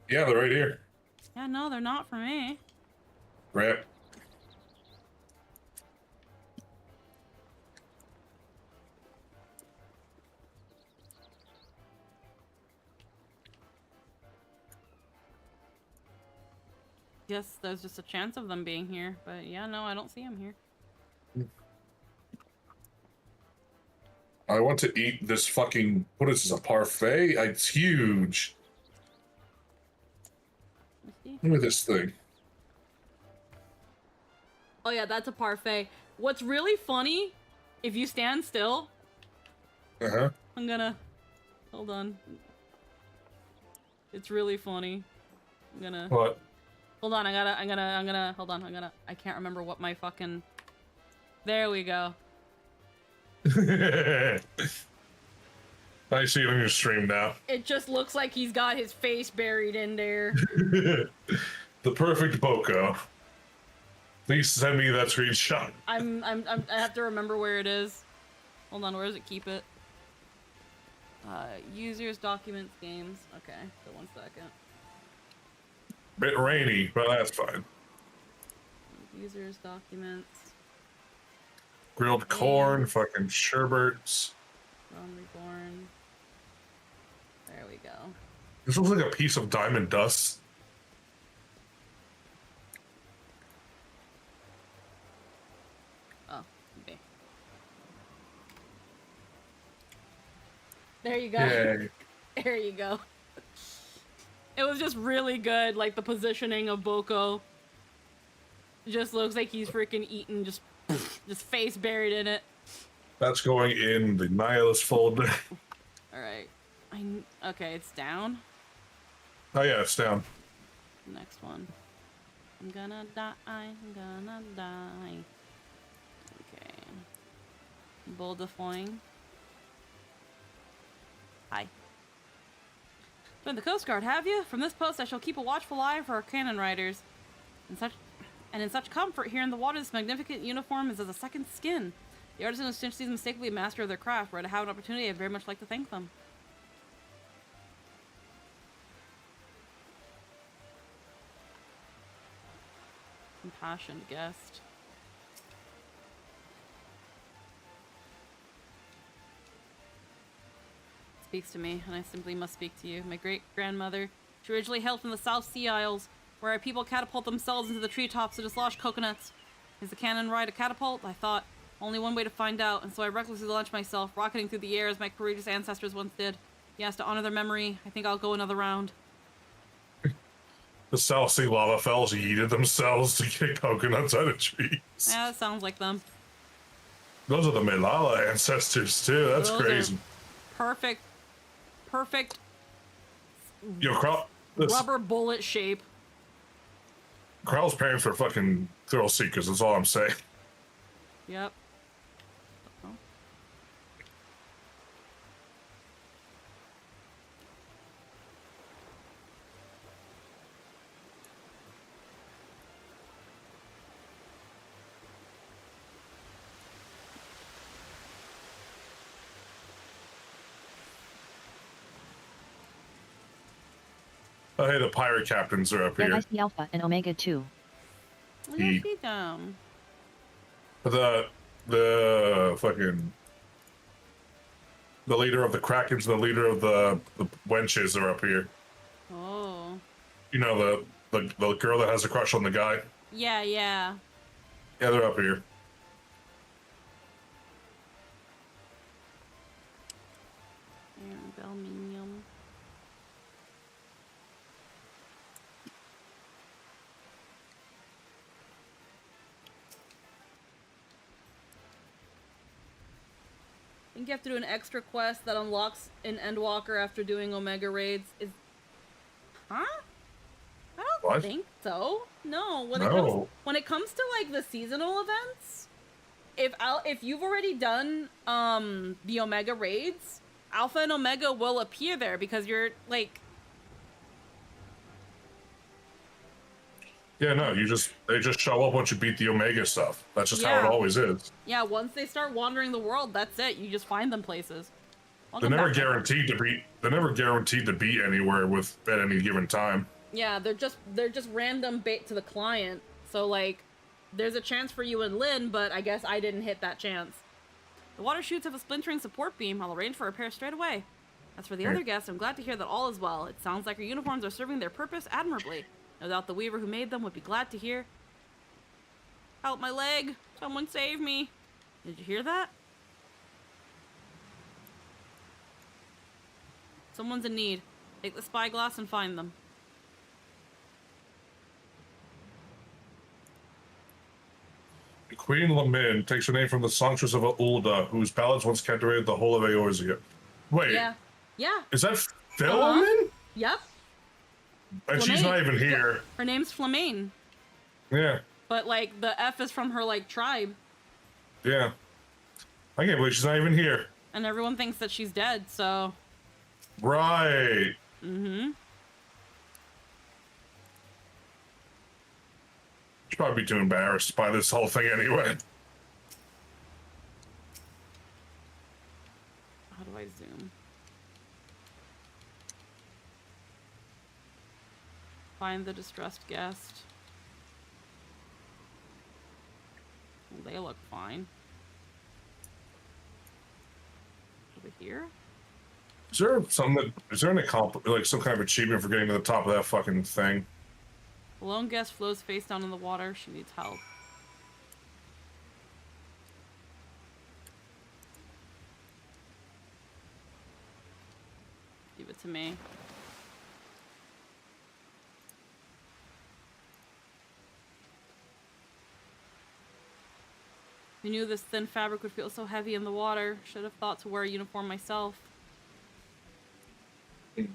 Yeah, they're right here. Yeah, no, they're not for me. Rip. Guess there's just a chance of them being here, but yeah, no, I don't see them here. I want to eat this fucking. What is this? A parfait? It's huge. Look at this thing. Oh yeah, that's a parfait. What's really funny, if you stand still. Uh-huh. I'm gonna. Hold on. It's really funny. I'm gonna. What? Hold on, I'm gonna, hold on, I can't remember what my fucking, there we go. I see it on your stream now. It just looks like he's got his face buried in there. The perfect Boko. Please send me that screenshot. I have to remember where it is. Hold on, where does it keep it? Users, documents, games. Okay, so 1 second. Bit rainy, but that's fine. Users, documents. Grilled corn, fucking sherbets. Realm Reborn. There we go. This looks like a piece of diamond dust. Oh, okay. There you go. Yay. There you go. It was just really good, like the positioning of Boko. Just looks like he's freaking eating, just face buried in it. That's going in the nihilist folder. All right. Okay, it's down. Oh yeah, it's down. Next one. I'm gonna die. I'm gonna die. Okay. Bull defoying. Hi. Joined the Coast Guard, have you? From this post, I shall keep a watchful eye for our cannon riders. In such comfort here in the water, this magnificent uniform is as a second skin. The artisan who stitched these mistakenly a master of their craft. Were I to have an opportunity, I'd very much like to thank them. Impassioned guest. Speaks to me, and I simply must speak to you. My great-grandmother, she originally hailed from the South Sea Isles, where our people catapult themselves into the treetops to dislodge coconuts. Is the cannon ride a catapult? I thought. Only one way to find out, and so I recklessly launched myself, rocketing through the air as my courageous ancestors once did. Yes, to honor their memory, I think I'll go another round. The South Sea lava fells yeeted themselves to get coconuts out of trees. Yeah, that sounds like them. Those are the Malala ancestors too. That's Those crazy. Perfect. Yo, Rubber bullet shape. Krell's parents were fucking thrill seekers. That's all I'm saying. Yep. Oh, hey, the pirate captains are up Then here. I see Alpha and Omega too. Look at see them. The leader of the Krakens, the leader of the wenches are up here. Oh. You know, the girl that has a crush on the guy. Yeah. Yeah, they're up here. Belminium. I think you have to do an extra quest that unlocks an Endwalker after doing Omega raids. Huh? I don't think so. No. When it comes to like the seasonal events, if you've already done the Omega raids, Alpha and Omega will appear there because you're like. Yeah, no, they just show up once you beat the Omega stuff. That's just how it always is. Yeah, once they start wandering the world, that's it. You just find them places. They're never guaranteed to beat. They're never guaranteed to beat anywhere at any given time. Yeah, they're just random bait to the client. So like, there's a chance for you and Lynn, but I guess I didn't hit that chance. The water chutes have a splintering support beam. I'll arrange for repair straight away. As for the other guests, I'm glad to hear that all is well. It sounds like your uniforms are serving their purpose admirably. No doubt the weaver who made them would be glad to hear. Help my leg! Someone save me! Did you hear that? Someone's in need. Take the spyglass and find them. Queen Lamin takes her name from the songstress of Ulda, whose ballads once captivated the whole of Eorzea. Wait. Yeah. Yeah. Is that Philomen? Yep. And she's not even here. Her name's Flamane. Yeah. But like the F is from her like tribe. Yeah. I can't believe she's not even here. And everyone thinks that she's dead, so. Right. Mm-hmm. She'd probably be too embarrassed by this whole thing anyway. How do I zoom? Find the distressed guest. Well, they look fine. Over here? Is there like some kind of achievement for getting to the top of that fucking thing? The lone guest flows face down in the water. She needs help. Give it to me. Who knew this thin fabric would feel so heavy in the water? Should have thought to wear a uniform myself. Can't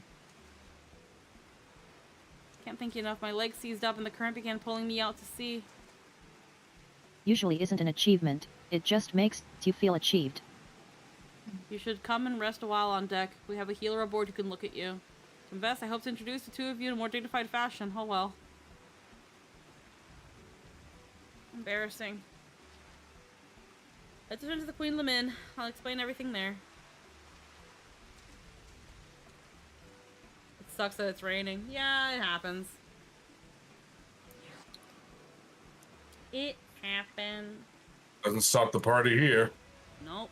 thank you enough. My leg seized up and the current began pulling me out to sea. Usually isn't an achievement, it just makes you feel achieved. You should come and rest a while on deck. We have a healer aboard who can look at you. To invest, I hope to introduce the two of you in a more dignified fashion. Oh well. Embarrassing. Let's return to the Queen Lamin. I'll explain everything there. It sucks that it's raining. Yeah, it happens. It happened. Doesn't stop the party here. Nope.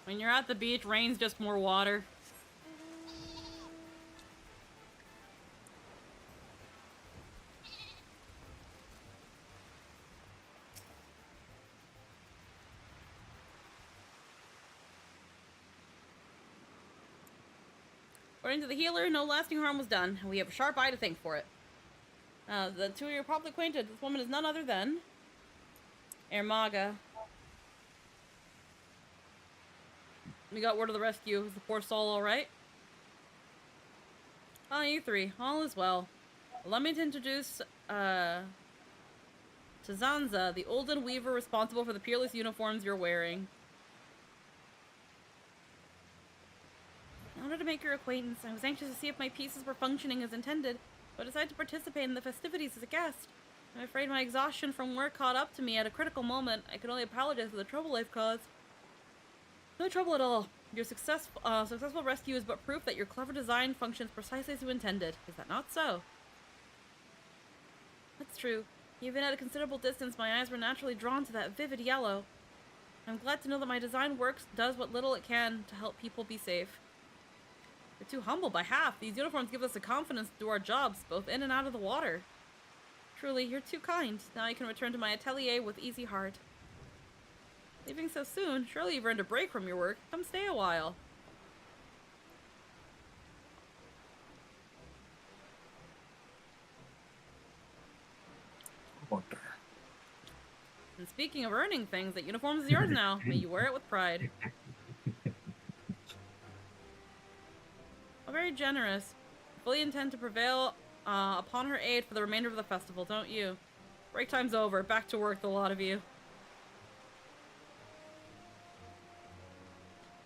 When you're at the beach, rain's just more water. According to the healer, no lasting harm was done, and we have a sharp eye to thank for it. The two of you are probably acquainted. This woman is none other than Ermaga. We got word of the rescue. Is the poor soul alright? Ah, you three. All is well. Allow me to introduce, to Zanza, the Olden weaver responsible for the peerless uniforms you're wearing. In order to make your acquaintance, I was anxious to see if my pieces were functioning as intended, but decided to participate in the festivities as a guest. I'm afraid my exhaustion from work caught up to me at a critical moment. I could only apologize for the trouble I've caused. No trouble at all. Your successful rescue is but proof that your clever design functions precisely as you intended. Is that not so? That's true. Even at a considerable distance, my eyes were naturally drawn to that vivid yellow. I'm glad to know that my design works, does what little it can to help people be safe. You're too humble by half. These uniforms give us the confidence to do our jobs, both in and out of the water. Truly, you're too kind. Now I can return to my atelier with easy heart. Leaving so soon? Surely you've earned a break from your work. Come stay a while. Wonder. And speaking of earning things, that uniform is yours now. May you wear it with pride. Oh, very generous. I fully intend to prevail upon her aid for the remainder of the festival, don't you? Break time's over. Back to work, the lot of you.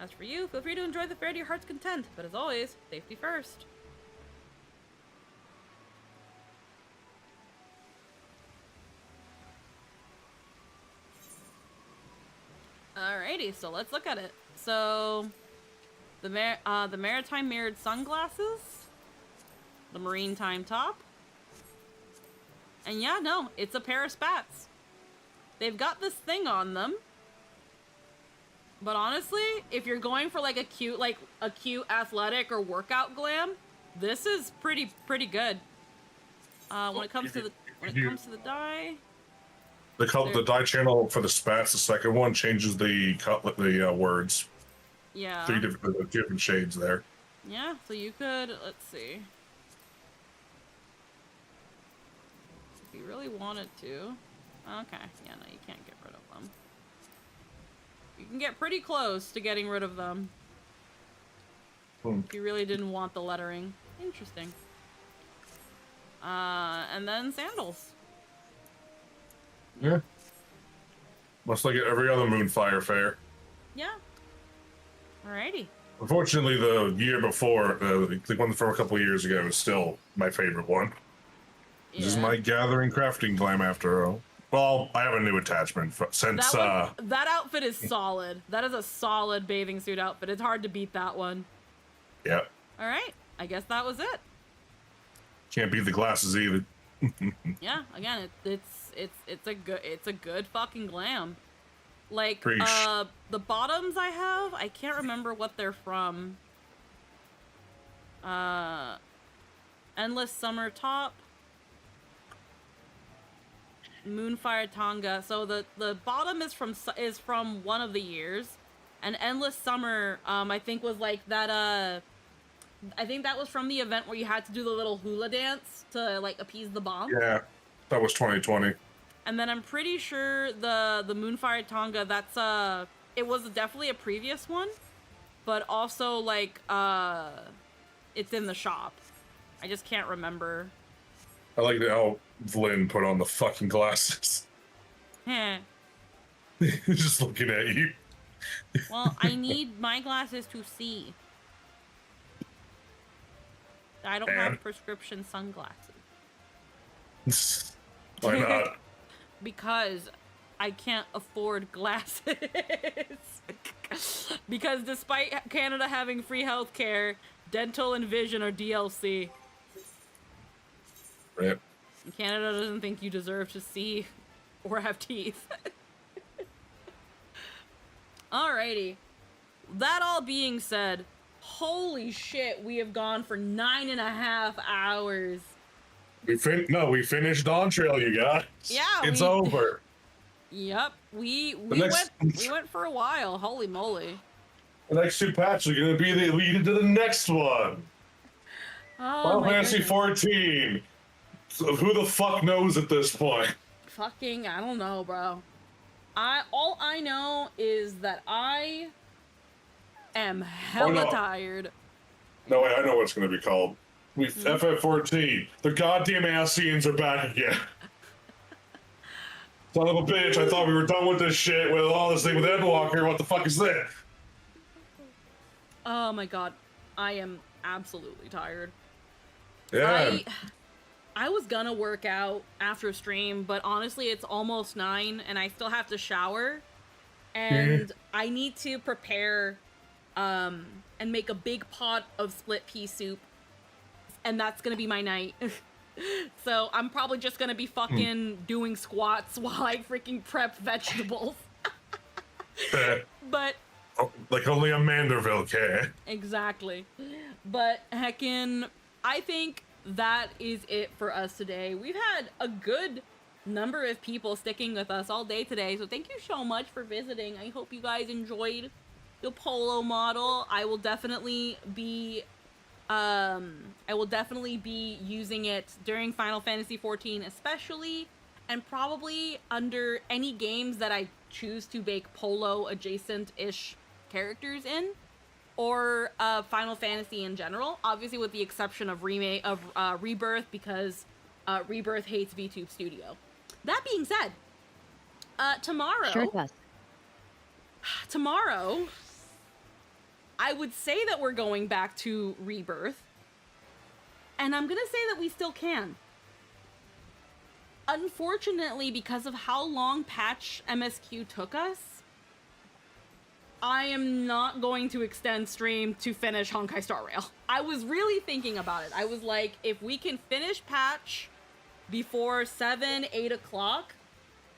As for you, feel free to enjoy the fair to your heart's content, but as always, safety first. Alrighty, so let's look at it. So, the maritime mirrored sunglasses, the marine time top, and yeah, no, it's a pair of spats. They've got this thing on them, but honestly, if you're going for like a cute athletic or workout glam, this is pretty good. When it comes to the dye. The dye channel for the spats, the second one changes the words. Yeah. 3 different shades there. Yeah, so you could, let's see. If you really wanted to. Okay, yeah, no, you can't get rid of them. You can get pretty close to getting rid of them. If you really didn't want the lettering. Interesting. And then sandals. Yeah. Much like every other Moonfire fair. Yeah. Alrighty. Unfortunately, the year before, the one from a couple of years ago, is still my favorite one. This is my gathering crafting glam after all. Well, I have a new attachment since that outfit is solid. That is a solid bathing suit outfit. It's hard to beat that one. Yeah. All right. I guess that was it. Can't beat the glasses either. Yeah. Again, it's a good fucking glam. Like Preach. The bottoms I have, I can't remember what they're from. Endless Summer top. Moonfire Tonga. So the bottom is from one of the years, and Endless Summer I think was like that I think that was from the event where you had to do the little hula dance to like appease the bomb. Yeah, that was 2020. And then I'm pretty sure the Moonfire Tonga, that's it was definitely a previous one, but also like it's in the shop. I just can't remember. I like how Vlyn put on the fucking glasses. Heh. Just looking at you. Well, I need my glasses to see. I don't have prescription sunglasses. Why not? Because I can't afford glasses. Because despite Canada having free healthcare, dental and vision are DLC. Right. Canada doesn't think you deserve to see or have teeth. Alrighty. That all being said, holy shit, we have gone for 9.5 hours. We finished Dawn Trail, you guys. Yeah, it's over. Yep, we went for a while. Holy moly! The next 2 patches are gonna be the lead to the next one. Oh, Final Fantasy 14. So who the fuck knows at this point? Fucking, I don't know, bro. All I know is that I am hella tired. No, wait, I know what it's gonna be called. FF14. The goddamn Ascians are back again. Son of a bitch, I thought we were done with this shit with all this thing with Endwalker. What the fuck is this? Oh my god. I am absolutely tired. Yeah. I was gonna work out after stream, but honestly, it's almost 9 and I still have to shower. And I need to prepare and make a big pot of split pea soup. And that's gonna be my night. So I'm probably just gonna be fucking doing squats while I freaking prep vegetables. But like only a Manderville can. Exactly. But heckin', I think that is it for us today. We've had a good number of people sticking with us all day today, so thank you so much for visiting. I hope you guys enjoyed the Poeloh model. I will definitely be using it during Final Fantasy XIV especially, and probably under any games that I choose to bake Poeloh adjacent-ish characters in, or Final Fantasy in general. Obviously, with the exception of Rebirth, because Rebirth hates VTube Studio. That being said, tomorrow. Sure does. Tomorrow, I would say that we're going back to Rebirth, and I'm gonna say that we still can. Unfortunately, because of how long patch MSQ took us, I am not going to extend stream to finish Honkai Star Rail. I was really thinking about it. I was like, if we can finish patch before 7, 8 o'clock,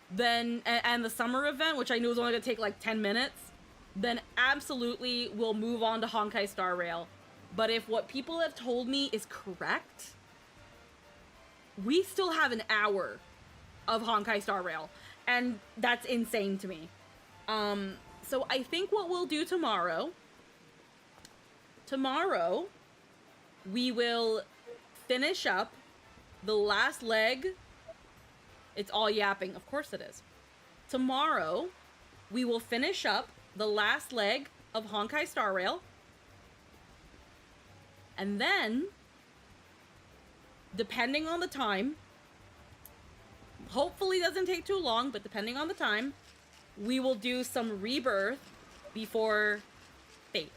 then, and the summer event, which I knew was only gonna take like 10 minutes, then absolutely we'll move on to Honkai Star Rail. But if what people have told me is correct, we still have an hour of Honkai Star Rail, and that's insane to me. So I think what we'll do tomorrow, we will finish up the last leg. It's all yapping, of course it is. Tomorrow, we will finish up the last leg of Honkai Star Rail, and then, depending on the time, hopefully doesn't take too long, but depending on the time, we will do some Rebirth before Fate.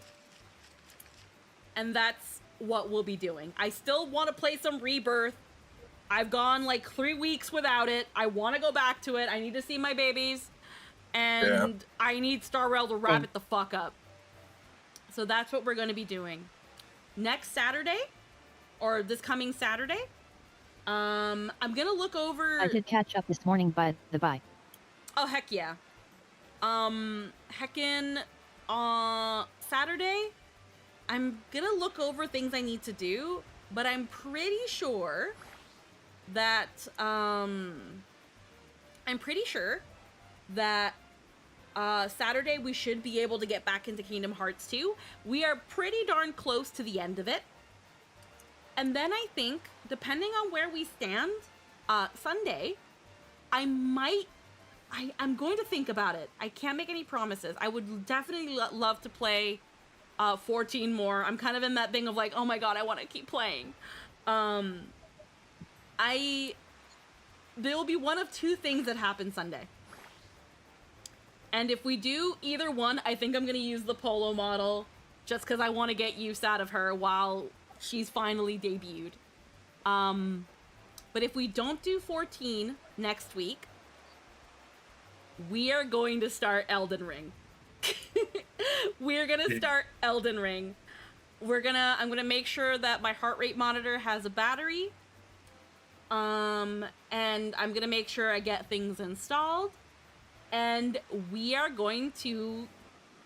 And that's what we'll be doing. I still want to play some Rebirth. I've gone like 3 weeks without it. I want to go back to it. I need to see my babies. And I need Star Rail to wrap it the fuck up. So that's what we're going to be doing. Next Saturday, or this coming Saturday, I'm going to look over... I did catch up this morning, by the by. Oh, heck yeah. Heckin', Saturday, I'm gonna look over things I need to do, but I'm pretty sure that, Saturday we should be able to get back into Kingdom Hearts 2. We are pretty darn close to the end of it. And then I think, depending on where we stand, Sunday, I'm going to think about it. I can't make any promises. I would definitely love to play 14 more. I'm kind of in that thing of like, oh my god, I want to keep playing. There will be one of two things that happen Sunday. And if we do either one, I think I'm going to use the Poeloh model just because I want to get use out of her while she's finally debuted. But if we don't do 14 next week, we are going to start Elden Ring. We're gonna start Elden Ring. I'm gonna make sure that my heart rate monitor has a battery. And I'm gonna make sure I get things installed. And we are going to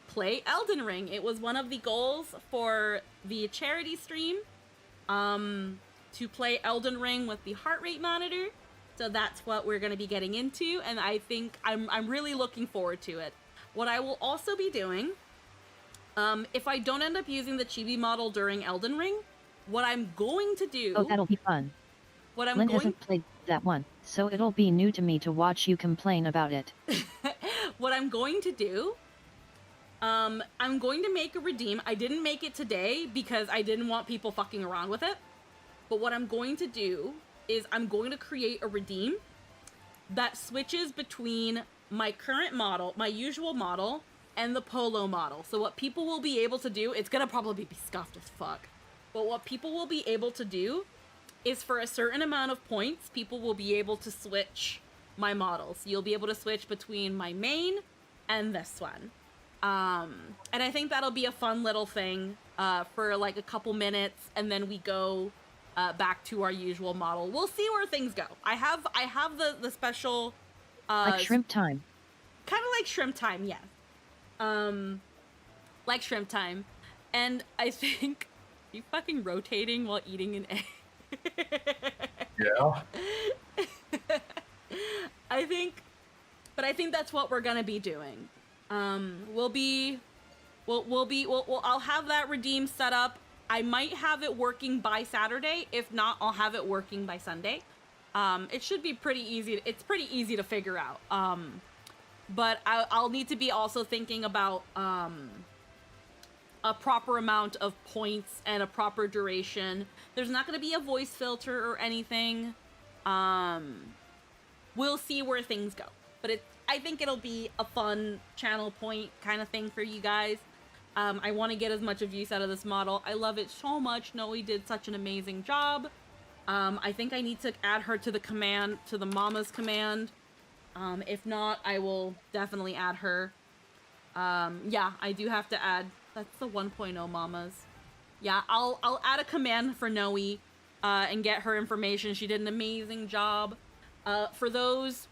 play Elden Ring. It was one of the goals for the charity stream, to play Elden Ring with the heart rate monitor. So that's what we're going to be getting into, and I think I'm really looking forward to it. What I will also be doing, if I don't end up using the Chibi model during Elden Ring, what I'm going to do... Oh, that'll be fun. Lynn hasn't played that one, so it'll be new to me to watch you complain about it. What I'm going to do, I'm going to make a redeem. I didn't make it today because I didn't want people fucking around with it. But what I'm going to do is I'm going to create a redeem that switches between my current model, my usual model, and the Poeloh model. So what people will be able to do, it's gonna probably be scuffed as fuck, but what people will be able to do is for a certain amount of points, people will be able to switch my models. You'll be able to switch between my main and this one. And I think that'll be a fun little thing for like a couple minutes, and then we go back to our usual model. We'll see where things go. I have the special like shrimp time. Kind of like shrimp time, yes. Like shrimp time. And I think you fucking rotating while eating an egg. Yeah. I think that's what we're gonna be doing. I'll have that redeem set up. I might have it working by Saturday. If not, I'll have it working by Sunday. It should be pretty easy. It's pretty easy to figure out. But I'll need to be also thinking about a proper amount of points and a proper duration. There's not going to be a voice filter or anything. We'll see where things go. But I think it'll be a fun channel point kind of thing for you guys. I want to get as much of use out of this model. I love it so much. Noe did such an amazing job. I think I need to add her to the command, to the mama's command. If not, I will definitely add her. Yeah, I do have to add. That's the 1.0 mamas. Yeah, I'll add a command for Noe and get her information. She did an amazing job. For those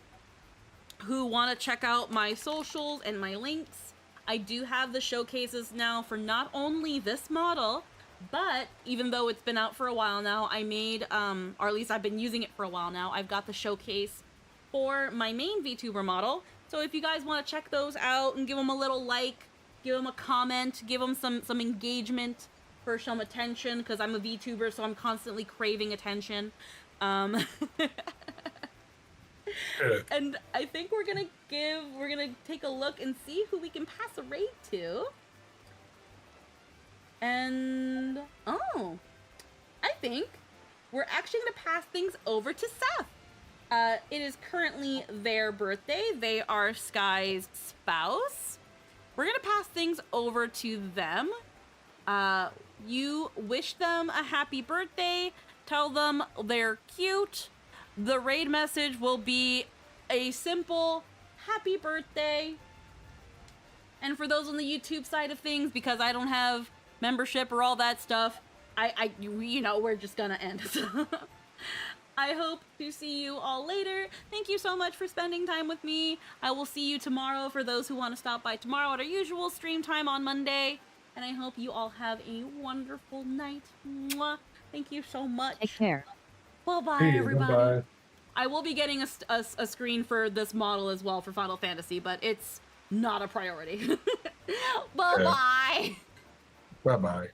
who want to check out my socials and my links, I do have the showcases now for not only this model, but even though it's been out for a while now, I made, or at least I've been using it for a while now, I've got the showcase for my main VTuber model. So if you guys want to check those out and give them a little like, give them a comment, give them some engagement for some attention, because I'm a VTuber, so I'm constantly craving attention. And I think we're gonna take a look and see who we can pass a raid to. And, oh, I think we're actually gonna pass things over to Seth. It is currently their birthday. They are Sky's spouse. We're gonna pass things over to them. You wish them a happy birthday. Tell them they're cute. The raid message will be a simple happy birthday. And for those on the YouTube side of things, because I don't have membership or all that stuff, you know, we're just gonna end. I hope to see you all later. Thank you so much for spending time with me. I will see you tomorrow for those who want to stop by tomorrow at our usual stream time on Monday. And I hope you all have a wonderful night. Mwah. Thank you so much. Take care. Bye-bye, everybody. Bye-bye. I will be getting a screen for this model as well for Final Fantasy, but it's not a priority. Bye-bye. Bye-bye.